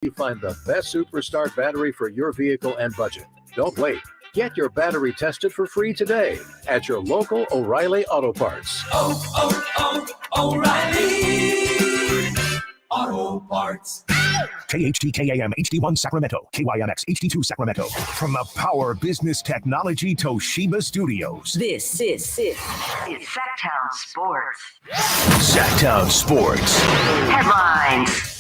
you find the best Superstart battery for your vehicle and budget. Don't wait. Get your battery tested for free today at your local O'Reilly Auto Parts. O'Reilly Auto Parts. KHTKAM HD1 Sacramento, KYMX HD2 Sacramento. From the Power Business Technology Toshiba Studios. This is Sactown Sports. Sactown Sports. Headlines.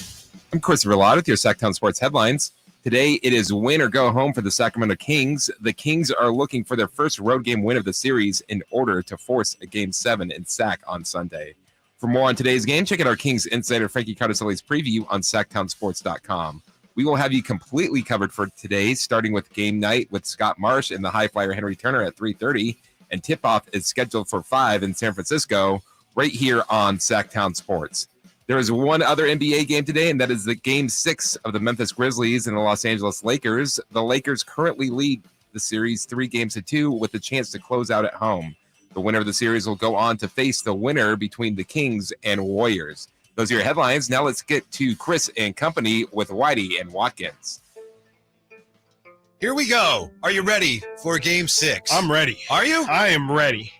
I'm Chris Verlott with your Sactown Sports headlines. Today, it is win or go home for the Sacramento Kings. The Kings are looking for their first road game win of the series in order to force a Game 7 in Sac on Sunday. For more on today's game, check out our Kings insider Frankie Cardicelli's preview on SactownSports.com. We will have you completely covered for today, starting with game night with Scott Marsh and the high flyer Henry Turner at 3:30, and tip-off is scheduled for 5 in San Francisco, right here on Sactown Sports. There is one other NBA game today, and that is the Game 6 of the Memphis Grizzlies and the Los Angeles Lakers. The Lakers currently lead the series 3-2 with a chance to close out at home. The winner of the series will go on to face the winner between the Kings and Warriors. Those are your headlines. Now let's get to Chris and company with Whitey and Watkins. Here we go. Are you ready for Game 6? I'm ready. Are you? I am ready.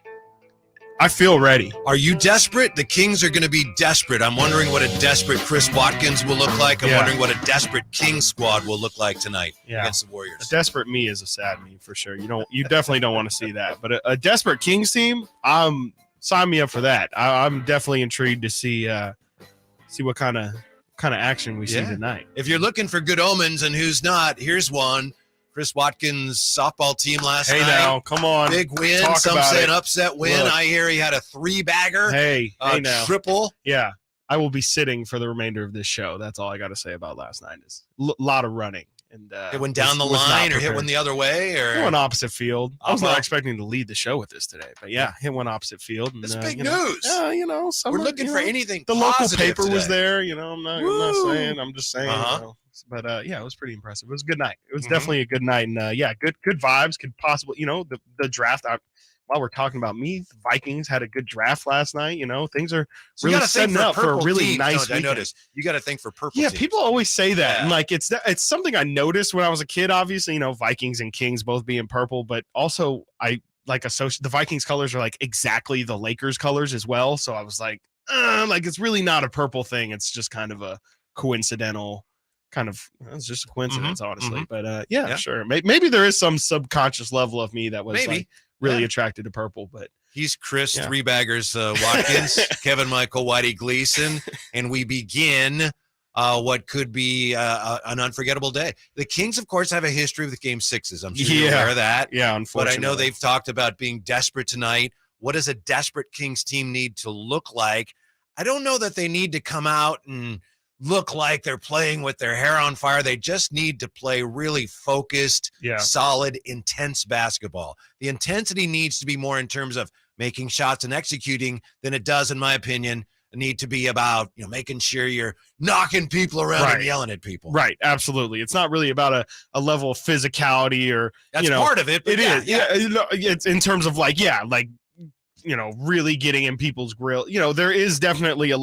I feel ready. Are you desperate? The Kings are going to be desperate. I'm wondering what a desperate Chris Watkins will look like. I'm wondering what a desperate Kings squad will look like tonight against the Warriors. A desperate me is a sad me for sure. You definitely don't want to see that. But a desperate Kings team, sign me up for that. I'm definitely intrigued to see what kind of action we see tonight. If you're looking for good omens and who's not, here's one. Chris Watkins' softball team last night. Hey now, come on. Big win. Some say an upset win. Look, I hear he had a 3-bagger. Hey now. Triple. Yeah. I will be sitting for the remainder of this show. That's all I got to say about last night. Is a lot of running. And it went down the line or hit one the other way? Or hit one opposite field. I was not expecting to lead the show with this today. But hit one opposit field. And, that's big news. We're looking for anything the local paper today. Was there. I'm not saying. I'm just saying. But it was pretty impressive. It was a good night. It was definitely a good night. And good vibes. Could possibly, the draft. While we're talking about me, the Vikings had a good draft last night. Things are really setting up for a really nice weekend. I noticed. You got to think for purple teams. People always say that. Yeah. And like it's something I noticed when I was a kid, obviously, Vikings and Kings both being purple, but also I like associate the Vikings colors are like exactly the Lakers colors as well. So I was like it's really not a purple thing. It's just kind of a coincidental it's just a coincidence, honestly. But sure. Maybe there is some subconscious level of me that was really attracted to purple, but he's Chris 3-baggers Watkins, Kevin Michael, Whitey Gleason, and we begin what could be an unforgettable day. The Kings, of course, have a history with Game 6s. I'm sure you're aware of that. Yeah, unfortunately. But I know they've talked about being desperate tonight. What does a desperate Kings team need to look like? I don't know that they need to come out and look like they're playing with their hair on fire. They just need to play really focused, solid, intense basketball. The intensity needs to be more in terms of making shots and executing than it does, in my opinion, need to be about, making sure you're knocking people around and yelling at people. Right. Absolutely. It's not really about a level of physicality or, that's part of it. But it is. Yeah. It's in terms of really getting in people's grill. There is definitely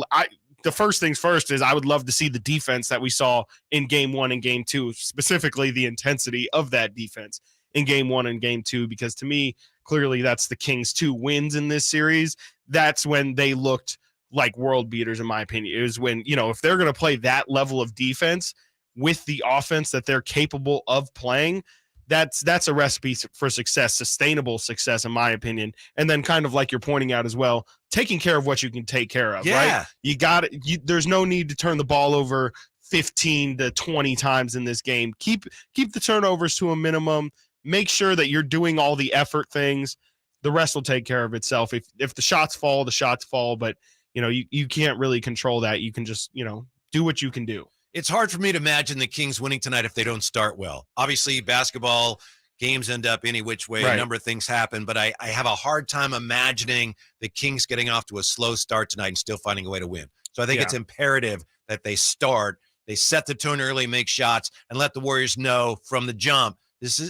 the first things first is I would love to see the defense that we saw in Game 1 and Game 2, specifically the intensity of that defense in Game 1 and Game 2, because to me, clearly that's the Kings' 2 wins in this series. That's when they looked like world beaters, in my opinion. It was when, if they're going to play that level of defense with the offense that they're capable of playing, that's a recipe for success, sustainable success, in my opinion. And then kind of like you're pointing out as well, taking care of what you can take care of, right? You got it. There's no need to turn the ball over 15 to 20 times in this game. Keep the turnovers to a minimum. Make sure that you're doing all the effort things. The rest will take care of itself. If the shots fall, the shots fall. But, you can't really control that. You can just, do what you can do. It's hard for me to imagine the Kings winning tonight if they don't start well. Obviously, basketball games end up any which way. Right. A number of things happen, but I have a hard time imagining the Kings getting off to a slow start tonight and still finding a way to win. So I think it's imperative that they start, they set the tone early, make shots, and let the Warriors know from the jump,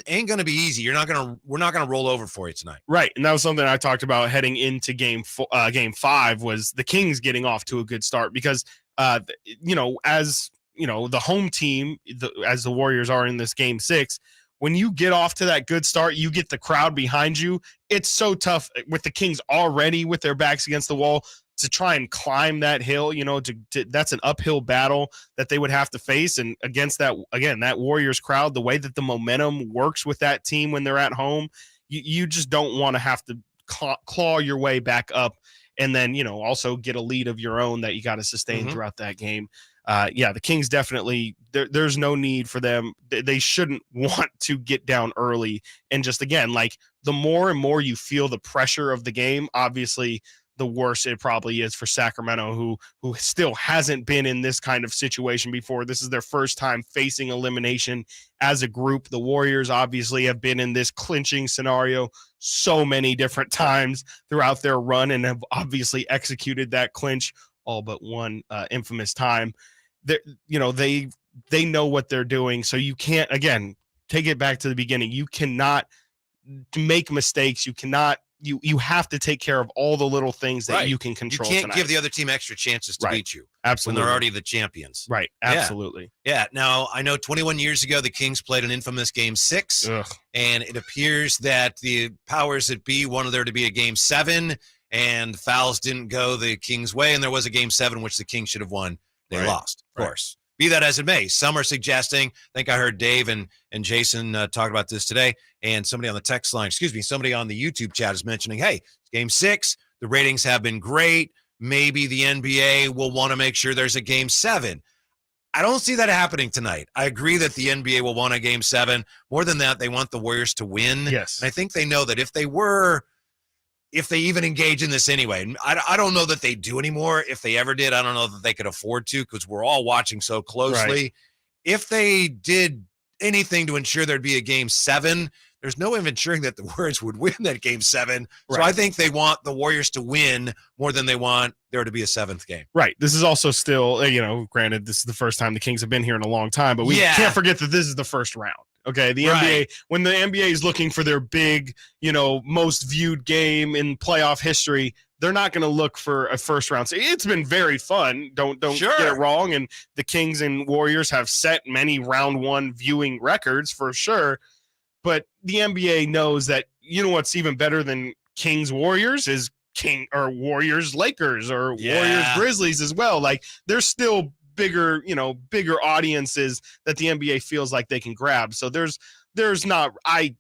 ain't going to be easy. We're not going to roll over for you tonight. Right. And that was something I talked about heading into game 5 was the Kings getting off to a good start because, as the home team, as the Warriors are in this game 6, when you get off to that good start, you get the crowd behind you. It's so tough with the Kings already with their backs against the wall to try and climb that hill. That's an uphill battle that they would have to face. And against that, again, that Warriors crowd, the way that the momentum works with that team when they're at home, you just don't want to have to claw your way back up and then, also get a lead of your own that you got to sustain throughout that game. The Kings definitely, there's no need for them. They shouldn't want to get down early. And just, again, like the more and more you feel the pressure of the game, obviously the worse it probably is for Sacramento, who still hasn't been in this kind of situation before. This is their first time facing elimination as a group. The Warriors obviously have been in this clinching scenario so many different times throughout their run and have obviously executed that clinch all but one infamous time. They know what they're doing. So you can't, again, take it back to the beginning. You cannot make mistakes. You cannot, you have to take care of all the little things that you can control. You can't tonight. give the other team extra chances to beat you. Absolutely. When they're already the champions. Right. Absolutely. Yeah. Now, I know 21 years ago, the Kings played an infamous Game 6, and it appears that the powers that be wanted there to be a Game 7, and fouls didn't go the Kings' way, and there was a Game 7, which the Kings should have won. They lost, of course. Be that as it may, some are suggesting, I think I heard Dave and Jason talk about this today, and somebody on the text line, somebody on the YouTube chat is mentioning, hey, it's Game 6, the ratings have been great. Maybe the NBA will want to make sure there's a Game 7. I don't see that happening tonight. I agree that the NBA will want a Game 7. More than that, they want the Warriors to win. Yes. And I think they know that if they even engage in this anyway, I don't know that they do anymore. If they ever did, I don't know that they could afford to, because we're all watching so closely. Right. If they did anything to ensure there'd be a Game 7, there's no ensuring that the Warriors would win that Game 7. So I think they want the Warriors to win more than they want there to be a 7th game. Right. This is also still, granted, this is the first time the Kings have been here in a long time, but we can't forget that this is the first round. Okay, the NBA, when the NBA is looking for their big, most viewed game in playoff history, they're not going to look for a first round. So it's been very fun. Don't get it wrong. And the Kings and Warriors have set many round 1 viewing records for sure. But the NBA knows that, what's even better than Kings Warriors is Warriors Lakers or Warriors Grizzlies as well. Like, there's still bigger audiences that the NBA feels like they can grab. So there's not, I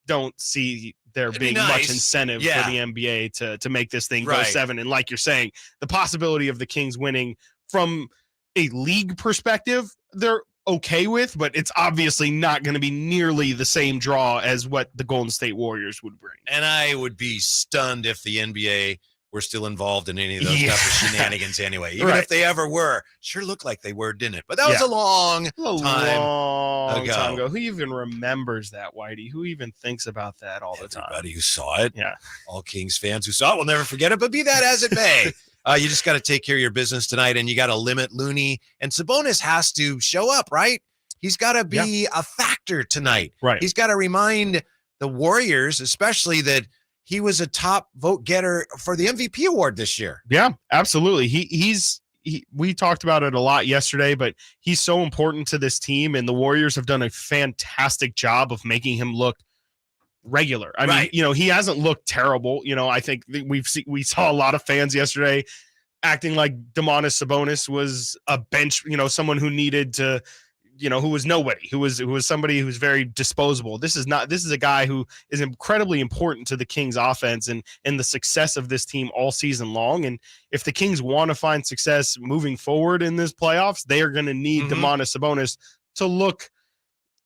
don't see there being much incentive for the NBA to make this thing go 7. And like you're saying, the possibility of the Kings winning from a league perspective, they're okay with, but it's obviously not going to be nearly the same draw as what the Golden State Warriors would bring. And I would be stunned if the NBA were still involved in any of those type of shenanigans anyway. Even if they ever were. Sure looked like they were, didn't it? But that was a long time ago. Who even remembers that, Whitey? Who even thinks about that all the time? Everybody who saw it. Yeah. All Kings fans who saw it will never forget it, but be that as it may. You just got to take care of your business tonight, and you got to limit Looney. And Sabonis has to show up, right? He's got to be a factor tonight. Right. He's got to remind the Warriors, especially, that he was a top vote getter for the MVP award this year. Yeah, absolutely. We talked about it a lot yesterday, but he's so important to this team, and the Warriors have done a fantastic job of making him look regular. I mean, he hasn't looked terrible. I think we saw a lot of fans yesterday acting like Domantas Sabonis was a bench, someone who needed to, who was nobody, who was somebody who's very disposable. This is a guy who is incredibly important to the Kings offense and the success of this team all season long. And if the Kings want to find success moving forward in this playoffs, they are going to need Domantas Sabonis to look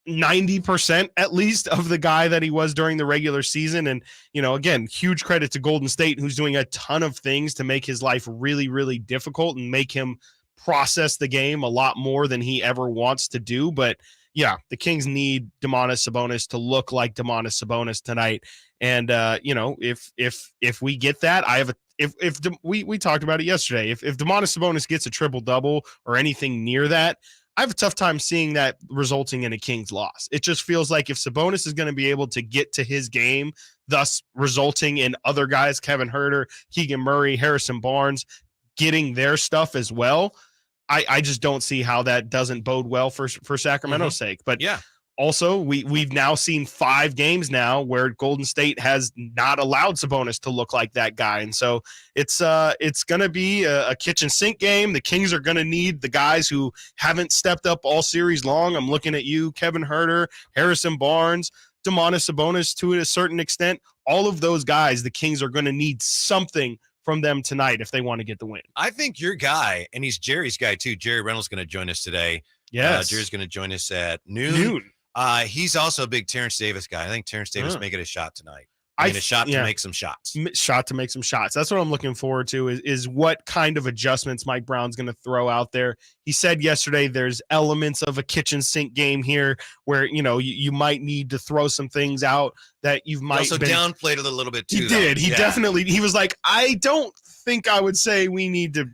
90% at least of the guy that he was during the regular season. And, again, huge credit to Golden State, who's doing a ton of things to make his life really, really difficult and make him process the game a lot more than he ever wants to do. But yeah, the Kings need Domantas Sabonis to look like Domantas Sabonis tonight. And if we get that, we talked about it yesterday. If Domantas Sabonis gets a triple double or anything near that, I have a tough time seeing that resulting in a Kings loss. It just feels like if Sabonis is going to be able to get to his game, thus resulting in other guys, Kevin Huerter, Keegan Murray, Harrison Barnes, getting their stuff as well, I just don't see how that doesn't bode well for Sacramento's sake. But Yeah. also, we've now seen 5 games now where Golden State has not allowed Sabonis to look like that guy. And so it's going to be a kitchen sink game. The Kings are going to need the guys who haven't stepped up all series long. I'm looking at you, Kevin Huerter, Harrison Barnes, Domantas Sabonis to a certain extent. All of those guys, the Kings are going to need something from them tonight if they want to get the win. I think your guy, and he's Jerry's guy too, Jerry Reynolds, going to join us today. Yes. Jerry's going to join us at noon. He's also a big Terrence Davis guy. I think Terrence Davis may get a shot tonight. A shot to make some shots. Shot to make some shots. That's what I'm looking forward to is what kind of adjustments Mike Brown's going to throw out there. He said yesterday there's elements of a kitchen sink game here where, you might need to throw some things out that you might also downplayed it a little bit too. He did. He definitely, he was like, I don't think I would say we need to,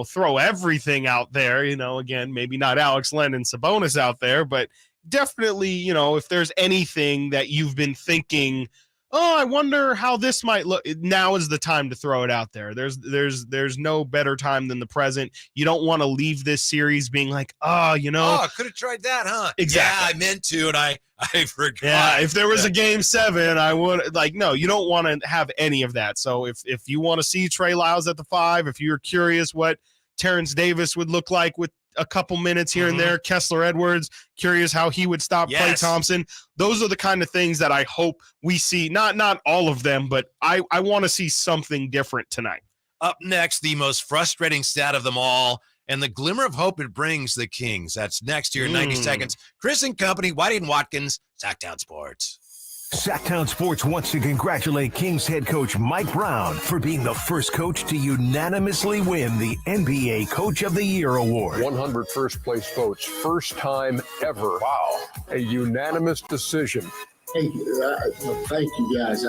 throw everything out there. Again, maybe not Alex Len and Sabonis out there, but definitely, if there's anything that you've been thinking, oh, I wonder how this might look. Now is the time to throw it out there. There's no better time than the present. You don't want to leave this series being like, I could have tried that, huh? Exactly. Yeah, I meant to, and I forgot. Yeah, if there was a game 7, I would no, you don't want to have any of that. So if you want to see Trey Lyles at the 5, if you're curious what Terrence Davis would look like with a couple minutes here and there, Kessler Edwards, curious how he would stop Klay Thompson. Those are the kind of things that I hope we see. Not all of them, but I want to see something different tonight. Up next, the most frustrating stat of them all, and the glimmer of hope it brings the Kings. That's next here in 90 seconds. Chris and company, Whitey and Watkins, Sactown Sports. Sactown Sports wants to congratulate Kings head coach Mike Brown for being the first coach to unanimously win the NBA Coach of the Year award. 100 first place votes, first time ever. Wow. A unanimous decision. Hey, thank you guys.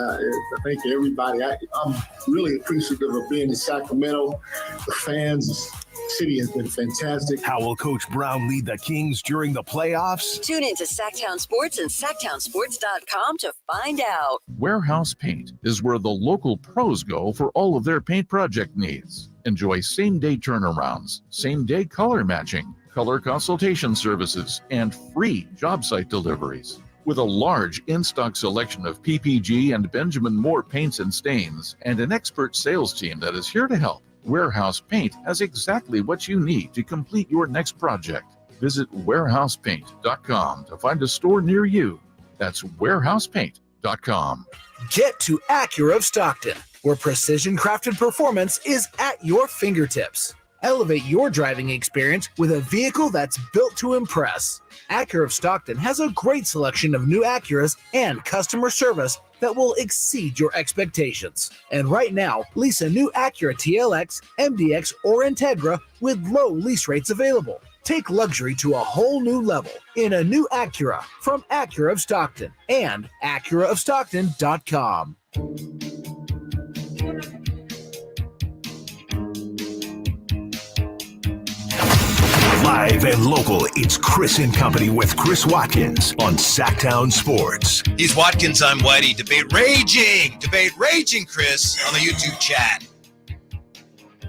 Thank you, everybody. I'm really appreciative of being in Sacramento. The fans, the city has been fantastic. How will Coach Brown lead the Kings during the playoffs? Tune into Sactown Sports and SactownSports.com to find out. Warehouse Paint is where the local pros go for all of their paint project needs. Enjoy same-day turnarounds, same-day color matching, color consultation services, and free job site deliveries. With a large in-stock selection of PPG and Benjamin Moore paints and stains, and an expert sales team that is here to help, Warehouse Paint has exactly what you need to complete your next project. Visit warehousepaint.com to find a store near you. That's warehousepaint.com. Get to Acura of Stockton, where precision-crafted performance is at your fingertips. Elevate your driving experience with a vehicle that's built to impress. Acura of Stockton has a great selection of new Acuras and customer service that will exceed your expectations. And right now, lease a new Acura TLX, MDX, or Integra with low lease rates available. Take luxury to a whole new level in a new Acura from Acura of Stockton and AcuraofStockton.com. Live and local, it's Chris and Company with Chris Watkins on Sactown Sports. He's Watkins, I'm Whitey. Debate raging, Chris, on the YouTube chat.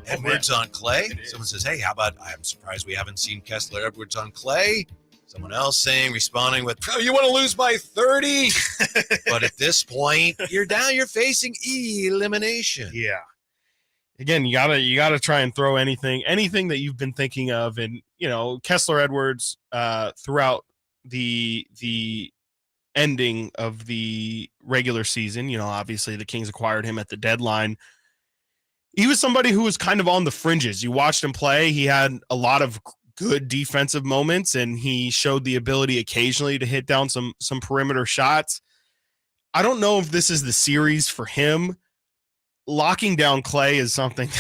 Edwards on Klay. Someone says, hey, how about, I'm surprised we haven't seen Kessler Edwards on Klay. Someone else responding with, you want to lose by 30? But at this point, you're facing elimination. Yeah. Again, you gotta try and throw anything that you've been thinking of, and Kessler Edwards throughout the ending of the regular season. Obviously the Kings acquired him at the deadline. He was somebody who was kind of on the fringes. You watched him play; he had a lot of good defensive moments, and he showed the ability occasionally to hit down some perimeter shots. I don't know if this is the series for him. Locking down Klay is something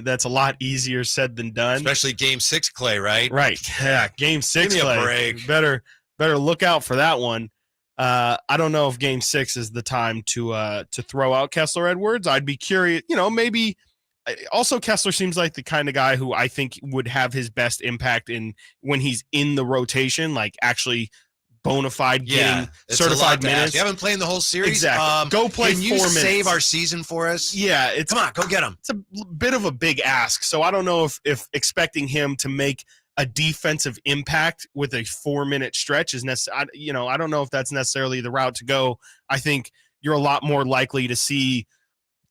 that's a lot easier said than done. Especially Game 6 Klay, right? Right. Yeah, Game 6 Give me Klay. a break. Better look out for that one. I don't know if Game 6 is the time to throw out Kessler Edwards. I'd be curious. Maybe. Also, Kessler seems like the kind of guy who I think would have his best impact when he's in the rotation, like actually bona fide getting certified minutes. You haven't played the whole series. Exactly. Go play 4 minutes. Can you save our season for us? Yeah. Come on, go get him. It's a bit of a big ask. So I don't know if expecting him to make a defensive impact with a 4-minute stretch is necessary. I don't know if that's necessarily the route to go. I think you're a lot more likely to see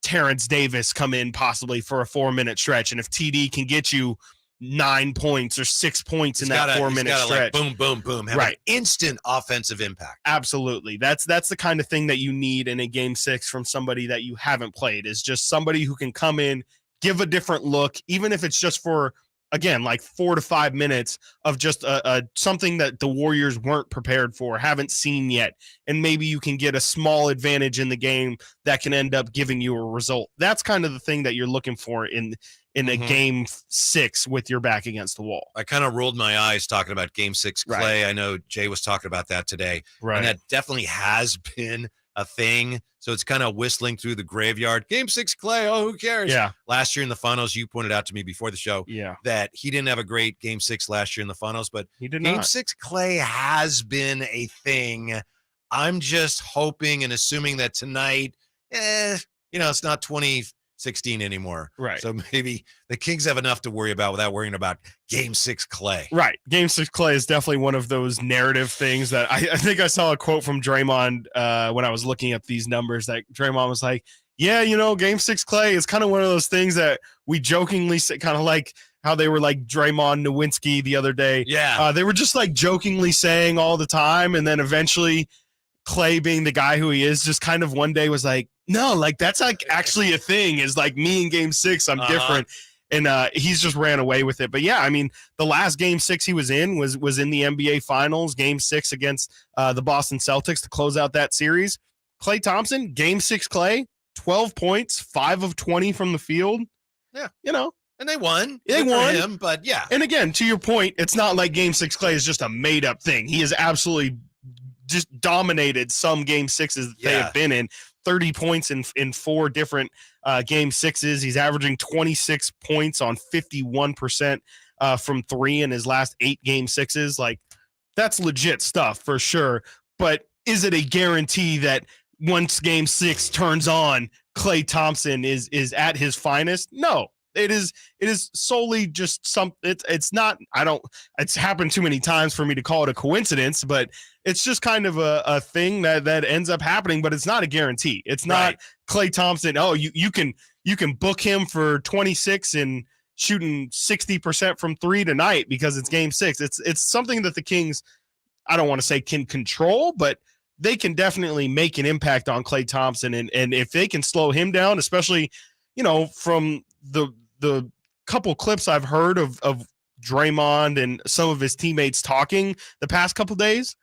Terrence Davis come in possibly for a 4-minute stretch. And if TD can get you 9 points or 6 points in that 4-minute stretch, like boom, boom, boom, have an instant offensive impact. Absolutely. That's the kind of thing that you need in a game 6 from somebody that you haven't played, is just somebody who can come in, give a different look, even if it's just for, again, like 4 to 5 minutes of just something that the Warriors weren't prepared for, haven't seen yet. And maybe you can get a small advantage in the game that can end up giving you a result. That's kind of the thing that you're looking for in a game 6 with your back against the wall. I kind of rolled my eyes talking about game 6 Klay. Right. I know Jay was talking about that today. Right. And that definitely has been a thing. So it's kind of whistling through the graveyard. Game 6 Klay, oh, who cares? Yeah. Last year in the finals, you pointed out to me before the show that he didn't have a great game 6 last year in the finals, but he did game not. 6 Klay has been a thing. I'm just hoping and assuming that tonight, it's not 2016 anymore. Right. So maybe the Kings have enough to worry about without worrying about game 6 Klay. Right. Game 6 Klay is definitely one of those narrative things that I think I saw a quote from Draymond when I was looking up these numbers, that Draymond was like, yeah, game 6 Klay is kind of one of those things that we jokingly say, kind of like how they were like Draymond Nowinski the other day. Yeah. They were just like jokingly saying all the time. And then eventually Klay, being the guy who he is, just kind of one day was like, no, like that's like actually a thing, is like me in game 6, I'm different. And he's just ran away with it. But yeah, I mean, the last game 6 he was in was in the NBA finals, game 6 against the Boston Celtics to close out that series. Klay Thompson, game 6 Klay, 12 points, 5 of 20 from the field. Yeah. And they won. They Good for won. him, but yeah. And again, to your point, it's not like game 6 Klay is just a made up thing. He has absolutely just dominated some game 6s that they have been in. 30 points in 4 different game 6s. He's averaging 26 points on 51% from 3 in his last 8 game 6s. Like, that's legit stuff for sure. But is it a guarantee that once game 6 turns on, Klay Thompson is at his finest? No. It is solely just it's not, it's happened too many times for me to call it a coincidence, but it's just kind of a thing that ends up happening, but it's not a guarantee. It's not Klay Thompson. Oh, you can book him for 26 and shooting 60% from 3 tonight because it's game 6. It's something that the Kings, I don't want to say can control, but they can definitely make an impact on Klay Thompson. And if they can slow him down, especially, from the couple clips I've heard of Draymond and some of his teammates talking the past couple days,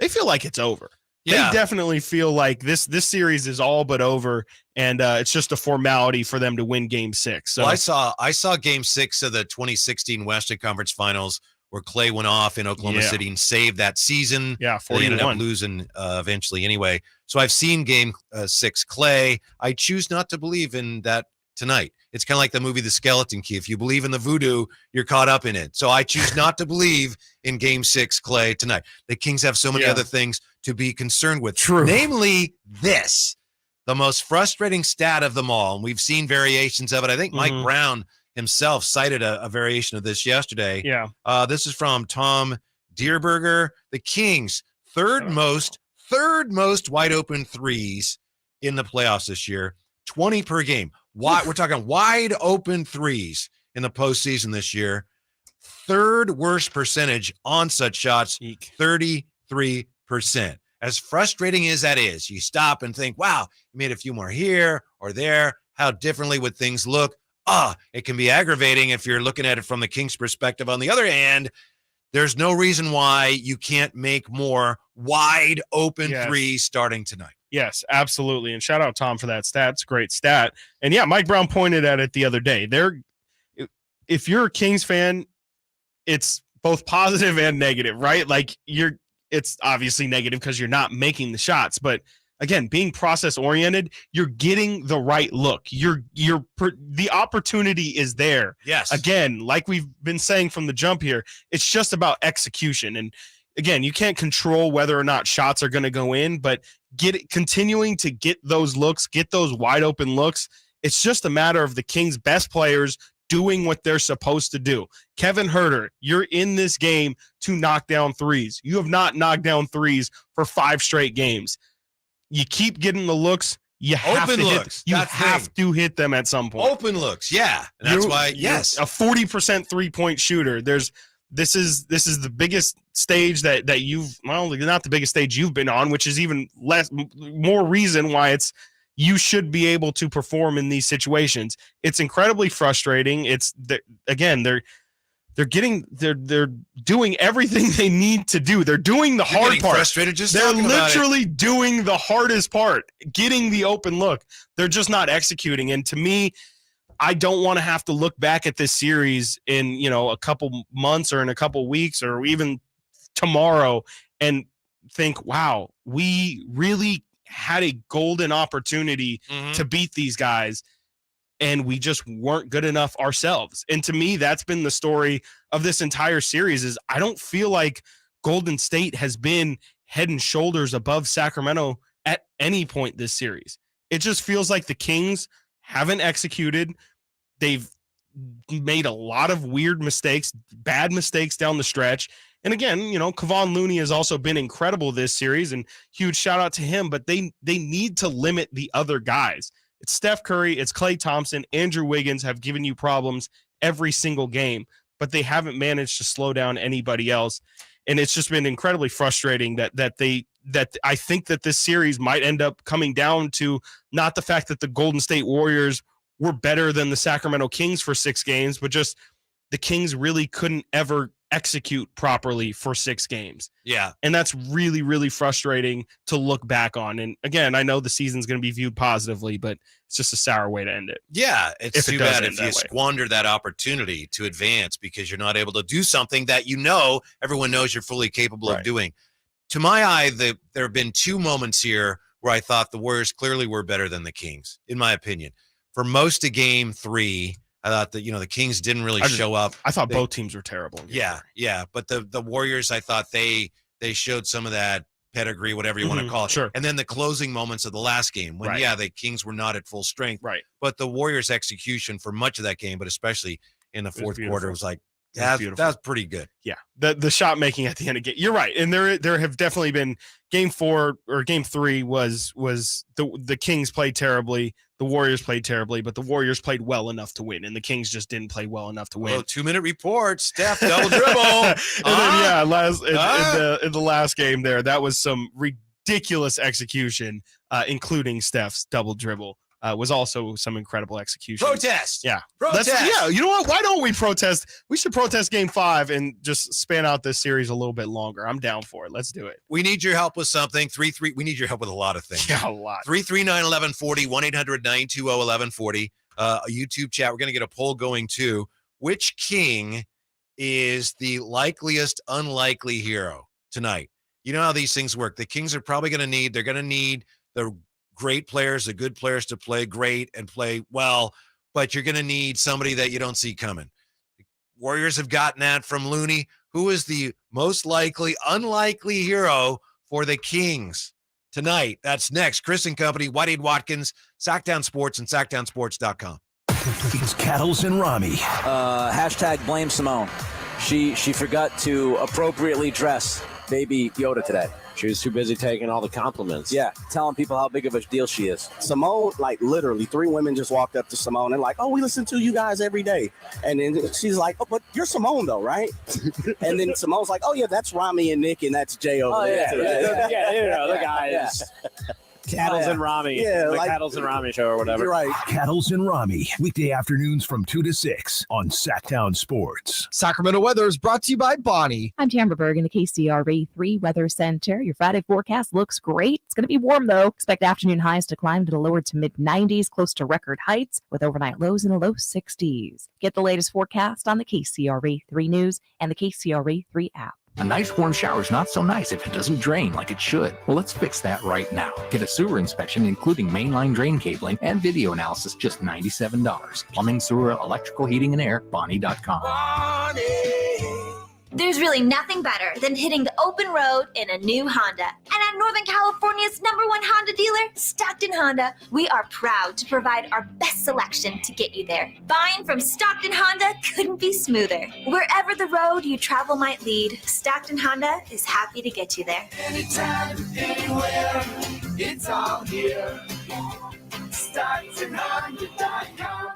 they feel like it's over. Yeah. They definitely feel like this series is all but over, and it's just a formality for them to win game 6. So well, I saw game 6 of the 2016 Western Conference Finals where Klay went off in Oklahoma City and saved that season. Yeah, they ended up losing eventually anyway. So I've seen game 6 Klay. I choose not to believe in that tonight. It's kind of like the movie The Skeleton Key. If you believe in the voodoo, you're caught up in it. So I choose not to believe in game 6 Klay tonight. The Kings have so many other things to be concerned with. True. Namely this, the most frustrating stat of them all. And we've seen variations of it. I think Mike Brown himself cited a variation of this yesterday. Yeah. This is from Tom Dierberger. The Kings third most wide open threes in the playoffs this year, 20 per game. We're talking wide open threes in the postseason this year. Third worst percentage on such shots, 33%. As frustrating as that is, you stop and think, wow, you made a few more here or there. How differently would things look? It can be aggravating if you're looking at it from the Kings' perspective. On the other hand, there's no reason why you can't make more wide open threes starting tonight. Yes, absolutely. And shout out Tom for that stat. It's a great stat. And yeah, Mike Brown pointed at it the other day. If you're a Kings fan, it's both positive and negative, right? Like it's obviously negative because you're not making the shots, but again, being process oriented, you're getting the right look. The opportunity is there. Yes. Again, like we've been saying from the jump here, it's just about execution. And again, you can't control whether or not shots are going to go in, but continuing to get those looks, get those wide open looks. It's just a matter of the Kings' best players doing what they're supposed to do. Kevin Huerter, you're in this game to knock down threes. You have not knocked down threes for 5 straight games. You keep getting the looks. You have Open to looks. hit. You have to hit them at some point. Open looks, yeah. And that's why, yes, a 40% 3-point shooter. This is the biggest stage that you've, well, not the biggest stage you've been on, which is even more reason why you should be able to perform in these situations. It's incredibly frustrating. They're doing everything they need to do. They're doing the hard part. Frustrated just they're talking about literally doing the hardest part, getting the open look. They're just not executing. And to me, I don't want to have to look back at this series in, a couple months or in a couple weeks or even tomorrow and think, wow, we really had a golden opportunity to beat these guys. And we just weren't good enough ourselves. And to me, that's been the story of this entire series is I don't feel like Golden State has been head and shoulders above Sacramento at any point this series. It just feels like the Kings haven't executed. They've made a lot of weird mistakes, bad mistakes down the stretch. And again, Kevon Looney has also been incredible this series and huge shout out to him, but they need to limit the other guys. It's Steph Curry, it's Klay Thompson, Andrew Wiggins have given you problems every single game, but they haven't managed to slow down anybody else. And it's just been incredibly frustrating that I think that this series might end up coming down to not the fact that the Golden State Warriors were better than the Sacramento Kings for 6 games, but just the Kings really couldn't ever execute properly for 6 games. Yeah. And that's really, really frustrating to look back on. And again, I know the season's going to be viewed positively, but it's just a sour way to end it. Yeah. It's too bad if you squander squander that opportunity to advance because you're not able to do something that everyone knows you're fully capable of doing. To my eye, there have been 2 moments here where I thought the Warriors clearly were better than the Kings, in my opinion. For most of game 3, I thought that, the Kings didn't really show up. I thought both teams were terrible. Yeah. But the Warriors, I thought they showed some of that pedigree, whatever you want to call it. Sure. And then the closing moments of the last game when, the Kings were not at full strength. Right. But the Warriors' execution for much of that game, but especially in the fourth quarter, was like, that's pretty good. Yeah. The shot making at the end of game. You're right. And there have definitely been game 4 or game 3 was the Kings played terribly. The Warriors played terribly, but the Warriors played well enough to win, and the Kings just didn't play well enough to win. Oh, 2-minute report, Steph double dribble. And then, in the last game there, that was some ridiculous execution, including Steph's double dribble. Was also some incredible execution. Protest. Yeah. Protest. You know what? Why don't we protest? We should protest game 5 and just span out this series a little bit longer. I'm down for it. Let's do it. We need your help with something. 3-3. We need your help with a lot of things. Yeah, a lot. 339-1140, 1-800-920-1140. A YouTube chat. We're going to get a poll going too. Which King is the likeliest unlikely hero tonight? You know how these things work. The Kings are probably going to need the great players, the good players to play great and play well, but you're going to need somebody that you don't see coming. The Warriors have gotten that from Looney. Who is the most unlikely hero for the Kings tonight? That's next. Chris and Company, Whitey and Watkins, Sactown Sports and SactownSports.com. It's Cattles and Rami. Hashtag blame Simone. She forgot to appropriately dress baby Yoda today. She was too busy taking all the compliments. Yeah, telling people how big of a deal she is. Simone, literally 3 women just walked up to Simone and we listen to you guys every day. And then she's like, oh, but you're Simone though, right? And then Simone's like, oh yeah, that's Rami and Nick and that's Jay over there. The guys. Cattles and Rami. Yeah, the Cattles and Rami show or whatever. You're right. Cattles and Rami, weekday afternoons from 2 to 6 on Sactown Sports. Sacramento weather is brought to you by Bonnie. I'm Tamara Berg in the KCRA 3 Weather Center. Your Friday forecast looks great. It's going to be warm, though. Expect afternoon highs to climb to the lower to mid-90s, close to record heights, with overnight lows in the low 60s. Get the latest forecast on the KCRA 3 News and the KCRA 3 app. A nice warm shower is not so nice if it doesn't drain like it should. Well, let's fix that right now. Get a sewer inspection, including mainline drain cabling and video analysis, just $97. Plumbing, sewer, electrical, heating, and air, Bonnie.com. There's really nothing better than hitting the open road in a new Honda. And at Northern California's #1 Honda dealer, Stockton Honda, we are proud to provide our best selection to get you there. Buying from Stockton Honda couldn't be smoother. Wherever the road you travel might lead, Stockton Honda is happy to get you there. Anytime, anywhere, it's all here. StocktonHonda.com.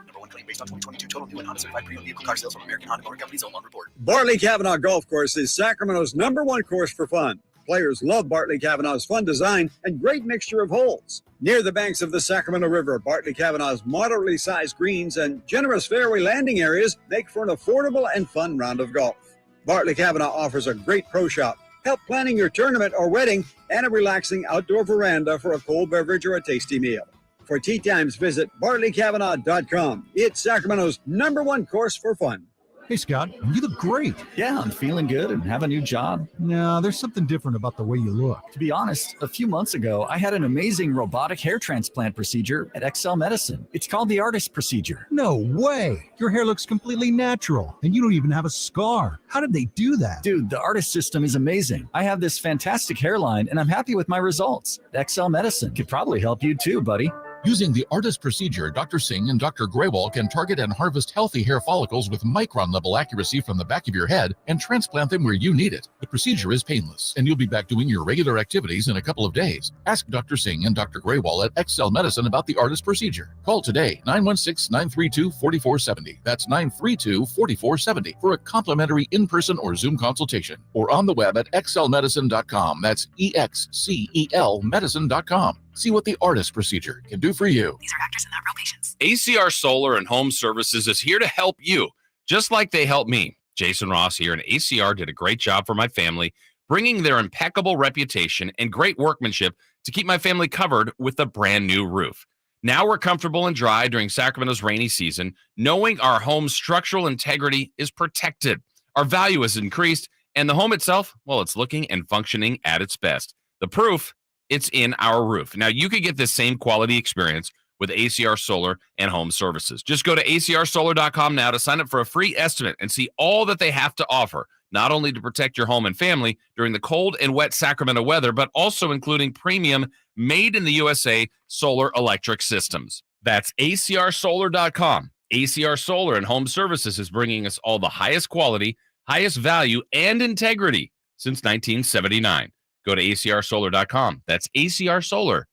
Based on 2022 total new and Honda certified premium vehicle car sales from American Honda Motor Company's own report. Bartley Kavanaugh Golf Course is Sacramento's #1 course for fun. Players love Bartley Kavanaugh's fun design and great mixture of holes. Near the banks of the Sacramento River, Bartley Kavanaugh's moderately sized greens and generous fairway landing areas make for an affordable and fun round of golf. Bartley Kavanaugh offers a great pro shop, help planning your tournament or wedding, and a relaxing outdoor veranda for a cold beverage or a tasty meal. For tee times, visit BartleyKavanaugh.com. It's Sacramento's #1 course for fun. Hey, Scott, you look great. Yeah, I'm feeling good and have a new job. No, there's something different about the way you look. To be honest, a few months ago, I had an amazing robotic hair transplant procedure at XL Medicine. It's called the artist procedure. No way. Your hair looks completely natural, and you don't even have a scar. How did they do that? Dude, the artist system is amazing. I have this fantastic hairline, and I'm happy with my results. XL Medicine could probably help you too, buddy. Using the artist procedure, Dr. Singh and Dr. Graywall can target and harvest healthy hair follicles with micron-level accuracy from the back of your head and transplant them where you need it. The procedure is painless, and you'll be back doing your regular activities in a couple of days. Ask Dr. Singh and Dr. Graywall at XL Medicine about the artist procedure. Call today, 916-932-4470. That's 932-4470 for a complimentary in-person or Zoom consultation. Or on the web at xlmedicine.com. That's EXCEL medicine.com. See what the artist procedure can do for you. These are actors and not real patients. ACR Solar and Home Services is here to help you, just like they helped me. Jason Ross here, and ACR did a great job for my family, bringing their impeccable reputation and great workmanship to keep my family covered with a brand new roof. Now we're comfortable and dry during Sacramento's rainy season, knowing our home's structural integrity is protected. Our value is increased, and the home itself, well, it's looking and functioning at its best. The proof? It's in our roof. Now, you could get this same quality experience with ACR Solar and Home Services. Just go to acrsolar.com now to sign up for a free estimate and see all that they have to offer, not only to protect your home and family during the cold and wet Sacramento weather, but also including premium made-in-the-USA solar electric systems. That's acrsolar.com. ACR Solar and Home Services is bringing us all the highest quality, highest value, and integrity since 1979. Go to acrsolar.com. That's acrsolar.com.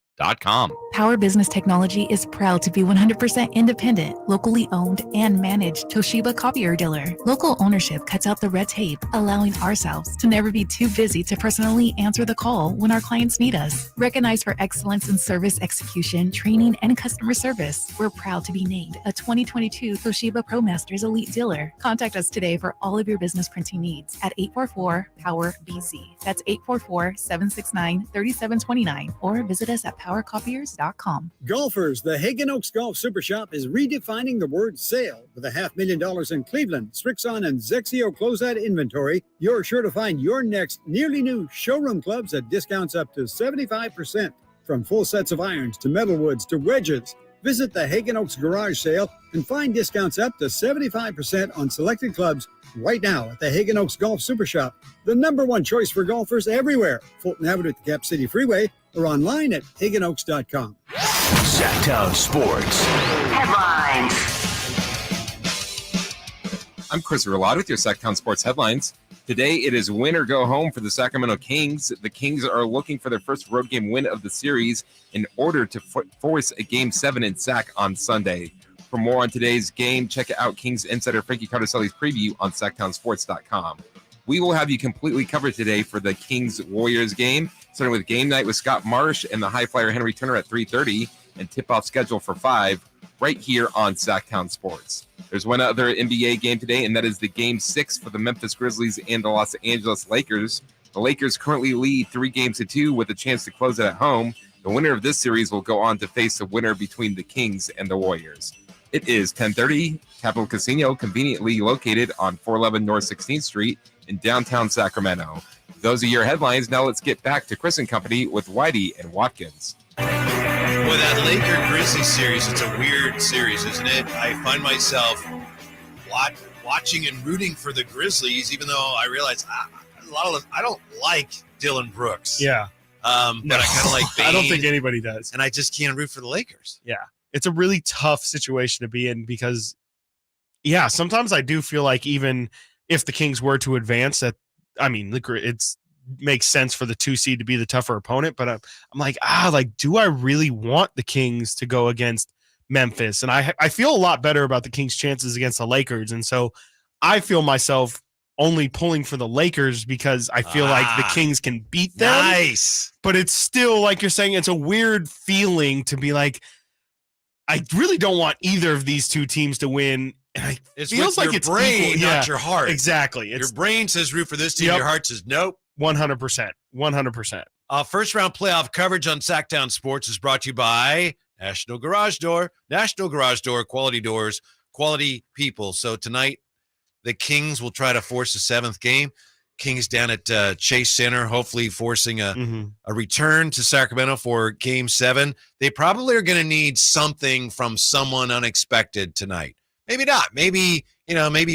Power Business Technology is proud to be 100% independent, locally owned and managed Toshiba copier dealer. Local ownership cuts out the red tape, allowing ourselves to never be too busy to personally answer the call when our clients need us. Recognized for excellence in service execution, training, and customer service, we're proud to be named a 2022 Toshiba ProMasters Elite Dealer. Contact us today for all of your business printing needs at 844-POWER-BZ. That's 844-769-3729, or visit us at powercopiers.com. Golfers, the Hagen Oaks Golf Super Shop is redefining the word sale. With $500,000 in Cleveland, Strixon, and Zexio closeout inventory, you're sure to find your next nearly new showroom clubs at discounts up to 75%. From full sets of irons to metalwoods to wedges, visit the Hagen Oaks Garage Sale and find discounts up to 75% on selected clubs right now at the Hagen Oaks Golf Super Shop, the #1 choice for golfers everywhere. Fulton Avenue at the Cap City Freeway, or online at hagenoaks.com. Sactown Sports Headlines. I'm Chris Roulade with your Sactown Sports headlines. Today, it is win or go home for the Sacramento Kings. The Kings are looking for their first road game win of the series in order to force a Game 7 in Sac on Sunday. For more on today's game, check out Kings insider Frankie Cardoselli's preview on SactownSports.com. We will have you completely covered today for the Kings-Warriors game, starting with game night with Scott Marsh and the high flyer Henry Turner at 3:30, and tip-off schedule for 5 right here on Sactown Sports. There's one other NBA game today, and that is the Game 6 for the Memphis Grizzlies and the Los Angeles Lakers. The Lakers currently lead 3-2 with a chance to close it at home. The winner of this series will go on to face the winner between the Kings and the Warriors. It is 10:30. Capital Casino, conveniently located on 411 North 16th Street in downtown Sacramento. Those are your headlines. Now let's get back to Chris and Company with Whitey and Watkins. Boy, that Laker Grizzlies series, it's a weird series, isn't it? I find myself watching and rooting for the Grizzlies, even though I realize I don't like Dylan Brooks. Yeah. But I kind of like Bane, I don't think anybody does. and I just can't root for the Lakers. Yeah. It's a really tough situation to be in because, yeah, sometimes I do feel like even if the Kings were to advance, it's makes sense for the 2 seed to be the tougher opponent. But I'm like, do I really want the Kings to go against Memphis? And I feel a lot better about the Kings' chances against the Lakers. And so I feel myself only pulling for the Lakers because I feel like the Kings can beat them. Nice. But it's still, like you're saying, it's a weird feeling to be like, I really don't want either of these two teams to win. And It feels like your it's brain, equal. not Yeah, your heart. Exactly. Your brain says root for this team. Yep. Your heart says nope. 100%. 100%. First round playoff coverage on Sactown Sports is brought to you by National Garage Door. National Garage Door, quality doors, quality people. So tonight, the Kings will try to force a 7th game. Kings down at Chase Center, hopefully forcing a return to Sacramento for Game 7. They probably are going to need something from someone unexpected tonight. Maybe not. Maybe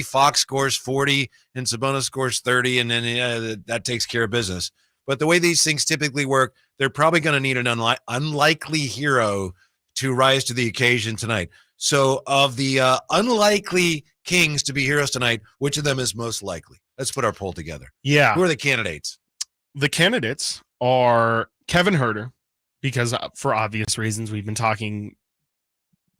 Fox scores 40 and Sabonis scores 30, and then that takes care of business. But the way these things typically work, they're probably going to need an unlikely hero to rise to the occasion tonight. So of the unlikely Kings to be heroes tonight, which of them is most likely? Let's put our poll together. Yeah. Who are the candidates? The candidates are Kevin Huerter, because for obvious reasons, we've been talking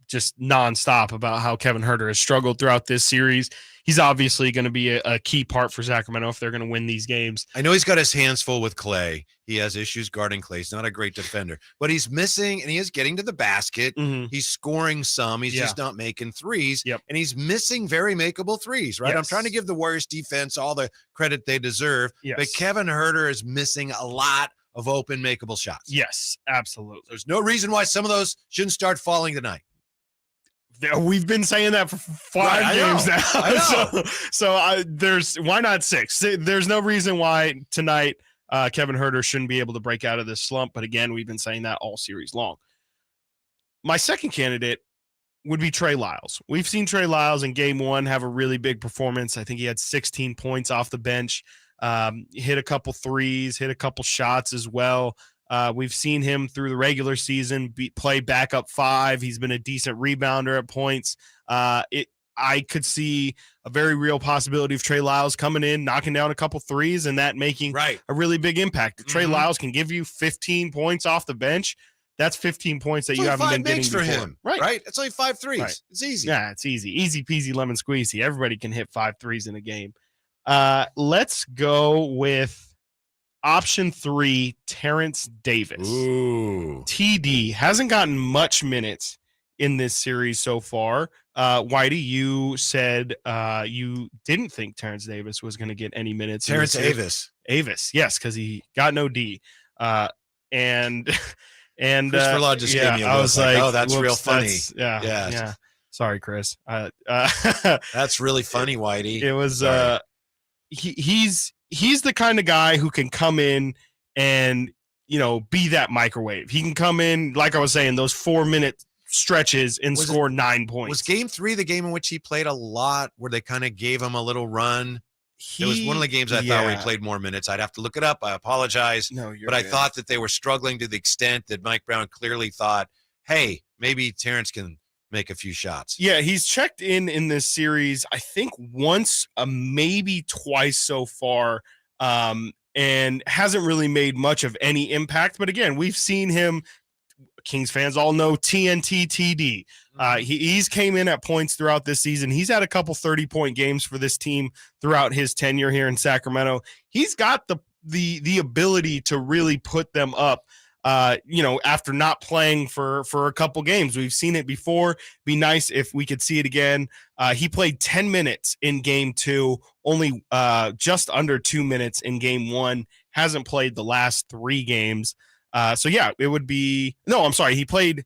just nonstop about how Kevin Huerter has struggled throughout this series. He's obviously going to be a key part for Sacramento if they're going to win these games. I know he's got his hands full with Klay. He has issues guarding Klay. He's not a great defender, but he's missing, and he is getting to the basket. He's scoring some. He's just not making threes, and he's missing very makeable threes, right? Yes. I'm trying to give the Warriors defense all the credit they deserve, but Kevin Huerter is missing a lot of open makeable shots. Yes, absolutely. There's no reason why some of those shouldn't start falling tonight. We've been saying that for 5 games now. I know. So there's why not 6? There's no reason why tonight Kevin Huerter shouldn't be able to break out of this slump. But again, we've been saying that all series long. My second candidate would be Trey Lyles. We've seen Trey Lyles in Game 1 have a really big performance. I think he had 16 points off the bench, hit a couple threes, hit a couple shots as well. We've seen him through the regular season play backup 5. He's been a decent rebounder at points. I could see a very real possibility of Trey Lyles coming in, knocking down a couple threes, and that making a really big impact. If Trey Lyles can give you 15 points off the bench, that's 15 points that you haven't been getting for before. him, right? It's only 5 threes. Right. It's easy. Yeah, it's easy. Easy peasy lemon squeezy. Everybody can hit 5 threes in a game. Let's go with option 3, Terrence Davis. Ooh. TD hasn't gotten much minutes in this series so far. Whitey, you said you didn't think Terrence Davis was going to get any minutes. Terrence Avis, yes, because he got no D. And Christopher Law just gave me a I was like, oh, that's real funny. Yeah. Sorry, Chris. That's really funny, Whitey. It was he's the kind of guy who can come in and, be that microwave. He can come in, like I was saying, those 4-minute stretches and score 9 points. Was Game 3 the game in which he played a lot, where they kind of gave him a little run? It was one of the games I thought where he played more minutes. I'd have to look it up. I apologize. But I thought that they were struggling to the extent that Mike Brown clearly thought, hey, maybe Terrence can make a few shots. Yeah, he's checked in this series, I think once, maybe twice so far, and hasn't really made much of any impact. But again, we've seen him. Kings fans all know TNT TD. He's came in at points throughout this season. He's had a couple 30-point games for this team throughout his tenure here in Sacramento. He's got the ability to really put them up. After not playing for a couple games. We've seen it before. Be nice if we could see it again. He played 10 minutes in Game 2, only just under 2 minutes in Game 1. Hasn't played the last 3 games. It would be – no, I'm sorry. He played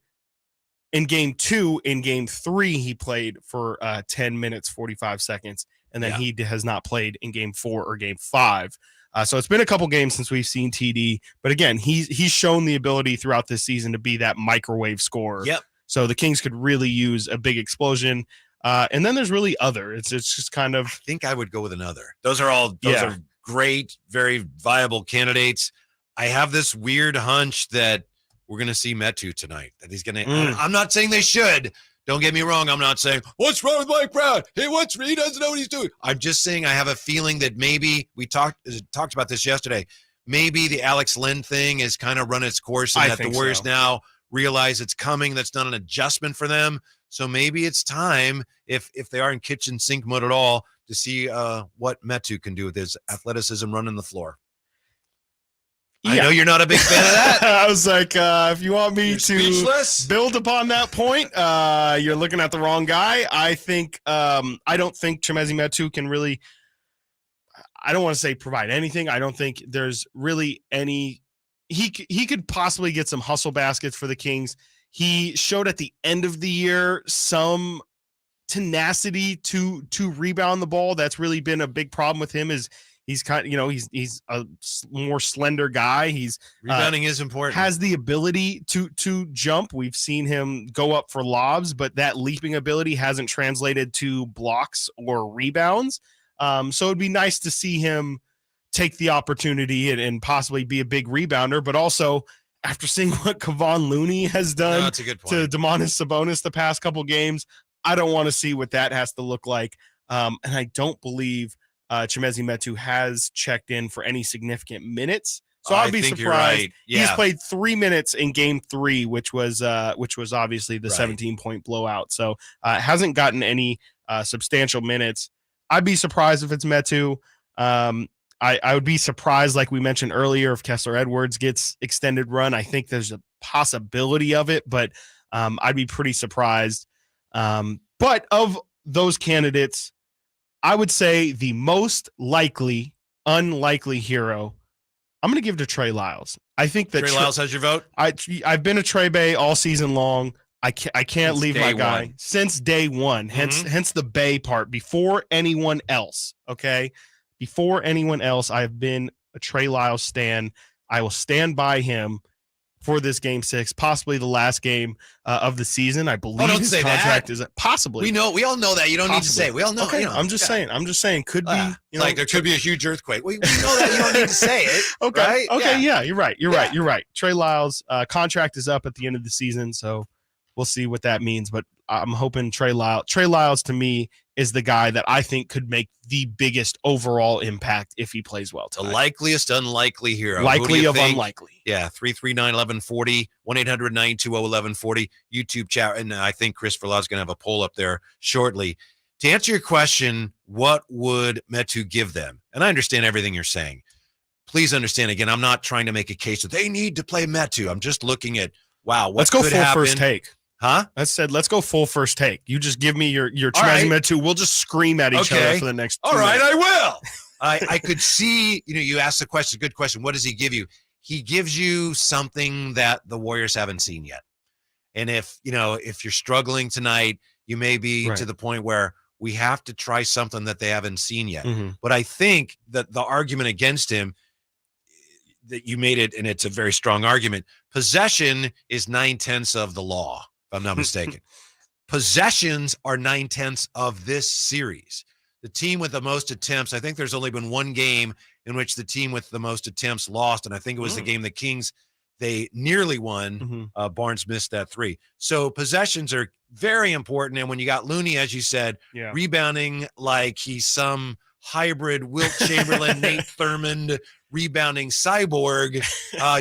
in Game 2. In Game 3, he played for 10 minutes, 45 seconds, and then he has not played in Game 4 or Game 5. So it's been a couple games since we've seen TD, but again, he's shown the ability throughout this season to be that microwave scorer. Yep. So the Kings could really use a big explosion. And then there's really other. It's just kind of. I think I would go with another. Those are great, very viable candidates. I have this weird hunch that we're going to see Metu tonight. That he's going to. I'm not saying they should. Don't get me wrong. I'm not saying what's wrong with Mike Brown. Hey, he doesn't know what he's doing. I'm just saying I have a feeling that maybe we talked about this yesterday. Maybe the Alex Len thing has kind of run its course, and that the Warriors now realize it's coming. That's not an adjustment for them. So maybe it's time, if they are in kitchen sink mode at all, to see what Metu can do with his athleticism running the floor. Yeah. I know you're not a big fan of that. I was like, if you want me to build upon that point, you're looking at the wrong guy. I think I don't think Chimezie Metu can really. I don't want to say provide anything. I don't think there's really any. He could possibly get some hustle baskets for the Kings. He showed at the end of the year some tenacity to rebound the ball. That's really been a big problem with him. Is he's kind of, he's a more slender guy. He's rebounding is important. Has the ability to jump. We've seen him go up for lobs, but that leaping ability hasn't translated to blocks or rebounds. So it'd be nice to see him take the opportunity and possibly be a big rebounder, but also after seeing what Kevon Looney has done to Domantas Sabonis the past couple games, I don't want to see what that has to look like. And I don't believe Chimezie Metu has checked in for any significant minutes. So I'd be surprised. Right. Yeah. He's played 3 minutes in game 3, which was obviously the 17-point blowout. So hasn't gotten any substantial minutes. I'd be surprised if it's Metu. I would be surprised, like we mentioned earlier, if Kessler Edwards gets extended run. I think there's a possibility of it, but I'd be pretty surprised. But of those candidates, I would say the most likely, unlikely hero, I'm going to give to Trey Lyles. I think that Trey Lyles has your vote. I've been a Trey Bay all season long. I can't leave my guy since day one. Hence the Bay part. Before anyone else, okay. Before anyone else, I've been a Trey Lyles stan. I will stand by him for this game 6, possibly the last game of the season. I believe his contract is possibly. We all know that. You don't need to say. We all know. Okay, I'm just saying. Could be. Like there could be a huge earthquake. We know that. You don't need to say it. Okay. Right? Okay. Yeah, you're right. You're right. Trey Lyles' contract is up at the end of the season, so we'll see what that means. But I'm hoping Trey Lyles to me is the guy that I think could make the biggest overall impact if he plays well tonight. The likeliest unlikely hero. Likely of unlikely. Yeah, 339-1140, 1-800-920-1140, YouTube chat. And I think Chris Verla's going to have a poll up there shortly. To answer your question, what would Metu give them? And I understand everything you're saying. Please understand, again, I'm not trying to make a case that they need to play Metu. I'm just looking at, wow, what could happen. Let's go full first take. Huh? That said, let's go full first take. You just give me your Chimezie Metu. We'll just scream at each other for the next 2 minutes. I will. I could see, you asked the question, good question. What does he give you? He gives you something that the Warriors haven't seen yet. And if you're struggling tonight, you may be to the point where we have to try something that they haven't seen yet. Mm-hmm. But I think that the argument against him, that you made it, and it's a very strong argument. Possession is 9/10 of the law, if I'm not mistaken. Possessions are 9/10 of this series. The team with the most attempts, I think there's only been one game in which the team with the most attempts lost, and I think it was the game the Kings, they nearly won. Mm-hmm. Barnes missed that 3. So possessions are very important, and when you got Looney, as you said, rebounding like he's some hybrid Wilt Chamberlain, Nate Thurmond rebounding cyborg,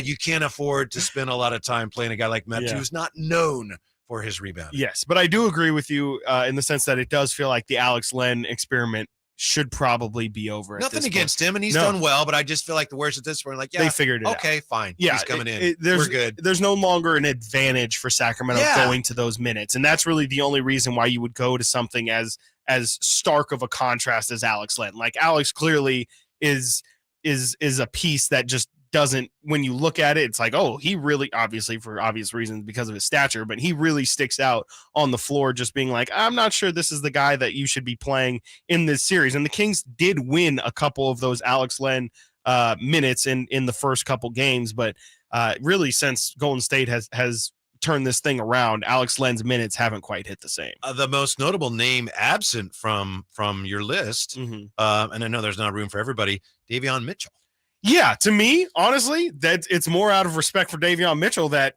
you can't afford to spend a lot of time playing a guy like Metu who's not known for his rebound. Yes, but I do agree with you in the sense that it does feel like the Alex Len experiment should probably be over. Nothing against him, and he's done well, but I just feel like the Warriors at this point are like, they figured it out. Okay, fine. Yeah, he's coming in. We're good. There's no longer an advantage for Sacramento going to those minutes, and that's really the only reason why you would go to something as stark of a contrast as Alex Len. Like Alex clearly is a piece that just doesn't, when you look at it, it's like, oh, he really, obviously for obvious reasons because of his stature, but he really sticks out on the floor just being like, I'm not sure this is the guy that you should be playing in this series. And the Kings did win a couple of those Alex Len minutes in the first couple games, but really since Golden State has turn this thing around. Alex Len's minutes haven't quite hit the same. The most notable name absent from your list, and I know there's not room for everybody, Davion Mitchell. Yeah, to me, honestly, that it's more out of respect for Davion Mitchell that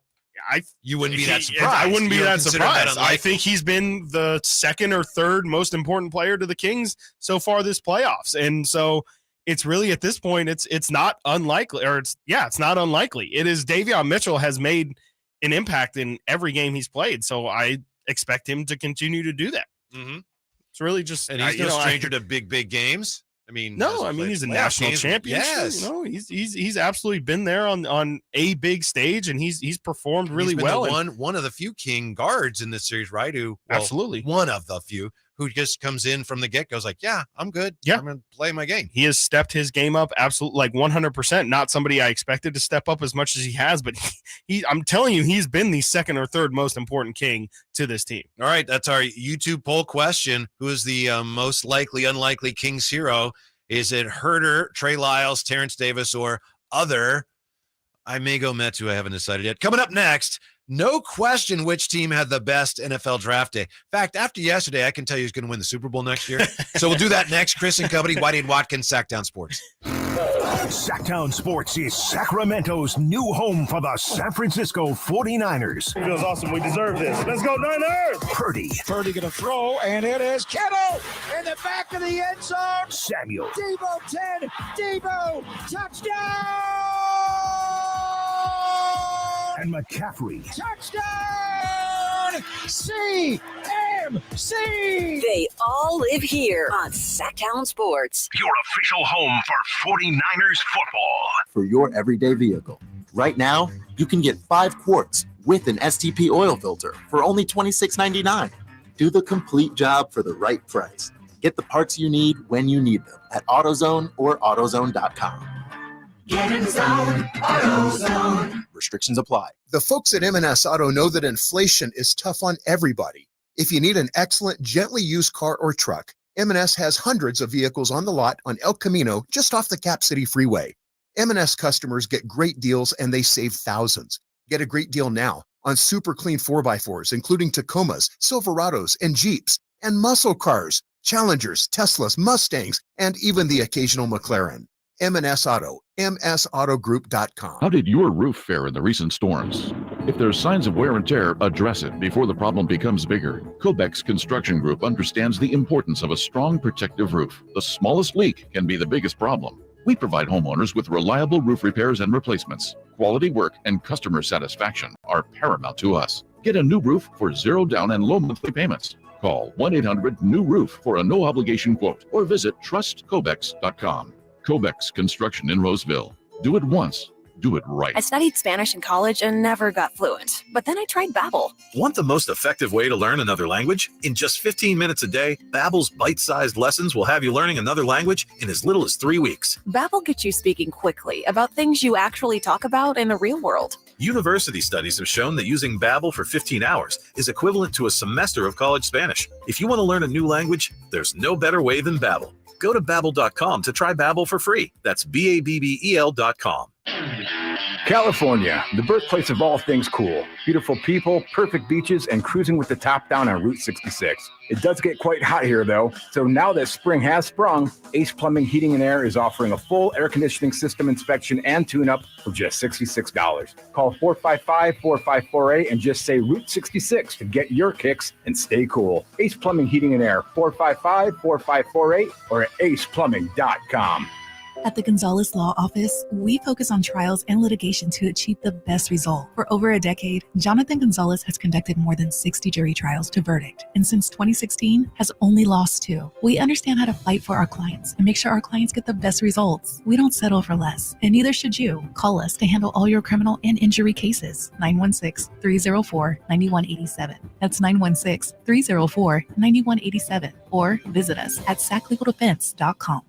you wouldn't be that surprised. I wouldn't be You don't that consider that surprised. I think he's been the second or third most important player to the Kings so far this playoffs. And so it's really at this point, it's not unlikely, or it's not unlikely. It is Davion Mitchell has made an impact in every game he's played. So I expect him to continue to do that. It's really just, and he's no stranger to big games. I mean, he's a national champion. Yes, he's absolutely been there on a big stage, and he's performed really well. One of the few King guards in this series, right? Absolutely one of the few who just comes in from the get go, is like, yeah, I'm good. Yeah, I'm gonna play my game. He has stepped his game up absolutely, like 100%. Not somebody I expected to step up as much as he has, but I'm telling you, he's been the second or third most important King to this team. All right, that's our YouTube poll question. Who is the most likely, unlikely Kings hero? Is it Herter, Trey Lyles, Terrence Davis, or other? I may go Mets, who I haven't decided yet. Coming up next, no question which team had the best NFL draft day. In fact, after yesterday, I can tell you who's going to win the Super Bowl next year. So we'll do that next. Chris and Company, Whitey and Watkins, Sactown Sports. Sactown Sports is Sacramento's new home for the San Francisco 49ers. It feels awesome. We deserve this. Let's go, Niners! Purdy. Purdy going to throw, and it is Kittle in the back of the end zone. Samuel. Debo 10. Debo. Touchdown! And McCaffrey. Touchdown! CMC! They all live here on Sactown Sports. Your official home for 49ers football. For your everyday vehicle. Right now, you can get 5 quarts with an STP oil filter for only $26.99. Do the complete job for the right price. Get the parts you need when you need them at AutoZone or AutoZone.com. Get in zone, AutoZone. Restrictions apply. The folks at M&S Auto know that inflation is tough on everybody. If you need an excellent, gently used car or truck, M&S has hundreds of vehicles on the lot on El Camino, just off the Cap City Freeway. M&S customers get great deals and they save thousands. Get a great deal now on super clean 4x4s, including Tacomas, Silverados, and Jeeps, and muscle cars, Challengers, Teslas, Mustangs, and even the occasional McLaren. M&S Auto, msautogroup.com. How did your roof fare in the recent storms? If there's signs of wear and tear, address it before the problem becomes bigger. Cobex Construction Group understands the importance of a strong protective roof. The smallest leak can be the biggest problem. We provide homeowners with reliable roof repairs and replacements. Quality work and customer satisfaction are paramount to us. Get a new roof for zero down and low monthly payments. Call 1-800-NEW-ROOF for a no-obligation quote or visit trustcobex.com. Cobex Construction in Roseville. Do it once. Do it right. I studied Spanish in college and never got fluent. But then I tried Babbel. Want the most effective way to learn another language? In just 15 minutes a day, Babbel's bite-sized lessons will have you learning another language in as little as 3 weeks. Babbel gets you speaking quickly about things you actually talk about in the real world. University studies have shown that using Babbel for 15 hours is equivalent to a semester of college Spanish. If you want to learn a new language, there's no better way than Babbel. Go to Babbel.com to try Babbel for free. That's BABBEL.com. California, the birthplace of all things cool. Beautiful people, perfect beaches, and cruising with the top down on Route 66. It does get quite hot here, though, so now that spring has sprung, Ace Plumbing, Heating, and Air is offering a full air conditioning system inspection and tune-up for just $66. Call 455-4548 and just say Route 66 to get your kicks and stay cool. Ace Plumbing, Heating, and Air, 455-4548 or at aceplumbing.com. At the Gonzalez Law Office, we focus on trials and litigation to achieve the best result. For over a decade, Jonathan Gonzalez has conducted more than 60 jury trials to verdict, and since 2016, has only lost 2. We understand how to fight for our clients and make sure our clients get the best results. We don't settle for less, and neither should you. Call us to handle all your criminal and injury cases. 916-304-9187. That's 916-304-9187. Or visit us at saclegaldefense.com.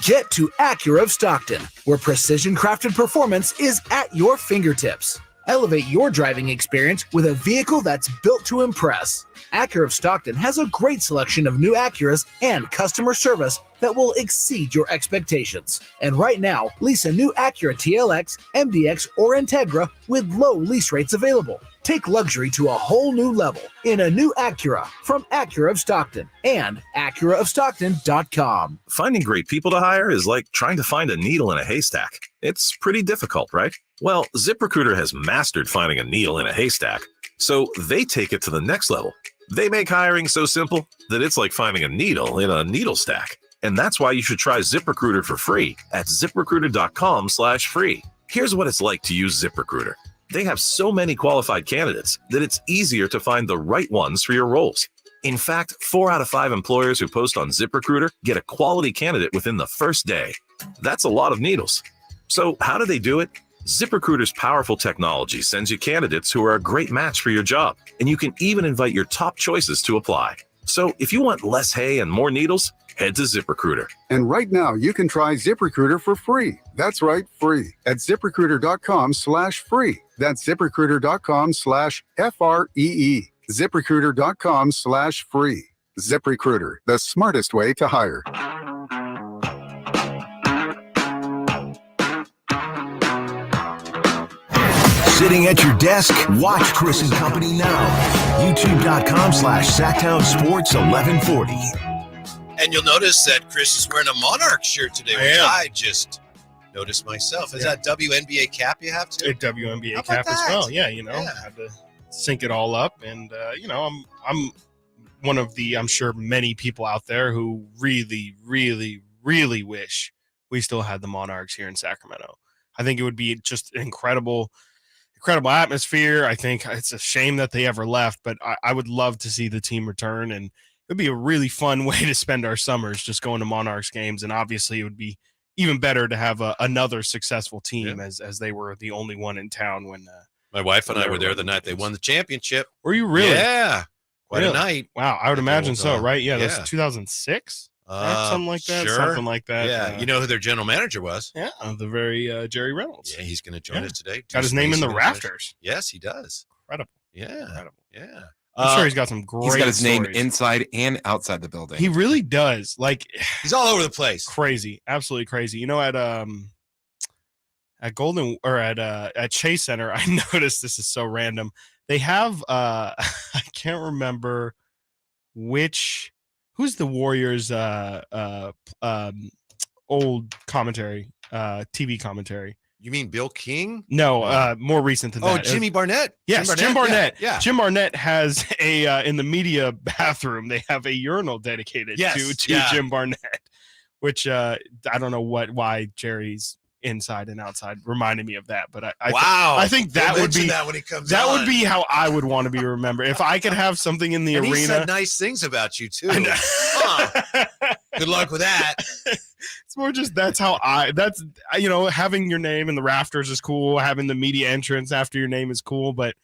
Get to Acura of Stockton, where precision crafted performance is at your fingertips. Elevate your driving experience with a vehicle that's built to impress. Acura of Stockton has a great selection of new Acuras and customer service that will exceed your expectations. And right now, lease a new Acura TLX, MDX, or Integra with low lease rates available. Take luxury to a whole new level in a new Acura from Acura of Stockton and AcuraofStockton.com. Finding great people to hire is like trying to find a needle in a haystack. It's pretty difficult, right? Well, ZipRecruiter has mastered finding a needle in a haystack, so they take it to the next level. They make hiring so simple that it's like finding a needle in a needle stack. And that's why you should try ZipRecruiter for free at ZipRecruiter.com/free. Here's what it's like to use ZipRecruiter. They have so many qualified candidates that it's easier to find the right ones for your roles. In fact, 4 out of 5 employers who post on ZipRecruiter get a quality candidate within the first day. That's a lot of needles. So how do they do it? ZipRecruiter's powerful technology sends you candidates who are a great match for your job, and you can even invite your top choices to apply. So if you want less hay and more needles, head to ZipRecruiter. And right now, you can try ZipRecruiter for free. That's right, free. At ZipRecruiter.com/free. That's ZipRecruiter.com/FREE. ZipRecruiter.com/free. ZipRecruiter, the smartest way to hire. Sitting at your desk, watch Chris and Company now. YouTube.com/Sactown Sports 1140. And you'll notice that Chris is wearing a Monarch shirt today, which I just noticed myself. Is that WNBA cap you have to? A WNBA cap as well. Yeah, had to sync it all up. And, I'm one of the, I'm sure, many people out there who really, really, really wish we still had the Monarchs here in Sacramento. I think it would be just an incredible atmosphere. I think it's a shame that they ever left, but I would love to see the team return, and it'd be a really fun way to spend our summers, just going to Monarchs games. And obviously it would be even better to have another successful team as they were the only one in town when my wife and I were there the night they won the championship. Were you really? Yeah. Quite a night. Wow. I would imagine so, right? Yeah. That's 2006. Something like that. Sure. Something like that. Yeah. You know who their general manager was? Yeah. The very Jerry Reynolds. Yeah. He's going to join us today. Got his name in the rafters. Yes, he does. Incredible. Yeah. Incredible. Yeah. I'm sure he's got some great He's got his stories. name inside and outside the building. He really does. Like, he's all over the place. Crazy. Absolutely crazy. At Golden or at Chase Center, I noticed, this is so random. They have I can't remember who's the Warriors old commentary, TV commentary. You mean Bill King? No, more recent than that. Jimmy Barnett. Yes, Jim Barnett. Yeah. Jim Barnett has in the media bathroom, they have a urinal dedicated to Jim Barnett, which I don't know why Jerry's inside and outside reminded me of that, but I think that would be that when he comes that on. would be how I would want to be remembered. If I could have something in the and arena. He said nice things about you too. Good luck with that. It's more just having your name in the rafters is cool. Having the media entrance after your name is cool, but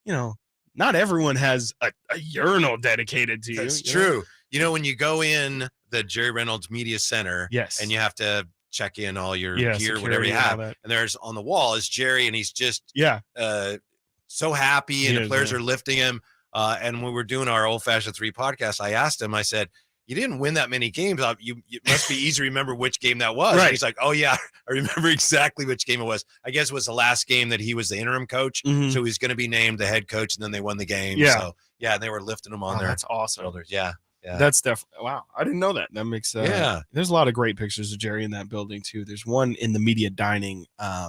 not everyone has a urinal dedicated to you. That's true. When you go in the Jerry Reynolds Media Center, yes, and you have to check in all your gear, whatever you and have, and there's on the wall is Jerry, and he's just so happy, and the players are lifting him. And when we were doing our Old Fashioned 3 podcast, I asked him, I said, you didn't win that many games. It must be easy to remember which game that was. Right. And he's like, oh, yeah, I remember exactly which game it was. I guess it was the last game that he was the interim coach. Mhm. So he's going to be named the head coach, and then they won the game. Yeah. So, they were lifting him on their That's awesome. shoulders. Yeah. Yeah. That's definitely wow. I didn't know that. That makes Yeah. There's a lot of great pictures of Jerry in that building too. There's one in the media dining. I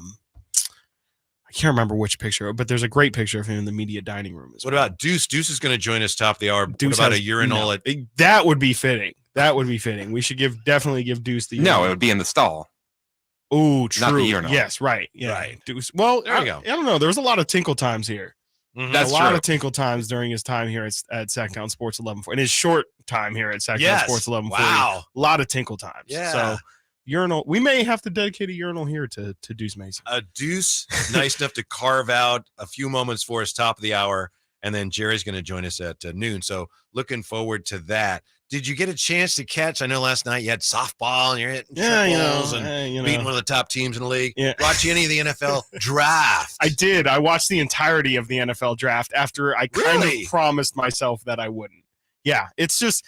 can't remember which picture, but there's a great picture of him in the media dining room. What about Deuce? Deuce is going to join us top of the hour. Deuce what about has- a urinal? That would be fitting. That would be fitting. We should definitely give Deuce the urinal. No, it would be in the stall. Oh, true. Not the urinal. Yes, right. Yeah. Right. Deuce. Well, There you go. I don't know. There was a lot of tinkle times here. That's a lot true. of tinkle times during his time here at Sactown Sports 1140. In his short time here at Sactown Yes. Sports 1140. Wow. A lot of tinkle times. Yeah. So urinal. We may have to dedicate a urinal here to Deuce Mason. Deuce is nice enough to carve out a few moments for us top of the hour. and then Jerry's going to join us at noon. So looking forward to that. Did you get a chance to catch? I know last night you had softball and you're hitting triples and beating one of the top teams in the league. Yeah. Watch any of the NFL draft? I did. I watched the entirety of the NFL draft after I kind of promised myself that I wouldn't. Yeah, it's just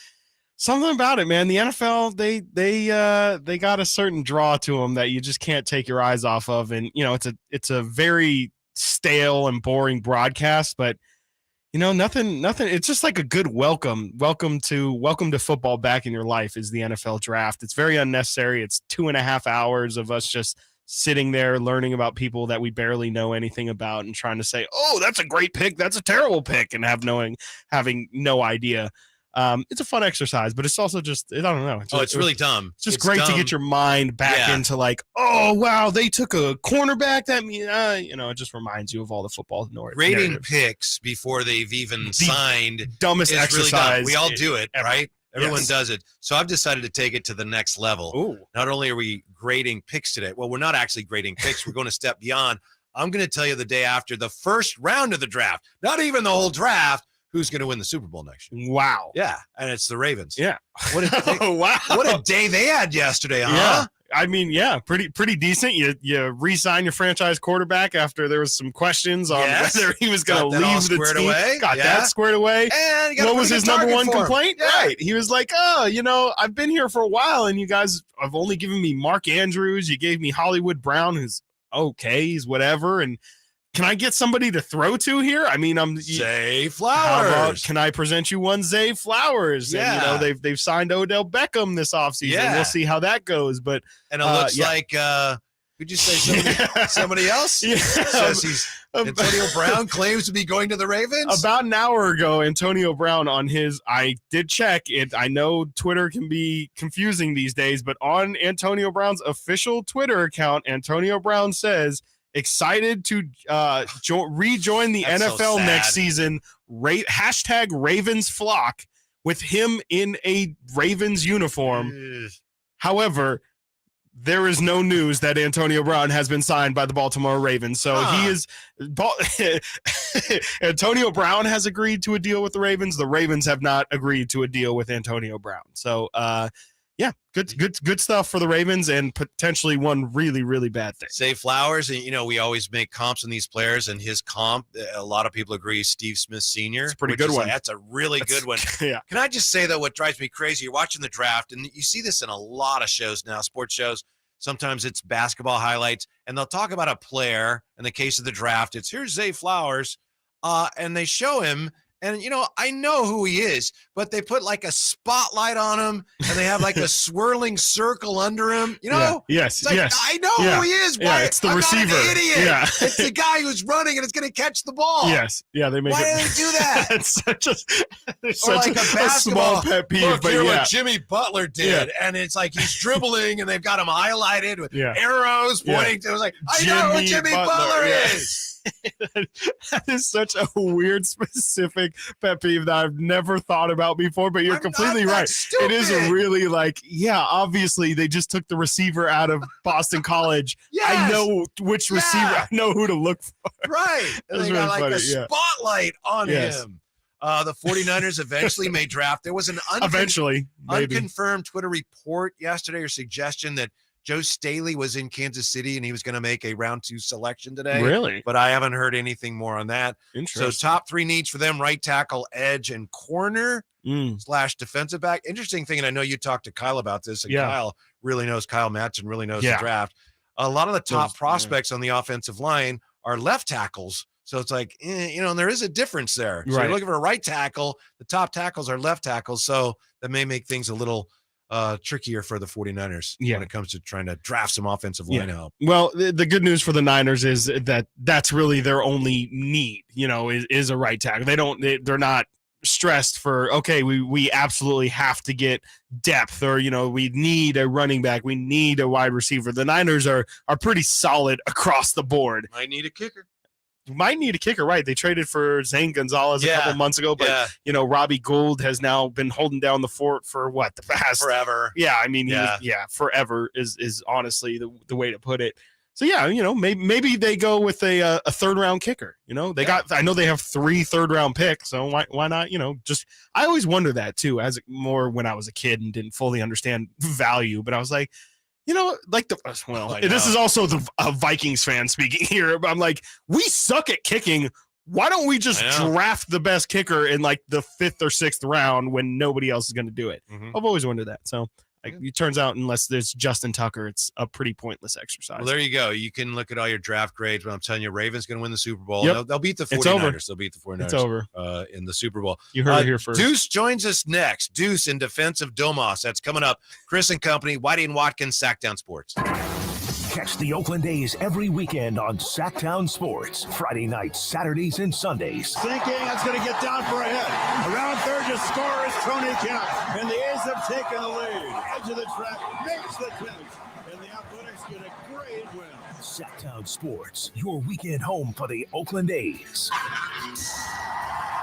something about it, man. The NFL, they got a certain draw to them that you just can't take your eyes off of, and it's a very stale and boring broadcast, but nothing. It's just like a good welcome to football back in your life is the NFL draft. It's very unnecessary. It's 2.5 hours of us just sitting there learning about people that we barely know anything about and trying to say, oh, that's a great pick, that's a terrible pick, and having no idea. It's a fun exercise, but it's also just, I don't know. It's really dumb. It's just great to get your mind back into like, oh, wow, they took a cornerback. That means, it just reminds you of all the football noise. Grading picks before they've even signed. Dumbest is exercise. Really dumb. We all do it, ever. right? Everyone does it. So I've decided to take it to the next level. Ooh. Not only are we grading picks today, well, we're not actually grading picks. We're going to step beyond. I'm going to tell you the day after the first round of the draft, not even the whole draft, who's going to win the Super Bowl next year. Wow. Yeah, and it's the Ravens. Yeah. What a day they had yesterday, huh? Yeah. I mean, yeah, pretty decent. You re-sign your franchise quarterback after there was some questions on whether he was going to leave the team. Got that squared away. And what was his number one complaint? Yeah. Right. He was like, I've been here for a while, and you guys have only given me Mark Andrews. You gave me Hollywood Brown, who's okay, he's whatever, and can I get somebody to throw to here? I mean, Zay Flowers. Can I present you one Zay Flowers? Yeah. And, they've signed Odell Beckham this offseason. Yeah. We'll see how that goes. But it looks like could you say somebody else? Yeah. Says Antonio Brown claims to be going to the Ravens. About an hour ago, Antonio Brown I did check it. I know Twitter can be confusing these days, but on Antonio Brown's official Twitter account, Antonio Brown says, excited to rejoin the NFL next season. Hashtag Ravens flock with him in a Ravens uniform. However, there is no news that Antonio Brown has been signed by the Baltimore Ravens. So he is Antonio Brown has agreed to a deal with the Ravens. The Ravens have not agreed to a deal with Antonio Brown. So yeah, good stuff for the Ravens, and potentially one really, really bad thing. Zay Flowers, and we always make comps on these players, and his comp, a lot of people agree, Steve Smith Sr. It's a pretty good one. That's a really good one. Yeah. Can I just say, though, what drives me crazy, you're watching the draft, and you see this in a lot of shows now, sports shows. Sometimes it's basketball highlights, and they'll talk about a player. In the case of the draft, here's Zay Flowers, and they show him. And, I know who he is, but they put like a spotlight on him, and they have like a swirling circle under him. Yes, it's like, yes. I know who he is. Why? It's the I'm receiver. Not an idiot. Yeah. It's the guy who's running, and it's going to catch the ball. Yes. Yeah, they make Why it. do they do that? It's Or such like a small pet peeve. Look, but here yeah. what Jimmy Butler did, and it's like he's dribbling, and they've got him highlighted with arrows pointing to. It was like, I know who Jimmy Butler is. That is such a weird, specific pet peeve that I've never thought about before, but you're completely right. Stupid. It is really obviously they just took the receiver out of Boston College. Yes. I know which receiver, I know who to look for. Right. And they got like a spotlight on him. The 49ers eventually may draft. There was an unconfirmed Twitter report yesterday or suggestion that Joe Staley was in Kansas City and he was going to make a round 2 selection today. Really? But I haven't heard anything more on that. Interesting. So top 3 needs for them: right tackle, edge, and corner / defensive back. Interesting thing, and I know you talked to Kyle about this, and Kyle Matson really knows the draft. A lot of the top prospects on the offensive line are left tackles. So it's like, and there is a difference there. So you're looking for a right tackle. The top tackles are left tackles. So that may make things a little trickier for the 49ers when it comes to trying to draft some offensive line help. Well, the good news for the Niners is that that's really their only need, is a right tackle. They're not stressed for, okay, we absolutely have to get depth, or, we need a running back, we need a wide receiver. The Niners are pretty solid across the board. Might need a kicker. Might need a kicker, right? They traded for Zane Gonzalez a couple months ago, but Robbie Gould has now been holding down the fort for the past forever. Yeah, I mean, forever is honestly the way to put it. So yeah, maybe they go with a third round kicker. I know they have 3 third-round picks, so why not? I always wonder that too, more when I was a kid and didn't fully understand value. But I was like, this is also a Vikings fan speaking here. But I'm like, we suck at kicking. Why don't we just draft the best kicker in like the 5th or 6th round when nobody else is going to do it? Mm-hmm. I've always wondered that. So. It turns out, unless there's Justin Tucker, it's a pretty pointless exercise. Well, there you go. You can look at all your draft grades, but I'm telling you, Ravens going to win the Super Bowl. Yep. They'll beat the 49ers. They'll beat the 49ers. It's over. In the Super Bowl. You heard it here first. Deuce joins us next. Deuce in defense of Domas. That's coming up. Chris and company, Whitey and Watkins, Sactown Sports. Catch the Oakland A's every weekend on Sactown Sports. Friday nights, Saturdays, and Sundays. Thinking it's going to get down for a hit. Around third to score is Tony Kemp. And the A's have taken the lead. Edge of the track makes the catch. And the Athletics get a great win. Sactown Sports, your weekend home for the Oakland A's.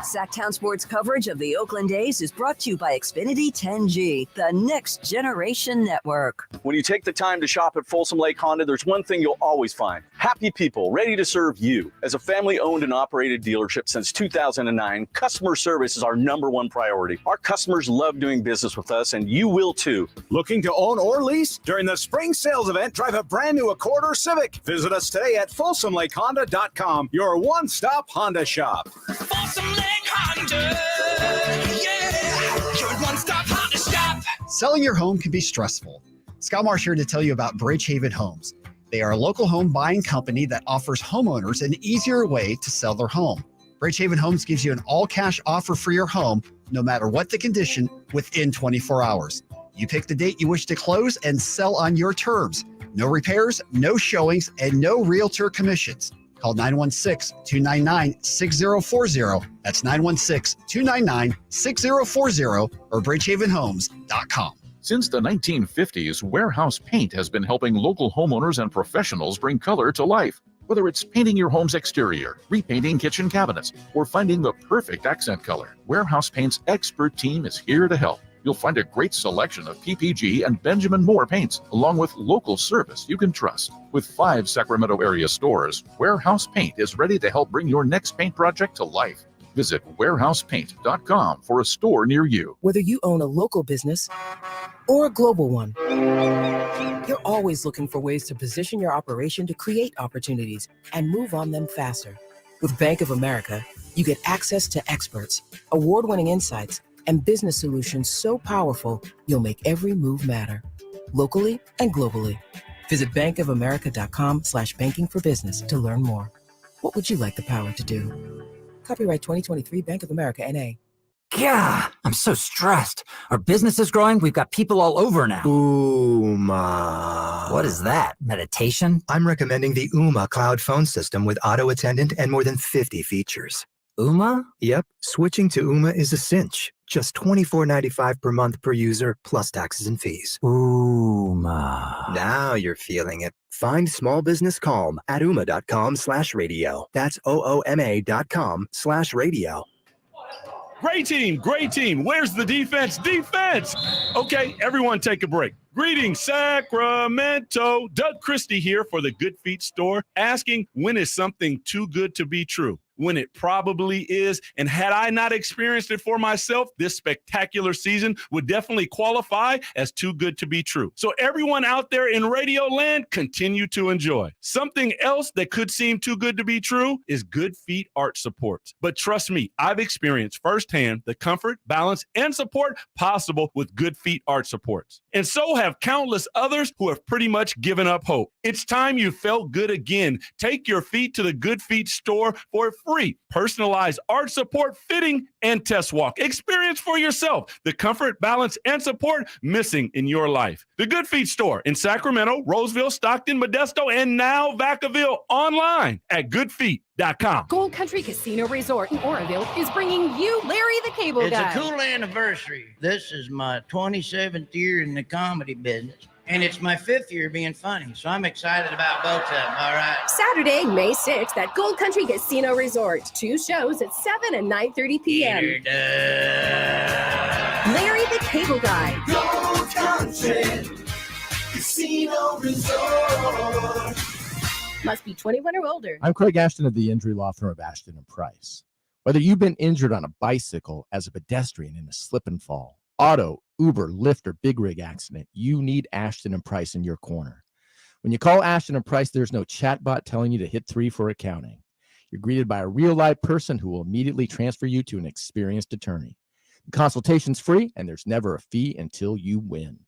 Sactown Sports coverage of the Oakland A's is brought to you by Xfinity 10G, the next generation network. When you take the time to shop at Folsom Lake Honda, there's one thing you'll always find. Happy people ready to serve you. As a family-owned and operated dealership since 2009, customer service is our #1 priority. Our customers love doing business with us, and you will too. Looking to own or lease? During the spring sales event, drive a brand new Accord or Civic. Visit us today at FolsomLakeHonda.com, your one-stop Honda shop. Folsom Lake Honda, yeah, your one-stop Honda shop. Selling your home can be stressful. Scott Marsh here to tell you about Bridgehaven Homes. They are a local home buying company that offers homeowners an easier way to sell their home. Bridgehaven Homes gives you an all-cash offer for your home, no matter what the condition, within 24 hours. You pick the date you wish to close and sell on your terms. No repairs, no showings, and no realtor commissions. Call 916-299-6040. That's 916-299-6040 or bridgehavenhomes.com. Since the 1950s, Warehouse Paint has been helping local homeowners and professionals bring color to life. Whether it's painting your home's exterior, repainting kitchen cabinets, or finding the perfect accent color, Warehouse Paint's expert team is here to help. You'll find a great selection of PPG and Benjamin Moore paints, along with local service you can trust. With 5 Sacramento area stores, Warehouse Paint is ready to help bring your next paint project to life. Visit warehousepaint.com for a store near you. Whether you own a local business or a global one, you're always looking for ways to position your operation to create opportunities and move on them faster. With Bank of America, you get access to experts, award-winning insights, and business solutions so powerful, you'll make every move matter, locally and globally. Visit bankofamerica.com/banking for business to learn more. What would you like the power to do? Copyright 2023 Bank of America, N.A. Yeah, I'm so stressed. Our business is growing. We've got people all over now. Ooma. What is that? Meditation? I'm recommending the Ooma cloud phone system with auto attendant and more than 50 features. Ooma? Yep. Switching to Ooma is a cinch. Just $24.95 per month per user, plus taxes and fees. Ooma. Now you're feeling it. Find small business calm at ooma.com/radio. That's OOMA.com/radio. Great team. Where's the defense? Defense! Okay, everyone take a break. Greetings, Sacramento. Doug Christie here for the Good Feet store, asking, when is something too good to be true? When it probably is. And had I not experienced it for myself, this spectacular season would definitely qualify as too good to be true. So everyone out there in Radio Land, continue to enjoy. Something else that could seem too good to be true is Good Feet Arch Supports. But trust me, I've experienced firsthand the comfort, balance, and support possible with Good Feet Arch Supports. And so have countless others who have pretty much given up hope. It's time you felt good again. Take your feet to the Good Feet store for a free personalized arch support fitting and test walk. Experience for yourself the comfort, balance, and support missing in your life. The Good Feet store in Sacramento, Roseville, Stockton, Modesto, and now Vacaville, online at goodfeet.com. Gold Country Casino Resort in Oroville is bringing you Larry the Cable Guy. It's a cool anniversary. This is my 27th year in the comedy business. And it's my 5th year being funny, so I'm excited about both of them, all right? Saturday, May 6th at Gold Country Casino Resort. 2 shows at 7 and 9:30 p.m. Larry the Cable Guy. Gold Country Casino Resort. Must be 21 or older. I'm Craig Ashton of the injury law firm of Ashton and Price. Whether you've been injured on a bicycle, as a pedestrian in a slip and fall, auto, Uber, Lyft, or big rig accident, you need Ashton and Price in your corner. When you call Ashton and Price, there's no chatbot telling you to hit 3 for accounting. You're greeted by a real live person who will immediately transfer you to an experienced attorney. The consultation's free, and there's never a fee until you win.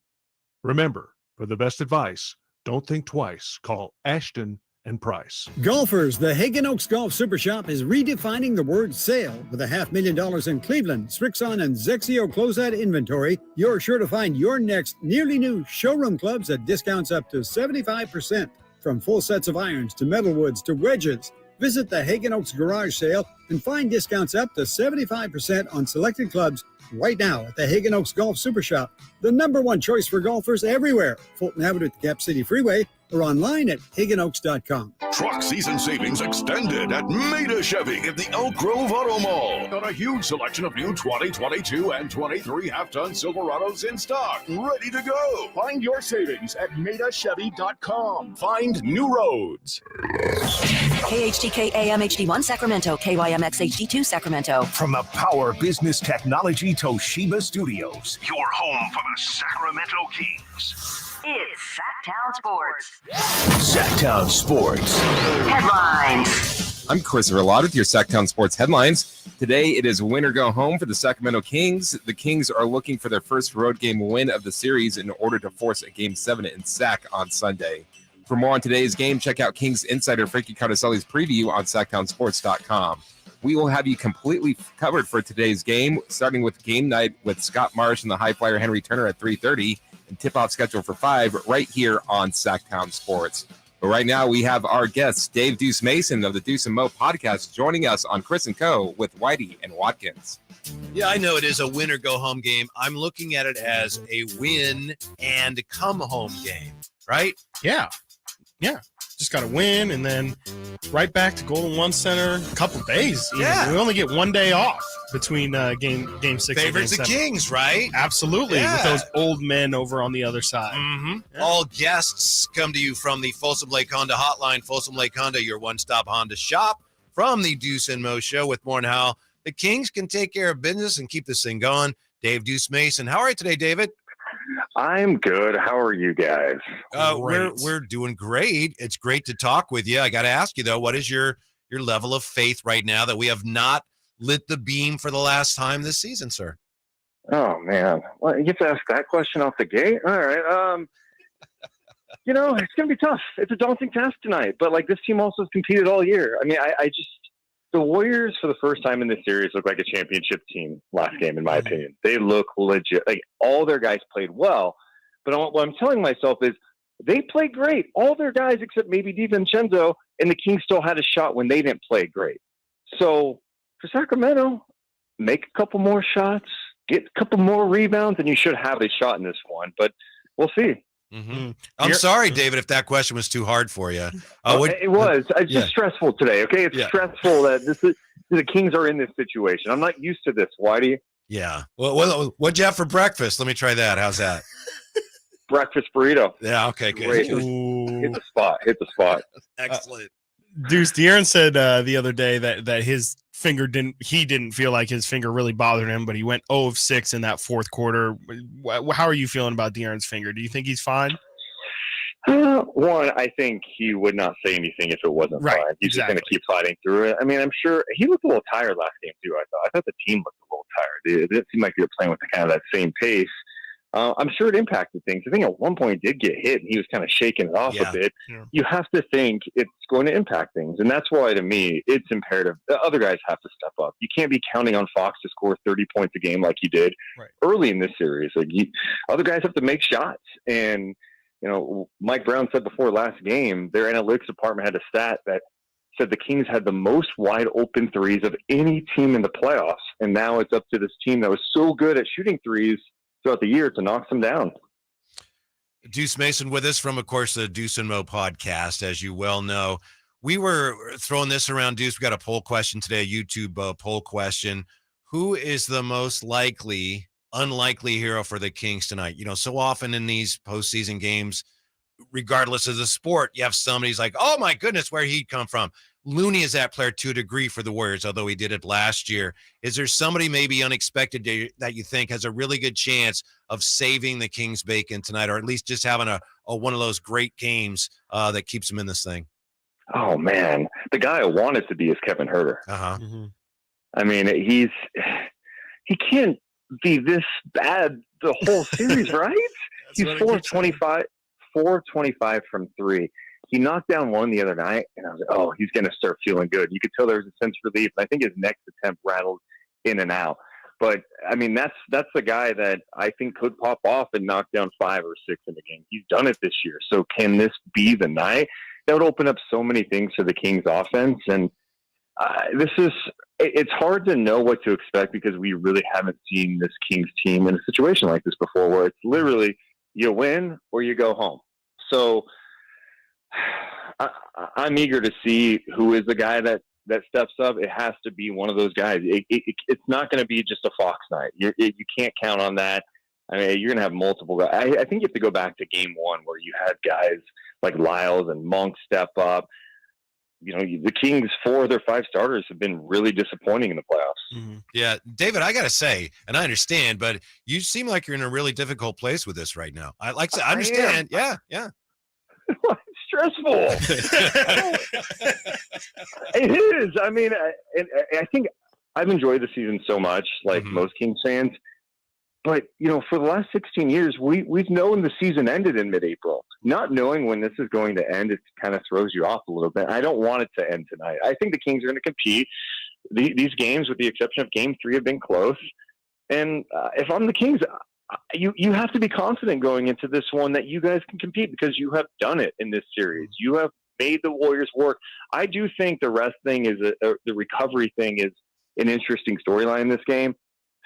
Remember, for the best advice, don't think twice. Call Ashton and Price. Golfers, the Hagen Oaks Golf Super Shop is redefining the word sale. With $500,000 in Cleveland, Strixon, and Zexio closeout inventory, you're sure to find your next nearly new showroom clubs at discounts up to 75%. From full sets of irons to metalwoods to wedges, visit the Hagen Oaks Garage Sale and find discounts up to 75% on selected clubs right now at the Hagen Oaks Golf Super Shop, the #1 choice for golfers everywhere. Fulton Avenue at the Cap City Freeway or online at hagenoaks.com. Truck season savings extended at Maida Chevy at the Elk Grove Auto Mall. Got a huge selection of new 2022 and 23 half-ton Silverados in stock, ready to go. Find your savings at MaidaChevy.com. Find new roads. KHTK AM HD1 Sacramento, KYMX HD2 Sacramento. From the Power Business Technology Toshiba Studios, Your home for the Sacramento Kings. It's Sactown Sports. Sactown Sports. Headlines. I'm Chris Verlot with your Sactown Sports headlines. Today, it is win or go home for the Sacramento Kings. The Kings are looking for their first road game win of the series in order to force a Game 7 in Sac on Sunday. For more on today's game, check out Kings insider Frankie Cardicelli's preview on SactownSports.com. We will have you completely covered for today's game, starting with game night with Scott Marsh and the high flyer Henry Turner at 3:30, and tip-off scheduled for 5 right here on Sactown Sports. But right now, we have our guests, Dave Deuce Mason of the Deuce and Mo podcast, joining us on Chris & Co. with Whitey and Watkins. Yeah, I know it is a win or go home game. I'm looking at it as a win and come home game, right? Yeah. Just got to win and then right back to Golden One Center. A couple days. Yeah. We only get one day off between game 6 Favorites and of game 7. Kings, right? Absolutely. Yeah. With those old men over on the other side. Mm-hmm. Yeah. All guests come to you from the Folsom Lake Honda hotline. Folsom Lake Honda, your one-stop Honda shop, from the Deuce and Mo show with more on how the Kings can take care of business and keep this thing going. Dave Deuce Mason. How are you today, David? I'm good. How are you guys? We're doing great. It's great to talk with you. I got to ask you though, what is your level of faith right now that we have not lit the beam for the last time this season, sir? Oh man, well, you get to ask that question off the gate. All right. It's gonna be tough. It's a daunting task tonight. But like this team also has competed all year. I mean, I just the Warriors for the first time in this series look like a championship team last game, in my opinion. They look legit. Like all their guys played well. But what I'm telling myself is they played great. All their guys except maybe DiVincenzo, and the Kings still had a shot when they didn't play great. So for Sacramento, make a couple more shots, get a couple more rebounds, and you should have a shot in this one. But we'll see. Mm-hmm. I'm sorry, David, if that question was too hard for you. It was. It's just stressful today. Okay, it's stressful that the Kings are in this situation. I'm not used to this, Whitey. Yeah. Well, what'd you have for breakfast? Let me try that. How's that? Breakfast burrito. Yeah. Okay. Good. Great. Hit the spot. Excellent. Deuce, De'Aaron said the other day that his finger didn't feel like his finger really bothered him, but he went 0 of 6 in that fourth quarter. How are you feeling about De'Aaron's finger? Do you think he's fine? One, I think he would not say anything if it wasn't fine. He's just going to keep fighting through it. I mean, I'm sure he looked a little tired last game too. I thought the team looked a little tired. It didn't seem like they were playing with kind of that same pace. I'm sure it impacted things. I think at one point he did get hit and he was kind of shaking it off a bit. Yeah. You have to think it's going to impact things. And that's why, to me, it's imperative. The other guys have to step up. You can't be counting on Fox to score 30 points a game like he did early in this series. Other guys have to make shots. And, Mike Brown said before last game, their analytics department had a stat that said the Kings had the most wide open threes of any team in the playoffs. And now it's up to this team that was so good at shooting threes throughout the year to knock them down. Deuce Mason with us from, of course, the Deuce and Mo podcast, as you well know. We were throwing this around, Deuce. We got a poll question today, a YouTube poll question. Who is the most unlikely hero for the Kings tonight? So often in these postseason games, regardless of the sport, you have somebody's like, oh my goodness, where he'd come from. Looney is that player to a degree for the Warriors, although he did it last year. Is there somebody maybe unexpected that you think has a really good chance of saving the Kings bacon tonight, or at least just having a one of those great games that keeps them in this thing? Oh man, the guy I want it to be is Kevin Huerter. I mean, he can't be this bad the whole series, right? He's 4-25 from 3. He knocked down one the other night, and I was like, oh, he's going to start feeling good. You could tell there was a sense of relief. I think his next attempt rattled in and out. But, I mean, that's the guy that I think could pop off and knock down 5 or 6 in the game. He's done it this year. So can this be the night? That would open up so many things for the Kings offense. And it's hard to know what to expect because we really haven't seen this Kings team in a situation like this before, where it's literally you win or you go home. So I'm eager to see who is the guy that steps up. It has to be one of those guys. It's not going to be just a Fox night. You can't count on that. I mean, you're going to have multiple guys. I think you have to go back to game 1 where you had guys like Lyles and Monk step up. You know, the Kings, 4 of their 5 starters have been really disappointing in the playoffs. Yeah, David, I got to say, and I understand, but you seem like you're in a really difficult place with this right now. I understand. Yeah. It's stressful. It is. I mean, I think I've enjoyed the season so much, like most Kings fans. But, you know, for the last 16 years, we've known the season ended in mid-April. Not knowing when this is going to end, it kind of throws you off a little bit. I don't want it to end tonight. I think the Kings are going to compete. These games, with the exception of Game 3, have been close. And if I'm the Kings, you have to be confident going into this one that you guys can compete because you have done it in this series. You have made the Warriors work. I do think the rest thing is the recovery thing is an interesting storyline in this game.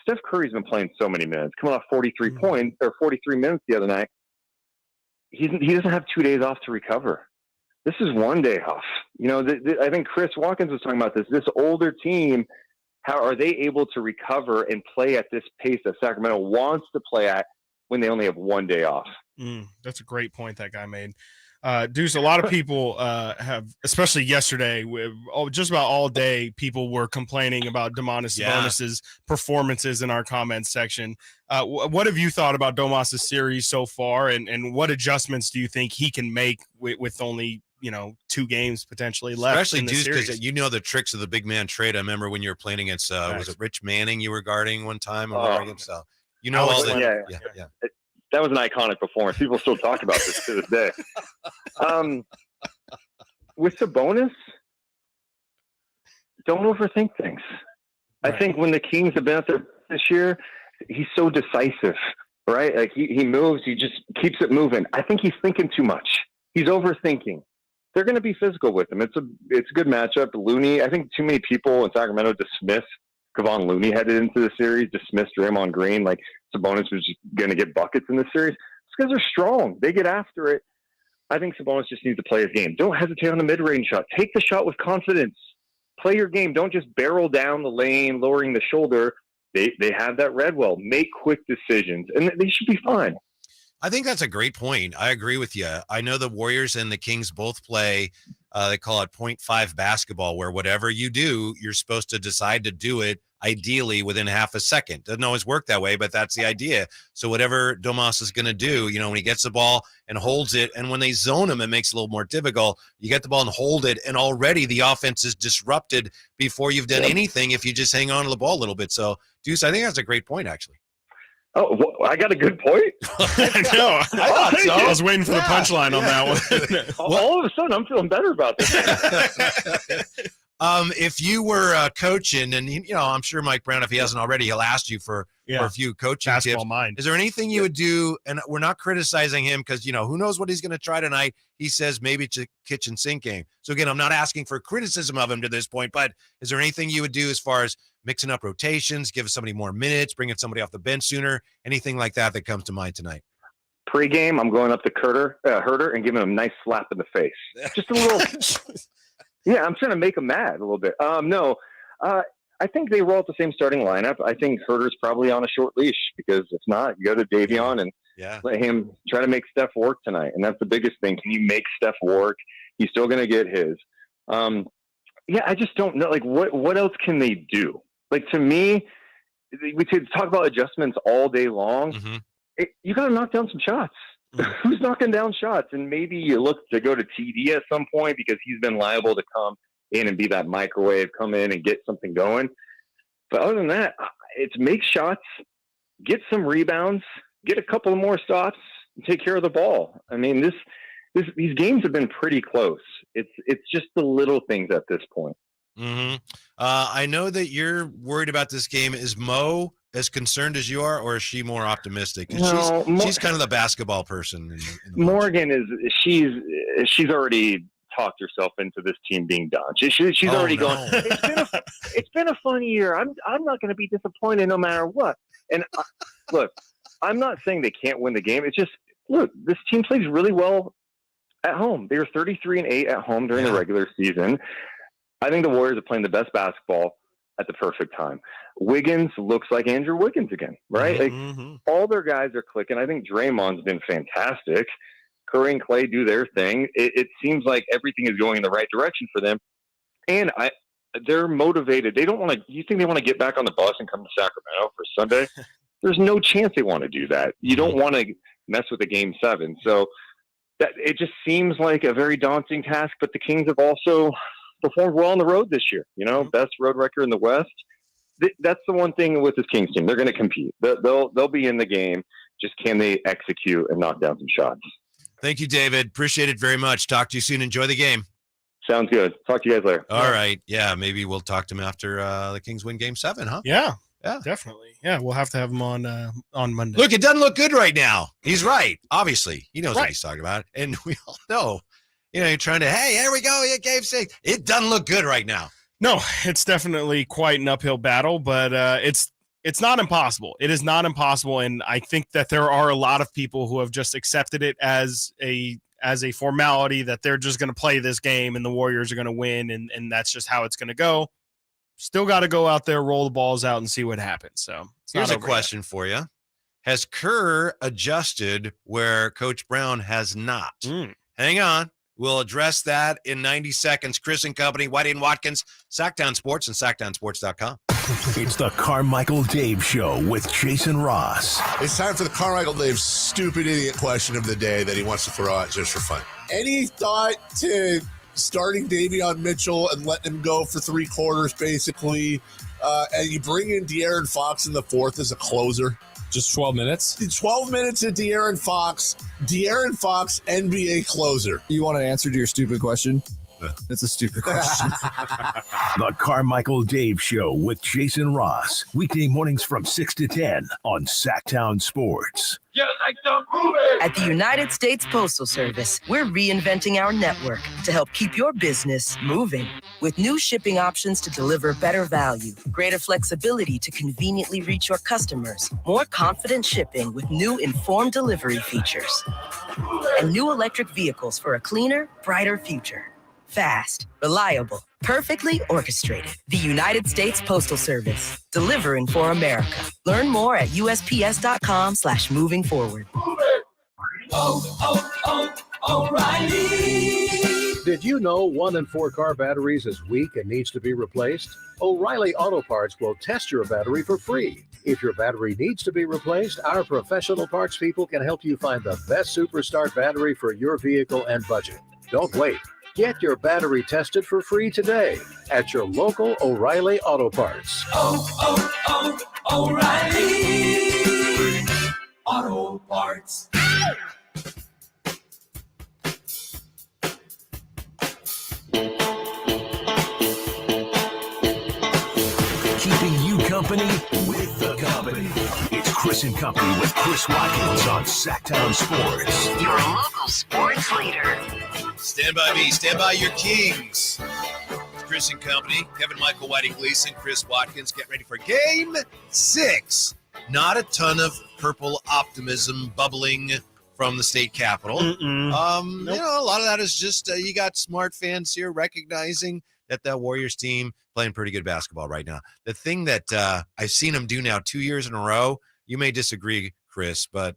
Steph Curry's been playing so many minutes, coming off 43 points or 43 minutes the other night. He doesn't have 2 days off to recover. This is 1 day off. You know, I think Chris Watkins was talking about this. This older team, how are they able to recover and play at this pace that Sacramento wants to play at when they only have 1 day off? That's a great point that guy made. Deuce, a lot of people have, especially yesterday, just about all day, people were complaining about Domantas Sabonis' performances in our comments section. What have you thought about Domas' series so far, and what adjustments do you think he can make with only 2 games potentially left? Especially in the Deuce, series? because you know the tricks of the big man trade. I remember when you were playing against was it Rich Manning you were guarding one time? So you know all that. Yeah. That was an iconic performance. People still talk about this to this day. With Sabonis, don't overthink things. Right. I think when the Kings have been out there this year, he's so decisive, right? Like he moves, he just keeps it moving. I think he's thinking too much. He's overthinking. They're going to be physical with him. It's a good matchup. Looney, I think too many people in Sacramento dismiss Kevon Looney headed into the series, dismissed Draymond Green, like Sabonis was just going to get buckets in the series. These guys are strong. They get after it. I think Sabonis just needs to play his game. Don't hesitate on the mid-range shot. Take the shot with confidence. Play your game. Don't just barrel down the lane, lowering the shoulder. They have that red well. Make quick decisions, and they should be fine. I think that's a great point. I agree with you. I know the Warriors and the Kings both play, they call it 0.5 basketball, where whatever you do, you're supposed to decide to do it ideally within half a second. Doesn't always work that way, but that's the idea. So whatever Domas is going to do, when he gets the ball and holds it, and when they zone him, it makes it a little more difficult. You get the ball and hold it, and already the offense is disrupted before you've done anything if you just hang on to the ball a little bit. So, Deuce, I think that's a great point, actually. Oh, I got a good point. I know. I was waiting for the punchline on that one. All of a sudden, I'm feeling better about this. If you were coaching, and I'm sure Mike Brown, if he hasn't already, he'll ask you for a few coaching basketball tips. Mind. Is there anything you would do? And we're not criticizing him because who knows what he's going to try tonight. He says maybe it's a kitchen sink game. So again, I'm not asking for criticism of him to this point, but is there anything you would do as far as mixing up rotations, give somebody more minutes, bringing somebody off the bench sooner, anything like that comes to mind tonight? Pre-game, I'm going up to Huerter and giving him a nice slap in the face. Just a little. Yeah, I'm trying to make him mad a little bit. I think they roll out the same starting lineup. I think Huerter's probably on a short leash because if not, you go to Davion and Yeah. Let him try to make Steph work tonight. And that's the biggest thing. Can you make Steph work? He's still going to get his. Yeah, I just don't know. Like, what else can they do? Like, to me, we could talk about adjustments all day long. You got to knock down some shots. Who's knocking down shots? And maybe you look to go to TD at some point because he's been liable to come in and be that microwave, come in and get something going. But other than that, it's make shots, get some rebounds, get a couple of more stops, and take care of the ball. I mean, these games have been pretty close. It's just the little things at this point. I know that you're worried about this game. Is Mo as concerned as you are, or is she more optimistic? No, she's kind of the basketball person. Morgan she's already talked herself into this team being done. She's already gone. It's been a fun year. I'm not going to be disappointed no matter what. And look, I'm not saying they can't win the game. It's just, look, this team plays really well at home. They were 33-8 at home during the regular season. I think the Warriors are playing the best basketball at the perfect time. Wiggins looks like Andrew Wiggins again, right? Like, all their guys are clicking. I think Draymond's been fantastic. Kerr and Klay do their thing. It seems like everything is going in the right direction for them. And they're motivated. They don't want to – you think they want to get back on the bus and come to Sacramento for Sunday? There's no chance they want to do that. You don't want to mess with the Game 7. So it just seems like a very daunting task, but the Kings have also performed well on the road this year. Best road record in the West. That's the one thing with this Kings team. They're going to compete. They'll be in the game. Just can they execute and knock down some shots? Thank you, David. Appreciate it very much. Talk to you soon. Enjoy the game. Sounds good. Talk to you guys later. All right. Yeah, maybe we'll talk to him after the Kings win Game 7, huh? Yeah, definitely. Yeah, we'll have to have him on Monday. Look, it doesn't look good right now. He's right. Obviously, he knows what he's talking about, and we all know. You're trying to, hey, here we go. Yeah, Game 6. It doesn't look good right now. No, it's definitely quite an uphill battle, but it's not impossible. It is not impossible, and I think that there are a lot of people who have just accepted it as a formality that they're just going to play this game and the Warriors are going to win, and that's just how it's going to go. Still got to go out there, roll the balls out, and see what happens. So here's a question for you. Has Kerr adjusted where Coach Brown has not? Hang on. We'll address that in 90 seconds. Chris and Company, Whitey and Watkins, Sactown Sports and SactownSports.com. It's the Carmichael Dave Show with Jason Ross. It's time for the Carmichael Dave stupid idiot question of the day that he wants to throw out just for fun. Any thought to starting Davion Mitchell and letting him go for 3 quarters, basically, and you bring in De'Aaron Fox in the 4th as a closer? Just 12 minutes? 12 minutes of De'Aaron Fox. De'Aaron Fox, NBA closer. You want an answer to your stupid question? It's a stupid question. The Carmichael Dave Show with Jason Ross. Weekday mornings from 6 to 10 on Sactown Sports. You like to move it. At the United States Postal Service, we're reinventing our network to help keep your business moving. With new shipping options to deliver better value, greater flexibility to conveniently reach your customers, more confident shipping with new informed delivery features, and new electric vehicles for a cleaner, brighter future. Fast, reliable, perfectly orchestrated. The United States Postal Service, delivering for America. Learn more at USPS.com/moving forward. O'Reilly. Did you know 1 in 4 car batteries is weak and needs to be replaced? O'Reilly Auto Parts will test your battery for free. If your battery needs to be replaced, our professional parts people can help you find the best Superstart battery for your vehicle and budget. Don't wait. Get your battery tested for free today at your local O'Reilly Auto Parts. O'Reilly Auto Parts. Keeping you company with the company. It's Chris and Company with Chris Watkins on Sactown Sports. Your local sports leader. Stand by me. Stand by your Kings. Chris and Company, Kevin, Michael, Whitey, Gleason, Chris Watkins. Get ready for Game 6. Not a ton of purple optimism bubbling from the state capitol. Nope. You know, a lot of that is just you got smart fans here recognizing that the Warriors team playing pretty good basketball right now. The thing that I've seen them do now 2 years in a row, you may disagree, Chris, but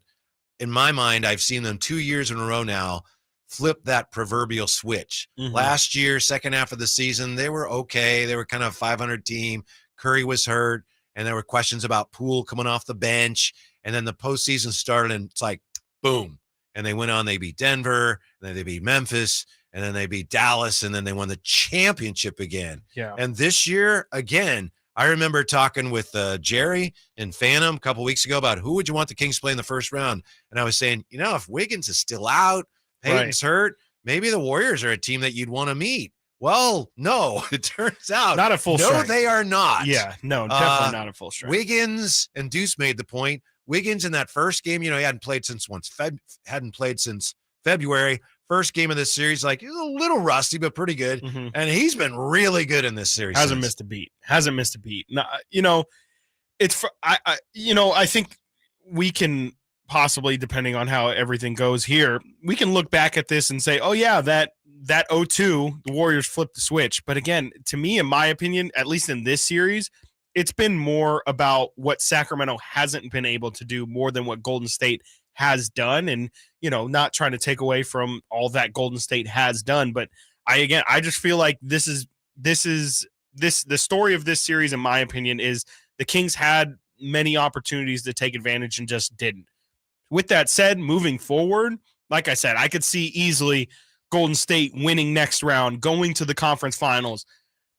in my mind, I've seen them 2 years in a row now flip that proverbial switch. Mhm. Last year, second half of the season, they were okay. They were kind of a 500 team. Curry was hurt, and there were questions about Poole coming off the bench. And then the postseason started, and it's like, boom. And they went on, they beat Denver, and then they beat Memphis, and then they beat Dallas, and then they won the championship again. Yeah. And this year, again, I remember talking with Jerry and Phantom a couple weeks ago about who would you want the Kings to play in the first round. And I was saying, if Wiggins is still out, Payton's hurt, maybe the Warriors are a team that you'd want to meet. Well, no, it turns out not at full strength. No, they are not. Yeah, no, definitely not at full strength. Wiggins and Deuce made the point. Wiggins in that first game, he hadn't played since February. First game of this series, like he's a little rusty, but pretty good. Mhm. And he's been really good in this series. Hasn't missed a beat. No, I think we can possibly, depending on how everything goes here, we can look back at this and say, oh yeah, that 0-2, the Warriors flipped the switch. But again, to me, in my opinion, at least in this series, it's been more about what Sacramento hasn't been able to do more than what Golden State has done. And, not trying to take away from all that Golden State has done. But I just feel like the story of this series, in my opinion, is the Kings had many opportunities to take advantage and just didn't. With that said, moving forward, like I said, I could see easily Golden State winning next round, going to the conference finals.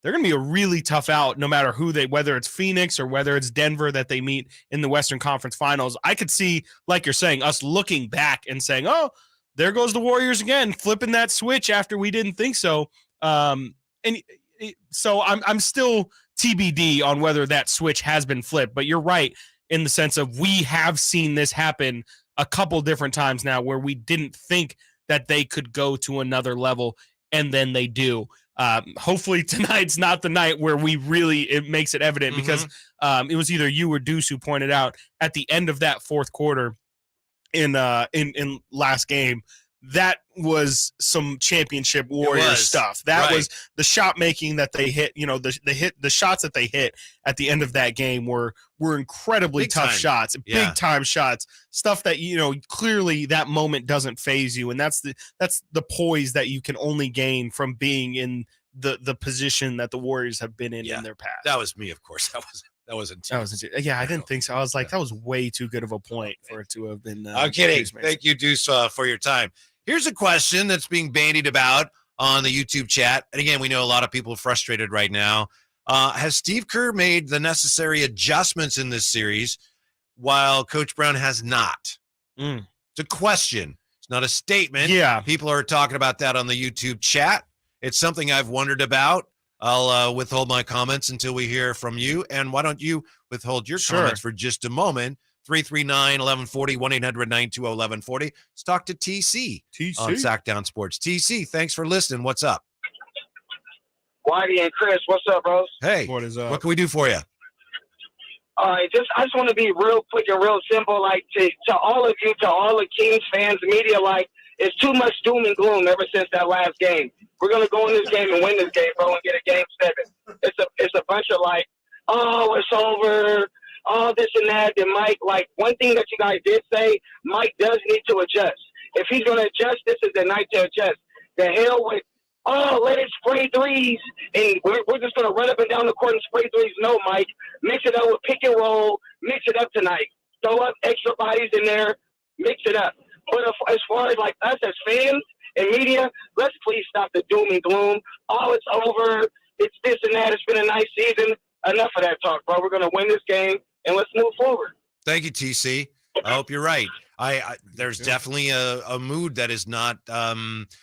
They're going to be a really tough out no matter whether it's Phoenix or whether it's Denver that they meet in the Western Conference Finals. I could see, like you're saying, us looking back and saying, oh, there goes the Warriors again, flipping that switch after we didn't think so. So I'm still TBD on whether that switch has been flipped, but you're right in the sense of we have seen this happen a couple different times now where we didn't think that they could go to another level, and then they do. Hopefully tonight's not the night where it makes it evident, because it was either you or Deuce who pointed out at the end of that fourth quarter in last game, that was some championship Warriors stuff. That was the shot making that they hit. The shots that they hit at the end of that game were incredibly tough shots, big time shots, stuff that clearly that moment doesn't phase you, and that's the poise that you can only gain from being in the position that the Warriors have been in their past. That was me, of course. That wasn't. Yeah, I didn't think so. I was like, that was way too good of a point for it to have been. I'm kidding. Thank you, Deuce, for your time. Here's a question that's being bandied about on the YouTube chat. And again, we know a lot of people are frustrated right now. Has Steve Kerr made the necessary adjustments in this series while Coach Brown has not? It's a question. It's not a statement. Yeah. People are talking about that on the YouTube chat. It's something I've wondered about. I'll withhold my comments until we hear from you. And why don't you withhold your comments for just a moment? 339-1140, 1-800-920-1140. Let's talk to TC on Sactown Sports. TC, thanks for listening. What's up? Whitey and Chris, what's up, bros? Hey, what can we do for you? I just want to be real quick and real simple. Like to all of you, to all the Kings fans, media, like it's too much doom and gloom ever since that last game. We're gonna go in this game and win this game, bro, and get a game 7. It's a bunch of like, oh, it's over. Oh, this and that. And Mike, like one thing that you guys did say, Mike does need to adjust. If he's going to adjust, this is the night to adjust. The hell with, let it spray threes. And we're just going to run up and down the court and spray threes. No, Mike. Mix it up with pick and roll. Mix it up tonight. Throw up extra bodies in there. Mix it up. But as far as like us as fans and media, let's please stop the doom and gloom. Oh, it's over. It's this and that. It's been a nice season. Enough of that talk, bro. We're going to win this game. And let's move forward. Thank you, TC. I hope you're right. There's definitely a mood that is not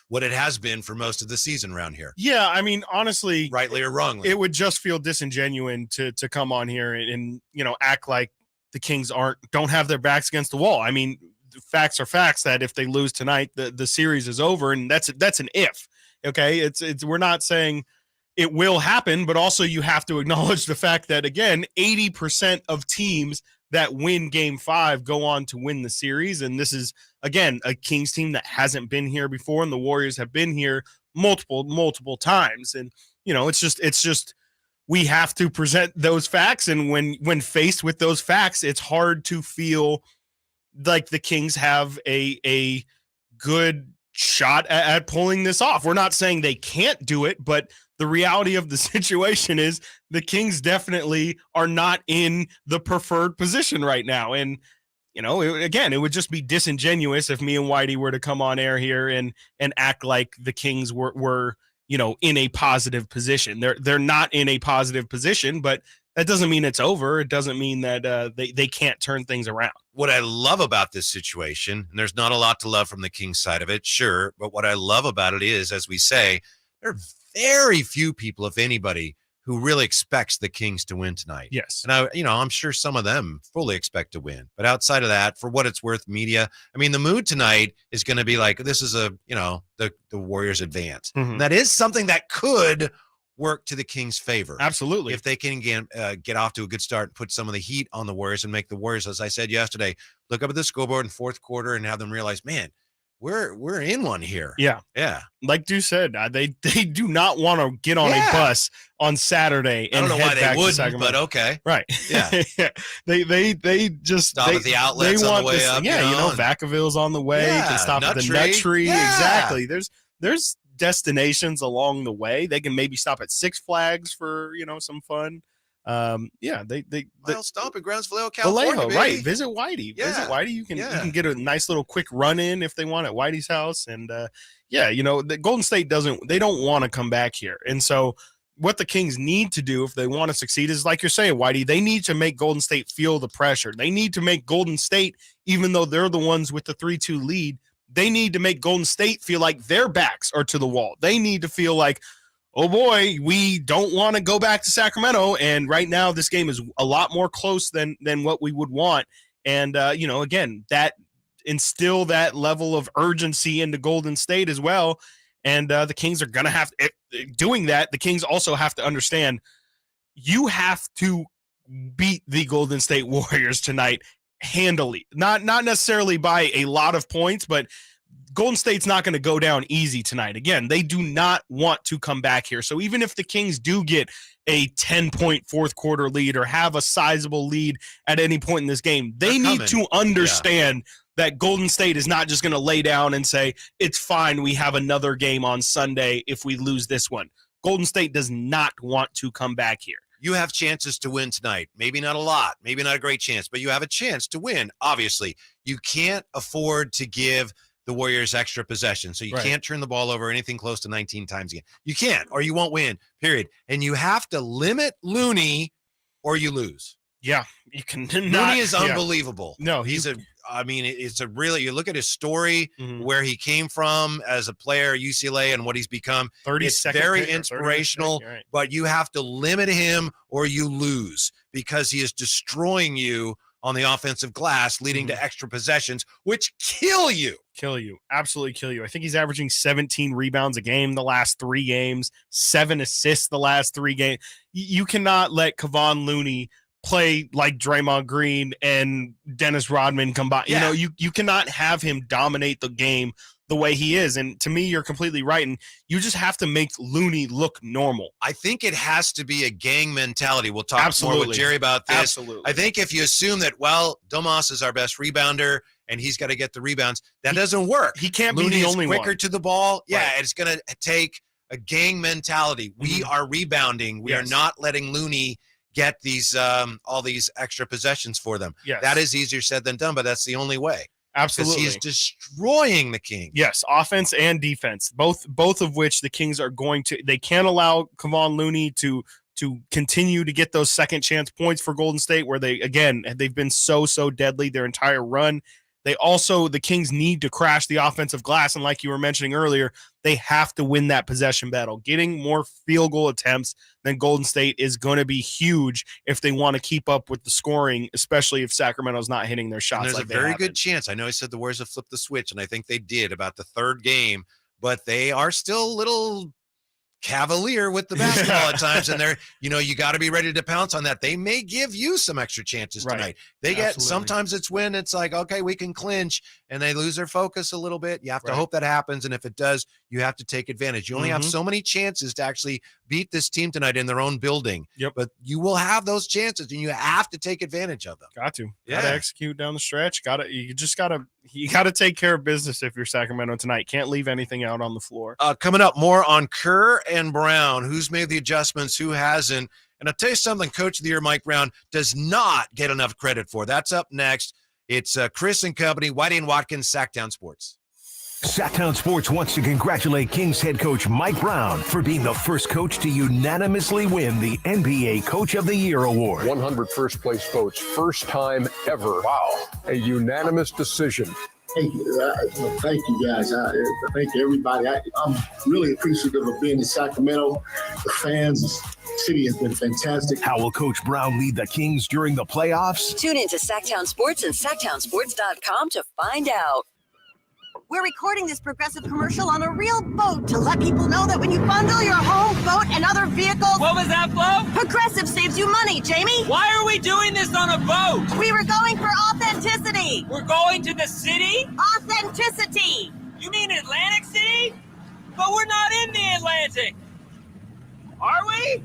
what it has been for most of the season around here. Yeah, I mean, honestly, rightly or wrongly, it would just feel disingenuous to come on here and act like the Kings don't have their backs against the wall. I mean, facts are facts that if they lose tonight, the series is over, and that's an if. Okay, it's we're not saying it will happen, but also you have to acknowledge the fact that, again, 80% of teams that win Game 5 go on to win the series. And this is, again, a Kings team that hasn't been here before, and the Warriors have been here multiple times. And, it's just we have to present those facts. And when faced with those facts, it's hard to feel like the Kings have a good shot at pulling this off. We're not saying they can't do it, but the reality of the situation is the Kings definitely are not in the preferred position right now. And, you know, it would just be disingenuous if me and Whitey were to come on air here and act like the Kings were, you know, in a positive position. They're not in a positive position, but that doesn't mean it's over. It doesn't mean that they can't turn things around. What I love about this situation, and there's not a lot to love from the Kings side of it, sure, but what I love about it is, as we say, there are very few people, if anybody, who really expects the Kings to win tonight. Yes. And I'm sure some of them fully expect to win. But outside of that, for what it's worth, media, I mean, the mood tonight is going to be like, this is the Warriors advance. Mm-hmm. And that is something that could work to the Kings' favor. Absolutely. If they can get off to a good start and put some of the heat on the Warriors and make the Warriors, as I said yesterday, look up at the scoreboard in fourth quarter and have them realize, man, we're in one here. Yeah. Yeah. Like Deuce said, they do not want to get on a bus on Saturday and I don't know why head back they to wouldn't, Sacramento. but okay. Right. Yeah. They just stop at the outlets on the way up. Yeah, Vacaville's on the way. Yeah, You can stop at the Nut Nut Tree. Yeah. Exactly. There's destinations along the way. They can maybe stop at Six Flags for, some fun. I'll stop at Grounds Vallejo, California, Vallejo, baby. right. Visit Whitey. Yeah. Visit Whitey. You can get a nice little quick run in if they want at Whitey's house. And the Golden State they don't want to come back here. And so what the Kings need to do if they want to succeed is, like you're saying, Whitey, they need to make Golden State feel the pressure. They need to make Golden State, even though they're the ones with the 3-2 lead, they need to make Golden State feel like their backs are to the wall. They need to feel like, oh boy, we don't want to go back to Sacramento. And right now this game is a lot more close than what we would want. And, again, that instill that level of urgency into Golden State as well. And the Kings are going to have doing that. The Kings also have to understand you have to beat the Golden State Warriors tonight handily, not necessarily by a lot of points, but Golden State's not going to go down easy tonight. Again, they do not want to come back here. So even if the Kings do get a 10-point fourth quarter lead or have a sizable lead at any point in this game, they need to understand that Golden State is not just going to lay down and say, it's fine, we have another game on Sunday if we lose this one. Golden State does not want to come back here. You have chances to win tonight. Maybe not a lot, maybe not a great chance, but you have a chance to win. Obviously, you can't afford to give the Warriors extra possession. So you can't turn the ball over anything close to 19 times again. You can't, or you won't win, period. And you have to limit Looney or you lose. Yeah, you can. Looney is unbelievable. No, it's a really, you look at his story, where he came from as a player at UCLA and what he's become. It's very inspirational, but you have to limit him or you lose because he is destroying you on the offensive glass, leading to extra possessions, which kill you. Absolutely kill you. I think he's averaging 17 rebounds a game the last 3 games, 7 assists the last 3 games. You cannot let Kevon Looney play like Draymond Green and Dennis Rodman combined. Yeah. You cannot have him dominate the game the way he is. And to me, you're completely right. And you just have to make Looney look normal. I think it has to be a gang mentality. We'll talk more with Jerry about this. Absolutely. I think if you assume that, Domas is our best rebounder and he's got to get the rebounds, that doesn't work. He can't Looney be the only quicker one. to the ball. Yeah, Right. it's going to take a gang mentality. We are rebounding. We are not letting Looney get these all these extra possessions for them. Yes. That is easier said than done, but that's the only way. Absolutely. Because he's destroying the Kings. Yes, offense and defense, both of which the Kings are going to. They can't allow Kevon Looney to continue to get those second chance points for Golden State, where they've been so deadly their entire run. The Kings need to crash the offensive glass, and like you were mentioning earlier, they have to win that possession battle. Getting more field goal attempts than Golden State is going to be huge if they want to keep up with the scoring, especially if Sacramento's not hitting their shots. And there's like a very good chance. I know I said the Warriors have flipped the switch, and I think they did about the third game, but they are still a little cavalier with the basketball at times, and they're, you got to be ready to pounce on that. They may give you some extra chances tonight. They get, sometimes it's when it's like, okay, we can clinch, and they lose their focus a little bit. You have to hope that happens, and if it does, you have to take advantage. You only have so many chances to actually beat this team tonight in their own building. Yep. But you will have those chances, and you have to take advantage of them. Got to. Yeah. Got to execute down the stretch. You got to take care of business if you're Sacramento tonight. Can't leave anything out on the floor. Coming up, more on Kerr and Brown. Who's made the adjustments, who hasn't. And I'll tell you something, Coach of the Year Mike Brown does not get enough credit for. That's up next. It's Chris and company, Whitey and Watkins, Sactown Sports. Sactown Sports wants to congratulate Kings head coach Mike Brown for being the first coach to unanimously win the NBA Coach of the Year award. 100 first place votes, first time ever. Wow. A unanimous decision. Thank you guys. Thank everybody. I'm really appreciative of being in Sacramento. The fans, the city has been fantastic. How will Coach Brown lead the Kings during the playoffs? Tune in to Sactown Sports and SactownSports.com to find out. We're recording this Progressive commercial on a real boat to let people know that when you bundle your home, boat, and other vehicles... What was that, Flo? Progressive saves you money, Jamie. Why are we doing this on a boat? We were going for authenticity. We're going to the city? Authenticity. You mean Atlantic City? But we're not in the Atlantic. Are we?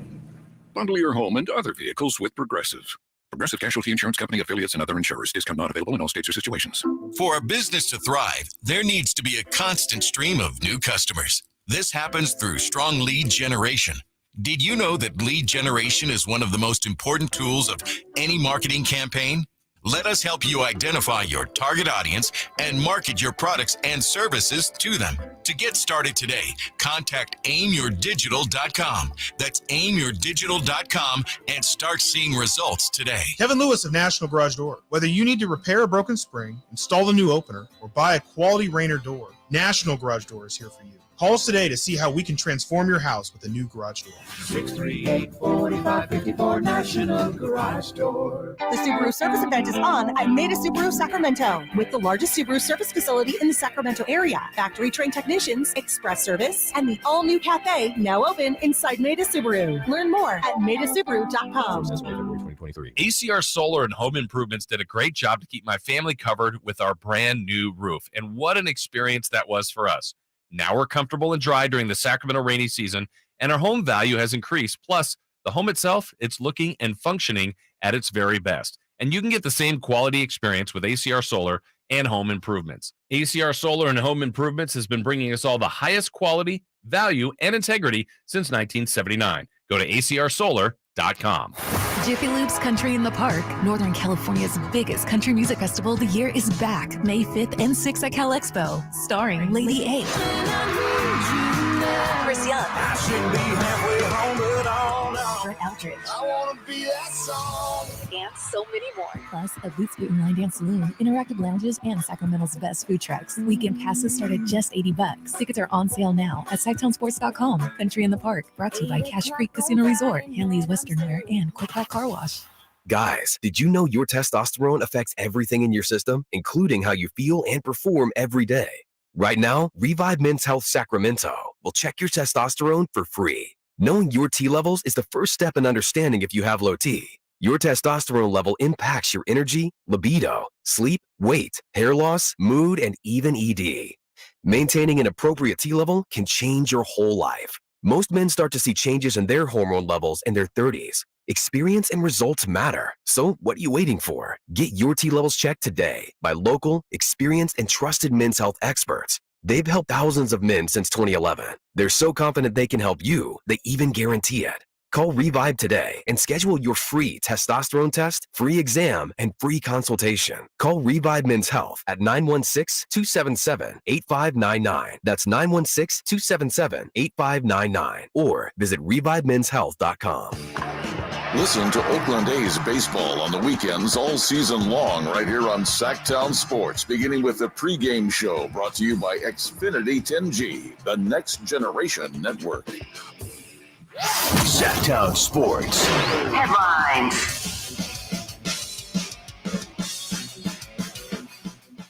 Bundle your home and other vehicles with Progressive. Progressive Casualty Insurance Company, affiliates, and other insurers. Discount not available in all states or situations. For a business to thrive, there needs to be a constant stream of new customers. This happens through strong lead generation. Did you know that lead generation is one of the most important tools of any marketing campaign? Let us help you identify your target audience and market your products and services to them. To get started today, contact aimyourdigital.com. That's aimyourdigital.com and start seeing results today. Kevin Lewis of National Garage Door. Whether you need to repair a broken spring, install a new opener, or buy a quality Rainer door, National Garage Door is here for you. Call us today to see how we can transform your house with a new garage door. 638-4554 National Garage Door. The Subaru service event is on at Maida Subaru Sacramento, with the largest Subaru service facility in the Sacramento area. Factory-trained technicians, express service, and the all-new cafe now open inside Maida Subaru. Learn more at maidasubaru.com. ACR Solar and Home Improvements did a great job to keep my family covered with our brand new roof. And what an experience that was for us. Now we're comfortable and dry during the Sacramento rainy season, and our home value has increased. Plus, the home itself, it's looking and functioning at its very best. And you can get the same quality experience with ACR Solar and Home Improvements. ACR Solar and Home Improvements has been bringing us all the highest quality, value, and integrity since 1979. Go to acrsolar.com. Jiffy Lube's Country in the Park, Northern California's biggest country music festival of the year, is back May 5th and 6th at Cal Expo, starring Lady A, Chris Young, Brett Eldridge, I want to be that song. and so many more. plus a Boots Boot and Line Dance Saloon, interactive lounges, and Sacramento's best food trucks. Weekend passes start at just $80. Tickets are on sale now at SactownSports.com. Country in the Park, brought to you by Cache Creek Casino Resort, Hanley's Western Wear, and Quick Help Car Wash. Guys, did you know your testosterone affects everything in your system, including how you feel and perform every day? Right now, Revive Men's Health Sacramento will check your testosterone for free. Knowing your T levels is the first step in understanding if you have low T. Your testosterone level impacts your energy, libido, sleep, weight, hair loss, mood, and even ED. Maintaining an appropriate T level can change your whole life. Most men start to see changes in their hormone levels in their 30s. Experience and results matter. So what are you waiting for? Get your T levels checked today by local, experienced, and trusted men's health experts. They've helped thousands of men since 2011. They're so confident they can help you, they even guarantee it. Call Revive today and schedule your free testosterone test, free exam, and free consultation. Call Revive Men's Health at 916-277-8599. That's 916-277-8599. Or visit ReviveMen'sHealth.com. Listen to Oakland A's baseball on the weekends all season long right here on Sactown Sports, beginning with the pregame show brought to you by Xfinity 10G, the next generation network. Sactown Sports. Headlines.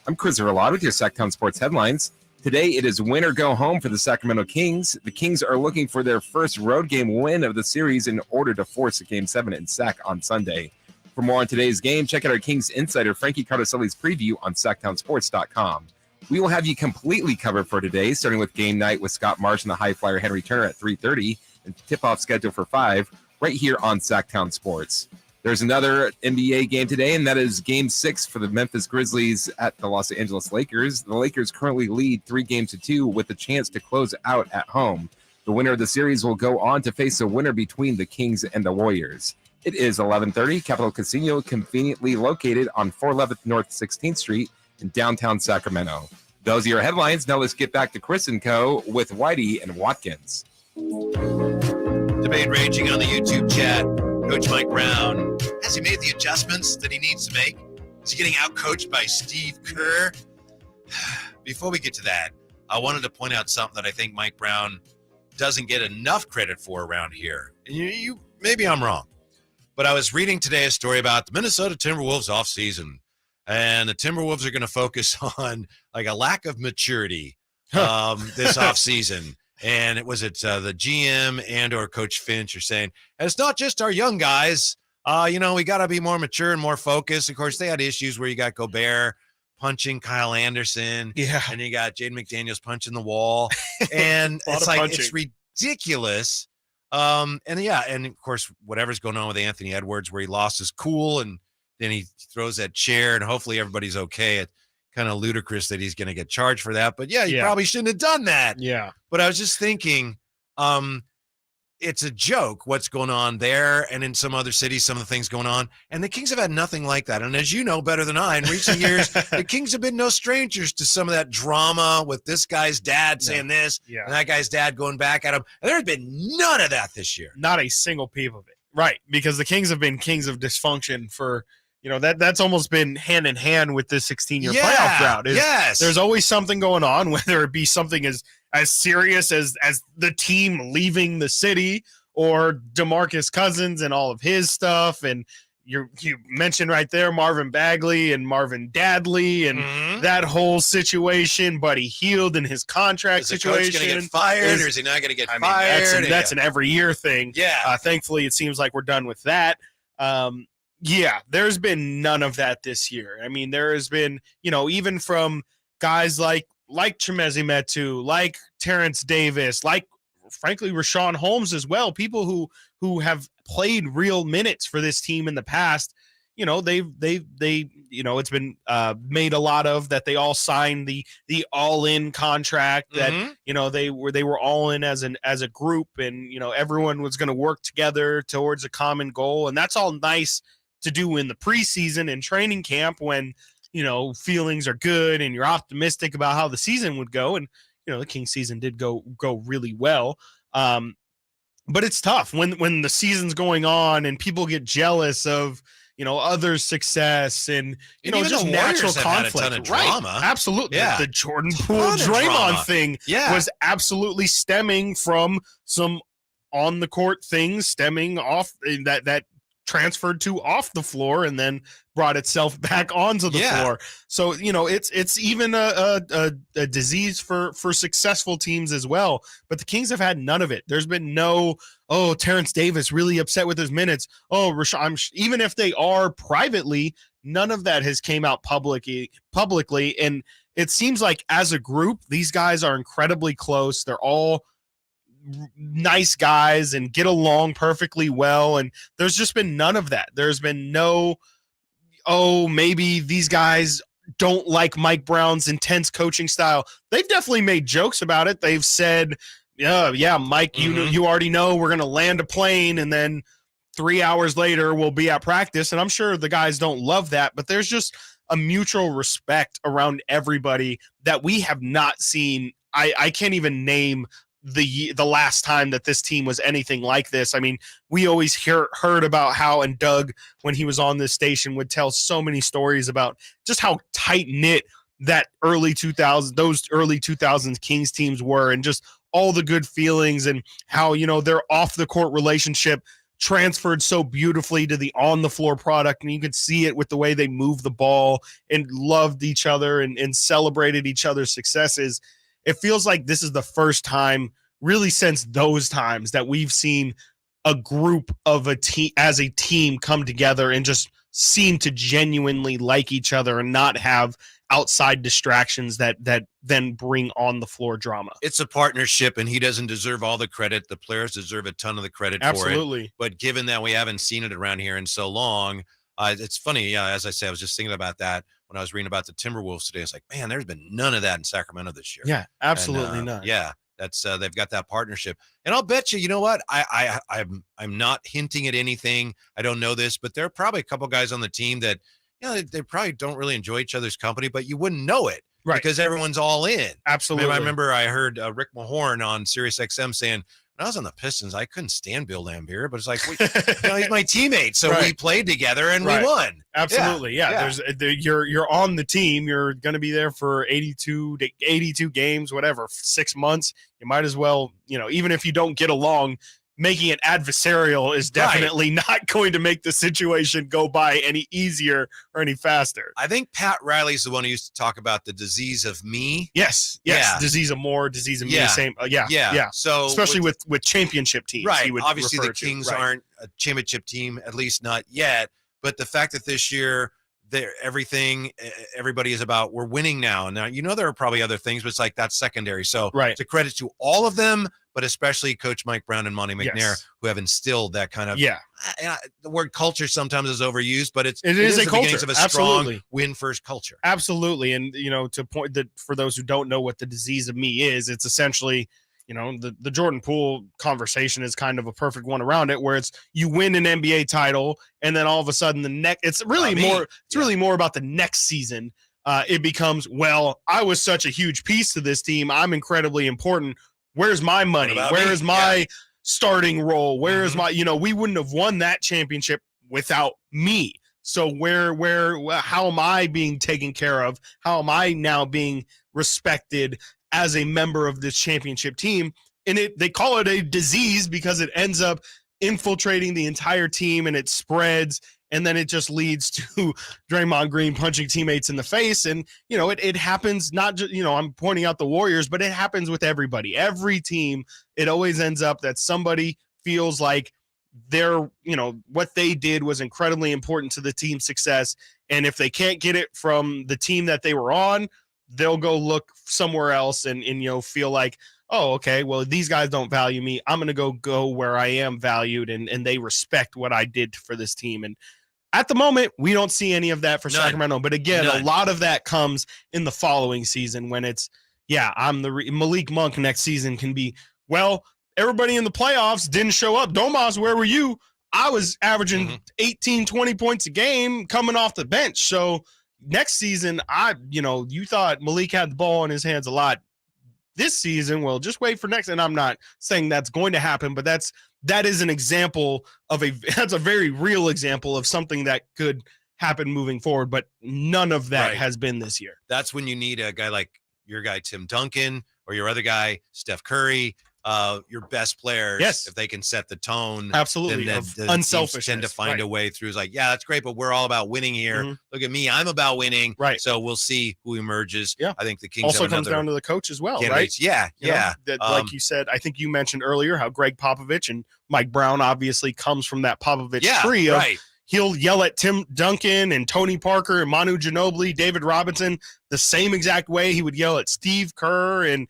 I'm Chris Verlad with your Sactown Sports headlines. Today, it is win or go home for the Sacramento Kings. The Kings are looking for their first road game win of the series in order to force a Game 7 in Sac on Sunday. For more on today's game, check out our Kings insider Frankie Cardoselli's preview on SactownSports.com. We will have you completely covered for today, starting with game night with Scott Marsh and the high flyer Henry Turner at 3:30, and tip-off scheduled for 5 right here on Sactown Sports. There's another NBA game today, and that is Game 6 for the Memphis Grizzlies at the Los Angeles Lakers. The Lakers currently lead 3-2 with the chance to close out at home. The winner of the series will go on to face a winner between the Kings and the Warriors. It is 11:30. Capital Casino, conveniently located on 411 North 16th Street in downtown Sacramento. Those are your headlines. Now let's get back to Chris and Co. with Whitey and Watkins. Debate raging on the YouTube chat. Coach Mike Brown, has he made the adjustments that he needs to make? Is he getting outcoached by Steve Kerr? Before we get to that, I wanted to point out something that I think Mike Brown doesn't get enough credit for around here. You maybe I'm wrong, but I was reading today a story about the Minnesota Timberwolves offseason, and the Timberwolves are going to focus on like a lack of maturity this offseason. And it was the GM and or Coach Finch are saying, and it's not just our young guys. We got to be more mature and more focused. Of course, they had issues where you got Gobert punching Kyle Anderson. Yeah. And you got Jaden McDaniels punching the wall. And it's like, punching. It's ridiculous. And of course, whatever's going on with Anthony Edwards, where he lost his cool and then he throws that chair and hopefully everybody's okay. It's kind of ludicrous that he's going to get charged for that. But yeah, you probably shouldn't have done that. Yeah. But I was just thinking, it's a joke what's going on there and in some other cities, some of the things going on. And the Kings have had nothing like that. And as you know better than I, in recent years, the Kings have been no strangers to some of that drama with this guy's dad saying this and that guy's dad going back at him. And there's been none of that this year. Not a single peep of it. Right. Because the Kings have been kings of dysfunction for, that's almost been hand in hand with this 16-year playoff drought. Yes. There's always something going on, whether it be something as serious as the team leaving the city or DeMarcus Cousins and all of his stuff. And you mentioned right there Marvin Bagley and Marvin Dadley and that whole situation. Buddy Hield and his contract situation. Is the coach going to get fired or is he not going to get fired? That's an every year thing. Yeah. Thankfully, it seems like we're done with that. There's been none of that this year. I mean, there has been, even from guys like Chimezie Metu, like Terrence Davis, like frankly Rashawn Holmes as well. People who have played real minutes for this team in the past. They've it's been made a lot of that. They all signed the all-in contract that they were all in as a group, and everyone was going to work together towards a common goal, and that's all nice to do in the preseason and training camp when feelings are good and you're optimistic about how the season would go. And the Kings season did go really well, but it's tough when the season's going on and people get jealous of others' success and just natural conflict. Had a ton of drama. Right. Absolutely. Yeah. The Jordan Poole Draymond thing was absolutely stemming from some on the court things stemming off that transferred to off the floor and then brought itself back onto the floor. So, it's even a disease for successful teams as well. But the Kings have had none of it. There's been no, Terrence Davis really upset with his minutes. Even if they are privately, none of that has came out publicly. And it seems like as a group, these guys are incredibly close. They're all nice guys and get along perfectly well, and there's just been none of that. There's been no maybe these guys don't like Mike Brown's intense coaching style. They've definitely made jokes about it. They've said Mike, you already know we're gonna land a plane and then 3 hours later we'll be at practice, and I'm sure the guys don't love that, but there's just a mutual respect around everybody that we have not seen. I can't even name the last time that this team was anything like this. I mean, we always heard about how, and Doug, when he was on this station, would tell so many stories about just how tight knit that those early 2000s Kings teams were, and just all the good feelings and how, their off the court relationship transferred so beautifully to the on the floor product. And you could see it with the way they moved the ball and loved each other and celebrated each other's successes. It feels like this is the first time really since those times that we've seen a group of a team as a team come together and just seem to genuinely like each other and not have outside distractions that then bring on the floor drama. It's a partnership, and he doesn't deserve all the credit. The players deserve a ton of the credit for it. Absolutely. But given that we haven't seen it around here in so long, it's funny. Yeah, as I say, I was just thinking about that when I was reading about the Timberwolves today. It's like, man, there's been none of that in Sacramento this year. Yeah, absolutely And, none. Yeah, that's they've got that partnership, and I'll bet you. You know what? I'm not hinting at anything. I don't know this, but there are probably a couple guys on the team that they probably don't really enjoy each other's company, but you wouldn't know it. Right. Because everyone's all in. Absolutely. I remember I heard Rick Mahorn on Sirius XM saying, when I was on the Pistons, I couldn't stand Bill Laimbeer, but it's like, he's my teammate. So we played together and we won. Absolutely. Yeah. You're on the team. You're going to be there for 82 games, whatever, 6 months. You might as well, even if you don't get along, making it adversarial is definitely not going to make the situation go by any easier or any faster. I think Pat Riley's the one who used to talk about the disease of me. Yes. Yeah. Disease of more, disease of me. Yeah. Same. Yeah. So especially with championship teams. Right. he would Obviously, refer the to. Kings Right. aren't a championship team, at least not yet. But the fact that this year, everybody is about, we're winning now. Now, there are probably other things, but it's like that's secondary. So it's a credit to all of them, but especially Coach Mike Brown and Monty McNair, who have instilled that kind of, the word culture sometimes is overused, but it is a culture of a strong win first culture. Absolutely. And, to point that for those who don't know what the disease of me is, it's essentially, the Jordan Poole conversation is kind of a perfect one around it, where it's you win an NBA title and then all of a sudden it's really more about the next season. It becomes, well, I was such a huge piece to this team. I'm incredibly important. Where's my money? Where is my starting role? Where is my, we wouldn't have won that championship without me. So how am I being taken care of? How am I now being respected as a member of this championship team? And they call it a disease because it ends up infiltrating the entire team and it spreads. And then it just leads to Draymond Green punching teammates in the face. And, it happens not just, I'm pointing out the Warriors, but it happens with everybody. Every team, it always ends up that somebody feels like what they did was incredibly important to the team's success. And if they can't get it from the team that they were on, they'll go look somewhere else and feel like, oh, okay, well, these guys don't value me. I'm going to go where I am valued and they respect what I did for this team. And at the moment, we don't see any of that for Sacramento. But again, a lot of that comes in the following season when it's, I'm the Malik Monk next season can be, well, everybody in the playoffs didn't show up. Domas, where were you? I was averaging 18, 20 points a game coming off the bench. So next season, you thought Malik had the ball in his hands a lot this season. Well, just wait for next. And I'm not saying that's going to happen, but that is an example that's a very real example of something that could happen moving forward, but none of that has been this year. That's when you need a guy like your guy, Tim Duncan, or your other guy, Steph Curry, your best players. Yes. If they can set the tone. Absolutely. Then the Unselfishness. tend to find a way through. It's like, that's great, but we're all about winning here. Look at me. I'm about winning. Right. So we'll see who emerges. Yeah. I think the Kings also comes down to the coach as well, candidates. right? Yeah. Like you said, I think you mentioned earlier how Greg Popovich and Mike Brown obviously comes from that Popovich tree of he'll yell at Tim Duncan and Tony Parker and Manu Ginobili, David Robinson, the same exact way he would yell at Steve Kerr and,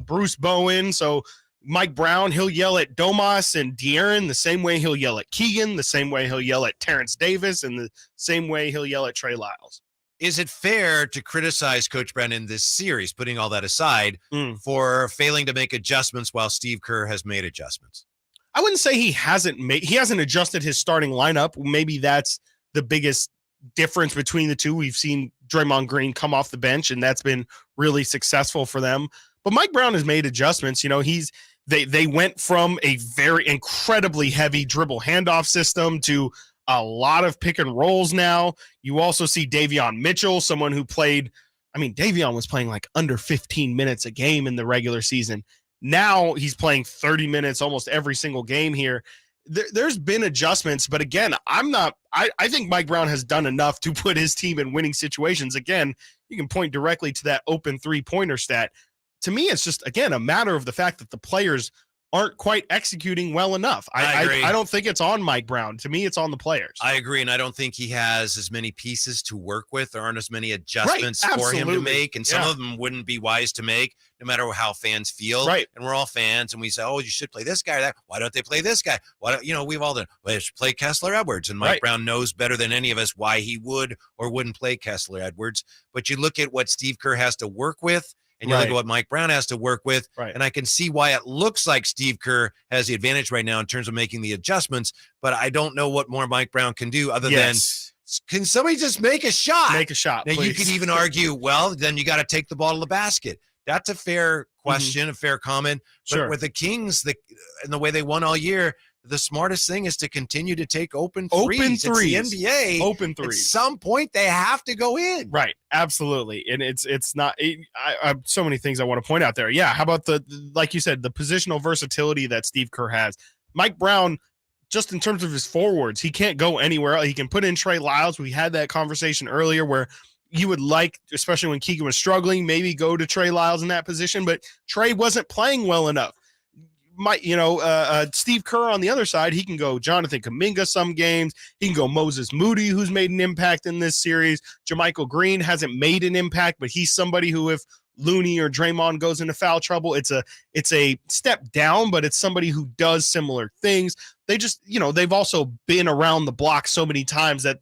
Bruce Bowen. So Mike Brown, he'll yell at Domas and De'Aaron the same way he'll yell at Keegan, the same way he'll yell at Terrence Davis, and the same way he'll yell at Trey Lyles. Is it fair to criticize Coach Brown in this series, putting all that aside, for failing to make adjustments while Steve Kerr has made adjustments? I wouldn't say he hasn't adjusted his starting lineup. Maybe that's the biggest difference between the two. We've seen Draymond Green come off the bench, and that's been really successful for them. But Mike Brown has made adjustments. They went from a very incredibly heavy dribble handoff system to a lot of pick and rolls now. You also see Davion Mitchell, someone who played, Davion was playing like under 15 minutes a game in the regular season. Now he's playing 30 minutes almost every single game here. There's been adjustments, but again, I think Mike Brown has done enough to put his team in winning situations. Again, you can point directly to that open 3-pointer stat. To me, it's just, again, a matter of the fact that the players aren't quite executing well enough. I agree. I don't think it's on Mike Brown. To me, it's on the players. I agree, and I don't think he has as many pieces to work with. There aren't as many adjustments for him to make, and some of them wouldn't be wise to make, no matter how fans feel. Right. And we're all fans, and we say, "Oh, you should play this guy or that." Why don't they play this guy? Why don't we've all done? Well, they should play Kessler Edwards, and Mike Brown knows better than any of us why he would or wouldn't play Kessler Edwards. But you look at what Steve Kerr has to work with. And you look at what Mike Brown has to work with, and I can see why it looks like Steve Kerr has the advantage right now in terms of making the adjustments, but I don't know what more Mike Brown can do other than, can somebody just make a shot? Make a shot, Now, please. you could even argue, well, then you got to take the ball to the basket. That's a fair question, a fair comment. But with the Kings, and the way they won all year, the smartest thing is to continue to take open threes. It's the NBA. Open threes. At some point, they have to go in. Right. Absolutely. And it's not, I have so many things I want to point out there. Yeah. How about like you said, the positional versatility that Steve Kerr has? Mike Brown, just in terms of his forwards, he can't go anywhere else. He can put in Trey Lyles. We had that conversation earlier where you would like, especially when Keegan was struggling, maybe go to Trey Lyles in that position, but Trey wasn't playing well enough. Steve Kerr on the other side, he can go Jonathan Kuminga some games. He can go Moses Moody, who's made an impact in this series. JaMychal Green hasn't made an impact, but he's somebody who, if Looney or Draymond goes into foul trouble, it's a step down, but it's somebody who does similar things. They just, they've also been around the block so many times that,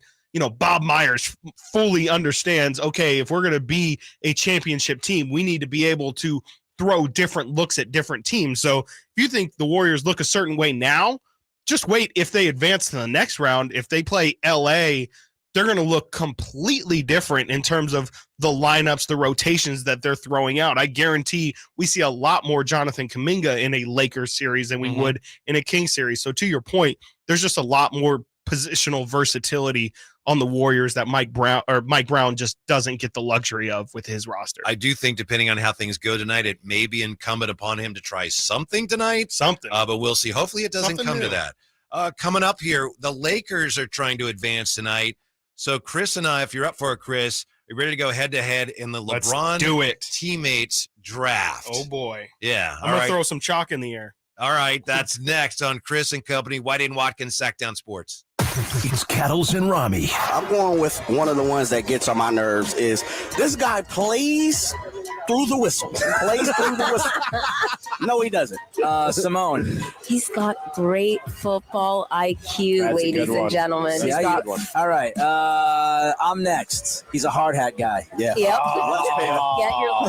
Bob Myers fully understands, okay, if we're going to be a championship team, we need to be able to throw different looks at different teams. So if you think the Warriors look a certain way now, just wait. If they advance to the next round, if they play LA, they're going to look completely different in terms of the lineups, the rotations that they're throwing out. I guarantee we see a lot more Jonathan Kuminga in a Lakers series than we would in a Kings series. So to your point, there's just a lot more positional versatility on the Warriors that Mike Brown just doesn't get the luxury of with his roster. I do think, depending on how things go tonight, it may be incumbent upon him to try something tonight. But we'll see. Hopefully it doesn't come to that. Coming up here, the Lakers are trying to advance tonight. So Chris and I, if you're up for it, Chris, are you ready to go head-to-head in the LeBron teammates draft? Oh, boy. Yeah. I'm going to throw some chalk in the air. All right. That's next on Chris and Company, Whitey and Watkins, Sactown Sports. It's Kettles and Rami. I'm going with one of the ones that gets on my nerves is this guy plays through the whistle. Plays through the whistle. No, he doesn't. Simone. He's got great football IQ, ladies and gentlemen. All right. I'm next. He's a hard hat guy. Yeah. Yep.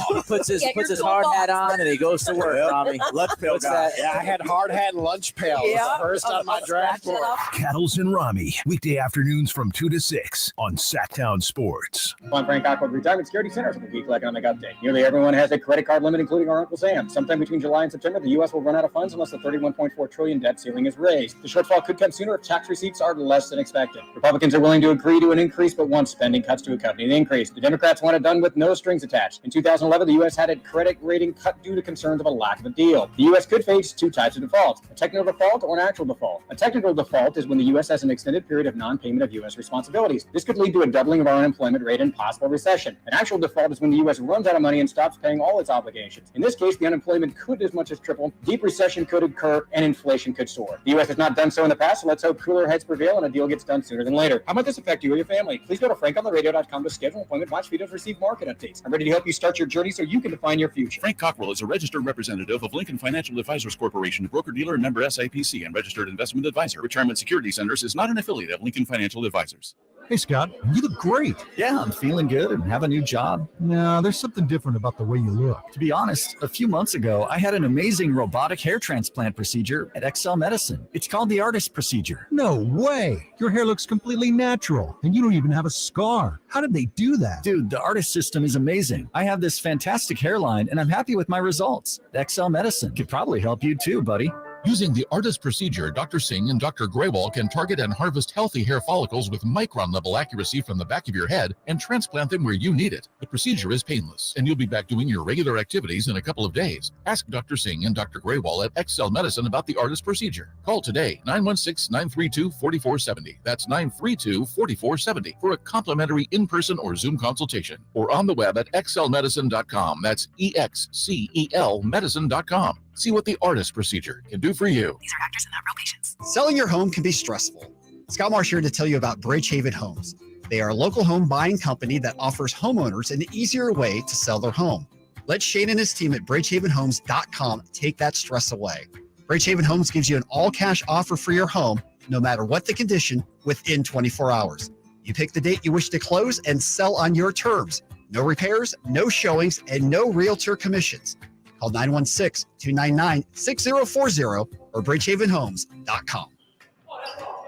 He puts his hard hat on and he goes to work, Rami. Lunch pail guy. Yeah, I had hard hat and lunch pail. It was the first on my draft board. Kettles and Rami, weekday afternoons from 2 to 6 on Sactown Sports. I'm Frank Cockwood, Retirement Security Center for the Geek Economic Update. Nearly everyone has a credit card limit, including our Uncle Sam. Sometime between July and September, the U.S. will run out of funds unless the $31.4 trillion debt ceiling is raised. The shortfall could come sooner if tax receipts are less than expected. Republicans are willing to agree to an increase, but want spending cuts to accompany the increase. The Democrats want it done with no strings attached. In 2011, the U.S. had a credit rating cut due to concerns of a lack of a deal. The U.S. could face two types of defaults: a technical default or an actual default. A technical default is when the U.S. has an extended period of non-payment of U.S. responsibilities. This could lead to a doubling of our unemployment rate and possible recession. An actual default is when the U.S. runs out of money and stops paying all its obligations. In this case, the unemployment could as much as triple, deep recession could occur, and inflation could soar. The U.S. has not done so in the past, so let's hope cooler heads prevail and a deal gets done sooner than later. How might this affect you or your family? Please go to frankontheradio.com to schedule an appointment, watch videos, receive market updates. I'm ready to help you start your journey so you can define your future. Frank Cockrell is a registered representative of Lincoln Financial Advisors Corporation, broker-dealer and member SIPC, and registered investment advisor. Retirement Security Centers is not an affiliate of Lincoln Financial Advisors. Hey, Scott, you look great. Yeah, I'm feeling good and have a new job. No, there's something different about the way you look. To be honest, a few months ago, I had an amazing robotic hair transplant procedure at XL Medicine. It's called the artist procedure. No way. Your hair looks completely natural, and you don't even have a scar. How did they do that? Dude, the artist system is amazing. I have this fantastic hairline, and I'm happy with my results. XL Medicine could probably help you too, buddy. Using the artist procedure, Dr. Singh and Dr. Graywall can target and harvest healthy hair follicles with micron-level accuracy from the back of your head and transplant them where you need it. The procedure is painless, and you'll be back doing your regular activities in a couple of days. Ask Dr. Singh and Dr. Graywall at XL Medicine about the artist procedure. Call today, 916-932-4470. That's 932-4470 for a complimentary in-person or Zoom consultation, or on the web at xlmedicine.com. That's EXCEL medicine.com. See what the artist procedure can do for you. These are actors and not real patients. Selling your home can be stressful. Scott Marsh here to tell you about Bridgehaven Homes. They are a local home buying company that offers homeowners an easier way to sell their home. Let Shane and his team at bridgehavenhomes.com take that stress away. Bridgehaven Homes gives you an all-cash offer for your home, no matter what the condition, within 24 hours. You pick the date you wish to close and sell on your terms. No repairs, no showings, and no realtor commissions. Call 916-299-6040 or bridgehavenhomes.com.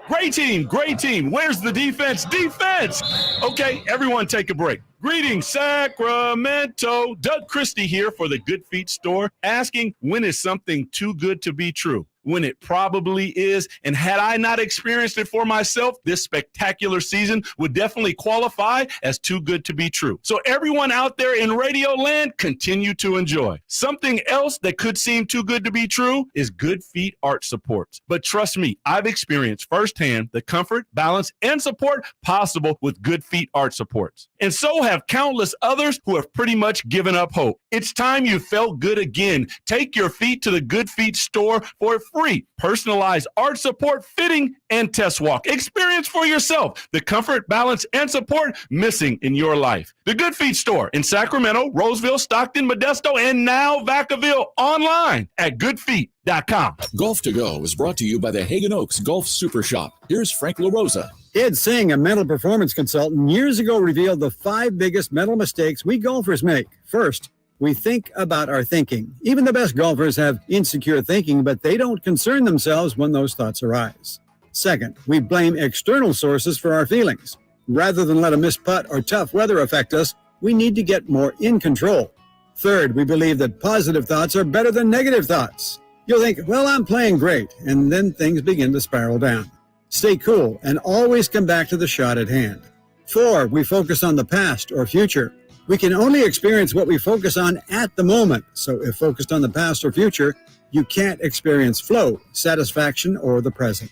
Great team, great team. Where's the defense? Defense! Okay, everyone take a break. Greetings, Sacramento. Doug Christie here for the Good Feet store, asking, when is something too good to be true? When it probably is. And had I not experienced it for myself, this spectacular season would definitely qualify as too good to be true. So everyone out there in Radio Land, continue to enjoy. Something else that could seem too good to be true is Good Feet Arch Supports. But trust me, I've experienced firsthand the comfort, balance, and support possible with Good Feet Arch Supports. And so have countless others who have pretty much given up hope. It's time you felt good again. Take your feet to the Good Feet store for a free personalized arch support fitting and test walk. Experience for yourself the comfort, balance, and support missing in your life. The Good Feet store in Sacramento, Roseville, Stockton, Modesto, and now Vacaville, online at goodfeet.com. Golf to Go is brought to you by the Hagen Oaks Golf Super Shop. Here's Frank LaRosa. Ed Singh, a mental performance consultant, years ago revealed the 5 biggest mental mistakes we golfers make. First, we think about our thinking. Even the best golfers have insecure thinking, but they don't concern themselves when those thoughts arise. Second, we blame external sources for our feelings. Rather than let a missed putt or tough weather affect us, we need to get more in control. Third, we believe that positive thoughts are better than negative thoughts. You'll think, well, I'm playing great, and then things begin to spiral down. Stay cool and always come back to the shot at hand. 4, we focus on the past or future. We can only experience what we focus on at the moment. So if focused on the past or future, you can't experience flow, satisfaction, or the present.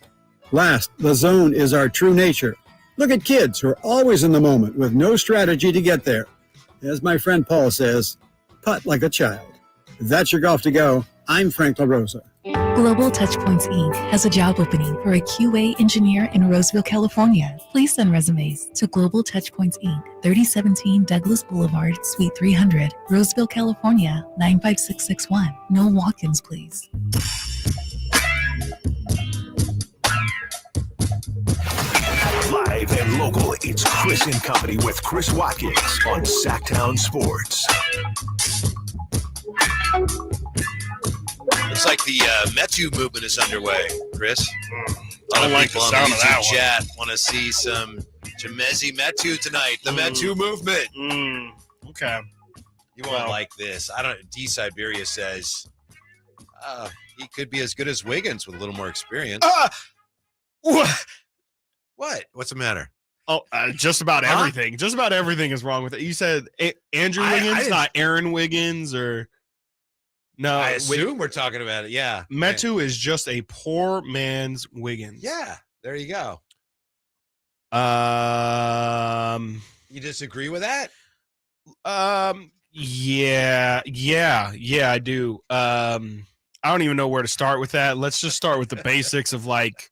Last, the zone is our true nature. Look at kids who are always in the moment with no strategy to get there. As my friend Paul says, putt like a child. That's your Golf to Go. I'm Frank LaRosa. Global Touchpoints Inc. has a job opening for a QA engineer in Roseville, California. Please send resumes to Global Touchpoints Inc., 3017 Douglas Boulevard, Suite 300, Roseville, California, 95661. No walk-ins, please. Live and local, it's Chris and Company with Chris Watkins on Sactown Sports. Looks like the Metu movement is underway, Chris. I don't like the sound of that one. Chat want to see some Chimezie Metu tonight. The Metu movement. Okay. You won't like this. I don't. D. Siberia says he could be as good as Wiggins with a little more experience. What? What's the matter? Oh, just about everything. Just about everything is wrong with it. You said Andrew Wiggins, not Aaron Wiggins, or no? I assume we're talking about it. Yeah, Metu is just a poor man's Wiggins. Yeah, there you go. You disagree with that? Yeah, I do. I don't even know where to start with that. Let's just start with the basics of like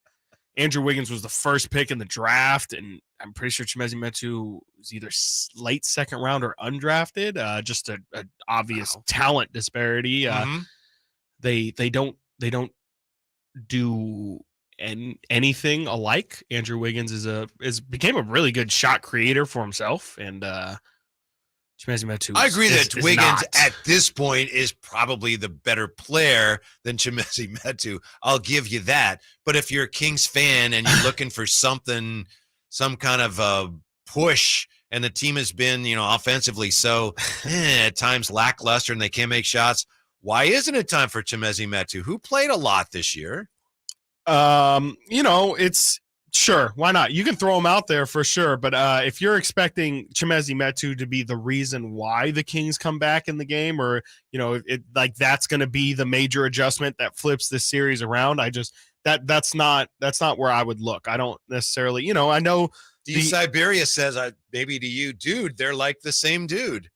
Andrew Wiggins was the first pick in the draft, and I'm pretty sure do was either late second round or undrafted. Just an obvious talent disparity. They don't do anything alike. Andrew Wiggins became a really good shot creator for himself, and Chimezie Metu. I agree that Wiggins at this point is probably the better player than Chimezie Metu. I'll give you that. But if you're a Kings fan and you're looking for something, some kind of a push, and the team has been, offensively so at times lackluster and they can't make shots, why isn't it time for Chimezie Metu, who played a lot this year? It's sure. Why not? You can throw him out there for sure. But if you're expecting Chimezie Metu to be the reason why the Kings come back in the game, or, that's going to be the major adjustment that flips this series around, that's not where I would look. I don't necessarily, I know. Siberia says, maybe to you, dude, they're like the same dude.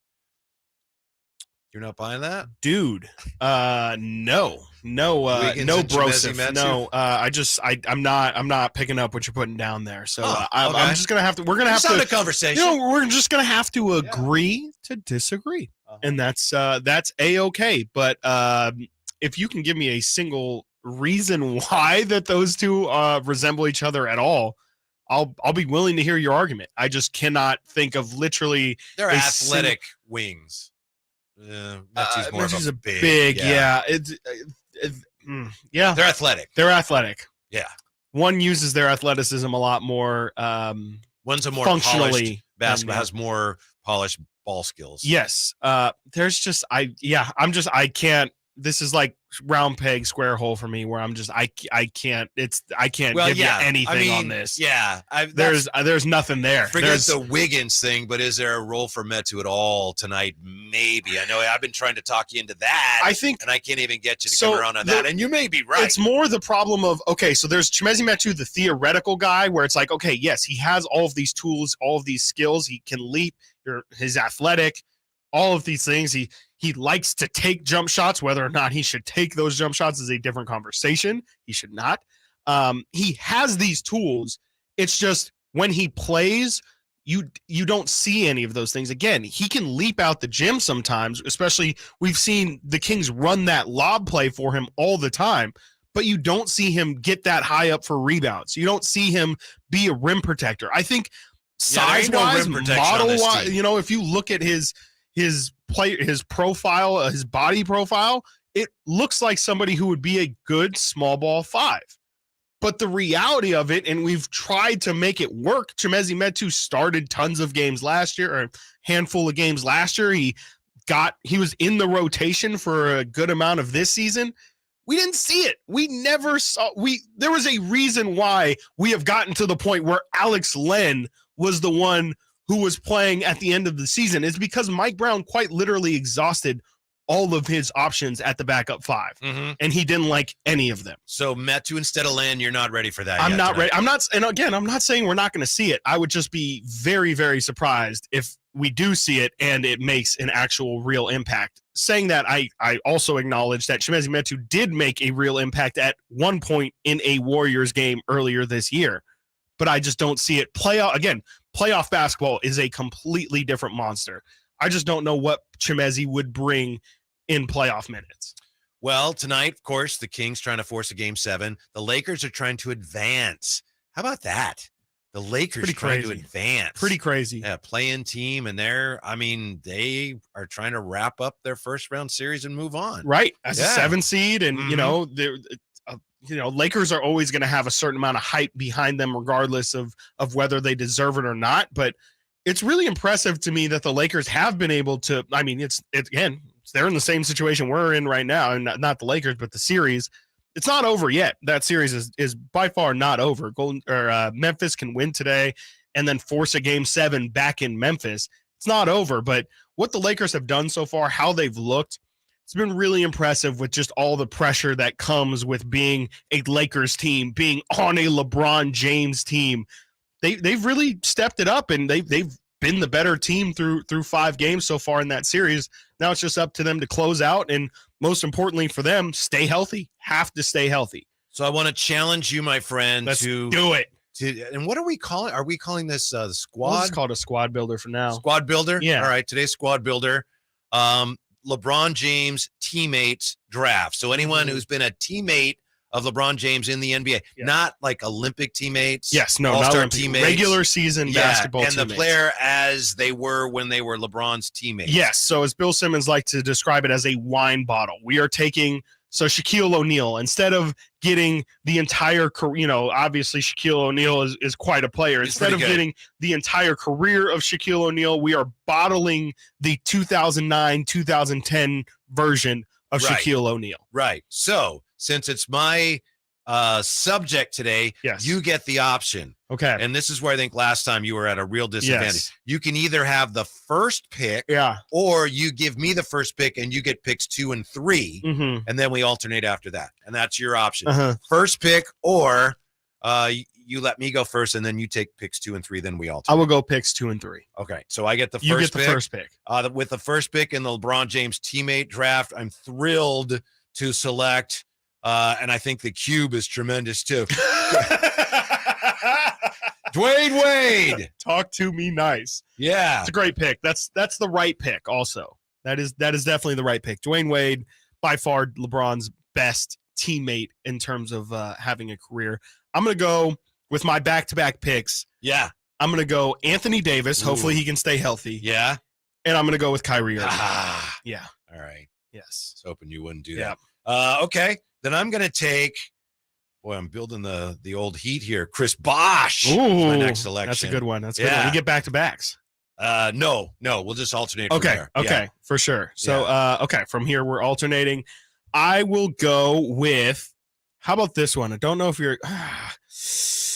You're not buying that? Dude, no, Broseph. No, I'm not picking up what you're putting down there. So I'm just going to have to, we're going to have to have a conversation. We're just going to have to agree to disagree. And that's A-okay. But if you can give me a single reason why that those two resemble each other at all, I'll be willing to hear your argument. I just cannot think of literally. They're athletic wings. Metu's more of a big. Yeah. Yeah. They're athletic. Yeah. One uses their athleticism a lot more. One's a more functionally polished basketball, has more polished ball skills. Yes. There's just I can't. This is like round peg, square hole for me, where I'm just I can't give you anything on this. Yeah, there's nothing there. Forget the Wiggins thing, but is there a role for Metu at all tonight? Maybe. I know I've been trying to talk you into that. I think, and I can't even get you to come around on that. And you may be right. It's more the problem of so there's Chimezie Metu, the theoretical guy, where it's like, okay, yes, he has all of these tools, all of these skills. He can leap. He's athletic. All of these things. He likes to take jump shots. Whether or not he should take those jump shots is a different conversation. He should not. He has these tools. It's just when he plays, you don't see any of those things. Again, he can leap out the gym sometimes, especially we've seen the Kings run that lob play for him all the time, but you don't see him get that high up for rebounds. You don't see him be a rim protector. I think size-wise, model-wise, if you look at his profile, his body profile, it looks like somebody who would be a good small ball 5. But the reality of it, and we've tried to make it work, Chimezie Metu started tons of games last year, or a handful of games last year. He was in the rotation for a good amount of this season. We didn't see it. We never saw there was a reason why we have gotten to the point where Alex Len was the one who was playing at the end of the season. Is because Mike Brown quite literally exhausted all of his options at the backup 5, and he didn't like any of them. So Metu instead of Len, you're not ready for that. I'm not ready. I'm not saying we're not going to see it. I would just be very, very surprised if we do see it and it makes an actual real impact. Saying that, I also acknowledge that Chimezie Metu did make a real impact at one point in a Warriors game earlier this year, but I just don't see it. Playoff basketball is a completely different monster. I just don't know what Chimezie would bring in playoff minutes. Well, tonight, of course, the Kings trying to force a game 7. The Lakers are trying to advance. How about that? The Lakers trying to advance. Pretty crazy. Yeah, play-in team, and they are trying to wrap up their first round series and move on. Right, as a 7 seed, and Lakers are always going to have a certain amount of hype behind them, regardless of whether they deserve it or not. But it's really impressive to me that the Lakers have been able to. I mean, they're in the same situation we're in right now, and not the Lakers, but the series. It's not over yet. That series is by far not over. Memphis can win today and then force a game 7 back in Memphis. It's not over, but what the Lakers have done so far, how they've looked, it's been really impressive with just all the pressure that comes with being a Lakers team, being on a LeBron James team. They've really stepped it up, and they've been the better team through 5 games so far in that series. Now it's just up to them to close out, and most importantly for them, stay healthy. Have to stay healthy. So I want to challenge you, my friend, to do it. And what are we calling? Are we calling this the squad? It's called a squad builder for now. Squad builder? Yeah. All right, today's squad builder. LeBron James teammates draft. So anyone who's been a teammate of LeBron James in the NBA, not like Olympic teammates. Yes, no, all-star not teammates, regular season basketball and teammates. the player as they were when they were LeBron's teammates. Yes, so as Bill Simmons liked to describe it, as a wine bottle. We are taking Shaquille O'Neal, instead of getting the entire career, obviously Shaquille O'Neal is quite a player. Instead of getting the entire career of Shaquille O'Neal, we are bottling the 2009-2010 version of Shaquille O'Neal. Right. So since it's my subject today, you get the option. Okay. And this is where I think last time you were at a real disadvantage. Yes. You can either have the first pick, or you give me the first pick and you get picks 2 and 3, and then we alternate after that. And that's your option. First pick or You let me go first, and then you take picks 2 and 3. Then we all. I will go picks 2 and 3. Okay, so I get the first. You get the first pick. With the first pick in the LeBron James teammate draft, I'm thrilled to select, and I think the cube is tremendous too. Dwayne Wade. Talk to me nice. Yeah, it's a great pick. That's the right pick. Also, that is definitely the right pick. Dwayne Wade, by far LeBron's best teammate in terms of having a career. I'm gonna go with my back-to-back picks. Yeah. I'm going to go Anthony Davis. Ooh. Hopefully he can stay healthy. Yeah. And I'm going to go with Kyrie Irving. Yeah. All right. Yes. I was hoping you wouldn't do that. Okay. Then I'm going to take, I'm building the old heat here. Chris Bosh. Ooh, my next selection. That's a good one. That's a good one. You get back-to-backs. No. We'll just alternate from there. Okay. For sure. So, from here we're alternating. I will go with, how about this one? I don't know if you're...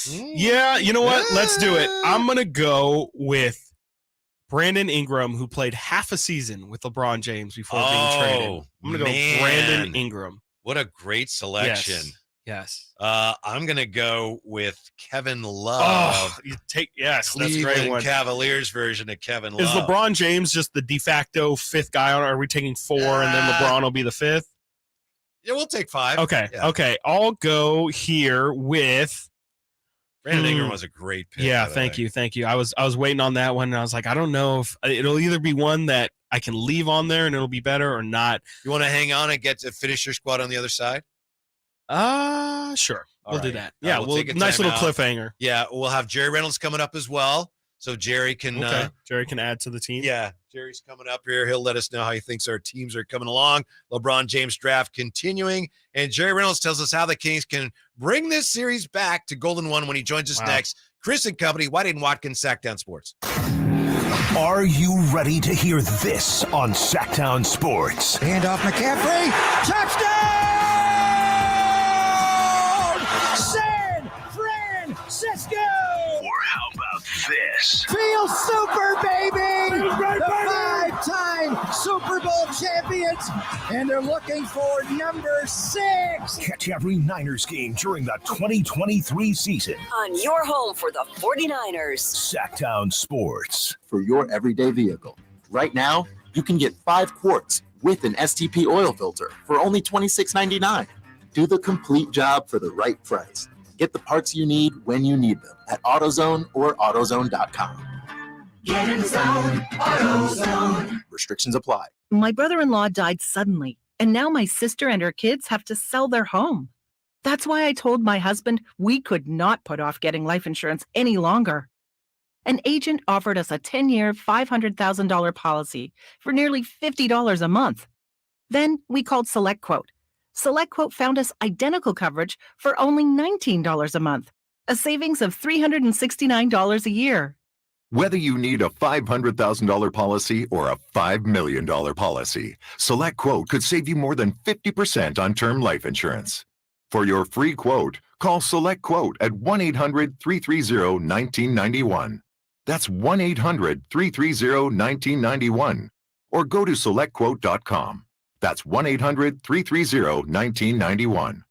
Yeah, you know what? Let's do it. I'm going to go with Brandon Ingram, who played half a season with LeBron James before being traded. I'm going to go Brandon Ingram. What a great selection. Yes. I'm going to go with Kevin Love. Oh, that's a great one. Cavaliers version of Kevin Love. Is LeBron James just the de facto fifth guy on? Are we taking 4 and then LeBron will be the fifth? Yeah, we'll take 5. Okay. Yeah. Okay. I'll go here with Brandon Ingram was a great pick. Yeah, thank you. I was waiting on that one, and I was like, I don't know if it'll either be one that I can leave on there and it'll be better or not. You want to hang on and get to finish your squad on the other side? Sure. We'll do that. Yeah, we'll take a nice little timeout. cliffhanger. Yeah, we'll have Jerry Reynolds coming up as well. So Jerry can add to the team. Yeah, Jerry's coming up here. He'll let us know how he thinks our teams are coming along. LeBron James draft continuing. And Jerry Reynolds tells us how the Kings can bring this series back to Golden One when he joins us next. Chris and company, Whitey and Watkins, Sactown Sports. Are you ready to hear this on Sactown Sports? Hand off McCaffrey. Touchdown! San Francisco! Or how about this? Feel super, baby! The 5-time Super Bowl champions, and they're looking for number 6. Catch every Niners game during the 2023 season on your home for the 49ers. Sactown Sports. For your everyday vehicle. Right now, you can get 5 quarts with an STP oil filter for only $26.99. Do the complete job for the right price. Get the parts you need when you need them at AutoZone or AutoZone.com. Get in the zone, AutoZone. Restrictions apply. My brother-in-law died suddenly, and now my sister and her kids have to sell their home. That's why I told my husband we could not put off getting life insurance any longer. An agent offered us a 10-year, $500,000 policy for nearly $50 a month. Then we called SelectQuote. SelectQuote found us identical coverage for only $19 a month, a savings of $369 a year. Whether you need a $500,000 policy or a $5 million policy, SelectQuote could save you more than 50% on term life insurance. For your free quote, call SelectQuote at 1-800-330-1991. That's 1-800-330-1991. Or go to SelectQuote.com. That's 1-800-330-1991.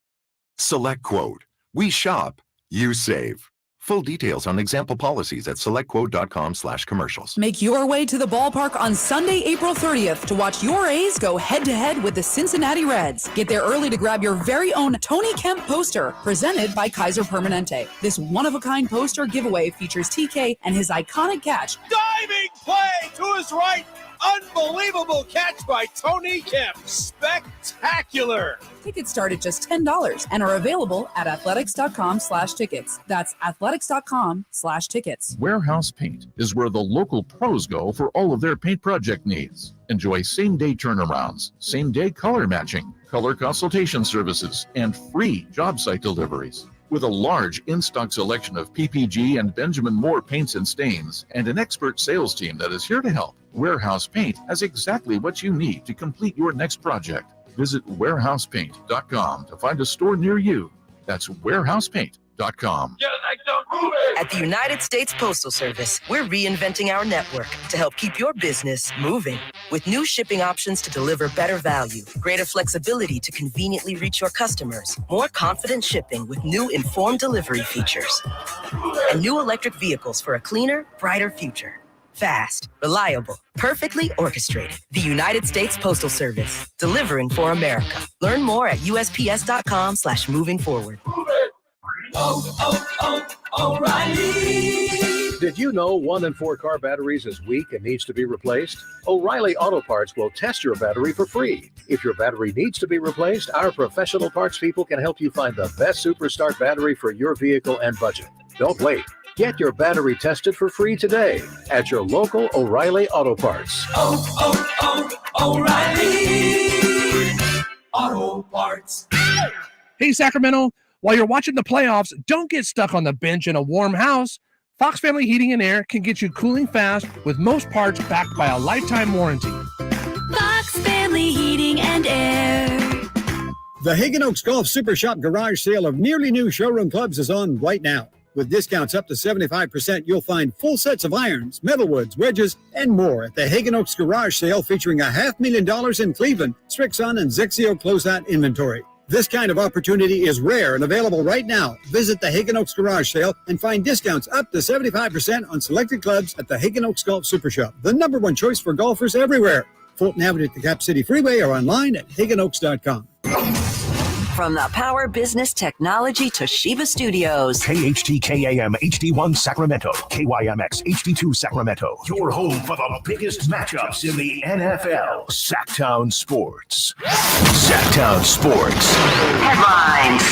SelectQuote. We shop, you save. Full details on example policies at selectquote.com/commercials. Make your way to the ballpark on Sunday, April 30th to watch your A's go head-to-head with the Cincinnati Reds. Get there early to grab your very own Tony Kemp poster, presented by Kaiser Permanente. This one-of-a-kind poster giveaway features TK and his iconic catch. Diving play to his right. Unbelievable catch by Tony Kemp. Spectacular. Tickets start at just $10 and are available at athletics.com/tickets. That's athletics.com/tickets. Warehouse Paint is where the local pros go for all of their paint project needs. Enjoy same-day turnarounds, same-day color matching, color consultation services, and free job site deliveries. With a large in-stock selection of PPG and Benjamin Moore paints and stains, and an expert sales team that is here to help, Warehouse Paint has exactly what you need to complete your next project. Visit warehousepaint.com to find a store near you. That's warehousepaint.com. Sactownsports.com. At the United States Postal Service, we're reinventing our network to help keep your business moving. With new shipping options to deliver better value, greater flexibility to conveniently reach your customers, more confident shipping with new informed delivery features, and new electric vehicles for a cleaner, brighter future. Fast, reliable, perfectly orchestrated. The United States Postal Service, delivering for America. Learn more at USPS.com/moving forward. O'Reilly. Did you know 1 in 4 car batteries is weak and needs to be replaced? O'Reilly Auto Parts will test your battery for free. If your battery needs to be replaced, our professional parts people can help you find the best Superstart battery for your vehicle and budget. Don't wait. Get your battery tested for free today at your local O'Reilly Auto Parts. O'Reilly Auto Parts. Hey, Sacramento, while you're watching the playoffs, don't get stuck on the bench in a warm house. Fox Family Heating and Air can get you cooling fast with most parts backed by a lifetime warranty. Fox Family Heating and Air. The Hagen Oaks Golf Super Shop garage sale of nearly new showroom clubs is on right now. With discounts up to 75%, you'll find full sets of irons, metalwoods, wedges, and more at the Hagen Oaks garage sale featuring $500,000 in Cleveland, Strixon, and Zixio closeout inventory. This kind of opportunity is rare and available right now. Visit the Hagen Oaks garage sale and find discounts up to 75% on selected clubs at the Hagen Oaks Golf Super Shop, the #1 choice for golfers everywhere. Fulton Avenue at the Cap City Freeway or online at HagenOaks.com. From the Power Business Technology Toshiba Studios. KHTKAM HD1 Sacramento, KYMX HD2 Sacramento. Your home for the biggest matchups in the NFL. Sactown Sports. Sactown Sports. Headlines.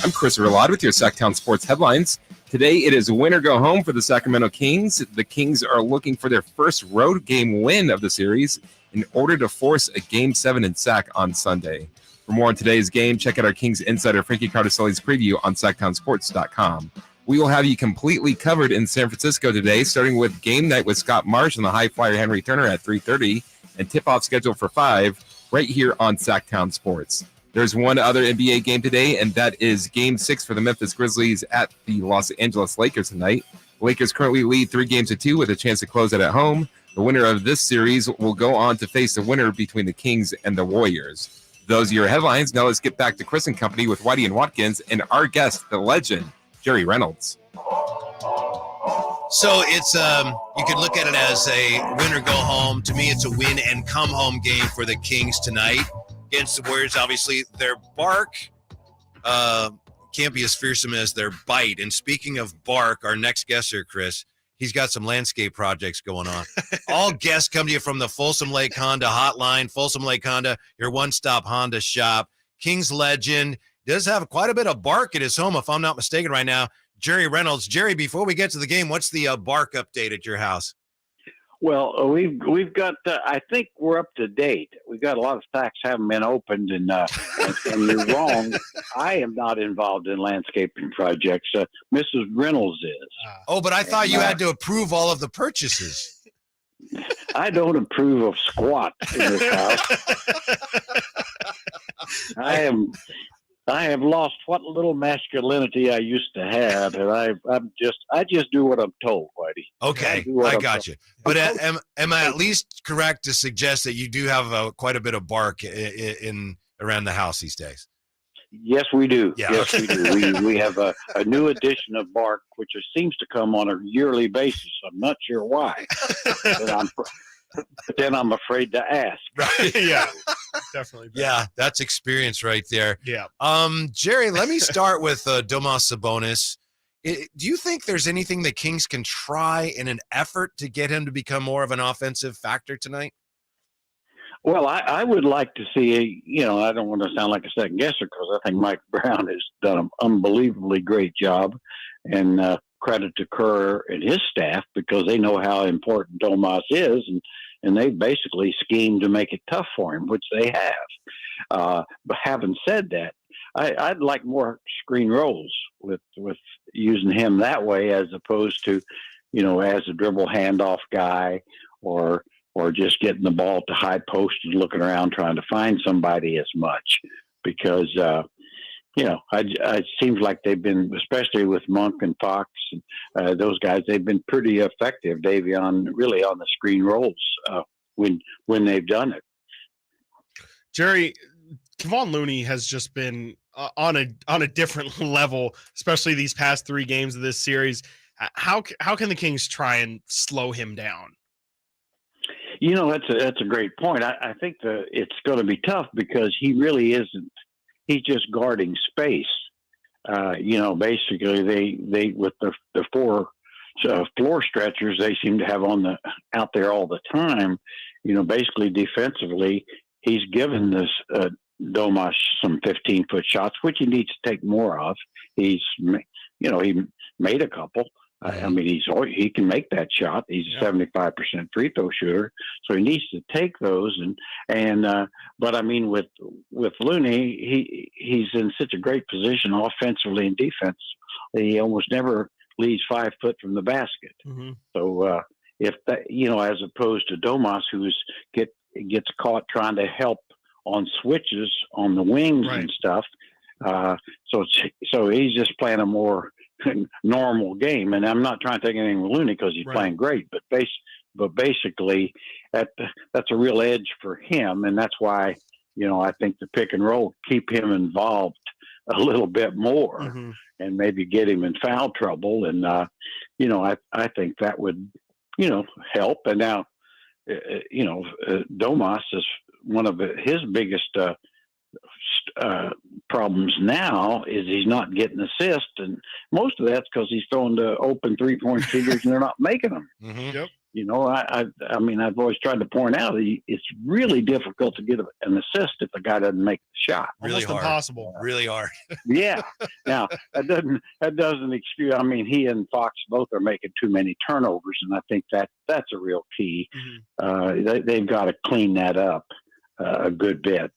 I'm Chris Rillard with your Sactown Sports headlines. Today it is win or go home for the Sacramento Kings. The Kings are looking for their first road game win of the series in order to force a Game 7 in Sac on Sunday. For more on today's game, check out our Kings insider Frankie Cardicelli's preview on Sactownsports.com. We will have you completely covered in San Francisco today, starting with game night with Scott Marsh and the high flyer Henry Turner at 3:30, and tip-off scheduled for 5 right here on Sactown Sports. There's one other NBA game today, and that is Game 6 for the Memphis Grizzlies at the Los Angeles Lakers tonight. The Lakers currently lead 3-2 with a chance to close it at home. The winner of this series will go on to face the winner between the Kings and the Warriors. Those are your headlines. Now let's get back to Chris and Company with Whitey and Watkins and our guest, the legend, Jerry Reynolds. So it's you could look at it as a win or go home. To me, it's a win and come home game for the Kings tonight against the Warriors. Obviously, their bark can't be as fearsome as their bite. And speaking of bark, our next guest here, Chris, he's got some landscape projects going on. All guests come to you from the Folsom Lake Honda hotline. Folsom Lake Honda, your one-stop Honda shop. Kings legend does have quite a bit of bark at his home, if I'm not mistaken right now. Jerry Reynolds. Jerry, before we get to the game, what's the bark update at your house? Well, we've got. I think we're up to date. We've got a lot of stacks haven't been opened, and you're wrong. I am not involved in landscaping projects. Mrs. Reynolds is. Oh, but I thought you had to approve all of the purchases. I don't approve of squat in this house. I have lost what little masculinity I used to have, and I just do what I'm told, Whitey. Okay, I got you. But am I at least correct to suggest that you do have quite a bit of bark in around the house these days? Yes, we do. Yeah. Yes, we do. We have a new edition of bark, which seems to come on a yearly basis. I'm not sure why. But then I'm afraid to ask. Right. Yeah, definitely. Yeah, that's experience right there. Yeah. Jerry, let me start with Domas Sabonis. Do you think there's anything the Kings can try in an effort to get him to become more of an offensive factor tonight? Well, I would like to see, I don't want to sound like a second guesser because I think Mike Brown has done an unbelievably great job, and credit to Kerr and his staff because they know how important Domas is, and they basically schemed to make it tough for him, which they have. But having said that, I'd like more screen rolls with using him that way as opposed to, as a dribble handoff guy or just getting the ball to high post and looking around trying to find somebody as much because it seems like they've been, especially with Monk and Fox, and those guys, they've been pretty effective, Davey, really on the screen rolls when they've done it. Jerry, Kevon Looney has just been on a different level, especially these past 3 games of this series. How can the Kings try and slow him down? That's a great point. I think it's going to be tough because he really isn't. He's just guarding space. Basically they with the 4 floor stretchers they seem to have out there all the time. Basically defensively, he's given this Domas some 15-foot shots, which he needs to take more of. He made a couple. I mean, he can make that shot. He's a 75% free throw shooter, so he needs to take those. But I mean, with Looney, he's in such a great position offensively and defense. He almost never leaves 5 foot from the basket. Mm-hmm. So if that, as opposed to Domas, gets caught trying to help on switches on the wings and stuff. So he's just playing a more normal game, and I'm not trying to take anything with Looney because he's playing great, but basically that's a real edge for him, and that's why I think the pick and roll keep him involved a little bit more, and maybe get him in foul trouble, and I think that would help. And now Domas is one of his biggest problems now is he's not getting assists, and most of that's because he's throwing to open 3-point shooters and they're not making them. Mm-hmm. Yep. I mean, I've always tried to point out it's really difficult to get an assist if the guy doesn't make the shot. Really Almost hard. Impossible. Really hard. Yeah. Now that doesn't excuse. I mean, he and Fox both are making too many turnovers, and I think that's a real key. Mm-hmm. They've got to clean that up a good bit.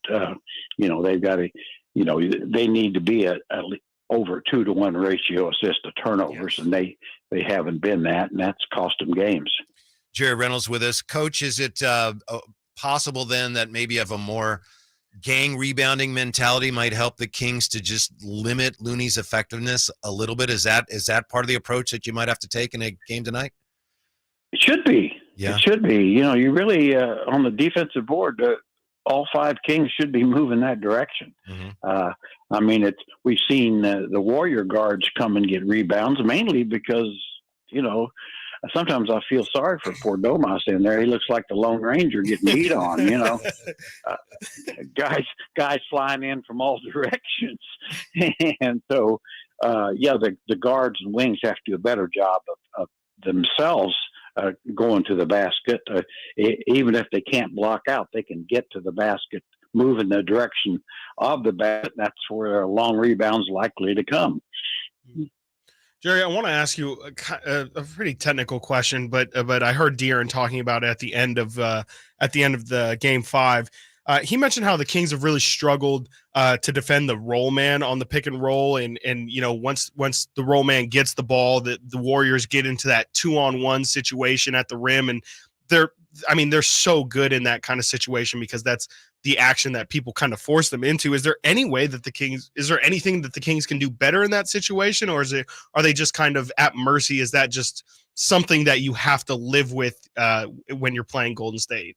They've got to. They need to be at over 2-to-1 ratio assist to turnovers, and they haven't been that, and that's cost them games. Jerry Reynolds with us. Coach, is it possible then that maybe have a more gang rebounding mentality might help the Kings to just limit Looney's effectiveness a little bit? Is that part of the approach that you might have to take in a game tonight? It should be. Yeah. It should be. You really on the defensive board, all 5 Kings should be moving that direction. Mm-hmm. I mean, we've seen the Warrior guards come and get rebounds mainly because sometimes I feel sorry for poor Domas in there. He looks like the Lone Ranger getting beat on, guys flying in from all directions. And so, the guards and wings have to do a better job of themselves going to the basket. Even if they can't block out, they can get to the basket, move in the direction of the basket. That's where a long rebound's likely to come. Jerry, I want to ask you a pretty technical question, but I heard De'Aaron talking about it at the end of the game 5. He mentioned how the Kings have really struggled to defend the roll man on the pick and roll, and once the roll man gets the ball, the Warriors get into that 2-on-1 situation at the rim, and they're so good in that kind of situation because that's the action that people kind of force them into. Is there anything that the Kings can do better in that situation, or are they just kind of at mercy? Is that just something that you have to live with when you're playing Golden State?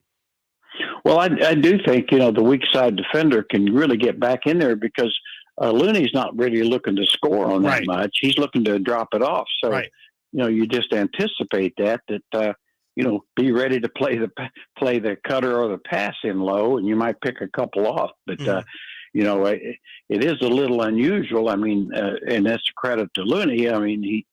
Well, I do think, the weak side defender can really get back in there because Looney's not really looking to score on that much. He's looking to drop it off. So, you just anticipate that be ready to play the cutter or the pass in low, and you might pick a couple off. But, it is a little unusual. I mean, and that's a credit to Looney. I mean, he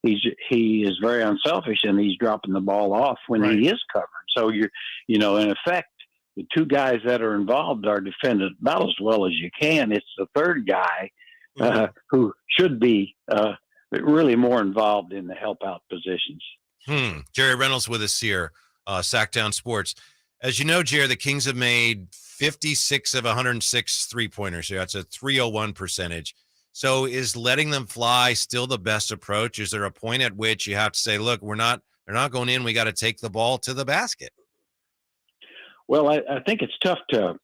is very unselfish, and he's dropping the ball off when he is covered. So in effect, the 2 guys that are involved are defended about as well as you can. It's the third guy who should be really more involved in the help out positions. Jerry Reynolds with us here, Sactown Sports. As you know, Jerry, the Kings have made 56 of 106 3-pointers here. That's a 301 percentage. So is letting them fly still the best approach? Is there a point at which you have to say, look, they're not going in. We got to take the ball to the basket? Well, I think it's tough to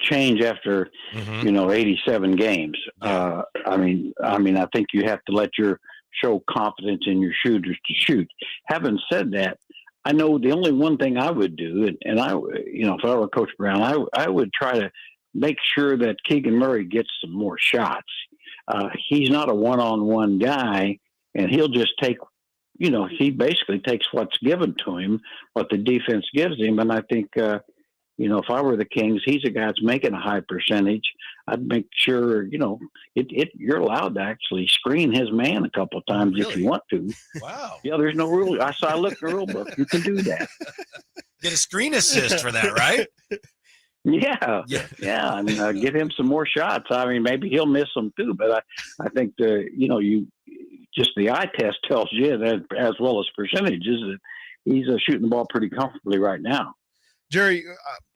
change after, 87 games. I think you have to let your show confidence in your shooters to shoot. Having said that, I know the only one thing I would do, and I, if I were Coach Brown, I would try to make sure that Keegan Murray gets some more shots. He's not a one-on-one guy, and he'll just take, he basically takes what's given to him, what the defense gives him. And I think, if I were the Kings, he's a guy that's making a high percentage. I'd make sure, you're allowed to actually screen his man a couple of times if you want to. Wow. Yeah, there's no rule. I looked at the rule book. You can do that. Get a screen assist for that, right? Yeah, and get him some more shots. I mean, maybe he'll miss them too, but I think just the eye test tells you that, as well as percentages, that he's shooting the ball pretty comfortably right now. Jerry,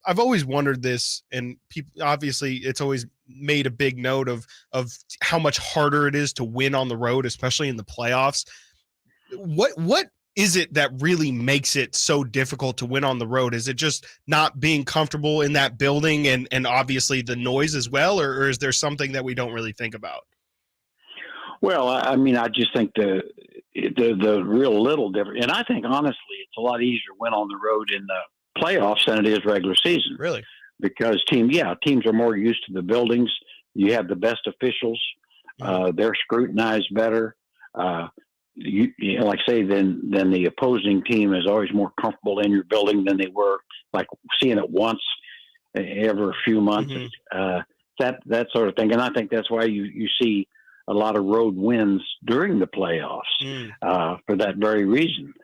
I've always wondered this, and people, obviously it's always made a big note of how much harder it is to win on the road, especially in the playoffs. What is it that really makes it so difficult to win on the road? Is it just not being comfortable in that building and obviously the noise as well, or is there something that we don't really think about? Well, I just think the real little difference, and I think honestly it's a lot easier to win on the road in the playoffs than it is regular season. Really? Because teams are more used to the buildings. You have the best officials. They're scrutinized better. Like I say, then the opposing team is always more comfortable in your building than they were like seeing it once every few months. That sort of thing. And I think that's why you see a lot of road wins during the playoffs for that very reason.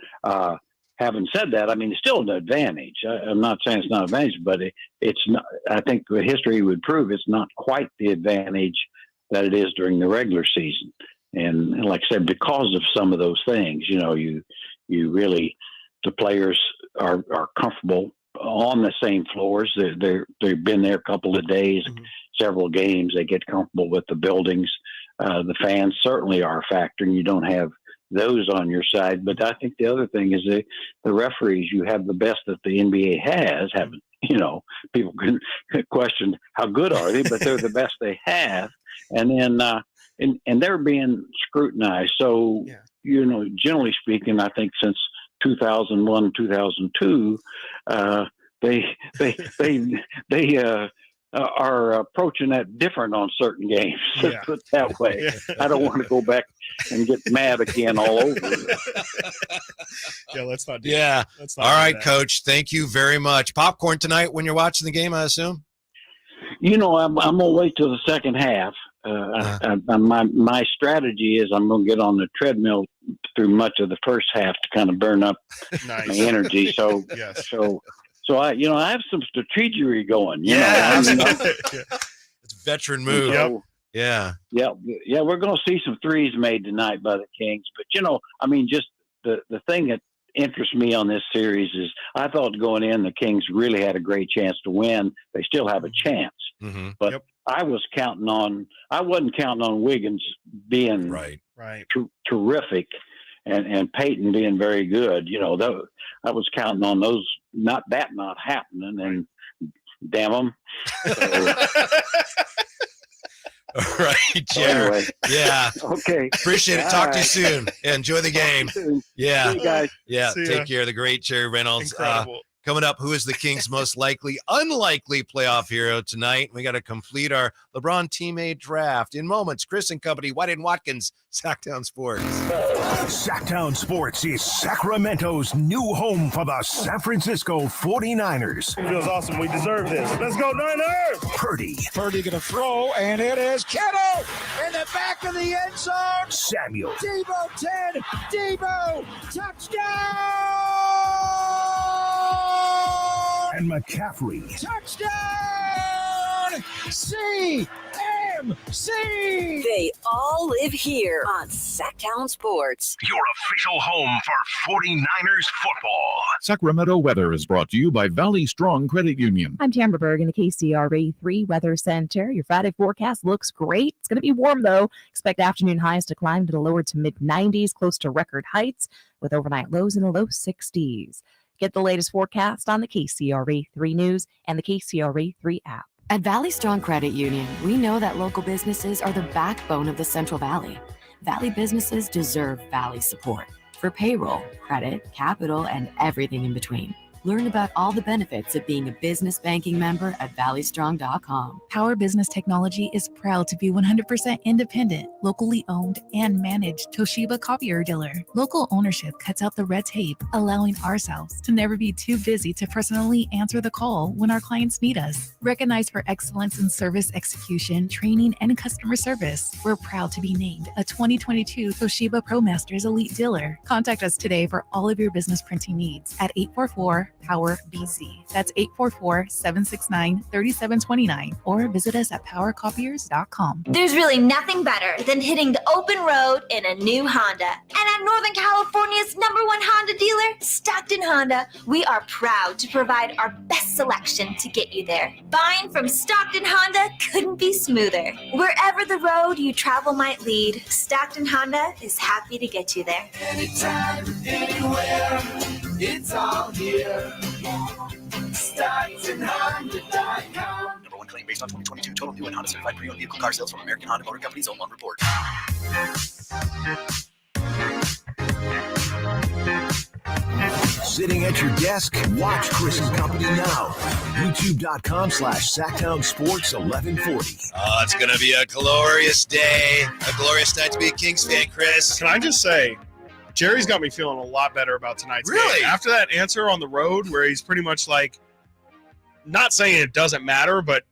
Having said that, it's still an advantage. I'm not saying it's not an advantage, but it's not. I think the history would prove it's not quite the advantage that it is during the regular season. And like I said, because of some of those things, you really, the players are comfortable on the same floors. They've been there a couple of days, several games. They get comfortable with the buildings. The fans certainly are a factor, and you don't have those on your side. But I think the other thing is the referees. You have the best that the NBA has. People can question how good are they, but they're the best they have. And then and they're being scrutinized. So generally speaking, I think since 2001, 2002, they are approaching that different on certain games. Let's put it that way. I don't want to go back and get mad again all over. Let's not do that. Let's not all right, that. Coach. Thank you very much. Popcorn tonight when you're watching the game, I assume? I'm going to wait till the second half. My strategy is I'm going to get on the treadmill through much of the first half to kind of burn up my energy. So, So I have some strategy going. It's veteran move. Yeah. We're going to see some threes made tonight by the Kings. But just the thing that interests me on this series is I thought going in the Kings really had a great chance to win. They still have a chance, but I wasn't counting on Wiggins being terrific and Peyton being very good. I was counting on those not happening, and damn them. All right, Jerry. Anyway. Yeah. Okay. Appreciate it. Talk to you soon. Yeah, enjoy the game. Yeah. See you guys. Yeah. See Take care. The great Jerry Reynolds. Incredible. Coming up, who is the Kings' most unlikely playoff hero tonight? We got to complete our LeBron teammate draft. In moments, Chris and company, Whitey and Watkins, Sactown Sports. Sactown Sports is Sacramento's new home for the San Francisco 49ers. It feels awesome. We deserve this. Let's go, Niners! Purdy going to throw, and it is Kittle in the back of the end zone. Samuel. Debo 10. Debo, touchdown! And McCaffrey. Touchdown! CMC! They all live here on Sactown Sports. Your official home for 49ers football. Sacramento weather is brought to you by Valley Strong Credit Union. I'm Tamara Berg in the KCRA 3 Weather Center. Your Friday forecast looks great. It's going to be warm, though. Expect afternoon highs to climb to the lower to mid-90s, close to record heights, with overnight lows in the low 60s. Get the latest forecast on the KCRA 3 News and the KCRA 3 app. At Valley Strong Credit Union, we know that local businesses are the backbone of the Central Valley. Valley businesses deserve Valley support for payroll, credit, capital, and everything in between. Learn about all the benefits of being a business banking member at valleystrong.com. Power Business Technology is proud to be 100% independent, locally owned, and managed Toshiba copier dealer. Local ownership cuts out the red tape, allowing ourselves to never be too busy to personally answer the call when our clients need us. Recognized for excellence in service execution, training, and customer service, we're proud to be named a 2022 Toshiba ProMasters Elite Dealer. Contact us today for all of your business printing needs at 844-POWER-BZ. That's 844-769-3729. Or visit us at powercopiers.com. There's really nothing better than hitting the open road in a new Honda. And at Northern California's #1 Honda dealer, Stockton Honda, we are proud to provide our best selection to get you there. Buying from Stockton Honda couldn't be smoother. Wherever the road you travel might lead, Stockton Honda is happy to get you there. Anytime, anywhere, it's all here. Stocktonhonda.com. #1 claim based on 2022 total new and Honda certified pre-owned vehicle car sales from American Honda Motor Company's own one report. Sitting at your desk, watch Chris and Company now. YouTube.com/Sactown Sports 1140. Oh, it's going to be a glorious day, a glorious night to be a Kings fan, Chris. Can I just say, Jerry's got me feeling a lot better about tonight's game. After that answer on the road where he's pretty much like, not saying it doesn't matter, but,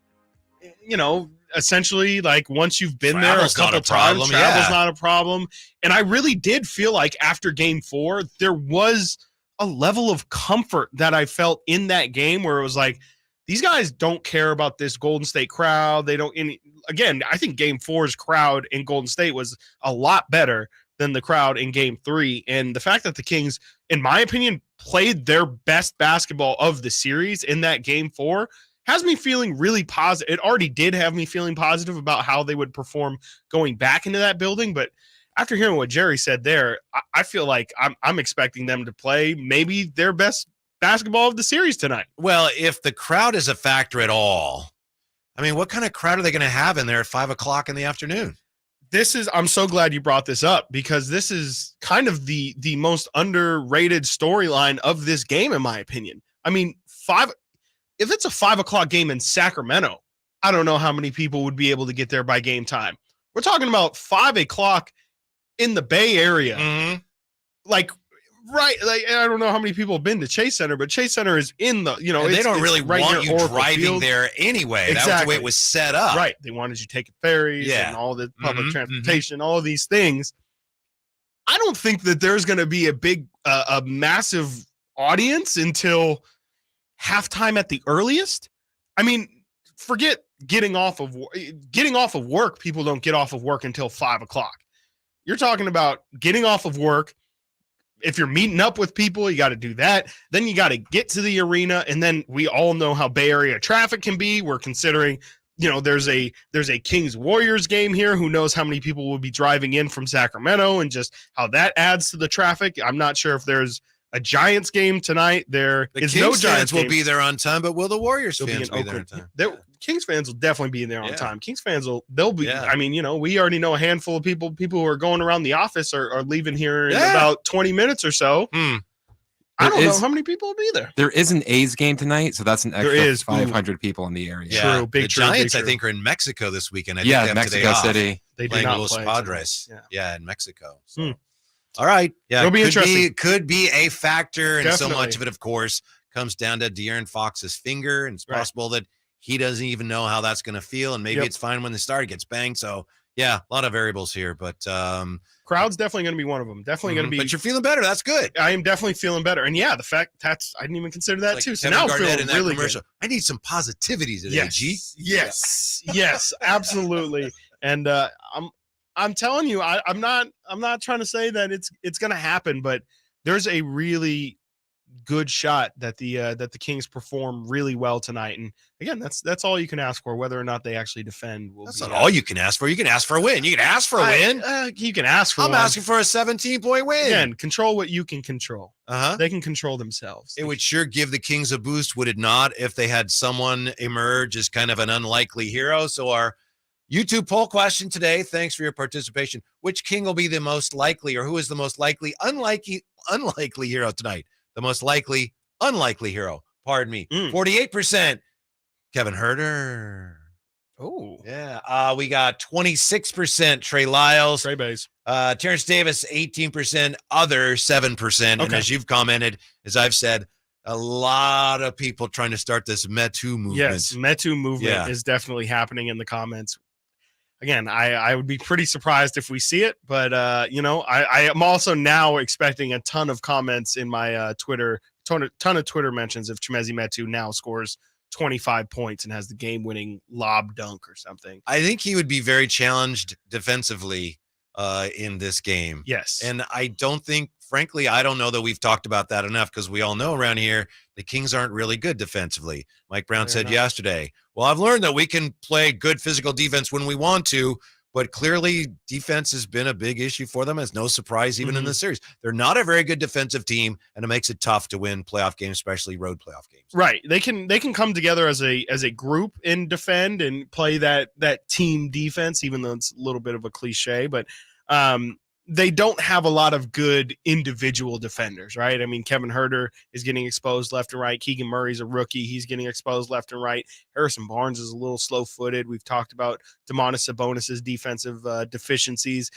you know, essentially, like, once you've been there a couple times, travel's not a problem. And I really did feel like after game 4, there was a level of comfort that I felt in that game where it was like, these guys don't care about this Golden State crowd. They don't, again, I think game 4's crowd in Golden State was a lot better than the crowd in game 3. And the fact that the Kings, in my opinion, played their best basketball of the series in that game 4 has me feeling really positive. It already did have me feeling positive about how they would perform going back into that building. But after hearing what Jerry said there, I feel like I'm expecting them to play maybe their best basketball of the series tonight. Well, if the crowd is a factor at all, I mean, what kind of crowd are they going to have in there at 5 o'clock in the afternoon? I'm so glad you brought this up because this is kind of the most underrated storyline of this game, in my opinion. I mean, if it's a 5 o'clock game in Sacramento, I don't know how many people would be able to get there by game time. We're talking about 5 o'clock in the Bay Area. Mm-hmm. Like I don't know how many people have been to Chase Center, but Chase Center is in the, and they don't really right want you Oracle driving Field. there anyway. Exactly. That was the way it was set up. Right. They wanted you taking ferries and all the public transportation, all of these things. I don't think that there's going to be a massive audience until halftime at the earliest. I mean, forget getting off of work. People don't get off of work until 5 o'clock. You're talking about getting off of work. If you're meeting up with people, you got to do that. Then you got to get to the arena. And then we all know how Bay Area traffic can be. We're considering, there's a Kings Warriors game here. Who knows how many people will be driving in from Sacramento and just how that adds to the traffic. I'm not sure if there's a Giants game tonight. There is no Giants fans will game. be there on time, but will the Warriors fans be there on time? Kings fans will definitely be there on time. Kings fans they'll be. I mean, we already know a handful of people who are going around the office are leaving here in about 20 minutes or so. I don't know how many people will be there. There is an A's game tonight, so that's an extra 500 people in the area. Yeah. The Giants, I think, are in Mexico this weekend. I think they have Mexico City. They playing do not Los play Padres. Yeah, in Mexico. So. All right. Yeah, it'll be interesting. Could be a factor, and Definitely. so much of it, of course, comes down to De'Aaron Fox's finger, and it's possible that he doesn't even know how that's going to feel, and maybe it's fine when the start gits banged. So, yeah, a lot of variables here, but crowd's definitely going to be one of them. Definitely going to be. But you're feeling better. That's good. I am definitely feeling better, and the fact I didn't even consider that too. So now I'm feeling really good. I need some positivity today, G. Yes, absolutely. And I'm telling you, I'm not trying to say that it's going to happen, but there's a really good shot that the Kings perform really well tonight. And again, that's all you can ask for. Whether or not they actually defend, that's not all you can ask for. You can ask for a win. You can ask for a win. You can ask for. I'm asking for a 17-point win. Again, control what you can control. They can control themselves. It would sure give the Kings a boost, would it not, if they had someone emerge as kind of an unlikely hero? So our YouTube poll question today, thanks for your participation. Which King will be the most likely, or who is the most likely unlikely hero tonight? The most likely unlikely hero. Pardon me. 48%. Kevin Huerter. Oh. Yeah. We got 26% Trey Lyles. Trey Bays. Terrence Davis, 18%. Other, 7%. And as you've commented, as I've said, a lot of people trying to start this Metu movement. Yes, Metu movement is definitely happening in the comments. Again, I would be pretty surprised if we see it, but I am also now expecting a ton of comments in my Twitter, ton of Twitter mentions if Chimezie Metu now scores 25 points and has the game-winning lob dunk or something. I think he would be very challenged defensively in this game. Yes. And I don't think, frankly, I don't know that we've talked about that enough, because we all know around here the Kings aren't really good defensively. Mike Brown said yesterday, well, I've learned that we can play good physical defense when we want to, but clearly defense has been a big issue for them. It's no surprise even in the series. They're not a very good defensive team, and it makes it tough to win playoff games, especially road playoff games. Right. They can come together as a group and defend and play that team defense, even though it's a little bit of a cliche, but they don't have a lot of good individual defenders, right? I mean, Kevin Huerter is getting exposed left and right. Keegan Murray's a rookie. He's getting exposed left and right. Harrison Barnes is a little slow-footed. We've talked about Domantas Sabonis' defensive deficiencies.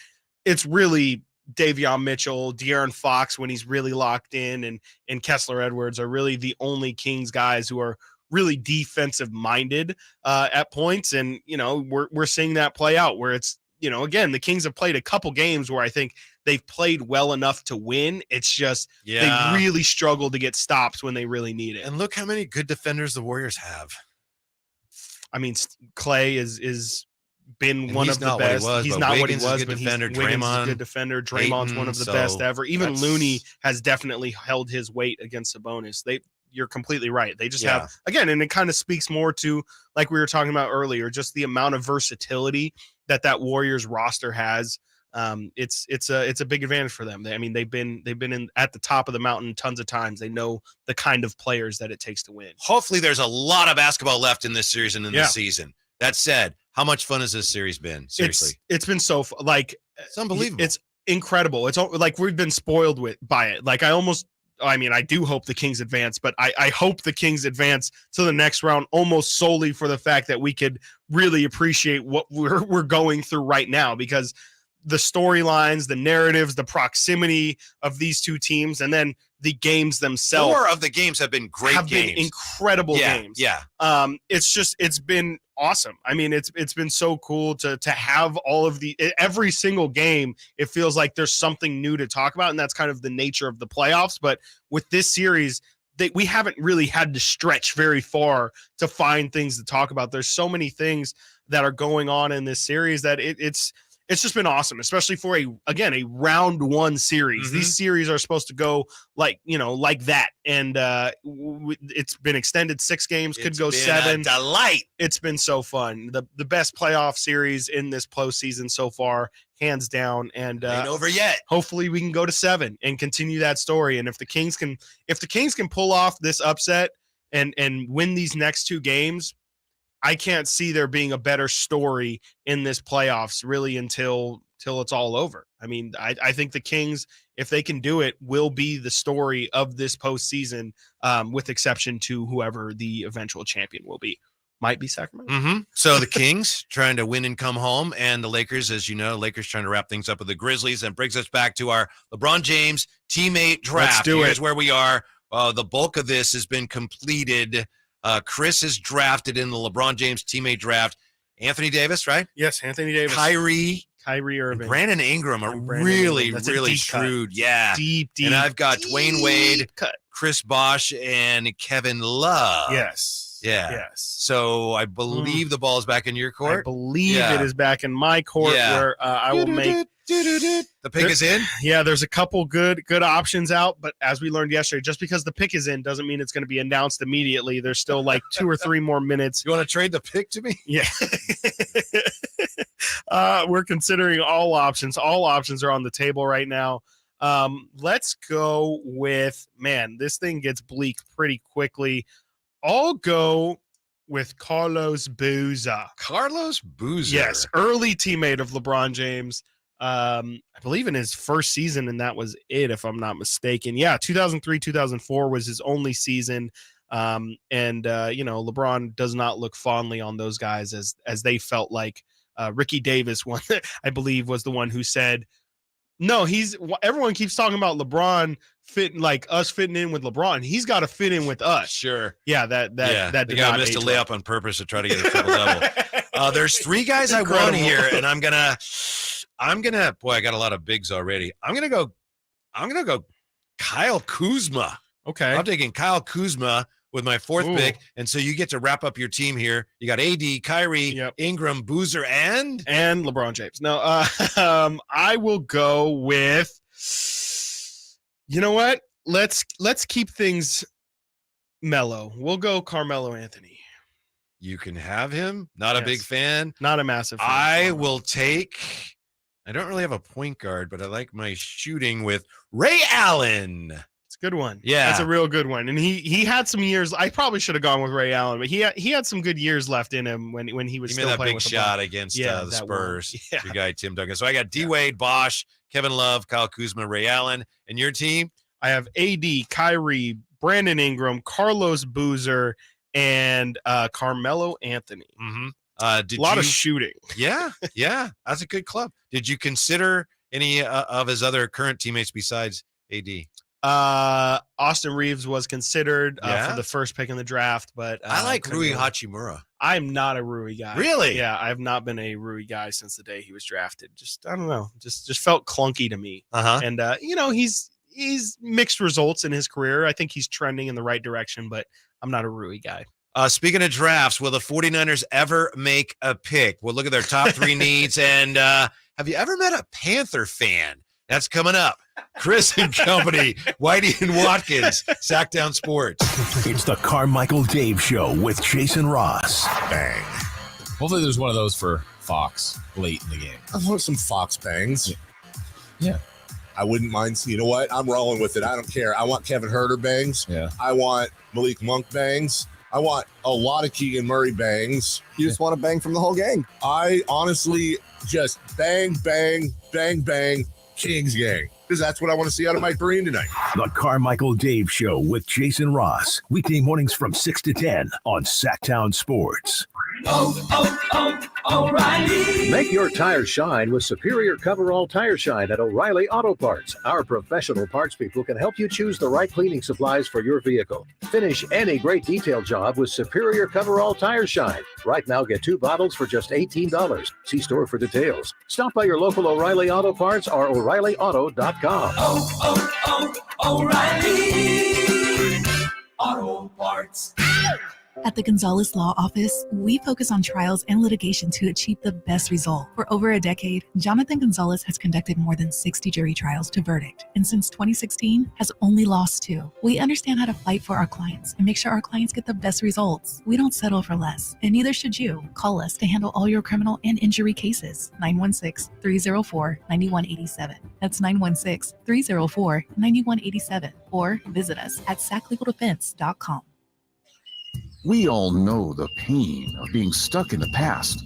It's really Davion Mitchell, De'Aaron Fox when he's really locked in, and Kessler Edwards are really the only Kings guys who are really defensive-minded at points. And, we're seeing that play out where it's, again, the Kings have played a couple games where I think they've played well enough to win. It's just they really struggle to get stops when they really need it. And look how many good defenders the Warriors have. I mean, Klay is been one of the best. He's not what he was, but Wiggins is a good defender. Draymond's one of the best ever. Even Looney has definitely held his weight against Sabonis. You're completely right. They just have, again, and it kind of speaks more to, like we were talking about earlier, just the amount of versatility that Warriors roster has. It's a big advantage for them. They've been at the top of the mountain tons of times. They know the kind of players that it takes to win. Hopefully there's a lot of basketball left in this series and in this season. That said, how much fun has this series been? Seriously. It's been so fun. Like, it's unbelievable. It's incredible. It's like we've been spoiled by it. Like I do hope the Kings advance, but I hope the Kings advance to the next round almost solely for the fact that we could really appreciate what we're going through right now, because the storylines, the narratives, the proximity of these two teams, and then the games themselves. 4 of the games have been great games. Been incredible games. Yeah. It's been awesome. I mean, it's been so cool to have all of every single game. It feels like there's something new to talk about, and that's kind of the nature of the playoffs. But with this series, we haven't really had to stretch very far to find things to talk about. There's so many things that are going on in this series that it's just been awesome, especially for a round 1 series. These series are supposed to go like that. And it's been extended 6 games, could go 7. A delight. It's been so fun. The best playoff series in this postseason so far, hands down. And ain't over yet. Hopefully we can go to 7 and continue that story. And if the Kings can pull off this upset and win these next 2 games, I can't see there being a better story in this playoffs really until it's all over. I mean, I think the Kings, if they can do it, will be the story of this postseason, with exception to whoever the eventual champion will be. Might be Sacramento. So the Kings trying to win and come home, and the Lakers, as you know, Lakers trying to wrap things up with the Grizzlies, and brings us back to our LeBron James teammate draft. Let's do it. Here's where we are. The bulk of this has been completed. Chris is drafted in the LeBron James teammate draft. Anthony Davis, right? Yes, Anthony Davis. Kyrie Irving. Brandon Ingram are really shrewd. Cut. Yeah. Deep. And I've got Dwayne Wade, Chris Bosh, and Kevin Love. Yes. Yeah. Yes. So I believe the ball is back in your court. I believe it is back in my court where I will make. The pick is in? Yeah, there's a couple good options out, but as we learned yesterday, just because the pick is in doesn't mean it's going to be announced immediately. There's still like 2 or 3 more minutes. You want to trade the pick to me? Yeah. We're considering all options. All options are on the table right now. Let's go with, man, this thing gets bleak pretty quickly. I'll go with Carlos Boozer. Carlos Boozer. Yes, early teammate of LeBron James. I believe in his first season, and that was it, if I'm not mistaken. Yeah, 2003, 2004 was his only season. LeBron does not look fondly on those guys as they felt like Ricky Davis, one I believe, was the one who said, no, everyone keeps talking about LeBron fitting in with LeBron. He's got to fit in with us. Sure. Yeah, that the guy missed a layup on purpose to try to get a triple double. There's 3 guys I want here, and I'm gonna. Boy, I got a lot of bigs already. I'm gonna go Kyle Kuzma. Okay. I'm taking Kyle Kuzma with my 4th pick, and so you get to wrap up your team here. You got AD, Kyrie, Ingram, Boozer, and LeBron James. No, I will go with. You know what? Let's keep things mellow. We'll go Carmelo Anthony. You can have him. Not a big fan. Not a massive fan. I will take. I don't really have a point guard, but I like my shooting with Ray Allen. It's a good one. Yeah. That's a real good one. And he had some years. I probably should have gone with Ray Allen, but he had some good years left in him when he was still made that playing big with shot against the Spurs. Yeah. Your guy Tim Duncan. So I got D-Wade, Bosch, Kevin Love, Kyle Kuzma, Ray Allen. And your team? I have AD, Kyrie, Brandon Ingram, Carlos Boozer, and Carmelo Anthony. Mm-hmm. A lot of shooting. Yeah. That's a good club. Did you consider any of his other current teammates besides AD? Austin Reeves was considered for the first pick in the draft, but I like Rui Hachimura. I'm not a Rui guy. Really? Yeah, I have not been a Rui guy since the day he was drafted. Just I don't know, just felt clunky to me. And he's mixed results in his career. I think he's trending in the right direction, but I'm not a Rui guy. Speaking of drafts, will the 49ers ever make a pick? We'll look at their top 3 needs. And have you ever met a Panther fan? That's coming up. Chris and company, Whitey and Watkins, Sactown Sports. It's the Carmichael Dave Show with Jason Ross. Bang. Hopefully there's one of those for Fox late in the game. I want some Fox bangs. Yeah. I wouldn't mind. You know what? I'm rolling with it. I don't care. I want Kevin Herter bangs. Yeah. I want Malik Monk bangs. I want a lot of Keegan Murray bangs. You just want to bang from the whole gang. I honestly just bang, bang, bang, bang, Kings gang. Because that's what I want to see out of Mike Breen tonight. The Carmichael Dave Show with Jason Ross. Weekday mornings from 6 to 10 on Sactown Sports. O'Reilly. Make your tires shine with superior coverall tire shine at O'Reilly Auto Parts. Our professional parts people can help you choose the right cleaning supplies for your vehicle. Finish any great detail job with superior coverall tire shine. Right now, get 2 bottles for just $18. See store for details. Stop by your local O'Reilly Auto Parts or O'ReillyAuto.com. O'Reilly Auto Parts. At the Gonzalez Law Office, we focus on trials and litigation to achieve the best result. For over a decade, Jonathan Gonzalez has conducted more than 60 jury trials to verdict, and since 2016, has only lost 2. We understand how to fight for our clients and make sure our clients get the best results. We don't settle for less, and neither should you. Call us to handle all your criminal and injury cases. 916-304-9187. That's 916-304-9187. Or visit us at saclegaldefense.com. We all know the pain of being stuck in the past.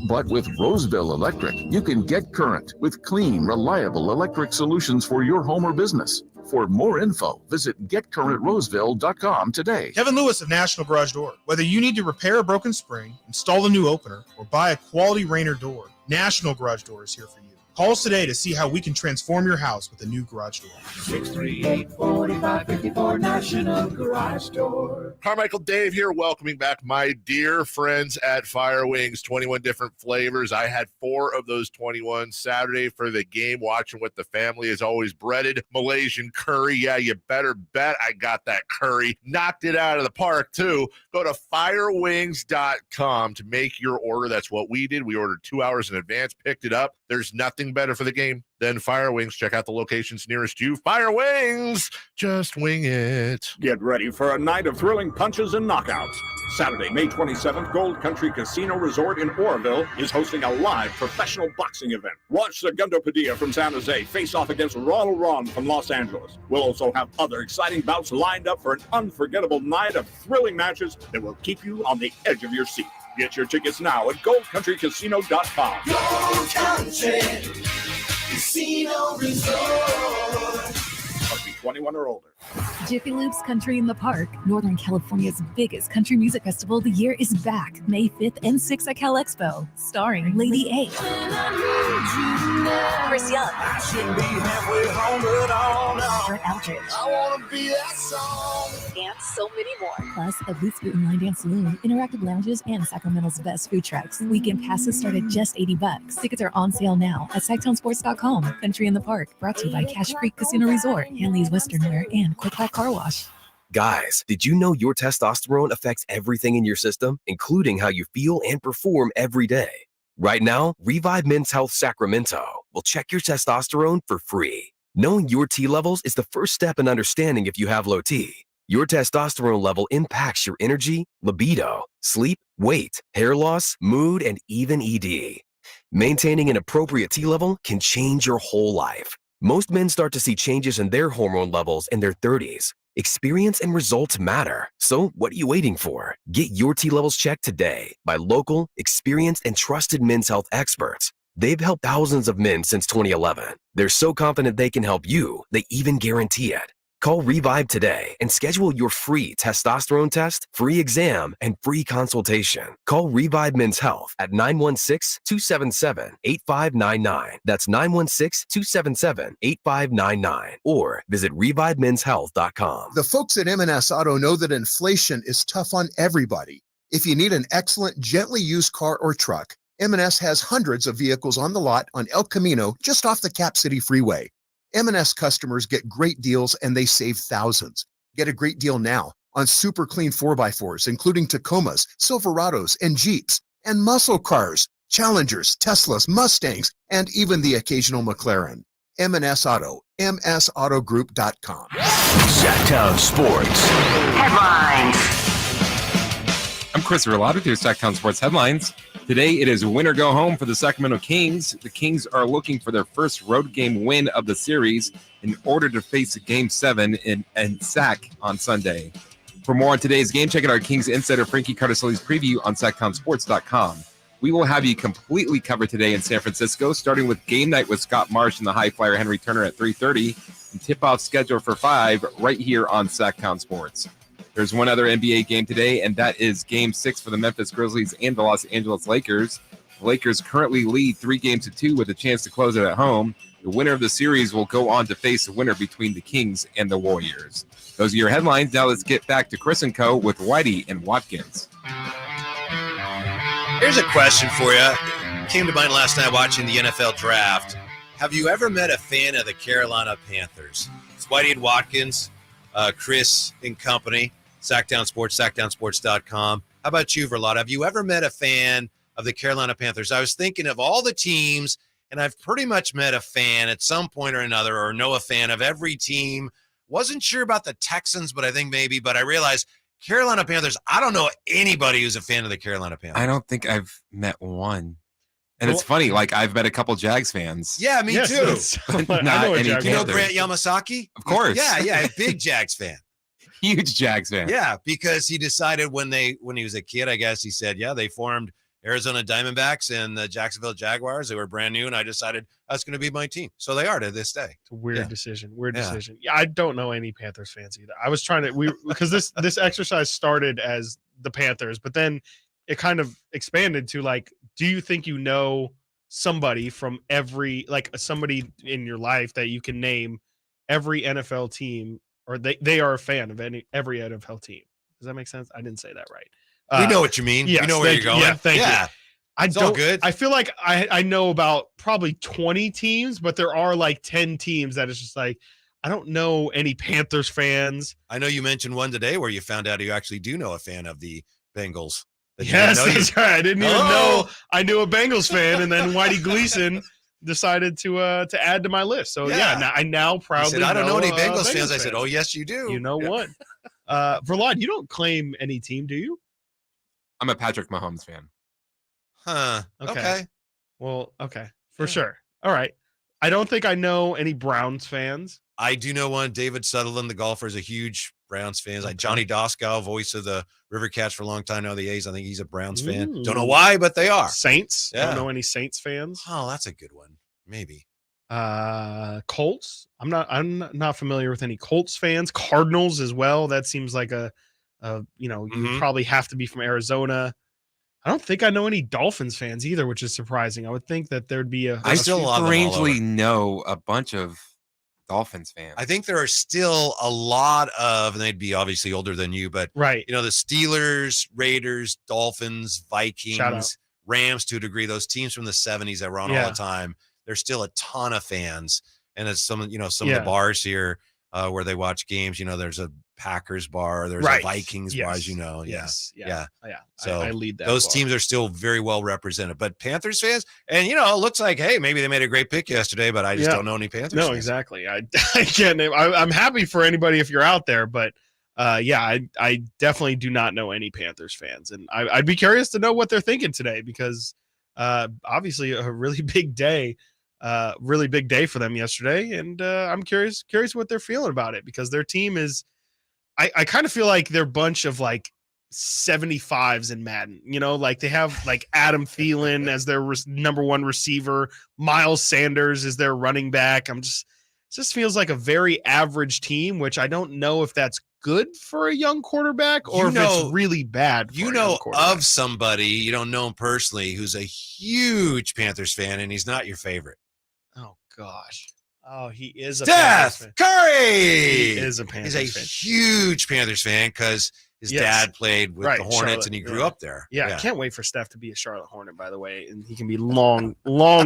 But with Roseville Electric, you can get current with clean, reliable electric solutions for your home or business. For more info, visit getcurrentroseville.com today. Kevin Lewis of National Garage Door. Whether you need to repair a broken spring, install a new opener, or buy a quality Rainer door, National Garage Door is here for you. Call us today to see how we can transform your house with a new garage door. 638-4554 National Garage Door. Carmichael Dave here, welcoming back my dear friends at Fire Wings. 21 different flavors. I had 4 of those 21 Saturday for the game, watching with the family. As always, breaded Malaysian curry. Yeah, you better bet I got that curry. Knocked it out of the park, too. Go to firewings.com to make your order. That's what we did. We ordered 2 hours in advance, picked it up. There's nothing better for the game than Fire Wings. Check out the locations nearest you. Fire Wings, just wing it. Get ready for a night of thrilling punches and knockouts. Saturday, May 27th, Gold Country Casino Resort in Oroville is hosting a live professional boxing event. Watch Segundo Padilla from San Jose face off against Ronald Ron from Los Angeles. We'll also have other exciting bouts lined up for an unforgettable night of thrilling matches that will keep you on the edge of your seat. Get your tickets now at goldcountrycasino.com. Gold Country Casino Resort. Must be 21 or older. Jiffy Lube's Country in the Park, Northern California's biggest country music festival of the year, is back May 5th and 6th at Cal Expo, starring Lady A, Chris Young, Brett Eldridge, I wanna be that song. and so many more. Plus, a Boots Boot and Line Dance Saloon, interactive lounges, and Sacramento's best food trucks. Weekend passes start at just $80. Tickets are on sale now at SactownSports.com. Country in the Park, brought to you by Cache Creek Casino Resort, Hanley's Western Wear, and Quick Pack Car Wash. Guys, did you know your testosterone affects everything in your system, including how you feel and perform every day? Right now, Revive Men's Health Sacramento will check your testosterone for free. Knowing your T levels is the first step in understanding if you have low T. Your testosterone level impacts your energy, libido, sleep, weight, hair loss, mood, and even ED. Maintaining an appropriate T level can change your whole life. Most men start to see changes in their hormone levels in their 30s. Experience and results matter. So what are you waiting for? Get your T levels checked today by local, experienced, and trusted men's health experts. They've helped thousands of men since 2011. They're so confident they can help you, they even guarantee it. Call Revive today and schedule your free testosterone test, free exam, and free consultation. Call Revive Men's Health at 916-277-8599. That's 916-277-8599. Or visit ReviveMen'sHealth.com. The folks at M&S Auto know that inflation is tough on everybody. If you need an excellent, gently used car or truck, M&S has hundreds of vehicles on the lot on El Camino, just off the Cap City Freeway. M&S customers get great deals and they save thousands. Get a great deal now on super clean 4x4s, including Tacomas, Silverados, and Jeeps, and muscle cars, Challengers, Teslas, Mustangs, and even the occasional McLaren. M&S Auto, msautogroup.com. Sactown Sports Headlines. I'm Chris Verlato with your Sactown Sports Headlines. Today, it is win or go home for the Sacramento Kings. The Kings are looking for their first road game win of the series in order to face Game 7 in Sac on Sunday. For more on today's game, check out our Kings insider Frankie Cardicelli's preview on SactownSports.com. We will have you completely covered today in San Francisco, starting with game night with Scott Marsh and the high flyer Henry Turner at 3:30, and tip-off scheduled for 5 right here on Sactown Sports. There's one other NBA game today, and that is Game 6 for the Memphis Grizzlies and the Los Angeles Lakers. The Lakers currently lead 3-2 with a chance to close it at home. The winner of the series will go on to face the winner between the Kings and the Warriors. Those are your headlines. Now let's get back to Chris and Co. with Whitey and Watkins. Here's a question for you. Came to mind last night watching the NFL draft. Have you ever met a fan of the Carolina Panthers? It's Whitey and Watkins, Chris and company. Sactown Sports, SactownSports.com. How about you, Verlotta? Have you ever met a fan of the Carolina Panthers? I was thinking of all the teams, and I've pretty much met a fan at some point or another, or know a fan of every team. Wasn't sure about the Texans, but I think maybe. But I realized Carolina Panthers, I don't know anybody who's a fan of the Carolina Panthers. I don't think I've met one. And it's funny, like I've met a couple Jags fans. Yeah, me too. Not any Panthers. You know Grant Yamasaki? Of course. Yeah, big Jags fan. Huge Jags fan. Yeah, because he decided when he was a kid, I guess he said, they formed Arizona Diamondbacks and the Jacksonville Jaguars. They were brand new, and I decided that's going to be my team. So they are to this day. It's a weird decision. Decision. Yeah, I don't know any Panthers fans either. I was trying to because this exercise started as the Panthers, but then it kind of expanded to like, do you think you know somebody from somebody in your life that you can name every NFL team, or they are a fan of every NFL team. Does that make sense? I didn't say that right. We know what you mean. Yes, we know where you're going. Yeah, thank you. It's all good. I feel like I know about probably 20 teams, but there are like 10 teams that it's just like, I don't know any Panthers fans. I know you mentioned one today where you found out you actually do know a fan of the Bengals. Yes, that's right. I didn't even know I knew a Bengals fan, and then Whitey Gleason decided to add to my list. So I now proudly said, I don't know any Bengals fans. fans. I said, oh yes, you do. You know what? Verlad, you don't claim any team, do you? I'm a Patrick Mahomes fan. Huh. Okay. Well, okay. For sure. All right. I don't think I know any Browns fans. I do know one. David Sutherland, the golfer, is a huge Browns fan. Like Johnny Doskow, voice of the River Cats for a long time. Now the A's. I think he's a Browns fan. Don't know why, but they are. Saints. Yeah. Don't know any Saints fans. Oh, that's a good one. Maybe. Colts. I'm not familiar with any Colts fans. Cardinals as well. That seems like you probably have to be from Arizona. I don't think I know any Dolphins fans either, which is surprising. I would think that there'd be I strangely know a bunch of Dolphins fans. I think there are still a lot of, and they'd be obviously older than you, but right. The Steelers, Raiders, Dolphins, Vikings, Rams to a degree, those teams from the 70s that were on all the time. There's still a ton of fans. And it's some of the bars here where they watch games, there's a Packers bar, there's a Vikings bar, as you know. Yes. Yeah. So I lead that. Those teams are still very well represented. But Panthers fans, and it looks like, hey, maybe they made a great pick yesterday, but I just don't know any Panthers fans. Exactly. I can't name. I'm happy for anybody if you're out there, but I definitely do not know any Panthers fans, and I'd be curious to know what they're thinking today because obviously a really big day for them yesterday, and I'm curious what they're feeling about it because their team is. I kind of feel like they're a bunch of like 75s in Madden, like they have like Adam Thielen as their number one receiver, Miles Sanders is their running back. It just feels like a very average team, which I don't know if that's good for a young quarterback or if it's really bad. Of somebody, you don't know him personally, who's a huge Panthers fan, and he's not your favorite. Oh gosh. Oh, he is a Steph Curry. He is a Panthers fan. He's a huge Panthers fan because his dad played with the Hornets Charlotte, and he grew up there. Yeah, I can't wait for Steph to be a Charlotte Hornet, by the way, and he can be long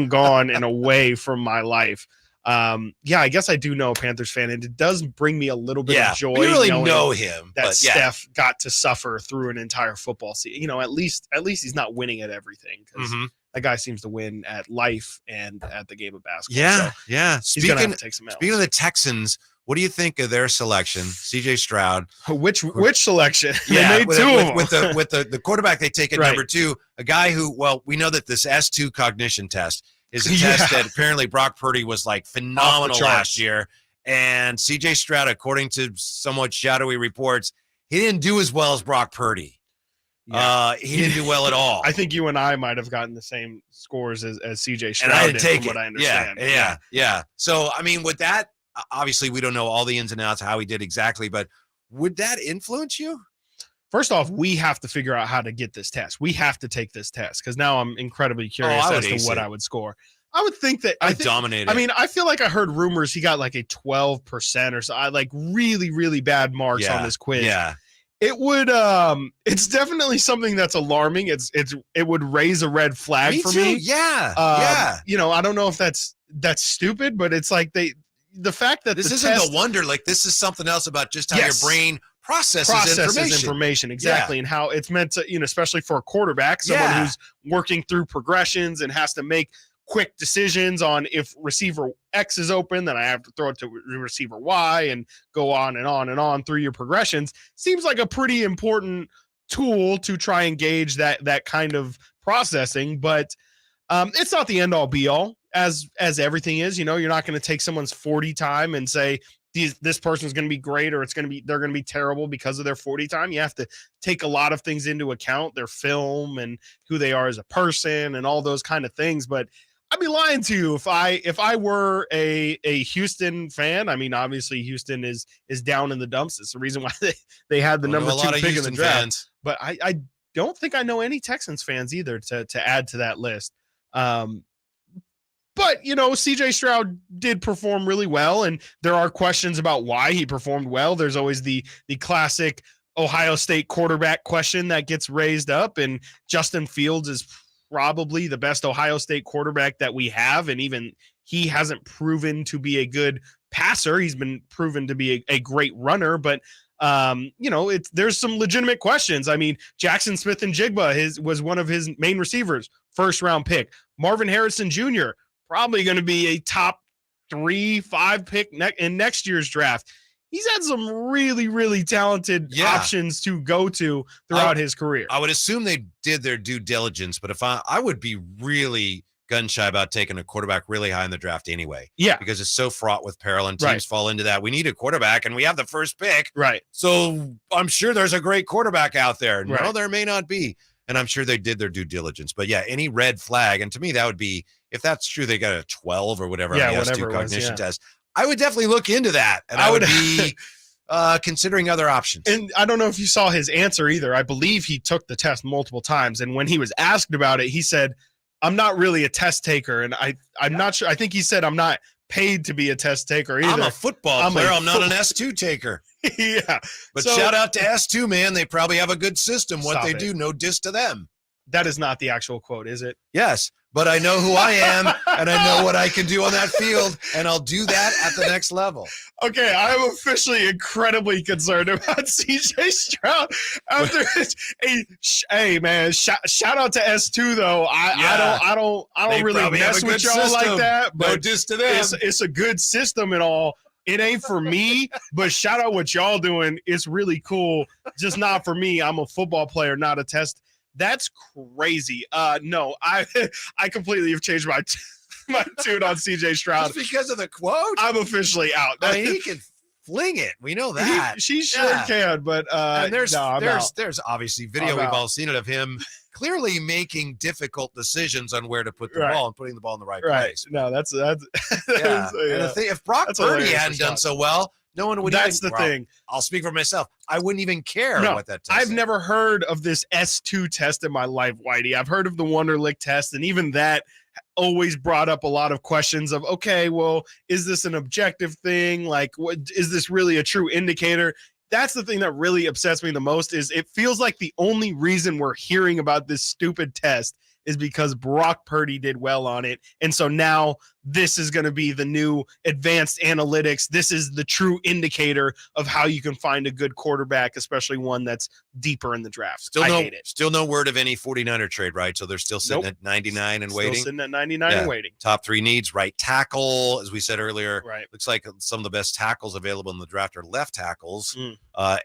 gone and away from my life. I guess I do know a Panthers fan, and it does bring me a little bit of joy. We really know him. That Steph got to suffer through an entire football season. At least he's not winning at everything because that guy seems to win at life and at the game of basketball. He's gonna have to take some L's. Speaking of the Texans, what do you think of their selection, CJ Stroud? Which selection? They made two of them. with the quarterback they take at number 2, a guy who, we know that this S2 cognition test is a test that apparently Brock Purdy was like phenomenal last year. And CJ Stroud, according to somewhat shadowy reports, he didn't do as well as Brock Purdy. He didn't do well at all. I think you and I might have gotten the same scores as CJ Stroud. And I didn't take it. What I understand. Yeah. So, I mean, with that, obviously we don't know all the ins and outs, how he did exactly, but would that influence you? First off, we have to figure out how to get this test. We have to take this test because now I'm incredibly curious as to what I would score. I would think that I dominated. I mean, I feel like I heard rumors he got like a 12% or so. Like really, really bad marks on this quiz. Yeah. It would it's definitely something that's alarming. It would raise a red flag for me. Yeah. I don't know if that's stupid, but it's like the fact that this isn't a wonder, like this is something else about just how your brain processes information. Exactly. And how it's meant to, especially for a quarterback, someone who's working through progressions and has to make quick decisions on if receiver X is open, then I have to throw it to receiver Y and go on and on and on through your progressions. Seems like a pretty important tool to try and gauge that kind of processing, but it's not the end all be all as everything is. You're not going to take someone's 40 time and say this person's going to be great or they're going to be terrible because of their 40 time. You have to take a lot of things into account, their film and who they are as a person and all those kind of things. But I'd be lying to you if I were a Houston fan. I mean, obviously Houston is down in the dumps. It's the reason why they had the number 2 pick in the draft. Fans. But I don't think I know any Texans fans either to add to that list. But, CJ Stroud did perform really well, and there are questions about why he performed well. There's always the classic Ohio State quarterback question that gets raised up, and Justin Fields is probably the best Ohio State quarterback that we have, and even he hasn't proven to be a good passer. He's been proven to be a great runner, but there's some legitimate questions. I mean, Jackson Smith and Jigba was one of his main receivers, first-round pick. Marvin Harrison Jr., probably going to be a top 3-5 pick in next year's draft. He's had some really, really talented options to go to throughout his career. I would assume they did their due diligence, but if I would be really gun shy about taking a quarterback really high in the draft anyway. Yeah. Because it's so fraught with peril and teams fall into that. We need a quarterback and we have the first pick. Right. So I'm sure there's a great quarterback out there. Right. No, there may not be. And I'm sure they did their due diligence. But yeah, any red flag, and to me, that would be, if that's true, they got a 12 or whatever on the S2 cognition test. I would definitely look into that. And I would be considering other options. And I don't know if you saw his answer either. I believe he took the test multiple times. And when he was asked about it, he said, I'm not really a test taker. And I'm not sure. I think he said, I'm not paid to be a test taker either. I'm a football player. I'm not an S2 taker. Yeah. But shout out to S2, man. They probably have a good system. What they do, no diss to them. That is not the actual quote, is it? Yes. But I know who I am, and I know what I can do on that field, and I'll do that at the next level. Okay, I'm officially incredibly concerned about CJ Stroud. After hey man, shout out to S2 though. I don't really mess with y'all like that. But no diss to them. It's a good system and all. It ain't for me, but shout out what y'all doing. It's really cool. Just not for me. I'm a football player, not a test. That's crazy. No, I completely have changed my tune on CJ Stroud. Just because of the quote? I'm officially out. I mean, he can fling it. We know that. She sure can, but and there's out. There's obviously video we've all seen it of him clearly making difficult decisions on where to put the ball and putting the ball in the right place. No, that's yeah. And the thing, if Brock Purdy hadn't done so well, no one would. That's the thing. I'll speak for myself. I wouldn't even care what that test I've never heard of this S2 test in my life, Whitey. I've heard of the Wonderlic test, and even that always brought up a lot of questions of, okay, well, is this an objective thing? Like, what is this really a true indicator? That's the thing that really upsets me the most is it feels like the only reason we're hearing about this stupid test is because Brock Purdy did well on it. And so now this is going to be the new advanced analytics. This is the true indicator of how you can find a good quarterback, especially one that's deeper in the draft. Still no word of any 49er trade, right? So they're still sitting at 99 and waiting. Still sitting at 99 and waiting. Top 3 needs, right tackle, as we said earlier. Right. Looks like some of the best tackles available in the draft are left tackles,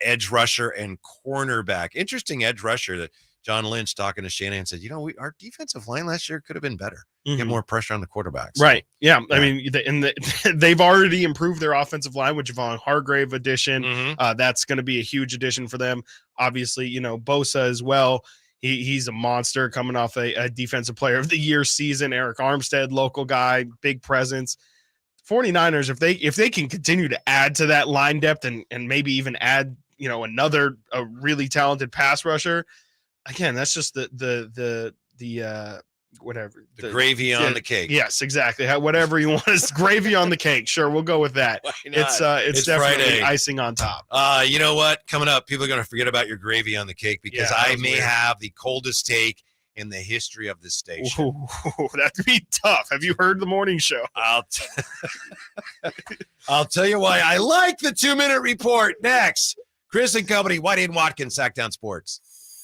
edge rusher, and cornerback. Interesting edge rusher that John Lynch talking to Shanahan said, our defensive line last year could have been better. Get more pressure on the quarterbacks. Right. Yeah. I mean, they've already improved their offensive line with Javon Hargrave addition. That's going to be a huge addition for them. Obviously, Bosa as well. He's a monster coming off a defensive player of the year season. Eric Armstead, local guy, big presence. 49ers, if they can continue to add to that line depth and maybe even add, another really talented pass rusher. Again, that's just the whatever. The gravy on the cake. Yes, exactly. Whatever you want is gravy on the cake. Sure, we'll go with that. It's definitely Friday. Icing on top. You know what? Coming up, people are going to forget about your gravy on the cake because I may have the coldest take in the history of this station. Ooh, that'd be tough. Have you heard the morning show? I'll tell you why. I like the 2-minute report. Next, Chris and company, Whitey and Watkins, Sactown Sports.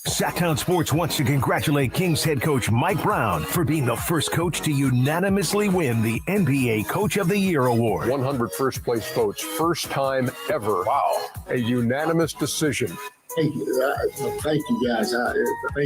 Sactown Sports wants to congratulate Kings head coach Mike Brown for being the first coach to unanimously win the NBA Coach of the Year award. 100 first place votes, first time ever. Wow. A unanimous decision. Thank you guys. Thank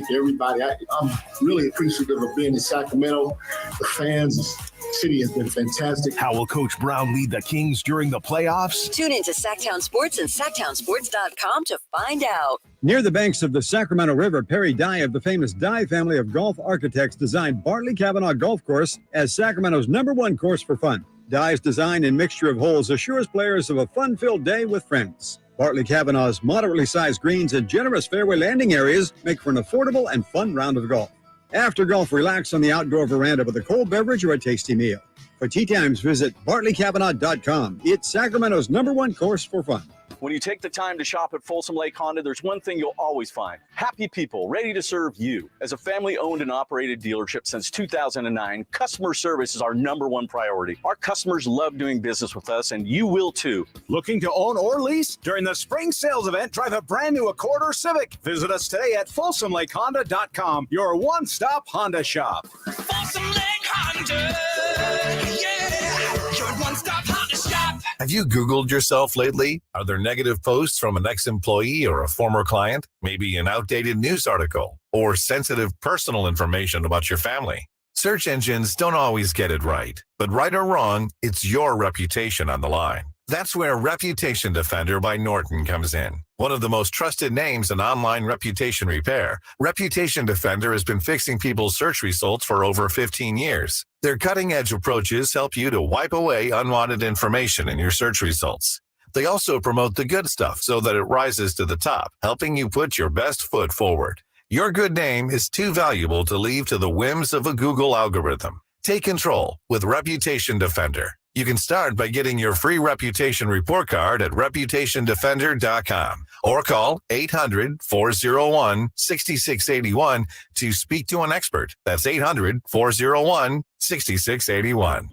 you, everybody. I'm really appreciative of being in Sacramento. The fans, the city has been fantastic. How will Coach Brown lead the Kings during the playoffs? Tune in to Sactown Sports and SactownSports.com to find out. Near the banks of the Sacramento River, Perry Dye of the famous Dye family of golf architects designed Bartley Kavanaugh Golf Course as Sacramento's #1 course for fun. Dye's design and mixture of holes assures players of a fun-filled day with friends. Bartley Kavanaugh's moderately sized greens and generous fairway landing areas make for an affordable and fun round of golf. After golf, relax on the outdoor veranda with a cold beverage or a tasty meal. For tea times, visit BartleyCavanagh.com. It's Sacramento's #1 course for fun. When you take the time to shop at Folsom Lake Honda, there's one thing you'll always find. Happy people ready to serve you. As a family-owned and operated dealership since 2009, customer service is our #1 priority. Our customers love doing business with us, and you will too. Looking to own or lease? During the spring sales event, drive a brand new Accord or Civic. Visit us today at FolsomLakeHonda.com, your one-stop Honda shop. Folsom Lake Honda, yeah, your one-stop Honda shop. Have you Googled yourself lately? Are there negative posts from an ex-employee or a former client? Maybe an outdated news article or sensitive personal information about your family? Search engines don't always get it right, but right or wrong, it's your reputation on the line. That's where Reputation Defender by Norton comes in. One of the most trusted names in online reputation repair, Reputation Defender has been fixing people's search results for over 15 years. Their cutting-edge approaches help you to wipe away unwanted information in your search results. They also promote the good stuff so that it rises to the top, helping you put your best foot forward. Your good name is too valuable to leave to the whims of a Google algorithm. Take control with Reputation Defender. You can start by getting your free reputation report card at reputationdefender.com or call 800-401-6681 to speak to an expert. That's 800-401-6681.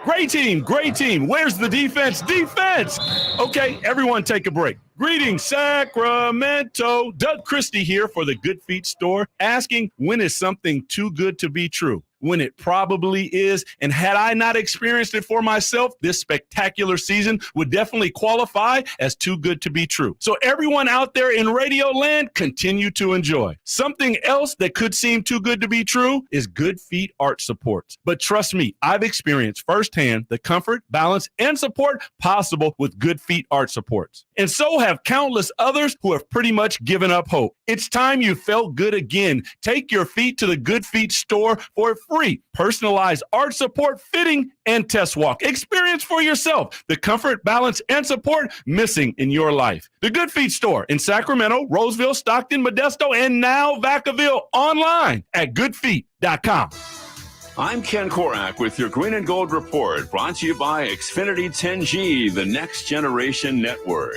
Great team, great team. Where's the defense? Defense! Okay, everyone take a break. Greetings, Sacramento. Doug Christie here for the Good Feet store, asking, when is something too good to be true? When it probably is. And had I not experienced it for myself, this spectacular season would definitely qualify as too good to be true. So everyone out there in radio land, continue to enjoy. Something else that could seem too good to be true is Good Feet Arch Supports. But trust me, I've experienced firsthand the comfort, balance, and support possible with Good Feet Arch Supports. And so have countless others who have pretty much given up hope. It's time you felt good again. Take your feet to the Good Feet store for free personalized arch support, fitting, and test walk. Experience for yourself the comfort, balance, and support missing in your life. The Good Feet store in Sacramento, Roseville, Stockton, Modesto, and now Vacaville, online at goodfeet.com. I'm Ken Korak with your Green and Gold Report, brought to you by Xfinity 10G, the next generation network.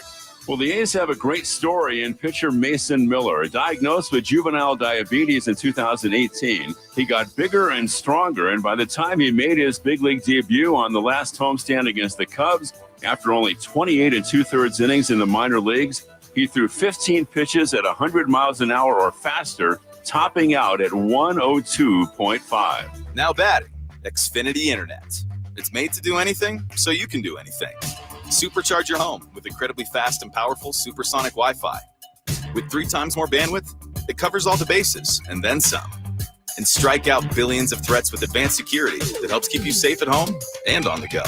Well, the A's have a great story in pitcher Mason Miller. Diagnosed with juvenile diabetes in 2018, he got bigger and stronger, and by the time he made his big league debut on the last homestand against the Cubs, after only 28 2/3 innings in the minor leagues, he threw 15 pitches at 100 miles an hour or faster, topping out at 102.5. Now batting, Xfinity Internet. It's made to do anything, so you can do anything. Supercharge your home with incredibly fast and powerful supersonic Wi-Fi. With 3 times more bandwidth, it covers all the bases and then some. And strike out billions of threats with advanced security that helps keep you safe at home and on the go.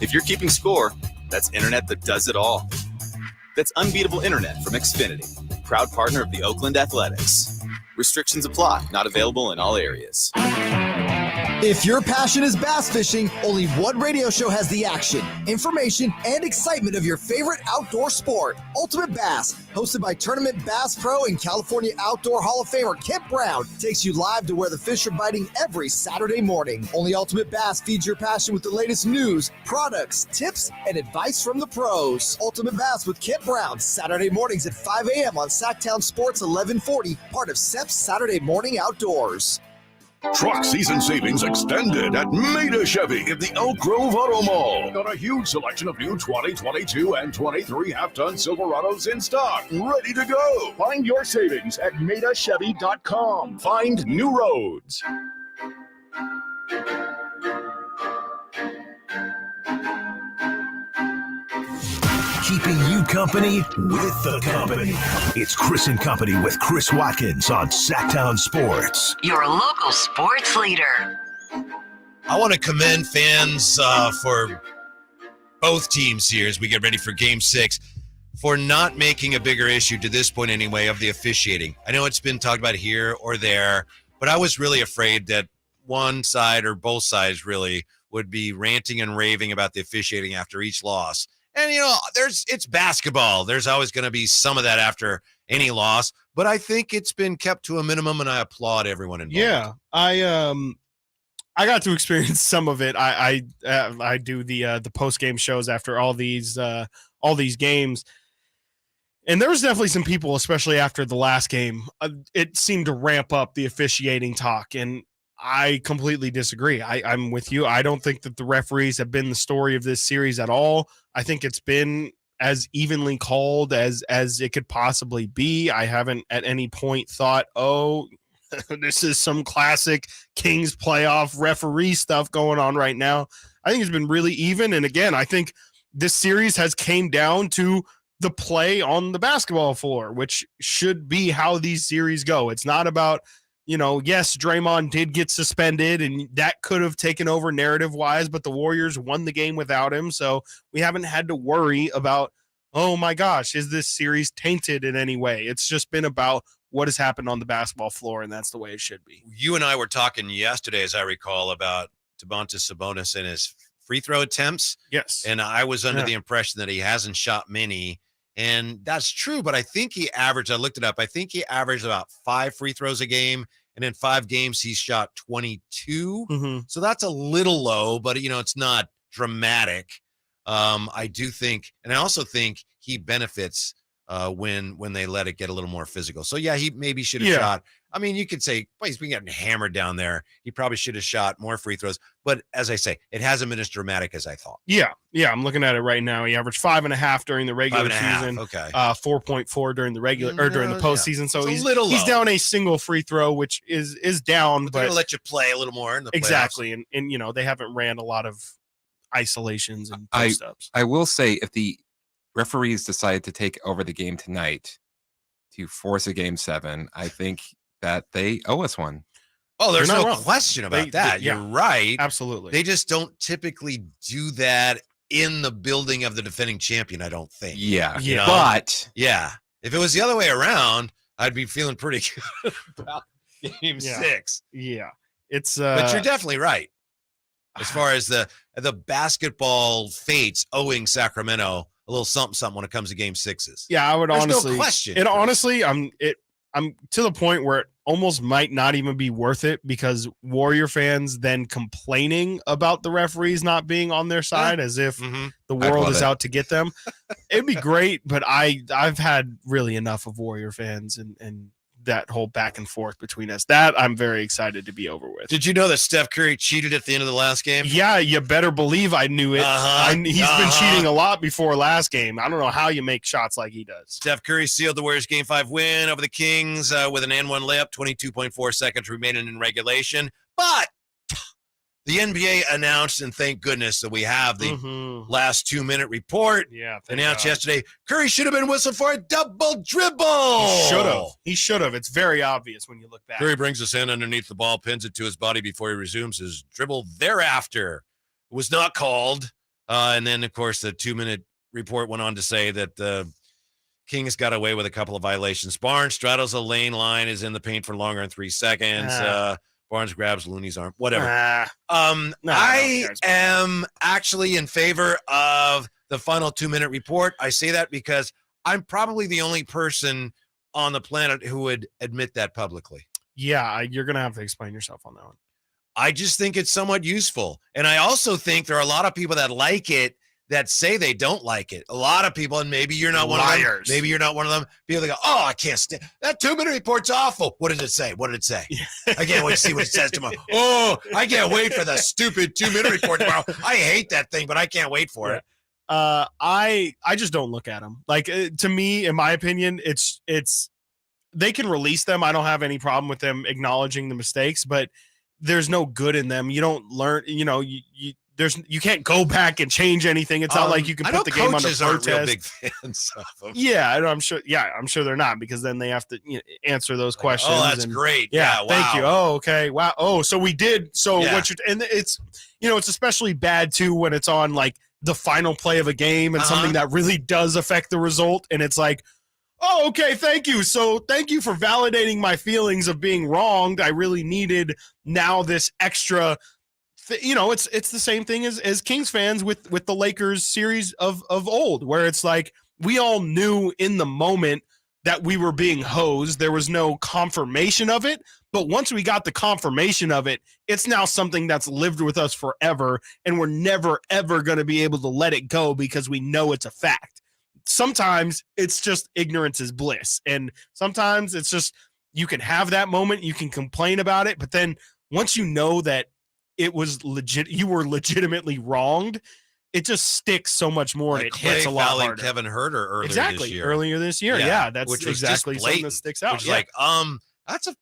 If you're keeping score, that's internet that does it all. That's unbeatable internet from Xfinity, proud partner of the Oakland Athletics. Restrictions apply, not available in all areas. If your passion is bass fishing, only one radio show has the action, information, and excitement of your favorite outdoor sport. Ultimate Bass, hosted by Tournament Bass Pro and California Outdoor Hall of Famer Kip Brown, takes you live to where the fish are biting every Saturday morning. Only Ultimate Bass feeds your passion with the latest news, products, tips, and advice from the pros. Ultimate Bass with Kip Brown, Saturday mornings at 5 a.m. on Sactown Sports 1140, part of SEP's Saturday Morning Outdoors. Truck season savings extended at Maida Chevy in the Elk Grove Auto Mall. Got a huge selection of new 2022 and 23 half-ton Silverados in stock, ready to go. Find your savings at MaidaChevy.com. Find new roads. Keeping you company with the company. It's Chris and Company with Chris Watkins on Sactown Sports. Your local sports leader. I want to commend fans for both teams here as we get ready for Game 6 for not making a bigger issue, to this point anyway, of the officiating. I know it's been talked about here or there, but I was really afraid that one side or both sides really would be ranting and raving about the officiating after each loss. And, it's basketball. There's always going to be some of that after any loss, but I think it's been kept to a minimum, and I applaud everyone involved. Yeah, I got to experience some of it. I do the post game shows after all these games, and there was definitely some people, especially after the last game, it seemed to ramp up the officiating talk, and I completely disagree. I'm with you. I don't think that the referees have been the story of this series at all. I think it's been as evenly called as it could possibly be. I haven't at any point thought, oh, this is some classic Kings playoff referee stuff going on right now. I think it's been really even. And again, I think this series has came down to the play on the basketball floor, which should be how these series go. It's not about, yes, Draymond did get suspended and that could have taken over narrative wise, but the Warriors won the game without him. So we haven't had to worry about, oh my gosh, is this series tainted in any way? It's just been about what has happened on the basketball floor, and that's the way it should be. You and I were talking yesterday, as I recall, about Domantas Sabonis and his free throw attempts. Yes. And I was under the impression that he hasn't shot many, and that's true, but I think he averaged, I looked it up, I think he averaged about 5 free throws a game, and in 5 games he's shot 22. Mm-hmm. So that's a little low, but it's not dramatic. I do think, and I also think he benefits when they let it get a little more physical. So yeah, he maybe should have shot. I mean, you could say, well, he's been getting hammered down there. He probably should have shot more free throws. But as I say, it hasn't been as dramatic as I thought. Yeah, I'm looking at it right now. He averaged 5.5 during the regular season. Okay. 4.4 during the regular or during the postseason. So he's down a single free throw, which is down. But they're gonna let you play a little more in the playoffs. Exactly, and they haven't ran a lot of isolations and post-ups. I will say, if the referees decide to take over the game tonight to force a game 7, I think that they owe us one. Oh, there's no question about that. You're right. Absolutely. They just don't typically do that in the building of the defending champion, I don't think. Yeah. But yeah, if it was the other way around, I'd be feeling pretty good about game 6. Yeah. It's but you're definitely right. As far as the basketball fates owing Sacramento a little something when it comes to game 6s. Yeah, I would There's honestly no question. And honestly, I'm to the point where it almost might not even be worth it, because Warrior fans then complaining about the referees not being on their side as if the world is out to get them. It'd be great, but I've had really enough of Warrior fans and that whole back and forth between us. That I'm very excited to be over with. Did you know that Steph Curry cheated at the end of the last game? Yeah, you better believe I knew it. He's been cheating a lot before last game. I don't know how you make shots like he does. Steph Curry sealed the Warriors Game 5 win over the Kings with an N1 layup, 22.4 seconds remaining in regulation. But the NBA announced, and thank goodness that we have the last 2-minute report. Yeah, announced yesterday, Curry should have been whistled for a double dribble. He should have. It's very obvious when you look back. Curry brings his hand underneath the ball, pins it to his body before he resumes his dribble. Thereafter, it was not called. And then, of course, the 2-minute report went on to say that the Kings got away with a couple of violations. Barnes straddles a lane line, is in the paint for longer than 3 seconds. Barnes grabs Looney's arm, whatever. I am actually in favor of the final 2-minute report. I say that because I'm probably the only person on the planet who would admit that publicly. Yeah, you're going to have to explain yourself on that one. I just think it's somewhat useful. And I also think there are a lot of people that like it that say they don't like it. A lot of people, and maybe you're not one of them. Maybe you're not one of them. People that go, oh, I can't stand that 2-minute report's awful. What did it say? What did it say? I can't wait to see what it says tomorrow. Oh, I can't wait for the stupid 2-minute report tomorrow. I hate that thing, but I can't wait for it. I just don't look at them. Like, to me, in my opinion, it's they can release them. I don't have any problem with them acknowledging the mistakes, but there's no good in them. You don't learn, you can't go back and change anything. It's not like you can put the game under protest. Aren't real big fans of them. Yeah, I'm sure. Yeah, I'm sure they're not, because then they have to answer those questions. Oh, that's great. Yeah, wow. Thank you. Oh, okay. Wow. Oh, so we did. So what you're, and it's, it's especially bad too when it's on like the final play of a game and something that really does affect the result. And it's like, oh, okay, thank you. So thank you for validating my feelings of being wronged. I really needed now this extra it's the same thing as Kings fans with the Lakers series of old, where it's like we all knew in the moment that we were being hosed. There was no confirmation of it, but once we got the confirmation of it, it's now something that's lived with us forever, and we're never, ever going to be able to let it go because we know it's a fact. Sometimes it's just ignorance is bliss, and sometimes it's just you can have that moment, you can complain about it, but then once you know that it was legit, you were legitimately wronged, it just sticks so much more, and it hits a lot harder. Kevin Herter earlier this year. Yeah, that's which was exactly just something that sticks out. Which is that's a,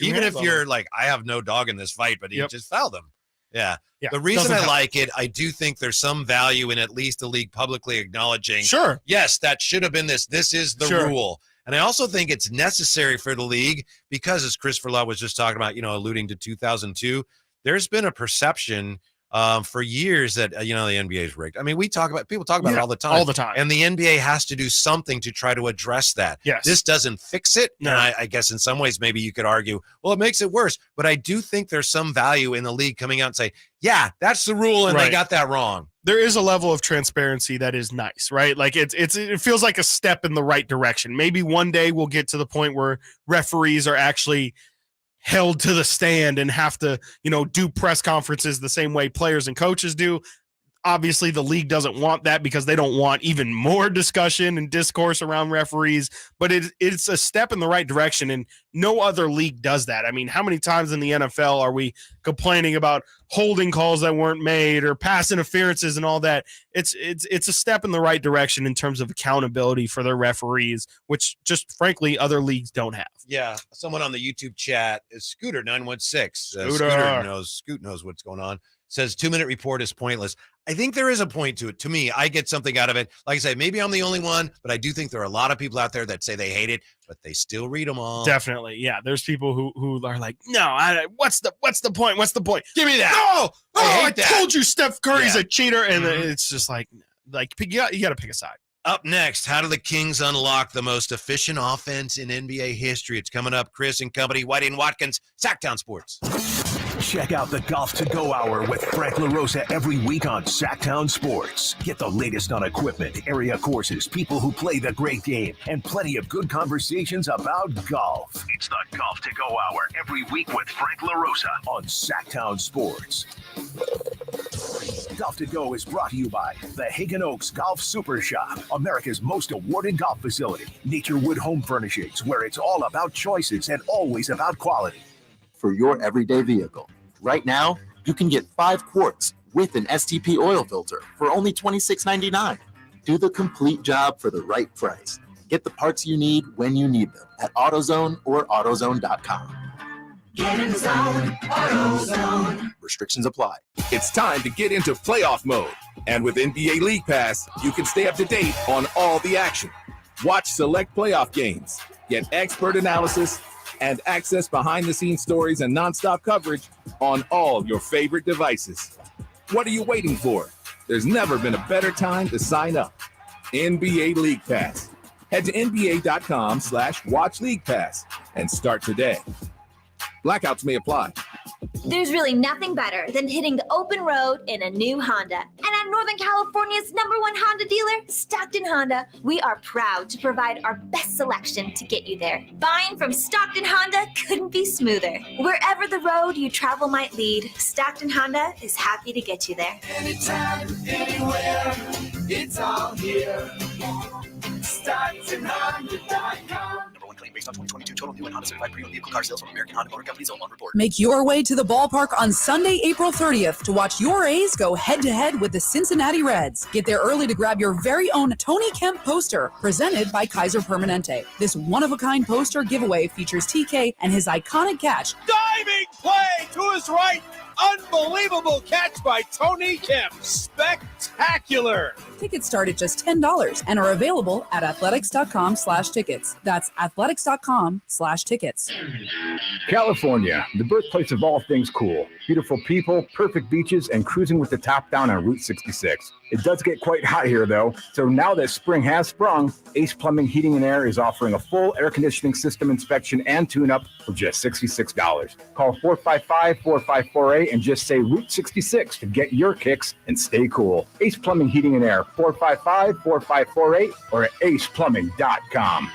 even if you're like, I have no dog in this fight, but he just fouled him. Yeah. The reason I like it, I do think there's some value in at least the league publicly acknowledging, yes, that should have been this. This is the rule. And I also think it's necessary for the league because, as Christopher Love was just talking about, alluding to 2002, there's been a perception for years that, the NBA is rigged. I mean, people talk about it all the time. All the time. And the NBA has to do something to try to address that. Yes. This doesn't fix it. No. And I guess in some ways, maybe you could argue, well, it makes it worse. But I do think there's some value in the league coming out and say, yeah, that's the rule, and they got that wrong. There is a level of transparency that is nice, right? Like it feels like a step in the right direction. Maybe one day we'll get to the point where referees are actually held to the stand and have to, do press conferences the same way players and coaches do. Obviously, the league doesn't want that because they don't want even more discussion and discourse around referees, but it's a step in the right direction, and no other league does that. I mean, how many times in the NFL are we complaining about holding calls that weren't made or pass interferences and all that? It's a step in the right direction in terms of accountability for their referees, which just frankly other leagues don't have. Yeah, someone on the YouTube chat is Scooter916. Scoot knows what's going on. Says 2-minute report is pointless. I think there is a point to it. To me, I get something out of it. Like I say, maybe I'm the only one, but I do think there are a lot of people out there that say they hate it, but they still read them all. Definitely, yeah. There's people who are like, no, what's the point? What's the point? Give me that. No, I told you Steph Curry's a cheater, and it's just like you got to pick a side. Up next, how do the Kings unlock the most efficient offense in NBA history? It's coming up. Chris and company, Whitey and Watkins, Sactown Sports. Check out the Golf to Go Hour with Frank LaRosa every week on Sactown Sports. Get the latest on equipment, area courses, people who play the great game, and plenty of good conversations about golf. It's the Golf to Go Hour every week with Frank LaRosa on Sactown Sports. Golf to Go is brought to you by the Hagen Oaks Golf Super Shop, America's most awarded golf facility. Nature Wood Home Furnishings, where it's all about choices and always about quality. For your everyday vehicle. Right now, you can get 5 quarts with an STP oil filter for only $26.99. Do the complete job for the right price. Get the parts you need when you need them at AutoZone or AutoZone.com. Get in the zone, AutoZone. Restrictions apply. It's time to get into playoff mode. And with NBA League Pass, you can stay up to date on all the action. Watch select playoff games, get expert analysis, and access behind-the-scenes stories and nonstop coverage on all your favorite devices. What are you waiting for? There's never been a better time to sign up. NBA League Pass. Head to nba.com/watch League Pass and start today. Blackouts may apply. There's really nothing better than hitting the open road in a new Honda. And at Northern California's #1 Honda dealer, Stockton Honda, we are proud to provide our best selection to get you there. Buying from Stockton Honda couldn't be smoother. Wherever the road you travel might lead, Stockton Honda is happy to get you there. Anytime, anywhere, it's all here. StocktonHonda.com. Based on 2022 total new and Honda certified pre-owned vehicle car sales from American Honda Motor Company's own report. Make your way to the ballpark on Sunday, April 30th to watch your A's go head-to-head with the Cincinnati Reds. Get there early to grab your very own Tony Kemp poster presented by Kaiser Permanente. This one-of-a-kind poster giveaway features TK and his iconic catch. Diving play to his right. Unbelievable catch by Tony Kemp. Spectacular. spectacular. Tickets start at just $10 and are available at athletics.com/tickets. That's athletics.com/tickets. California, the birthplace of all things cool. Beautiful people, perfect beaches, and cruising with the top down on Route 66. It does get quite hot here, though, so now that spring has sprung, Ace Plumbing Heating and Air is offering a full air conditioning system inspection and tune-up for just $66. Call 455-4548 and just say Route 66 to get your kicks and stay cool. Ace Plumbing Heating and Air, 455-4548 or at aceplumbing.com.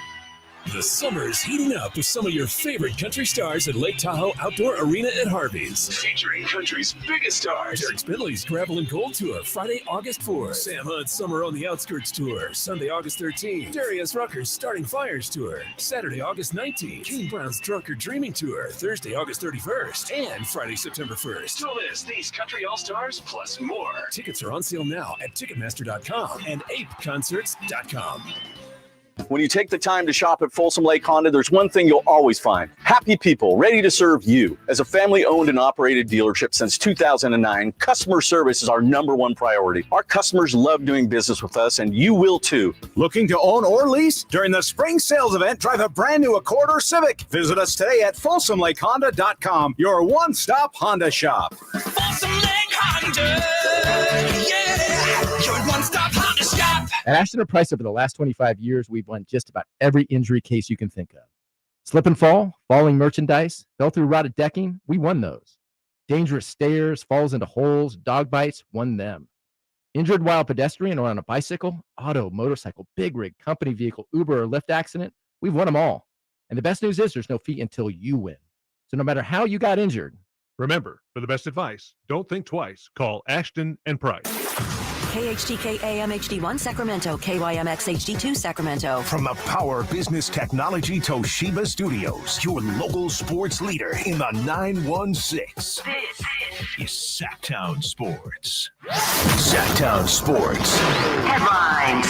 The summer is heating up with some of your favorite country stars at Lake Tahoe Outdoor Arena at Harvey's. Featuring country's biggest stars. Derek Spindley's Gravel and Gold Tour, Friday, August 4th. Sam Hunt's Summer on the Outskirts Tour, Sunday, August 13th. Darius Rucker's Starting Fires Tour, Saturday, August 19th. King Brown's Drunker Dreaming Tour, Thursday, August 31st. And Friday, September 1st. Don't miss these country all-stars plus more. Tickets are on sale now at Ticketmaster.com and ApeConcerts.com. When you take the time to shop at Folsom Lake Honda, there's one thing you'll always find. Happy people ready to serve you. As a family-owned and operated dealership since 2009, customer service is our #1 priority. Our customers love doing business with us, and you will too. Looking to own or lease? During the spring sales event, drive a brand new Accord or Civic. Visit us today at FolsomLakeHonda.com, your one-stop Honda shop. Folsom Lake Honda, yeah, your one-stop Honda shop. At Ashton and Price, over the last 25 years, we've won just about every injury case you can think of. Slip and fall, falling merchandise, fell through rotted decking, we won those. Dangerous stairs, falls into holes, dog bites, won them. Injured while pedestrian or on a bicycle, auto, motorcycle, big rig, company vehicle, Uber or Lyft accident, we've won them all. And the best news is there's no fee until you win. So no matter how you got injured, remember, for the best advice, don't think twice. Call Ashton and Price. KHTK AM HD1 Sacramento, KYMX HD2 Sacramento. From the Power Business Technology Toshiba Studios, your local sports leader in the 916. This is Sactown Sports. Sactown Sports. Headlines.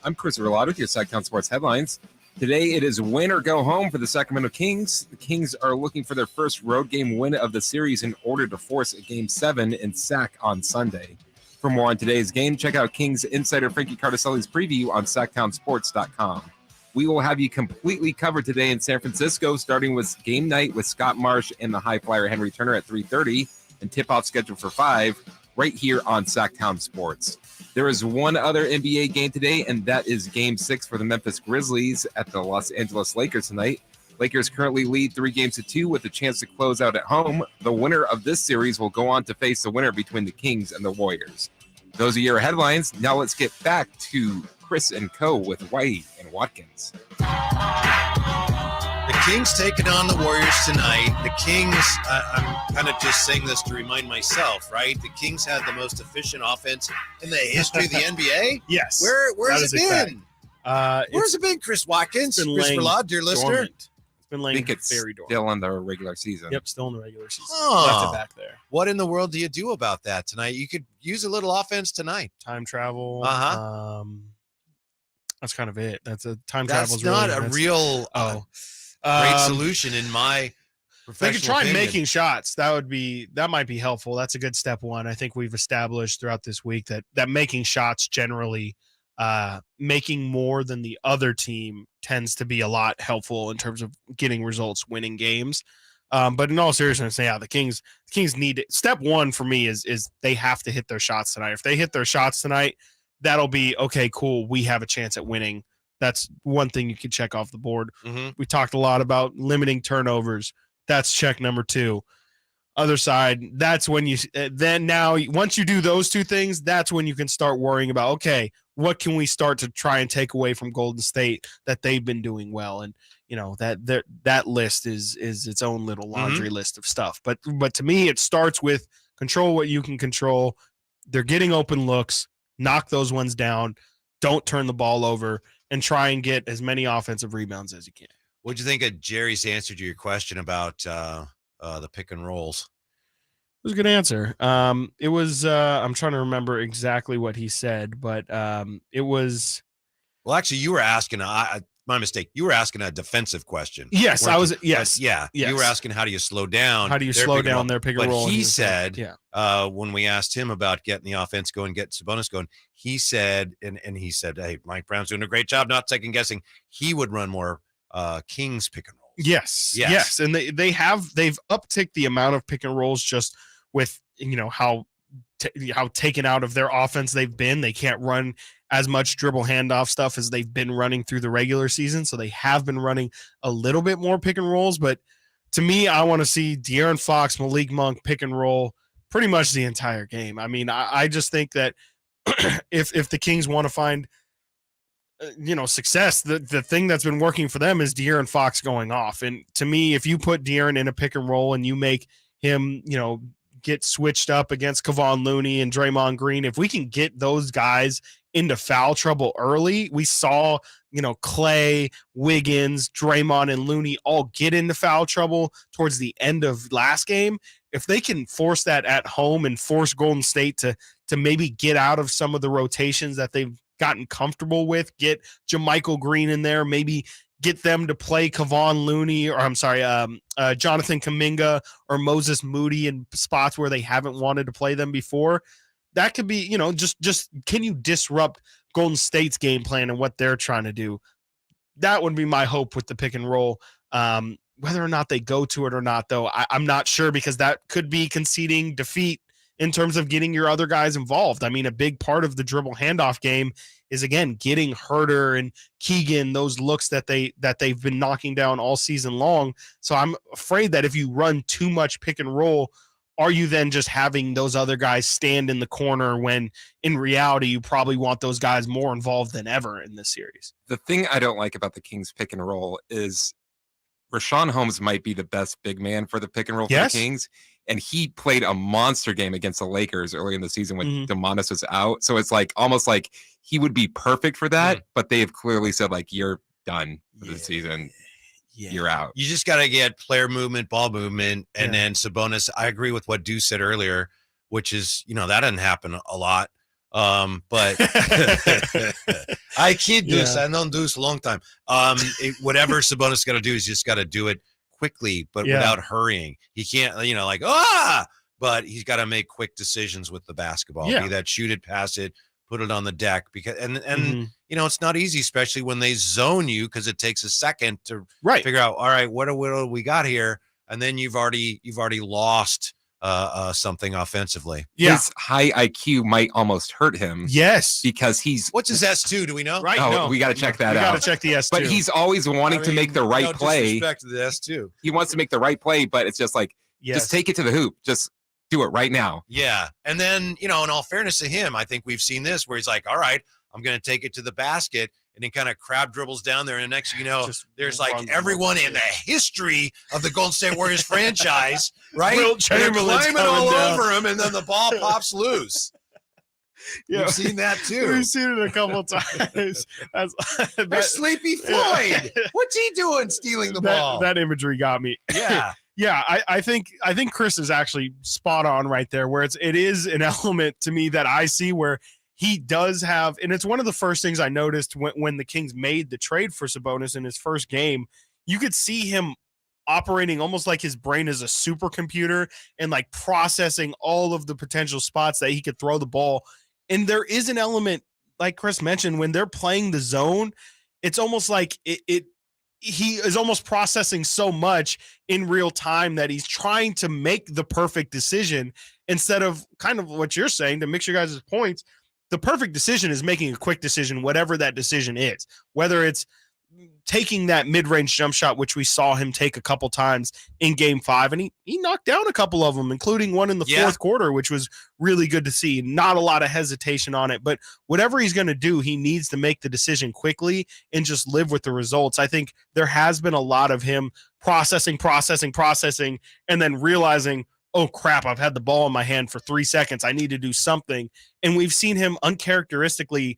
I'm Chris Relado with your Sactown Sports headlines. Today, it is win or go home for the Sacramento Kings. The Kings are looking for their first road game win of the series in order to force a Game 7 in Sac on Sunday. For more on today's game, check out Kings insider Frankie Cardicelli's preview on SactownSports.com. We will have you completely covered today in San Francisco, starting with game night with Scott Marsh and the high flyer Henry Turner at 3:30, and tip-off scheduled for 5, right here on Sactown Sports. There is one other NBA game today, and that is Game 6 for the Memphis Grizzlies at the Los Angeles Lakers tonight. Lakers currently lead 3-2 with a chance to close out at home. The winner of this series will go on to face the winner between the Kings and the Warriors. Those are your headlines. Now let's get back to Chris and Co. with Whitey and Watkins. The Kings taking on the Warriors tonight. The Kings, I'm kind of just saying this to remind myself, right? The Kings had the most efficient offense in the history of the NBA. Yes. Where's it been? Where's it been, Chris Watkins? Chris Verlaud, dear listener. Dormant. It's been I laying think it's very dormant. still in the regular season. Yep, still in the regular season. Oh. Left it back there. What in the world do you do about that tonight? You could use a little offense tonight. Time travel. Uh-huh. That's kind of it. That's a time travel. That's not a real great solution in my professional They could try opinion. making shots. That might be helpful. That's a good step one. I think we've established throughout this week that making shots generally, making more than the other team tends to be a lot helpful in terms of getting results, winning games. But in all seriousness, yeah, the Kings need it. Step one for me is they have to hit their shots tonight. If they hit their shots tonight, that'll be okay, cool. We have a chance at winning. That's one thing you can check off the board. Mm-hmm. We talked a lot about limiting turnovers. That's check number 2. Other side, that's when you then now once you do those two things, that's when you can start worrying about, okay, what can we start to try and take away from Golden State that they've been doing well? And that list is its own little laundry list of stuff. But to me, it starts with control what you can control. They're getting open looks, knock those ones down, don't turn the ball over, and try and get as many offensive rebounds as you can. What'd you think of Jerry's answer to your question about the pick and rolls? It was a good answer. It was I'm trying to remember exactly what he said, but it was. Well, actually, you were asking. my mistake. You were asking a defensive question. Yes, weren't I was. you? Yes, Yeah. yes. You were asking how do you slow down? How do you their slow pick and down roll? their pick and But roll? he And said, yeah. when we asked him about getting the offense going, get Sabonis going, he said, and he said, hey, Mike Brown's doing a great job, not second guessing. He would run more Kings pick and rolls. Yes. And they've upticked the amount of pick and rolls just with, how taken out of their offense they've been. They can't run as much dribble handoff stuff as they've been running through the regular season. So they have been running a little bit more pick and rolls. But to me, I want to see De'Aaron Fox, Malik Monk pick and roll pretty much the entire game. I mean, I just think that if the Kings want to find success, the thing that's been working for them is De'Aaron Fox going off. And to me, if you put De'Aaron in a pick and roll and you make him, get switched up against Kevon Looney and Draymond Green, if we can get those guys into foul trouble early, we saw, Klay, Wiggins, Draymond, and Looney all get into foul trouble towards the end of last game. If they can force that at home and force Golden State to maybe get out of some of the rotations that they've gotten comfortable with, get JaMychal Green in there, maybe get them to play Kevon Looney, or Jonathan Kuminga or Moses Moody in spots where they haven't wanted to play them before. That could be, just can you disrupt Golden State's game plan and what they're trying to do? That would be my hope with the pick and roll. Whether or not they go to it or not, though, I'm not sure, because that could be conceding defeat in terms of getting your other guys involved. I mean, a big part of the dribble handoff game is, again, getting Herter and Keegan those looks that they've been knocking down all season long. So I'm afraid that if you run too much pick and roll, are you then just having those other guys stand in the corner when in reality you probably want those guys more involved than ever in this series? The thing I don't like about the Kings pick and roll is Rashawn Holmes might be the best big man for the pick and roll for the Kings. And he played a monster game against the Lakers early in the season when Demonis was out. So it's almost like he would be perfect for that, but they have clearly said, you're done for the season. You're out. You just got to get player movement, ball movement, and then Sabonis. I agree with what Deuce said earlier, which is, that doesn't happen a lot. But I kid Deuce. I known Deuce a long time. Whatever Sabonis got to do is just got to do it quickly, but without hurrying. He can't, but he's got to make quick decisions with the basketball. Be that shoot it, pass it, put it on the deck, because it's not easy, especially when they zone you, because it takes a second to figure out, all right, what do we got here? And then you've already lost something offensively. His high IQ might almost hurt him. Yes. Because what's his S2? Do we know? Right. No, we got to check that out. We got to check the S2. But he's always wanting to make the right play. Disrespect to the S2. He wants to make the right play, but it's just just take it to the hoop. Just do it right now. Yeah. And then, in all fairness to him, I think we've seen this where he's like, all right, I'm going to take it to the basket. And then kind of crab dribbles down there. And the next thing you know, there's everyone in the history of the Golden State Warriors franchise, right? Wilt Chamberlain's climbing all down over him, and then the ball pops loose. You've seen that too. We've seen it a couple of times. There's Sleepy Floyd. What's he doing stealing the ball? That imagery got me. Yeah. Yeah, I think Chris is actually spot on right there, where it is an element to me that I see where he does have, and it's one of the first things I noticed when the Kings made the trade for Sabonis in his first game. You could see him operating almost like his brain is a supercomputer and processing all of the potential spots that he could throw the ball. And there is an element, like Chris mentioned, when they're playing the zone, it's almost like he is almost processing so much in real time that he's trying to make the perfect decision instead of kind of what you're saying, to mix your guys' points. The perfect decision is making a quick decision, whatever that decision is, whether it's taking that mid-range jump shot, which we saw him take a couple times in game 5, and he knocked down a couple of them, including one in the fourth quarter, which was really good to see. Not a lot of hesitation on it, but whatever he's going to do, he needs to make the decision quickly and just live with the results. I think there has been a lot of him processing, and then realizing, oh crap, I've had the ball in my hand for 3 seconds. I need to do something. And we've seen him uncharacteristically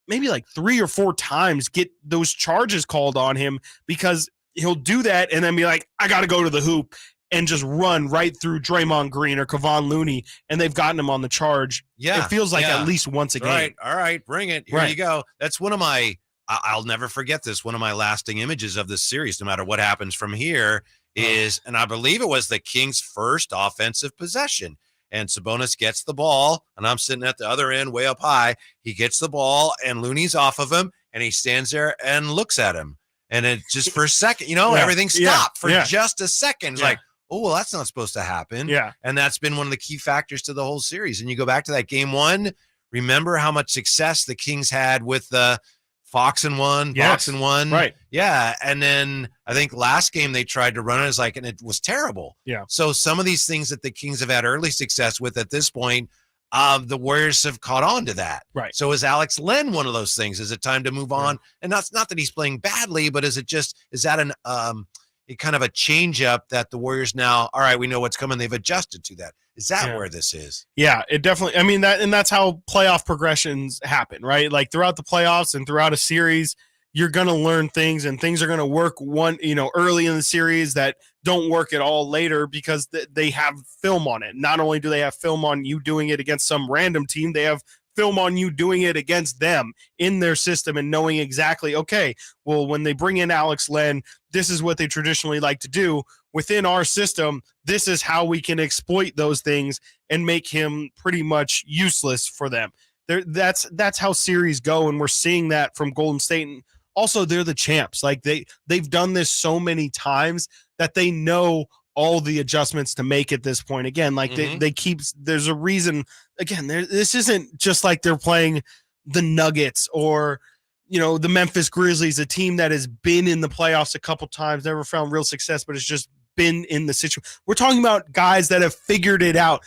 maybe 3 or 4 times get those charges called on him, because he'll do that and then be like, I got to go to the hoop, and just run right through Draymond Green or Kevon Looney, and they've gotten him on the charge. Yeah. It feels like at least once a game. All right, bring it. Here you go. That's one of my I'll never forget this. One of my lasting images of this series, no matter what happens from here, is, and I believe it was the Kings' first offensive possession. And Sabonis gets the ball, and I'm sitting at the other end, way up high. He gets the ball, and Looney's off of him, and he stands there and looks at him. And it just for a second, everything stopped for just a second. It's like, oh, well, that's not supposed to happen. Yeah. And that's been one of the key factors to the whole series. And you go back to that game one, remember how much success the Kings had with the Fox and one, Fox and one. Right. Yeah. And then I think last game they tried to run it and it was terrible. Yeah. So some of these things that the Kings have had early success with at this point, the Warriors have caught on to that. Right. So is Alex Len one of those things? Is it time to move on? And that's not that he's playing badly, but is that a kind of a change up that the Warriors now, all right, we know what's coming. They've adjusted to that. Is that where this is? Yeah, it definitely, I mean, that's how playoff progressions happen, right? Like throughout the playoffs and throughout a series, you're going to learn things, and things are going to work early in the series that don't work at all later because they have film on it. Not only do they have film on you doing it against some random team, they have film on you doing it against them in their system and knowing exactly, okay, well, when they bring in Alex Len, this is what they traditionally like to do. Within our system, this is how we can exploit those things and make him pretty much useless for them. That's how series go, and we're seeing that from Golden State. And also, they're the champs. Like they've done this so many times that they know all the adjustments to make at this point. Again, like they keep, there's a reason. Again, this isn't just like they're playing the Nuggets or the Memphis Grizzlies, a team that has been in the playoffs a couple times, never found real success, but it's just been in the situation. We're talking about guys that have figured it out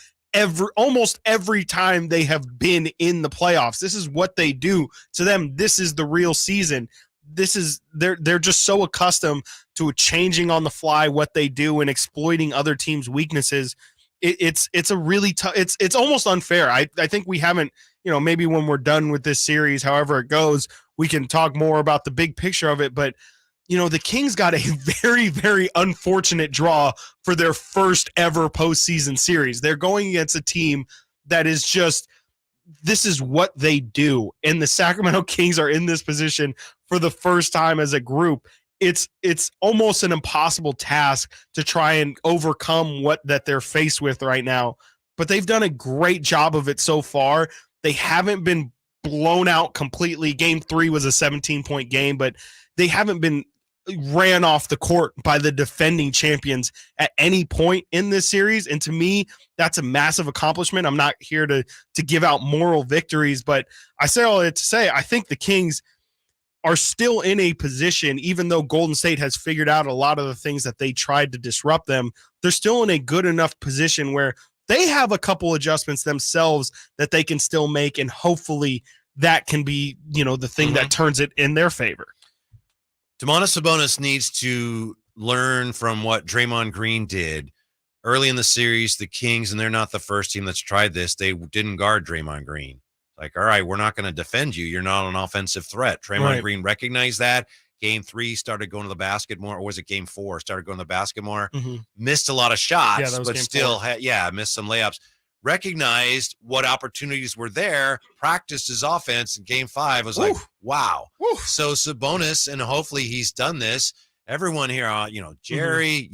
almost every time they have been in the playoffs. This is what they do. To them, this is the real season. They're just so accustomed to changing on the fly what they do and exploiting other teams' weaknesses. It's a really tough. It's almost unfair. I think we haven't. Maybe when we're done with this series, however it goes, we can talk more about the big picture of it. But the Kings got a very, very unfortunate draw for their first ever postseason series. They're going against a team that is just, this is what they do. And the Sacramento Kings are in this position for the first time as a group. It's almost an impossible task to try and overcome what that they're faced with right now. But they've done a great job of it so far. They haven't been blown out completely. Game 3 was a 17-point game, but they haven't been ran off the court by the defending champions at any point in this series. And to me, that's a massive accomplishment. I'm not here to give out moral victories, but I say all that to say, I think the Kings are still in a position, even though Golden State has figured out a lot of the things that they tried to disrupt them, they're still in a good enough position where they have a couple adjustments themselves that they can still make. And hopefully that can be, the thing that turns it in their favor. Domantas Sabonis needs to learn from what Draymond Green did early in the series. The Kings, and they're not the first team that's tried this, they didn't guard Draymond Green. Like, all right, we're not going to defend you. You're not an offensive threat. Draymond Green recognized that. Game 3 started going to the basket more, or was it game 4? Started going to the basket more. Missed a lot of shots, but still missed some layups. Recognized what opportunities were there, practiced his offense in game 5. Was like, wow. So Sabonis, and hopefully he's done this. Everyone here, Jerry,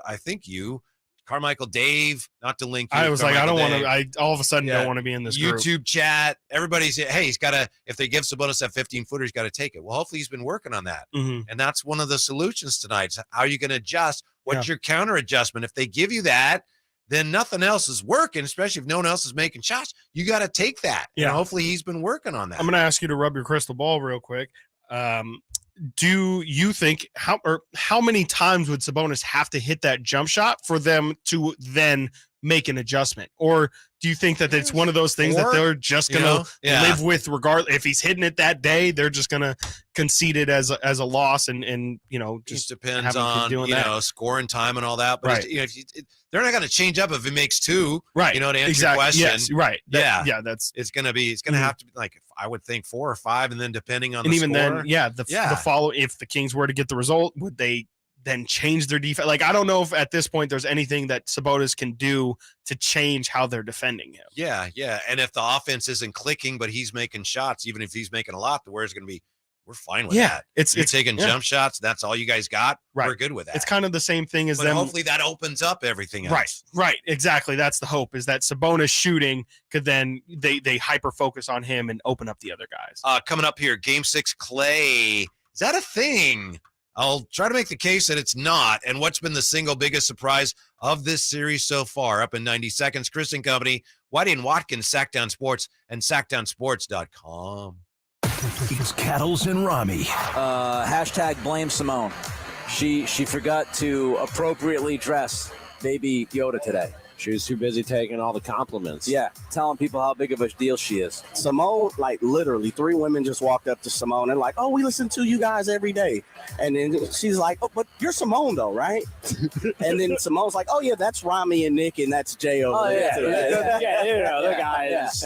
I think you, Carmichael, Dave, not to link you. I was Carmichael, like, I don't want to, all of a sudden don't want to be in this YouTube group. Chat. Everybody's, hey, he's got to, if they give Sabonis that 15-footer, he's got to take it. Well, hopefully he's been working on that. And that's one of the solutions tonight. So how are you going to adjust? What's your counter adjustment? If they give you that, then nothing else is working, especially if no one else is making shots. You got to take that. Yeah. And hopefully he's been working on that. I'm going to ask you to rub your crystal ball real quick. Do you think how many times would Sabonis have to hit that jump shot for them to then make an adjustment? Or do you think that it's one of those things that they're just going to live with regardless? If he's hitting it that day, they're just going to concede it as a loss and just depends on, scoring time and all that. But they're not going to change up if he makes 2, to answer your question. Yes, right. It's going to have to be like, I would think 4 or 5. And then depending on and the even score, then, the follow, if the Kings were to get the result, would they then change their defense? Like, I don't know if at this point there's anything that Sabonis can do to change how they're defending him. Yeah. And if the offense isn't clicking, but he's making shots, even if he's making a lot, the Warriors are going to be, we're fine with that. You're taking yeah. jump shots. That's all you guys got. Right. We're good with that. It's kind of the same thing as but them. hopefully that opens up everything else. Right. Exactly. That's the hope, is that Sabonis shooting could then they hyper focus on him and open up the other guys. Coming up here, Game 6 Klay. Is that a thing? I'll try to make the case that it's not. And what's been the single biggest surprise of this series so far? Up in 90 seconds, Chris and Company, Whitey and Watkins, Sactown Sports, and SactownSports.com. It's Cattles and Rami. Hashtag blame Simone. She forgot to appropriately dress baby Yoda today. She was too busy taking all the compliments. Yeah, telling people how big of a deal she is. Simone, like literally 3 women just walked up to Simone and like, oh, we listen to you guys every day. And then she's like, oh, but you're Simone though, right? And then Simone's like, oh yeah, that's Rami and Nick and that's Jay over there. Yeah, you know, the guys.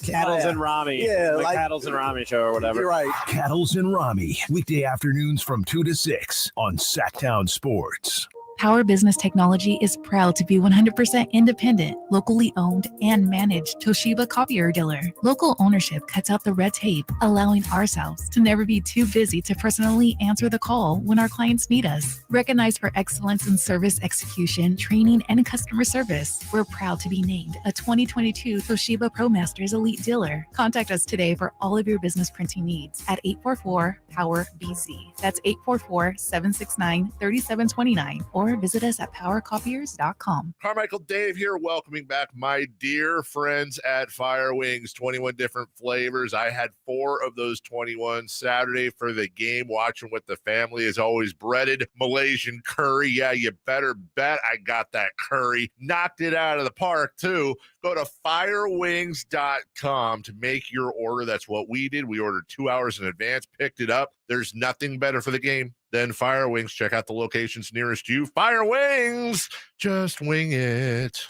Cattles and Rami. Yeah, the like, Cattles and Rami show or whatever. You're right. Cattles and Rami, weekday afternoons from 2 to 6 on Sactown Sports. Power Business Technology is proud to be 100% independent, locally owned, and managed Toshiba copier dealer. Local ownership cuts out the red tape, allowing ourselves to never be too busy to personally answer the call when our clients need us. Recognized for excellence in service execution, training, and customer service, we're proud to be named a 2022 Toshiba ProMasters Elite Dealer. Contact us today for all of your business printing needs at 844-POWER-BZ. That's 844-769-3729, or visit us at powercopiers.com. Carmichael Dave here, welcoming back my dear friends at Fire Wings. 21 different flavors. I had 4 of those 21 Saturday for the game, watching with the family. As always, breaded Malaysian curry. Yeah, you better bet I got that curry. Knocked it out of the park, too. Go to firewings.com to make your order. That's what we did. We ordered 2 hours in advance, picked it up. There's nothing better for the game than Fire Wings. Check out the locations nearest you. Fire Wings, just wing it.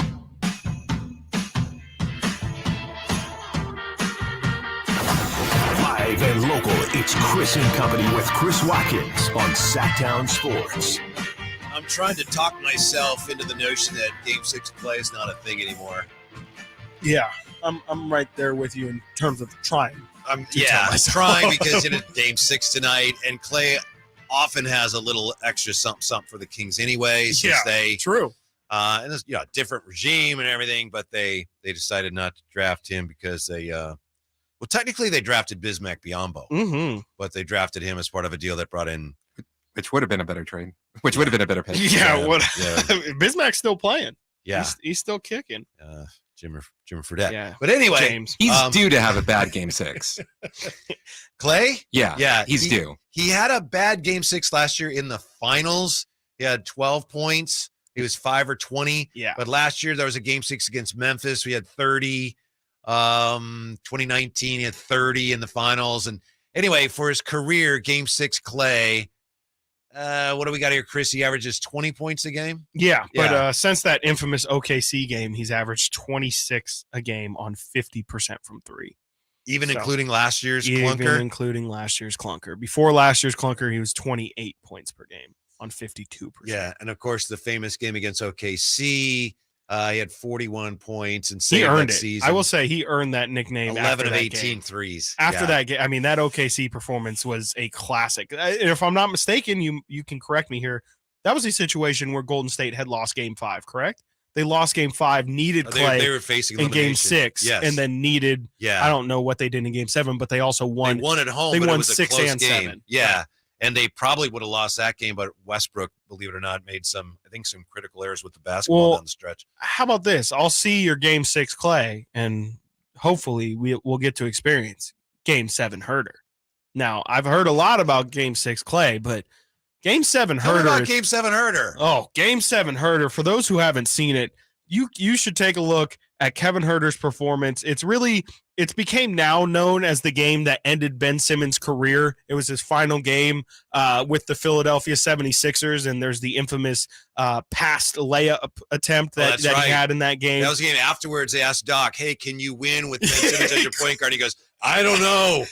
Live and local, it's Chris and Company with Chris Watkins on Sactown Sports. I'm trying to talk myself into the notion that Game 6 play is not a thing anymore. Yeah, I'm right there with you in terms of trying. I'm trying because Game 6 tonight, and Klay often has a little extra something for the Kings anyway. Since true. And it's different regime and everything, but they decided not to draft him because they technically they drafted Bismack Biyombo, but they drafted him as part of a deal that brought in, which would have been a better trade, which would have been a better pick. Bismack's still playing. Yeah, he's still kicking. Jimmer Fredette. Yeah. But anyway, James. He's due to have a bad Game 6. Klay? Yeah, he's due. He had a bad Game 6 last year in the finals. He had 12 points. He was 5 or 20. Yeah. But last year there was a Game 6 against Memphis. We had 30. 2019, he had 30 in the finals. And anyway, for his career, Game 6 Klay, what do we got here, Chris? He averages 20 points a game? Yeah. But since that infamous OKC game, he's averaged 26 a game on 50% from 3. Even including last year's clunker? Including last year's clunker. Before last year's clunker, he was 28 points per game on 52%. Yeah, and of course, the famous game against OKC, he had 41 points and he earned it. Season. I will say he earned that nickname. 11 of 18 game. threes. After that game, I mean, that OKC performance was a classic. If I'm not mistaken, you can correct me here. That was a situation where Golden State had lost Game 5, correct? They lost Game 5, needed Klay. They were facing in Game 6, and then needed. I don't know what they did in Game 7, but they also won. They won at home. They but won it was 6 a close and game. 7. Yeah. And they probably would have lost that game, but Westbrook, believe it or not, made some critical errors with the basketball down the stretch. How about this? I'll see your Game 6 Klay, and hopefully we'll get to experience Game 7 Herder. Now, I've heard a lot about Game 6 Klay, but Game 7 Herder. Game 7 Herder. Oh, Game 7 Herder. For those who haven't seen it, you should take a look at Kevin Huerter's performance. It's became now known as the game that ended Ben Simmons' career. It was his final game with the Philadelphia 76ers, and there's the infamous past layup attempt that he had in that game. That was the game. Afterwards, they asked Doc, hey, can you win with Ben Simmons as your point guard? He goes, I don't know.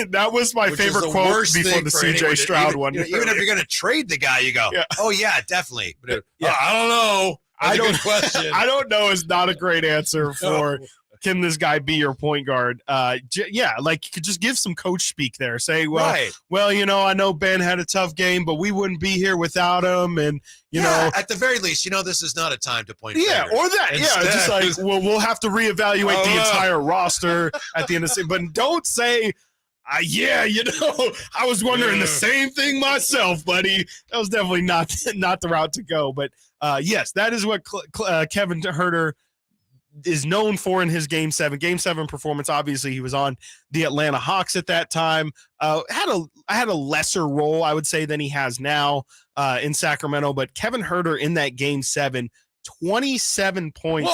That was my favorite quote before the CJ Stroud one. Even if you're going to trade the guy, you go, oh, yeah, definitely. But, I don't know. That's a good question. I don't know is not a great answer for can this guy be your point guard? Yeah, like you could just give some coach speak there. Say, well, you know, I know Ben had a tough game, but we wouldn't be here without him. And, you know, at the very least, you know, this is not a time to point fingers. Or that. Instead, just like, well, we'll have to reevaluate the entire roster at the end of the season. But don't say, yeah, you know, I was wondering the same thing myself, buddy. That was definitely not the route to go. But yes, that is what Kevin Huerter is known for in his Game 7 performance. Obviously, he was on the Atlanta Hawks at that time. Had a lesser role, I would say, than he has now in Sacramento. But Kevin Huerter in that Game 7, 27 points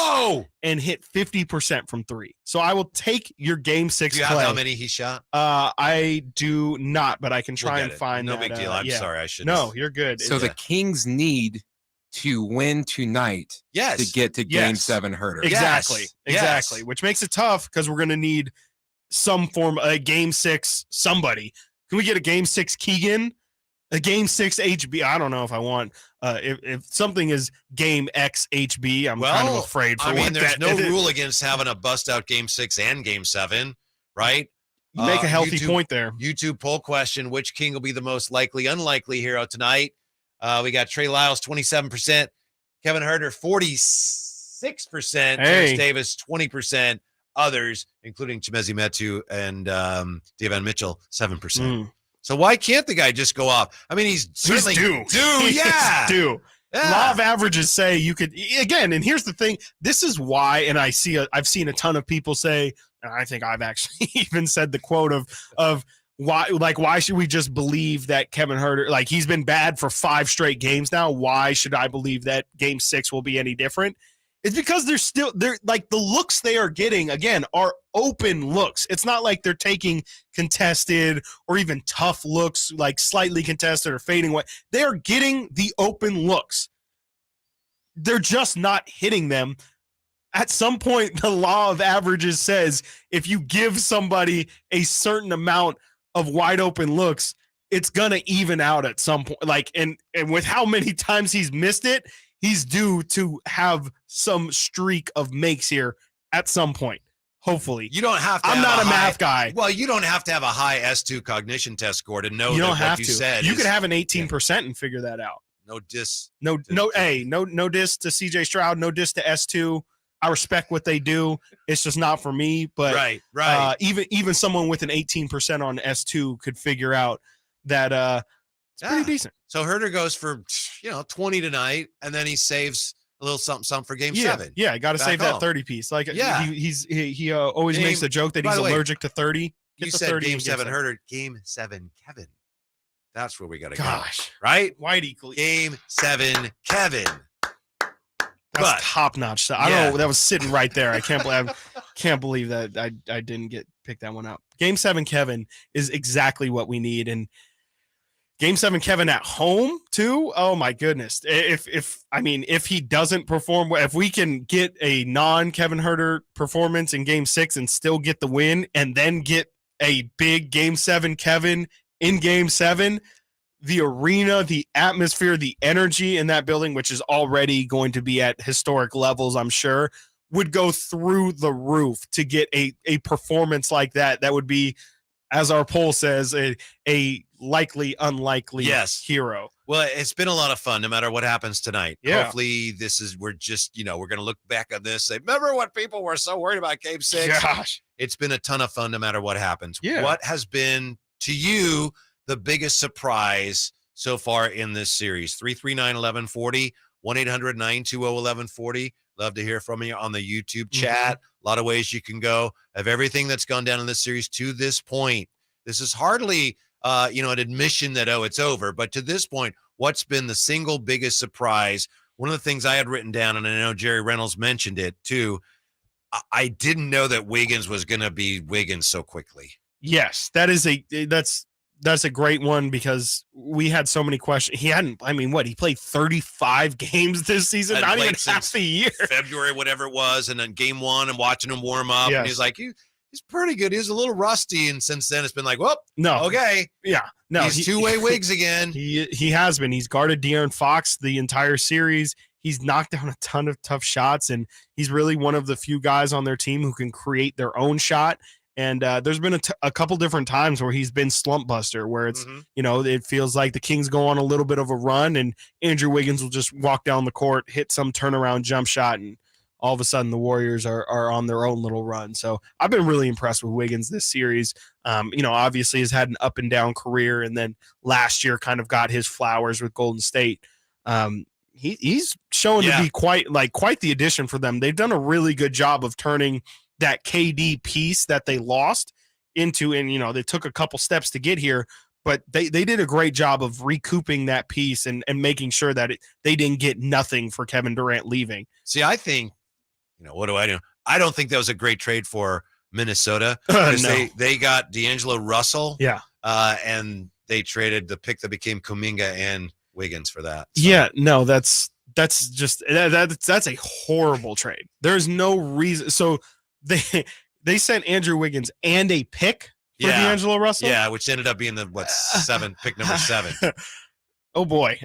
and hit 50% from three. So I will take your Game 6 Do you play. have how many he shot? I do not, but I can try and find no that. big deal. I'm sorry. I should. No, you're good. So the Kings need to win tonight to get to Game 7 Huerter. Exactly. Which makes it tough because we're going to need some form of a Game 6 somebody. Can we get a Game 6 Keegan? A Game 6 HB? I don't know if I want if something is Game X HB, I'm kind of afraid for there's no rule against having a bust out Game 6 and Game 7, right? You make a healthy point there. YouTube poll question: which King will be the most likely unlikely hero tonight? We got Trey Lyles 27%, Kevin Huerter 46%, Terrence Davis 20%, others including Chimezie Metu and Davion Mitchell 7%. So why can't the guy just go off? I mean, he's certainly due. Due. Yeah. Law of averages say you could again, and here's the thing. This is why, and I've seen a ton of people say, and I think I've actually even said the quote of why should we just believe that Kevin Huerter, like he's been bad for 5 straight games now? Why should I believe that Game 6 will be any different? It's because they're like the looks they are getting again are open looks. It's not like they're taking contested or even tough looks, like slightly contested or fading away. They are getting the open looks. They're just not hitting them. At some point, the law of averages says if you give somebody a certain amount of wide open looks, it's gonna even out at some point. Like, and with how many times he's missed it, he's due to have some streak of makes here at some point. Hopefully, you don't have to. I'm not a math guy. Well, you don't have to have a high S2 cognition test score to know you don't that have what you to. said. You could have an 18% and figure that out. No diss. No diss to CJ Stroud. No diss to S2. I respect what they do. It's just not for me. But right. Even someone with an 18% on S2 could figure out that it's pretty decent. So Huerter goes for 20 tonight, and then he saves a little something for Game 7. Yeah, I got to save that 30 piece. Like he always makes the joke that he's allergic to 30. You said Game 7 Huerter, Game 7 Kevin. That's where we got to go. Right? Whitey. Game 7 Kevin. That's top notch. I don't know. That was sitting right there. I can't believe that I didn't pick that one out. Game 7 Kevin is exactly what we need. And Game 7 Kevin at home too. Oh my goodness. If he doesn't perform, if we can get a non-Kevin Huerter performance in Game 6 and still get the win, and then get a big Game 7 Kevin in Game 7, the arena, the atmosphere, the energy in that building, which is already going to be at historic levels, I'm sure, would go through the roof to get a performance like that. That would be, as our poll says, a likely unlikely hero. Well, it's been a lot of fun no matter what happens tonight. Yeah. Hopefully we're going to look back on this, say, remember what people were so worried about Game 6? Gosh. It's been a ton of fun no matter what happens. Yeah. What has been, to you, the biggest surprise so far in this series? 339-1140, 1-800-920-1140. Love to hear from you on the YouTube chat. A lot of ways you can go. Of everything that's gone down in this series to this point, this is hardly an admission that, it's over. But to this point, what's been the single biggest surprise? One of the things I had written down, and I know Jerry Reynolds mentioned it too, I didn't know that Wiggins was going to be Wiggins so quickly. Yes, that's a great one, because we had so many questions. He played 35 games this season, not even half the year. February, whatever it was, and then Game 1 and watching him warm up, and he's like, he's pretty good. He's a little rusty, and since then it's been like, okay. Yeah. No, he's two-way Wiggs again. He has been. He's guarded De'Aaron Fox the entire series. He's knocked down a ton of tough shots, and he's really one of the few guys on their team who can create their own shot. And there's been a couple different times where he's been slump buster, where it's, it feels like the Kings go on a little bit of a run and Andrew Wiggins will just walk down the court, hit some turnaround jump shot, and all of a sudden the Warriors are on their own little run. So I've been really impressed with Wiggins this series. Obviously has had an up and down career, and then last year kind of got his flowers with Golden State. He's shown to be quite the addition for them. They've done a really good job of turning that KD piece that they lost into, and they took a couple steps to get here, but they did a great job of recouping that piece and making sure that they didn't get nothing for Kevin Durant leaving. See, I think, what do? I don't think that was a great trade for Minnesota. No. They got D'Angelo Russell. Yeah. And they traded the pick that became Kuminga and Wiggins for that. So. Yeah, no, that's just that's a horrible trade. There's no reason. So they sent Andrew Wiggins and a pick for D'Angelo Russell. Yeah, which ended up being the pick number 7. Oh boy.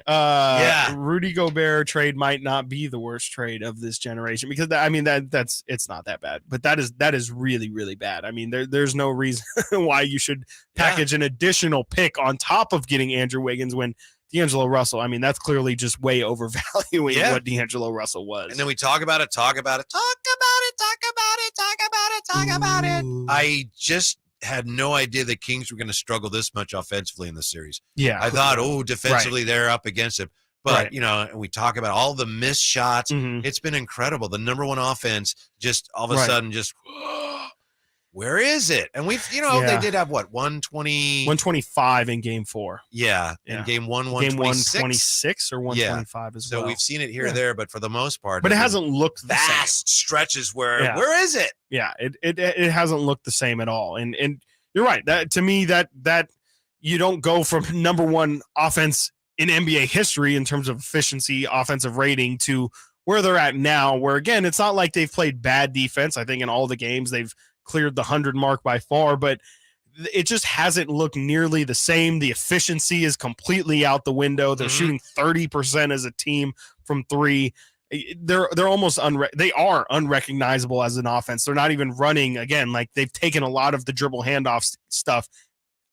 Rudy Gobert trade might not be the worst trade of this generation, because it's not that bad, but that is really, really bad. I mean, there's no reason why you should package an additional pick on top of getting Andrew Wiggins when D'Angelo Russell, that's clearly just way overvaluing what D'Angelo Russell was. And then we talk about it. I just had no idea the Kings were going to struggle this much offensively in the series. Yeah. I thought, defensively they're up against it. But, and we talk about all the missed shots. It's been incredible. The number one offense just all of a sudden just, where is it? And we've, they did have 125 in game 4. Yeah. In game 1, 126 or 125 as well. So we've seen it here or there, but for the most part. But it hasn't looked the same. Vast stretches where is it? Yeah. It hasn't looked the same at all. And you're right. That to me, that you don't go from number one offense in NBA history in terms of efficiency, offensive rating, to where they're at now, where again, it's not like they've played bad defense. I think in all the games they've cleared the 100 mark by far, but it just hasn't looked nearly the same. The efficiency is completely out the window. They're shooting 30% as a team from 3. They're almost they are unrecognizable as an offense. They're not even running, again, like they've taken a lot of the dribble handoff stuff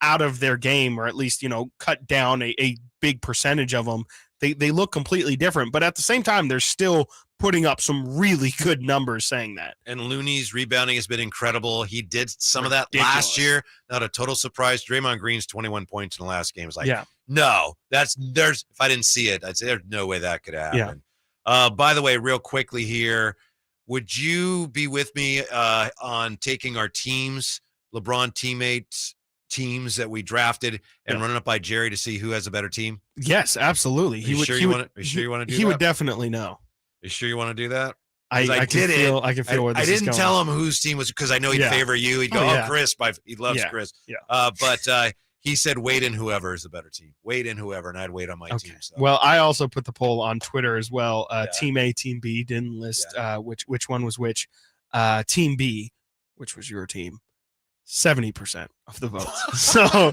out of their game, or at least, cut down a big percentage of them. They look completely different, but at the same time, they're still putting up some really good numbers saying that. And Looney's rebounding has been incredible. He did some of that last year. Not a total surprise. Draymond Green's 21 points in the last game. It's like, no, if I didn't see it, I'd say there's no way that could happen. Yeah. By the way, real quickly here, would you be with me on taking our teams, LeBron teams that we drafted, and running up by Jerry to see who has a better team? Yes, absolutely. Are you sure you want to do that? He would definitely know. You sure you want to do that? I can feel where this is going. I didn't tell him whose team was, because I know he'd favor you. He'd go, Chris. He loves Chris. Yeah. But he said Wade and whoever is the better team. Wade and whoever, and I'd wait on my team. So. Well, I also put the poll on Twitter as well. Team A, Team B, didn't list which one was which. Team B, which was your team, 70% of the votes. So,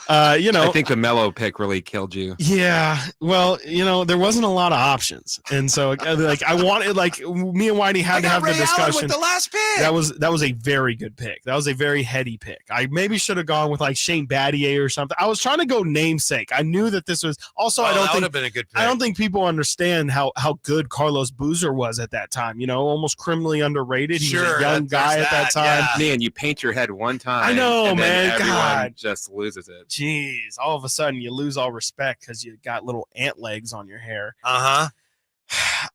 I think the Melo pick really killed you. Yeah. Well, there wasn't a lot of options. And so I wanted, me and Whitey had to have the discussion. With the last pick. That was a very good pick. That was a very heady pick. I maybe should have gone with Shane Battier or something. I was trying to go namesake. I knew that this was also, that would have been a good pick. I don't think people understand how good Carlos Boozer was at that time. Almost criminally underrated. He was a young guy at that time. Yeah. Man, you paint your head one time. I know, and man. Everyone God. just loses it. Jeez, all of a sudden you lose all respect because you got little ant legs on your hair. I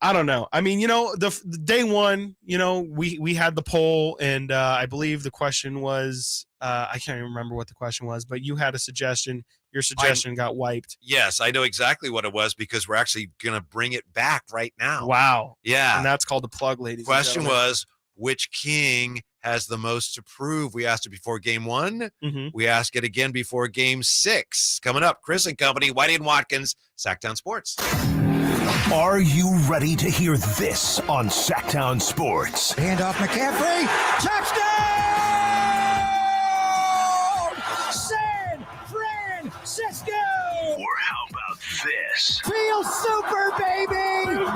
don't know. I mean, the day one, we had the poll, and I believe the question was, I can't even remember what the question was, but you had a suggestion. Your suggestion got wiped. Yes, I know exactly what it was, because we're actually going to bring it back right now. Wow. Yeah. And that's called the plug, ladies. Question was, which King has the most to prove? We asked it before game 1. We ask it again before game 6. Coming up, Chris and Company, Whitey and Watkins, Sactown Sports. Are you ready to hear this on Sactown Sports? Hand off McCaffrey. Touchdown! San Francisco! Or how about this? Feel super, baby! The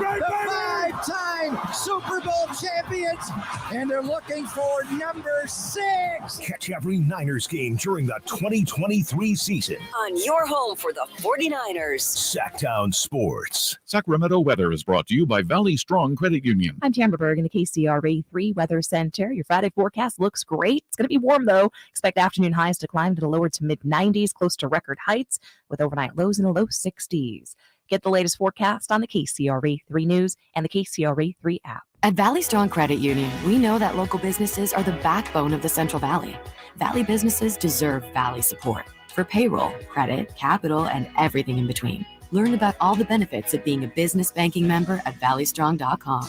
champions, and they're looking for number 6. Catch every Niners game during the 2023 season On your home for the 49ers. Sactown Sports. Sacramento weather is brought to you by Valley Strong Credit Union. I'm Tamara Berg in the KCRA 3 Weather Center. Your Friday forecast looks great. It's going to be warm, though. Expect afternoon highs to climb to the lower to mid-90s, close to record heights, with overnight lows in the low 60s. Get the latest forecast on the KCRA 3 News and the KCRA 3 app. At Valley Strong Credit Union, we know that local businesses are the backbone of the Central Valley. Valley businesses deserve Valley support for payroll, credit, capital, and everything in between. Learn about all the benefits of being a business banking member at valleystrong.com.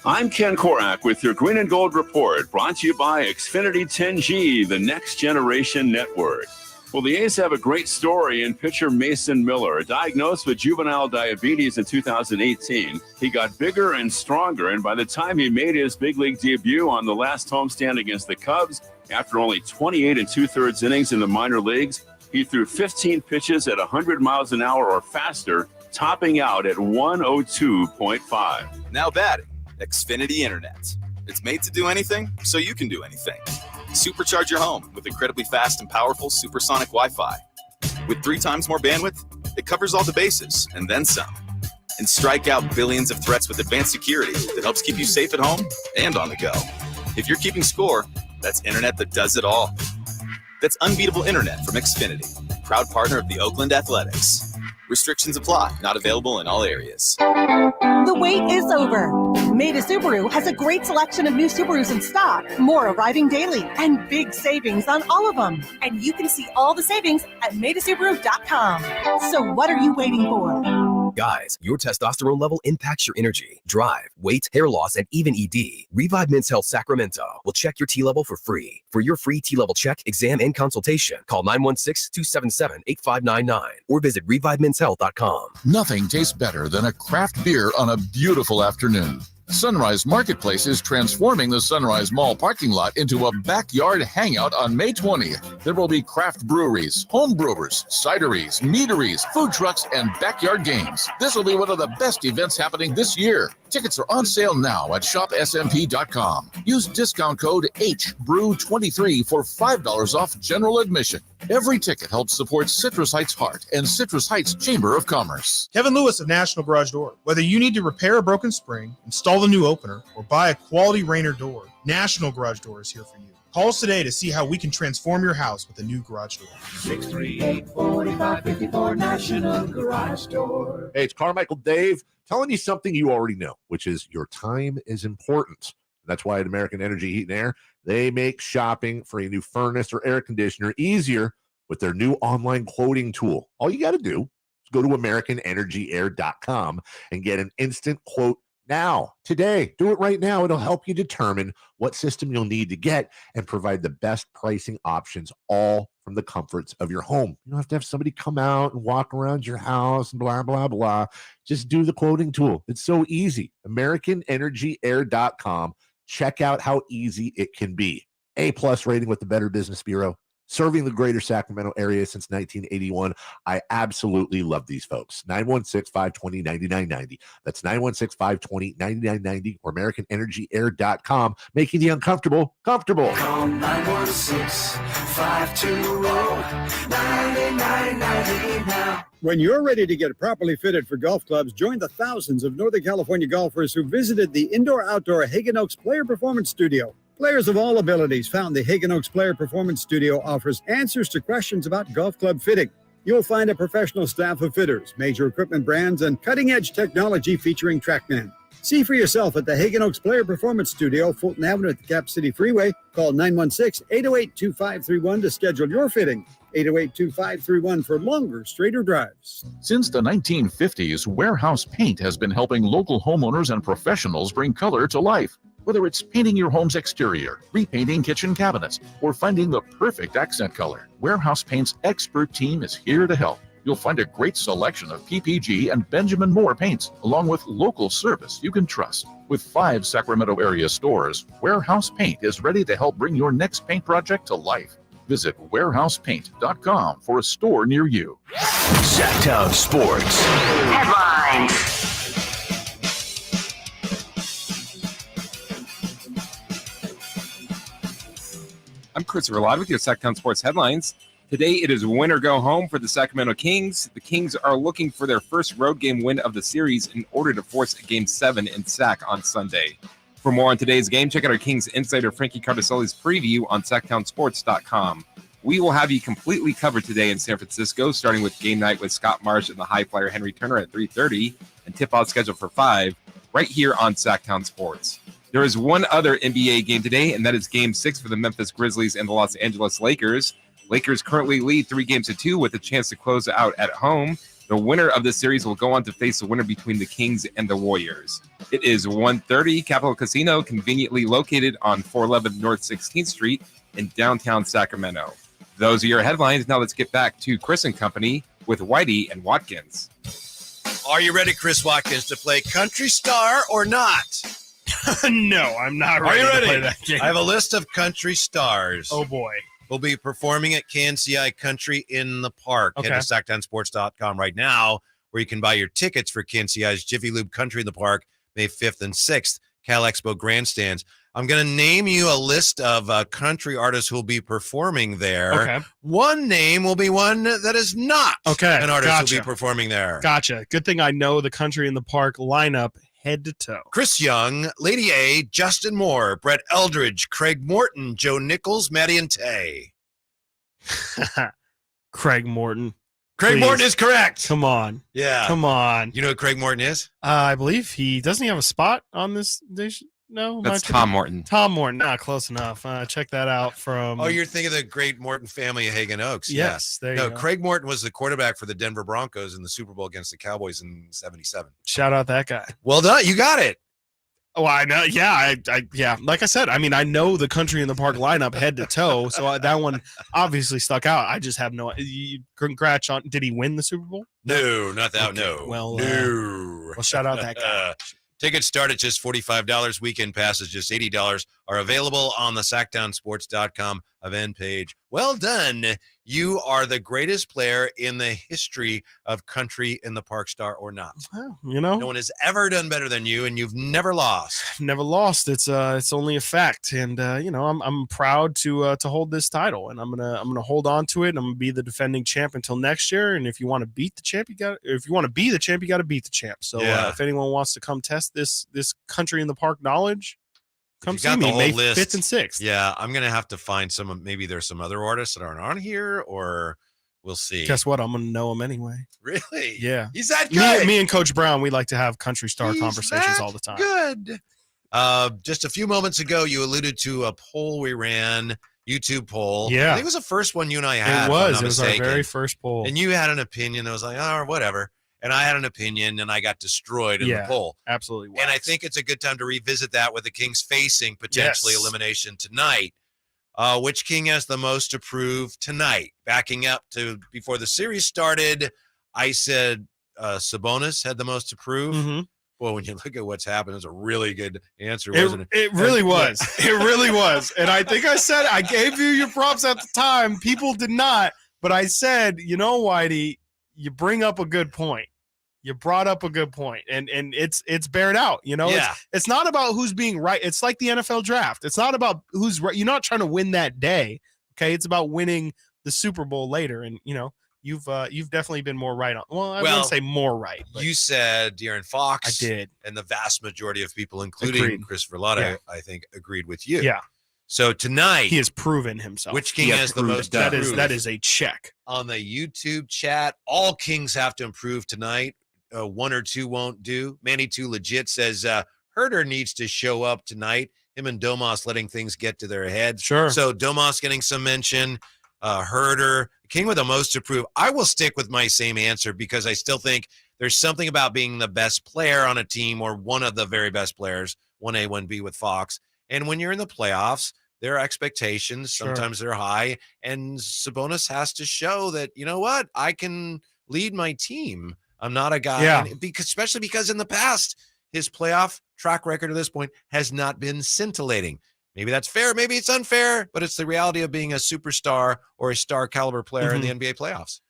I'm Ken Korak with your Green and Gold Report, brought to you by Xfinity 10G, the next generation network. Well, the A's have a great story in pitcher Mason Miller. Diagnosed with juvenile diabetes in 2018, he got bigger and stronger, and by the time he made his big league debut on the last homestand against the Cubs, after only 28 2/3 innings in the minor leagues, he threw 15 pitches at 100 miles an hour or faster, topping out at 102.5. Now batting, Xfinity Internet. It's made to do anything, so you can do anything. Supercharge your home with incredibly fast and powerful supersonic Wi-Fi. With 3 times more bandwidth, it covers all the bases and then some. And strike out billions of threats with advanced security that helps keep you safe at home and on the go. If you're keeping score, that's internet that does it all. That's unbeatable internet from Xfinity, proud partner of the Oakland Athletics. Restrictions apply, not available in all areas. The wait is over. Maida Subaru has a great selection of new Subarus in stock, more arriving daily, and big savings on all of them. And you can see all the savings at maidasubaru.com. So what are you waiting for? Guys, your testosterone level impacts your energy, drive, weight, hair loss, and even ED. Revive Men's Health Sacramento will check your T level for free. For your free T level check, exam, and consultation, call 916-277-8599 or visit revivemenshealth.com. Nothing tastes better than a craft beer on a beautiful afternoon. Sunrise Marketplace is transforming the Sunrise Mall parking lot into a backyard hangout on May 20th. There will be craft breweries, home brewers, cideries, meaderies, food trucks, and backyard games. This will be one of the best events happening this year. Tickets are on sale now at shopsmp.com. Use discount code HBREW23 for $5 off general admission. Every ticket helps support Citrus Heights Heart and Citrus Heights Chamber of Commerce. Kevin Lewis of National Garage Door. Whether you need to repair a broken spring, install a new opener, or buy a quality Rainer door, National Garage Door is here for you. Call us today to see how we can transform your house with a new garage door. 638-4554 National Garage Door. Hey, it's Carmichael Dave telling you something you already know, which is your time is important. That's why at American Energy Heat and Air, they make shopping for a new furnace or air conditioner easier with their new online quoting tool. All you got to do is go to AmericanEnergyAir.com and get an instant quote now, today. Do it right now. It'll help you determine what system you'll need to get and provide the best pricing options, all from the comforts of your home. You don't have to have somebody come out and walk around your house and blah, blah, blah. Just do the quoting tool. It's so easy. AmericanEnergyAir.com. Check out how easy it can be. A+ rating with the Better Business Bureau. Serving the greater Sacramento area since 1981. I absolutely love these folks. 916-520-9990. That's 916-520-9990 or AmericanEnergyAir.com. Making the uncomfortable comfortable. Call 916-520-9990 now. When you're ready to get properly fitted for golf clubs, join the thousands of Northern California golfers who visited the indoor-outdoor Hagen Oaks Player Performance Studio. Players of all abilities found the Hagen Oaks Player Performance Studio offers answers to questions about golf club fitting. You'll find a professional staff of fitters, major equipment brands, and cutting-edge technology featuring TrackMan. See for yourself at the Hagen Oaks Player Performance Studio, Fulton Avenue at the Cap City Freeway. Call 916-808-2531 to schedule your fitting. 808-2531 for longer, straighter drives. Since the 1950s, Warehouse Paint has been helping local homeowners and professionals bring color to life. Whether it's painting your home's exterior, repainting kitchen cabinets, or finding the perfect accent color, Warehouse Paint's expert team is here to help. You'll find a great selection of PPG and Benjamin Moore paints, along with local service you can trust. With 5 Sacramento area stores, Warehouse Paint is ready to help bring your next paint project to life. Visit warehousepaint.com for a store near you. Sactown Sports. Headlines. Chris Verlad with your Sactown Sports headlines. Today, it is win or go home for the Sacramento Kings. The Kings are looking for their first road game win of the series in order to force a Game 7 in Sac on Sunday. For more on today's game, check out our Kings insider Frankie Cardicelli's preview on SactownSports.com. We will have you completely covered today in San Francisco, starting with game night with Scott Marsh and the high flyer Henry Turner at 3:30, and tip-off scheduled for 5, right here on Sactown Sports. There is one other NBA game today, and that is Game 6 for the Memphis Grizzlies and the Los Angeles Lakers. Lakers currently lead 3-2 with a chance to close out at home. The winner of this series will go on to face the winner between the Kings and the Warriors. It is 1:30, Capital Casino, conveniently located on 411 North 16th Street in downtown Sacramento. Those are your headlines. Now let's get back to Chris and company with Whitey and Watkins. Are you ready, Chris Watkins, to play Country Star or not? No, I'm not ready. Are you ready? To play that game. I have a list of country stars. Oh, boy. Will be performing at KNCI Country in the Park. Okay. Head to SactownSports.com right now, where you can buy your tickets for KNCI's Jiffy Lube Country in the Park, May 5th and 6th, Cal Expo Grandstands. I'm going to name you a list of country artists who will be performing there. Okay. One name will be one that is not an artist who will be performing there. Gotcha. Good thing I know the Country in the Park lineup head to toe. Chris Young, Lady A, Justin Moore, Brett Eldridge, Craig Morton, Joe Nichols, Maddie and Tay. Craig Morton. Craig Please. Morton is correct. Come on. Yeah. Come on. You know who Craig Morton is? I believe he doesn't he have a spot on this. No, That's Tom Morton. Tom Morton. Close enough. Check that out from. Oh, you're thinking of the great Morton family of Hagen Oaks. Yes, there you No, go. Craig Morton was the quarterback for the Denver Broncos in the Super Bowl against the Cowboys in '77. Shout out that guy. Well done. You got it. Oh, I know. Yeah, yeah. Like I said, I mean, I know the Country in the Park lineup head to toe, so that one obviously stuck out. I just have no. Congrats on. Did he win the Super Bowl? No, not that. Okay, No. well, no. Well, shout out that guy. Tickets start at just $45. Weekend passes just $80 are available on the SactownSports.com event page. Well done. You are the greatest player in the history of Country in the Park, star or not. Well, you know, no one has ever done better than you, and you've never lost. Never lost. It's only a fact, and you know, I'm proud to hold this title, and I'm gonna hold on to it. And I'm gonna be the defending champ until next year. And if you want to beat the champ, if you want to be the champ, you got to beat the champ. So if anyone wants to come test this Country in the Park knowledge, come see me May 5th and 6th. Yeah, I'm gonna have to find some. Maybe there's some other artists that aren't on here, or we'll see. Guess what? I'm gonna know them anyway. Really? Yeah. He's that good. Me and Coach Brown, we like to have country star conversations all the time. Good. Just a few moments ago, you alluded to a poll we ran, YouTube poll. Yeah. I think it was the first one you and I had. It was our very first poll. And you had an opinion that was like, oh, whatever. And I had an opinion, and I got destroyed in the poll. Absolutely. And I think it's a good time to revisit that with the Kings facing potentially elimination tonight. Which King has the most to prove tonight? Backing up to before the series started, I said Sabonis had the most to prove. Mm-hmm. Well, when you look at what's happened, it's a really good answer, wasn't it? It really was. It really was. And I think I said, I gave you your props at the time. People did not. But I said, you know, Whitey, you bring up a good point. You brought up a good point, and it's bared out. You know, it's not about who's being right. It's like the NFL draft. It's not about who's right. You're not trying to win that day. Okay, it's about winning the Super Bowl later. And you know, you've definitely been more right on. Well, I wouldn't say more right. But you said De'Aaron Fox. I did, and the vast majority of people, including Chris Verlada, I think, agreed with you. Yeah. So tonight he has proven himself. Which King has the most? That is a check on the YouTube chat. All Kings have to improve tonight. One or two won't do. Manny Too Legit says Herder needs to show up tonight. Him and Domas letting things get to their heads. Sure. So Domas getting some mention. Herder, King with the most to prove. I will stick with my same answer because I still think there's something about being the best player on a team or one of the very best players, 1A, 1B with Fox. And when you're in the playoffs, there are expectations. Sometimes they're high. And Sabonis has to show that, you know what, I can lead my team. I'm not a guy, especially because in the past, his playoff track record at this point has not been scintillating. Maybe that's fair. Maybe it's unfair, but it's the reality of being a superstar or a star caliber player in the NBA playoffs.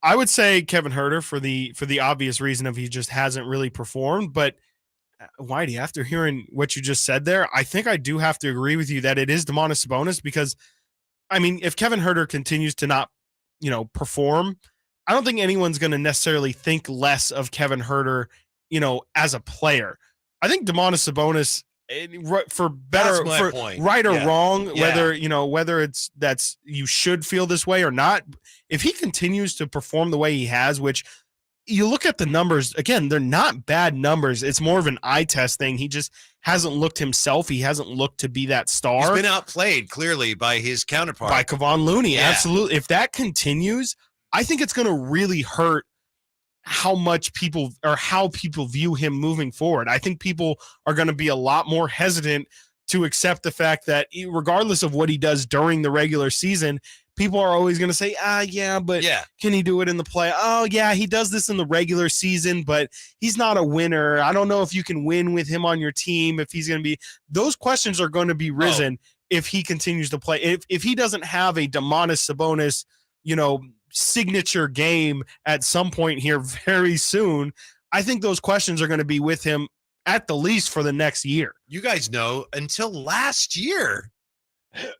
I would say Kevin Herter for the obvious reason of he just hasn't really performed. But Whitey, after hearing what you just said there, I think I do have to agree with you that it is Domantas Sabonis because I mean, if Kevin Huerter continues to not, perform, I don't think anyone's going to necessarily think less of Kevin Huerter, as a player. I think Domantas Sabonis, for better, for point. right or wrong, whether it's that's you should feel this way or not, if he continues to perform the way he has, which you look at the numbers, again, they're not bad numbers. It's more of an eye test thing. He just hasn't looked himself. He hasn't looked to be that star. He's been outplayed clearly by his counterpart. By Kevon Looney, Yeah. absolutely. If that continues, I think it's going to really hurt how people view him moving forward. I think people are going to be a lot more hesitant to accept the fact that regardless of what he does during the regular season, people are always going to say, but can he do it in the play? Oh, yeah, he does this in the regular season, but he's not a winner. I don't know if you can win with him on your team, if he's going to be – those questions are going to be risen if he continues to play. If he doesn't have a Domantas Sabonis, signature game at some point here very soon, I think those questions are going to be with him at the least for the next year. You guys know, until last year,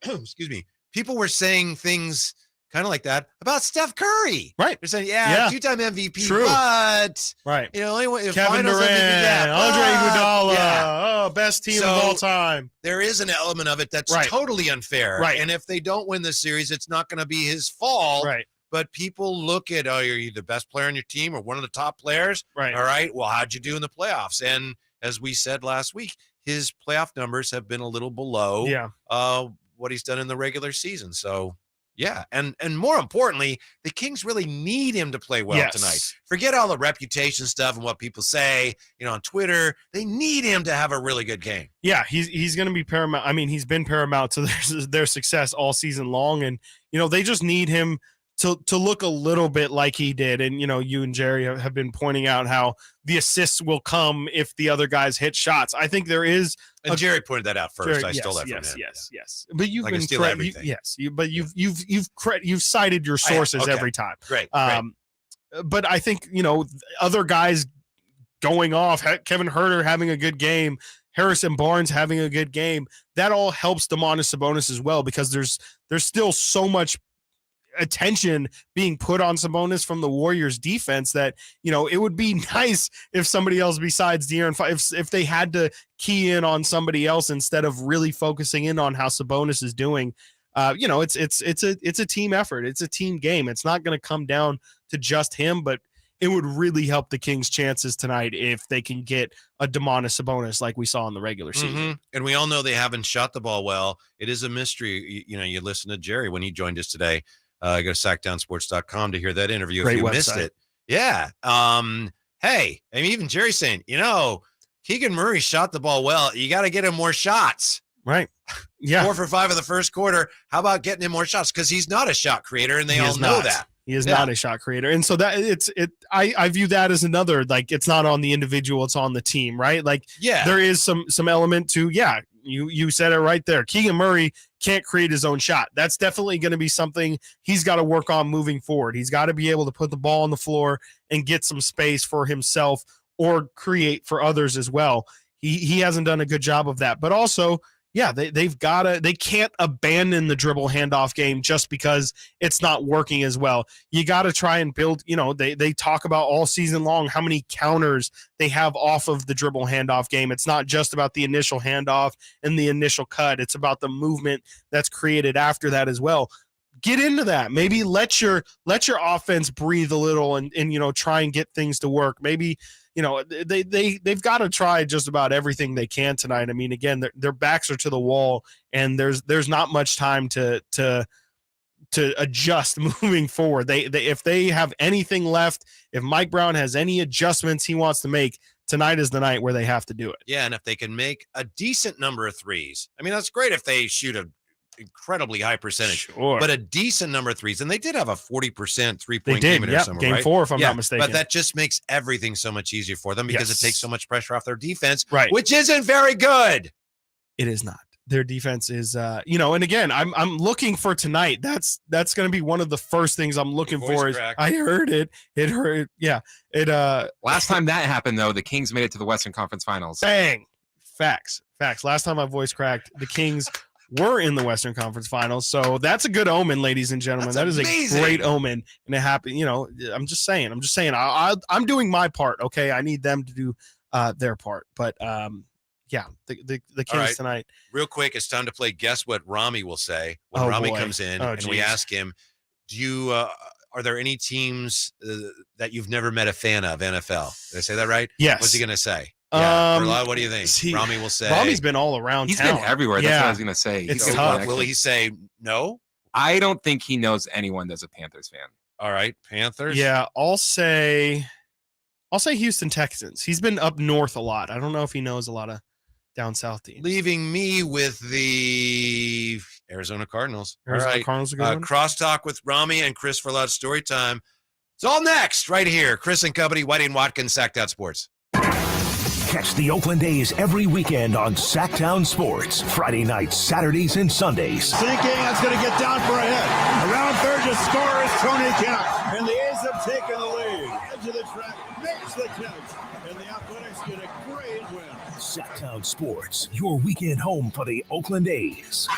excuse me, people were saying things kind of like that about Steph Curry. Right. They're saying, two-time MVP, True. but right. Only Kevin Durant, Andre Iguodala, best team of all time. There is an element of it that's totally unfair. Right. And if they don't win the series, it's not going to be his fault. Right. But people look at, you're either the best player on your team or one of the top players. Right. All right. Well, how'd you do in the playoffs? And as we said last week, his playoff numbers have been a little below what he's done in the regular season. So, yeah. And more importantly, the Kings really need him to play well tonight. Forget all the reputation stuff and what people say, on Twitter. They need him to have a really good game. Yeah, he's going to be paramount. I mean, he's been paramount to their success all season long. And, they just need him to look a little bit like he did. And, you and Jerry have been pointing out how the assists will come if the other guys hit shots. I think there is. And Jerry pointed that out first. I stole that from him. Yes. But you've been steal everything. You've cited your sources every time. Great. But I think, other guys going off, Kevin Huerter having a good game, Harrison Barnes having a good game, that all helps Domantas Sabonis as well, because there's still so much attention being put on Sabonis from the Warriors defense that, it would be nice if somebody else besides De'Aaron Fox, if they had to key in on somebody else instead of really focusing in on how Sabonis is doing. It's a team effort. It's a team game. It's not going to come down to just him, but it would really help the Kings' chances tonight if they can get a Domantas Sabonis like we saw in the regular season. Mm-hmm. And we all know they haven't shot the ball well. It is a mystery. You listen to Jerry when he joined us today. Go to SactownSports.com to hear that interview. Great if you website. Missed it. Yeah. Hey, I mean, even Jerry saying, Keegan Murray shot the ball well. You got to get him more shots. Right. Yeah. 4 for 5 in the first quarter. How about getting him more shots? Because he's not a shot creator, and they all know that. He is not a shot creator. And so that I view that as another, like, it's not on the individual, it's on the team, right? Like, there is some element to, you said it right there. Keegan Murray can't create his own shot. That's definitely going to be something he's got to work on moving forward. He's got to be able to put the ball on the floor and get some space for himself or create for others as well. He hasn't done a good job of that. But also, they can't abandon the dribble handoff game just because it's not working as well. You got to try and build, they talk about all season long how many counters they have off of the dribble handoff game. It's not just about the initial handoff and the initial cut. It's about the movement that's created after that as well. Get into that. Maybe let your offense breathe a little and try and get things to work. Maybe they've got to try just about everything they can tonight. I mean, again, their backs are to the wall, and there's not much time to adjust moving forward. They if they have anything left, if Mike Brown has any adjustments he wants to make, tonight is the night where they have to do it. Yeah, and if they can make a decent number of threes, I mean, that's great if they shoot a incredibly high percentage, but a decent number of threes. And they did have a 40% three-point game in there somewhere, game right? 4, if I'm not mistaken. But that just makes everything so much easier for them because it takes so much pressure off their defense, right? Which isn't very good. It is not. Their defense is, and again, I'm looking for tonight. That's going to be one of the first things I'm looking for. I heard it. It hurt. Yeah. Last time that happened, though, the Kings made it to the Western Conference Finals. Bang. Facts. Last time my voice cracked, the Kings were in the Western Conference Finals. So that's a good omen, ladies and gentlemen. That is a great omen, and it happened. I'm just saying. I'm doing my part. Okay, I need them to do their part. But the Kings tonight. Real quick, it's time to play Guess What Rami will say when Rami comes in, and we ask him, are there any teams that you've never met a fan of, NFL? Did I say that right? Yes. What's he going to say? Yeah, what do you think? Rami will say. Rami's been all around He's town. been everywhere. That's what I was going to say. It's tough. Will he say no? I don't think he knows anyone that's a Panthers fan. All right, Panthers. Yeah, I'll say Houston Texans. He's been up north a lot. I don't know if he knows a lot of down south teams. Leaving me with the Arizona Cardinals. Arizona Cardinals are good. Crosstalk with Rami and Chris for a lot of story time. It's all next right here. Chris and Company, Whitey and Watkins, Sactown Sports. Catch the Oakland A's every weekend on Sactown Sports. Friday nights, Saturdays, and Sundays. Sinking, that's going to get down for a hit. Around third to score is Tony Kemp. And the A's have taken the lead. Edge of the track, makes the catch. And the Athletics get a great win. Sactown Sports, your weekend home for the Oakland A's.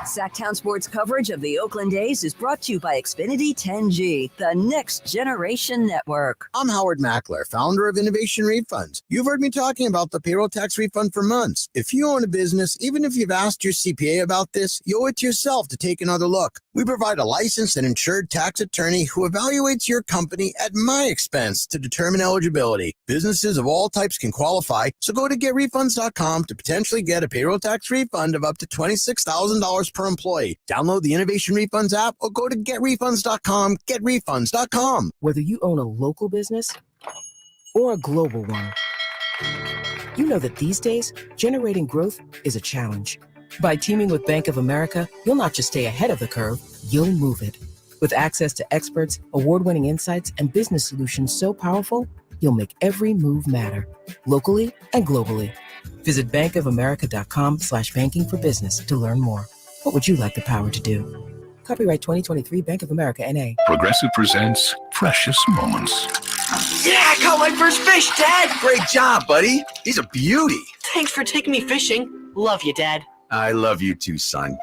Sactown Sports coverage of the Oakland A's is brought to you by Xfinity 10G, the next generation network. I'm Howard Mackler, founder of Innovation Refunds. You've heard me talking about the payroll tax refund for months. If you own a business, even if you've asked your CPA about this, you owe it to yourself to take another look. We provide a licensed and insured tax attorney who evaluates your company at my expense to determine eligibility. Businesses of all types can qualify, so go to getrefunds.com to potentially get a payroll tax refund of up to $26,000 per employee. Download the Innovation Refunds app or go to getrefunds.com, getrefunds.com. Whether you own a local business or a global one, you know that these days, generating growth is a challenge. By teaming with Bank of America, you'll not just stay ahead of the curve, you'll move it. With access to experts, award-winning insights, and business solutions so powerful, you'll make every move matter, locally and globally. Visit bankofamerica.com/banking for business to learn more. What would you like the power to do? Copyright 2023 Bank of America, N.A. Progressive presents Precious Moments. Yeah, I caught my first fish, Dad! Great job, buddy. He's a beauty. Thanks for taking me fishing. Love you, Dad. I love you too, son.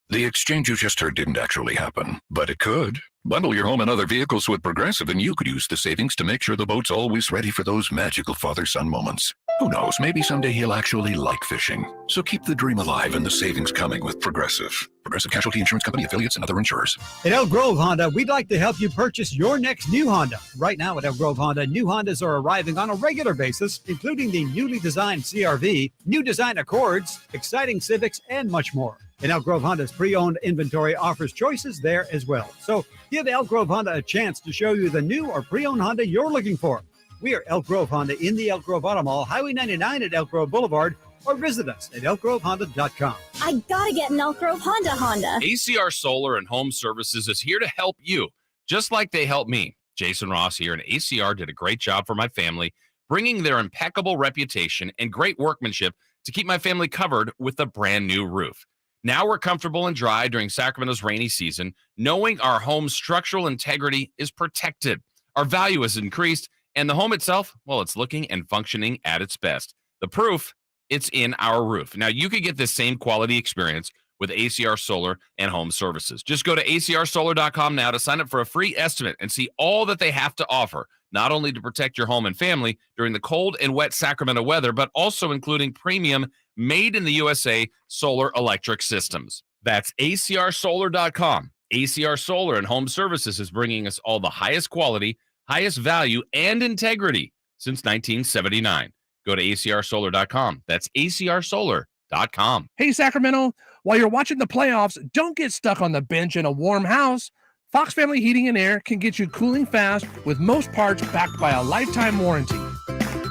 The exchange you just heard didn't actually happen, but it could. Bundle your home and other vehicles with Progressive, and you could use the savings to make sure the boat's always ready for those magical father-son moments. Who knows, maybe someday he'll actually like fishing. So keep the dream alive and the savings coming with Progressive. Progressive Casualty Insurance Company, affiliates, and other insurers. At Elk Grove Honda, we'd like to help you purchase your next new Honda. Right now at Elk Grove Honda, new Hondas are arriving on a regular basis, including the newly designed CR-V, new design Accords, exciting Civics, and much more. And Elk Grove Honda's pre-owned inventory offers choices there as well. So give Elk Grove Honda a chance to show you the new or pre-owned Honda you're looking for. We are Elk Grove Honda in the Elk Grove Auto Mall, Highway 99 at Elk Grove Boulevard, or visit us at elkgrovehonda.com. I gotta get an Elk Grove Honda. ACR Solar and Home Services is here to help you, just like they helped me. Jason Ross here, and ACR did a great job for my family, bringing their impeccable reputation and great workmanship to keep my family covered with a brand new roof. Now we're comfortable and dry during Sacramento's rainy season, knowing our home's structural integrity is protected. Our value is increased, and the home itself, well, it's looking and functioning at its best. The proof, it's in our roof. Now, you could get this same quality experience with ACR Solar and Home Services. Just go to acrsolar.com now to sign up for a free estimate and see all that they have to offer, not only to protect your home and family during the cold and wet Sacramento weather, but also including premium made in the USA solar electric systems. That's acrsolar.com. ACR Solar and Home Services is bringing us all the highest quality, highest value, and integrity since 1979. Go to acrsolar.com. That's acrsolar.com. Hey, Sacramento, while you're watching the playoffs, don't get stuck on the bench in a warm house. Fox Family Heating and Air can get you cooling fast with most parts backed by a lifetime warranty.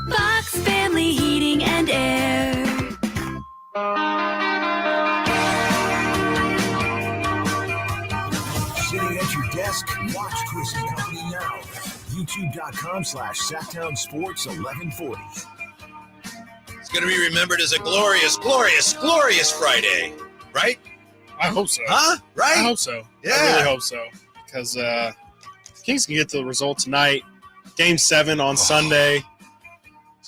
Fox Family Heating and Air. Sitting at your desk, watch Chris and Company now. YouTube.com/Sactown Sports 1140. It's going to be remembered as a glorious, glorious, glorious Friday, right? I hope so. Huh? Right? I hope so. Yeah. I really hope so. Because Kings can get the result tonight. Game 7 on Sunday.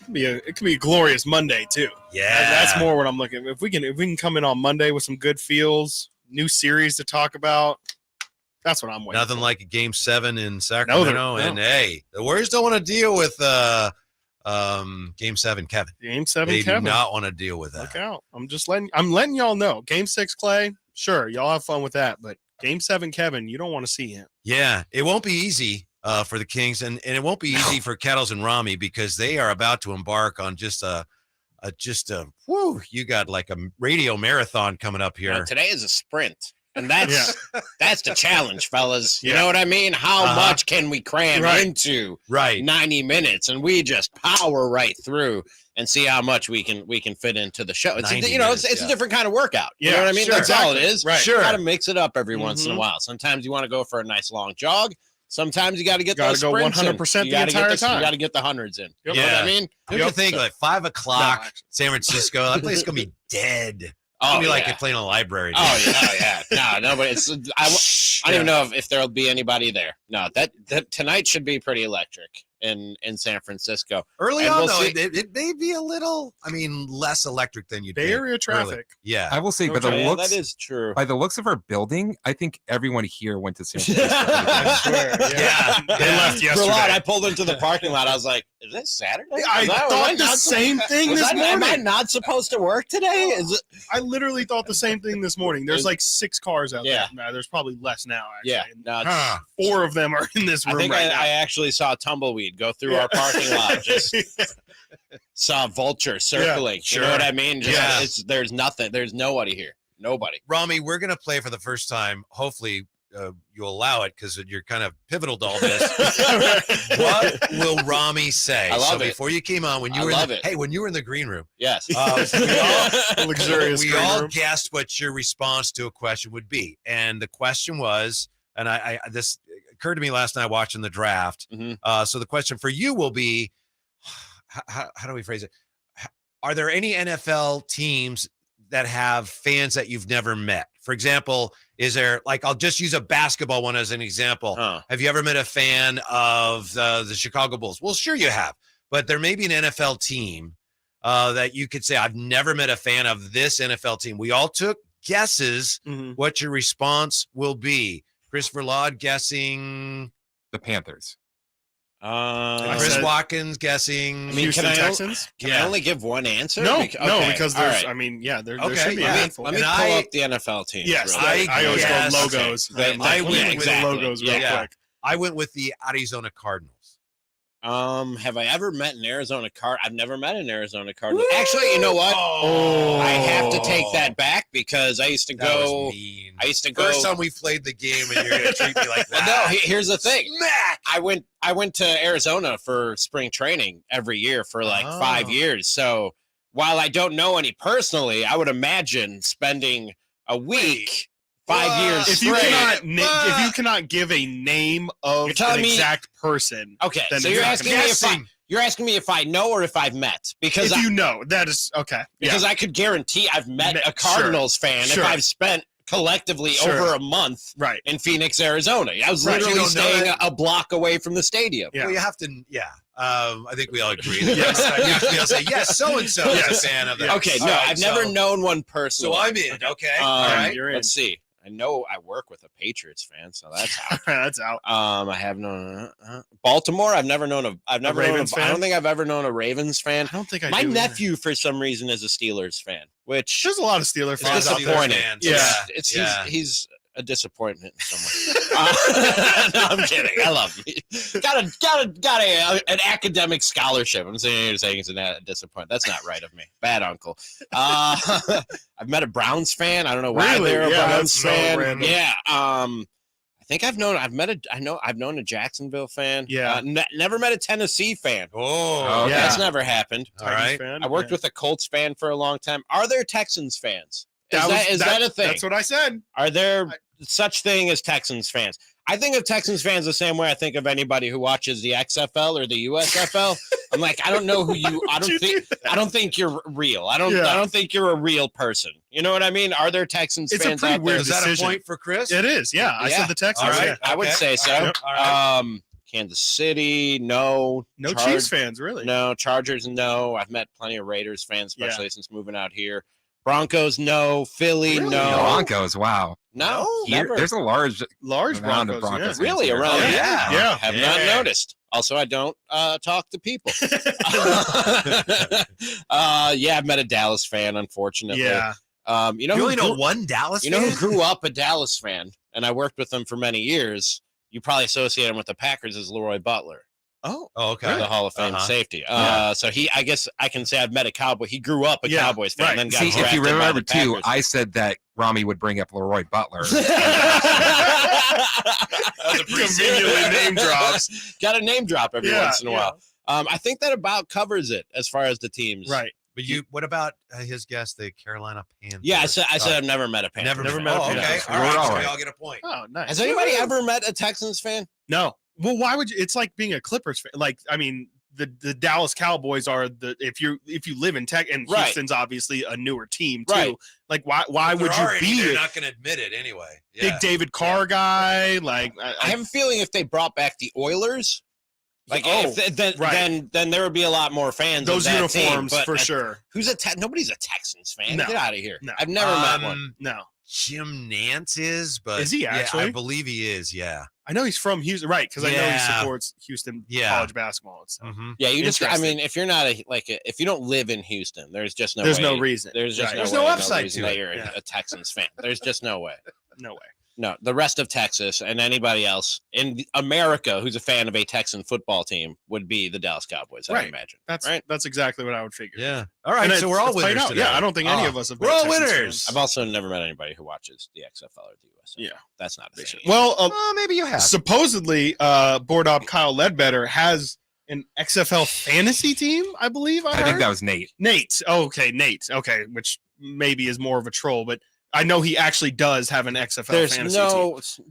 It could be a glorious Monday too. Yeah, that's more what I'm looking. If we can come in on Monday with some good feels, new series to talk about. That's what I'm waiting. Nothing like a Game 7 in Sacramento. No. And hey, the Warriors don't want to deal with Game 7, Kevin. Game 7, they Kevin. do not want to deal with that. Look out! I'm letting y'all know. Game 6, Klay. Sure, y'all have fun with that, but Game 7, Kevin, you don't want to see him. Yeah, it won't be easy for the Kings, and it won't be easy for Kettles and Rami because they are about to embark on just a you got like a radio marathon coming up here. No, today is a sprint. And that's the challenge, fellas. You know what I mean? How much can we cram into 90 minutes? And we just power right through and see how much we can fit into the show. It's a different kind of workout. You know what I mean? Sure, that's all it is. Right. Sure. You got to mix it up every once in a while. Sometimes you want to go for a nice long jog. Sometimes you got to get those sprints 100% in. the entire time. You got to get the hundreds in. You know what I mean? Don't you think like 5 o'clock, San Francisco, that place is going to be dead. It'll be like playing a library. No, but it's I don't even know if there'll be anybody there. No, that tonight should be pretty electric in San Francisco. Early on, though, it may be a little, less electric than you'd think. Bay Area traffic. Early. Yeah. I will say, that is true. By the looks of our building, I think everyone here went to San Francisco. I swear. They left yesterday. I pulled into the parking lot. I was like, is this Saturday? I thought the same thing this morning. Am I not supposed to work today? I literally thought the same thing this morning. There's like 6 cars out there. No, there's probably less now, actually. Yeah. 4 of them are in this room I think right now. I actually saw tumbleweed go through our parking lot. Just saw vulture circling. You know what I mean? There's nothing. There's nobody here. Nobody. Rami, we're going to play for the first time. Hopefully, you'll allow it because you're kind of pivotal to all this. What will Rami say? I love it. Before you came on, when you were in the green room. Yes. We all guessed what your response to a question would be. And the question was, and this occurred to me last night watching the draft. So the question for you will be, how do we phrase it? Are there any NFL teams that have fans that you've never met? For example, is there, like, I'll just use a basketball one as an example. Have you ever met a fan of the Chicago Bulls? Well, sure you have, but there may be an NFL team that you could say, I've never met a fan of this NFL team. We all took guesses what your response will be. Christopher Laud guessing the Panthers. Chris Watkins guessing Houston Texans. Can I only give one answer? No, because there's, there should be a handful. Let me pull up the NFL team. Yes, I always go logos. I went with the logos real quick. I went with the Arizona Cardinals. Have I ever met an Arizona Cardinal? I've never met an Arizona Cardinal. Actually, you know what? I have to take that back because I used to go. First time we played the game, and you're going to treat me like that. Well, no, here's the thing. I went to Arizona for spring training every year for like 5 years. So while I don't know any personally, I would imagine spending a week. 5 years if you cannot give a name of an exact person, okay. So you're asking me if I know or if I've met, because if you know, that is okay. Because I could guarantee I've met a Cardinals fan if I've spent collectively over a month in Phoenix, Arizona. I was literally staying a block away from the stadium. Well, you have to, I think we all agree. Yes, we all say yes. So and so is a fan of that. Okay, I've never known one personally. So I'm in. Okay, all right. You're in. Let's see. I know I work with a Patriots fan, so that's out. That's out. I have known Baltimore. I've never known I don't think I've ever known a Ravens fan. I don't think my nephew, for some reason, is a Steelers fan, which there's a lot of Steelers fans. Disappointing. Yeah, he's a disappointment somewhere. No, I'm kidding. I love you. Got an academic scholarship. I'm saying it's a disappointment. That's not right of me. Bad uncle. I've met a Browns fan. I don't know why they're a Browns fan. Random. Yeah. I think I've known a Jacksonville fan. Yeah. Never met a Tennessee fan. Oh, that's never happened. All right. I worked with a Colts fan for a long time. Are there Texans fans? Is that a thing? That's what I said. Are there such thing as Texans fans? I think of Texans fans the same way I think of anybody who watches the XFL or the USFL. I'm like, I don't know who you. I don't think you're real. I don't think you're a real person. You know what I mean? Are there Texans fans out there? Is that a point for Chris? It is. Yeah, I said the Texans. All right. I would say so. All right. Kansas City, no. No Chiefs fans, really? No. Chargers, no. I've met plenty of Raiders fans, especially since moving out here. Broncos, no. Philly, Really? no. Broncos, wow. No, Here, never. there's a large Broncos, of Broncos yeah. Really? fans here. Around here? Yeah. Have not noticed. Also, I don't talk to people. I've met a Dallas fan, unfortunately. Yeah. You know, You only know one Dallas You fan? know who grew up a Dallas fan, and I worked with him for many years. You probably associate him with the Packers as Leroy Butler. Oh, okay. The Hall of Fame safety. So I guess I can say I've met a Cowboy. He grew up a Cowboys fan, then got See, if drafted you by remember the too, Packers. I said that Rami would bring up Leroy Butler. Conveniently name drops. Got to name drop every once in a while. I think that about covers it as far as the teams. Right. But what about his guest, the Carolina Panthers? Yeah, I said I've never met a Panther. Never met a Panther. Okay, all right, so we all get a point. Oh, nice. Has anybody ever met a Texans fan? No. Well, why would you? It's like being a Clippers fan. Like, I mean, the Dallas Cowboys are if you live in Tech, and Houston's obviously a newer team too. Right. Like, why would you be? They're not going to admit it anyway. Big David Carr guy. Like, I have a feeling if they brought back the Oilers. Then there would be a lot more fans. Those of that uniforms team, for sure. Nobody's a Texans fan. No. Get out of here. No. I've never met one. No. Jim Nance is, but is he actually? Yeah, I believe he is. Yeah. I know he's from Houston, right? Because I know he supports Houston college basketball. So. Yeah, you just. I mean, if you're not if you don't live in Houston, there's just no. There's way, no reason. There's just There's no no upside to that it. you're a Texans fan. There's just no way. No way. No, the rest of Texas and anybody else in America who's a fan of a Texan football team would be the Dallas Cowboys. I imagine. That's exactly what I would figure. Yeah. All right. And So we're all it's played winners out. today. Yeah, I don't think any of us have. We're been all Texans winners. fans. I've also never met anybody who watches the XFL or the USFL. Yeah, that's not a thing. Well, maybe you have. Supposedly, board op Kyle Ledbetter has an XFL fantasy team. I believe. I think that was Nate. Nate. Oh, okay, Nate. Okay, which maybe is more of a troll, but I know he actually does have an XFL fantasy team.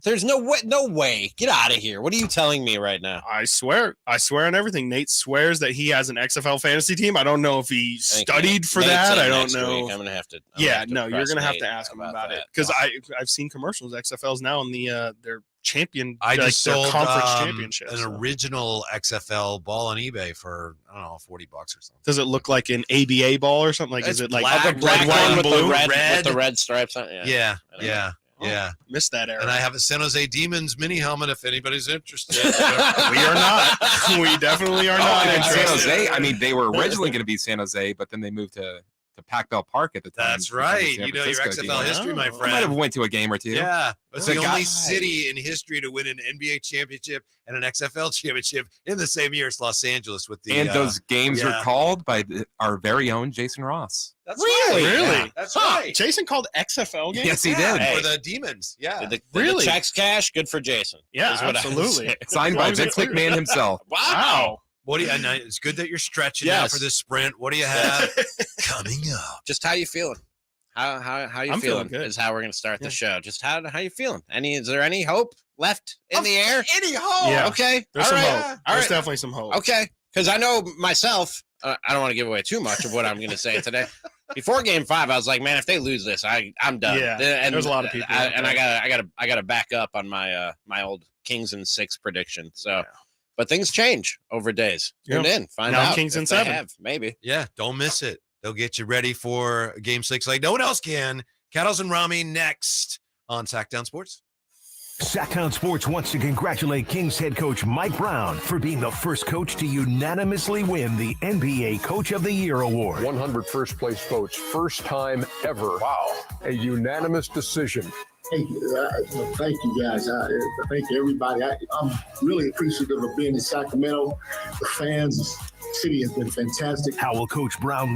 There's no way. Get out of here. What are you telling me right now? I swear on everything. Nate swears that he has an XFL fantasy team. I don't know if he studied for that. I don't know. I'm gonna have to. You're gonna have to ask him about it because I've seen commercials. XFL's now in the their champion. I just their sold conference championship. an original XFL ball on eBay for I don't know $40 or something. Does it look like an ABA ball or something? Like It's is it like black, Black white, one and with blue? with the red stripes on it. Yeah. Missed that era. And I have a San Jose Demons mini helmet if anybody's interested. We are not. We definitely are not in San interested. Jose. I mean, they were originally going to be San Jose, but then they moved to Pac Bell Park at the time. That's right. You know your XFL history, my I friend. might have went to a game or two. Yeah. It's The the guy- only city in history to win an NBA championship and an XFL championship in the same year. It's Los Angeles with the. And those games were yeah. called by our very own Jason Ross. That's Really? right. Really? Yeah, that's right. Jason called XFL games? Yes, he did. For the Demons. Yeah. The Really? checks cash, good for Jason. Yeah, is what I would absolutely. say. Signed by Vince McMahon himself. Wow. What do you? And it's good that you're stretching out Yes. for this sprint. What do you have coming up? Just how you feeling? How you I'm feeling feeling good. is how we're gonna start the show. Just how you feeling? Is there any hope left in the air? Any hope? Yeah. Okay. There's All some right. hope. All There's right. definitely some hope. Okay. Because I know myself. I don't want to give away too much of what I'm gonna say today. Before Game 5, I was like, man, if they lose this, I'm done. Yeah, And there's a lot of people out and there. I gotta back up on my my old Kings in 6 prediction. So, but things change over days. Tune in, find Now out. Kings in if they 7. have, maybe. Yeah, don't miss it. They'll get you ready for Game 6 like no one else can. Kettles and Rami next on Sactown Sports. Sactown Sports wants to congratulate Kings head coach Mike Brown for being the first coach to unanimously win the NBA Coach of the Year award. 100 first place votes, first time ever. Wow. A unanimous decision. Thank you guys. Thank you, everybody. I'm really appreciative of being in Sacramento. The fans, the city has been fantastic. How will Coach Brown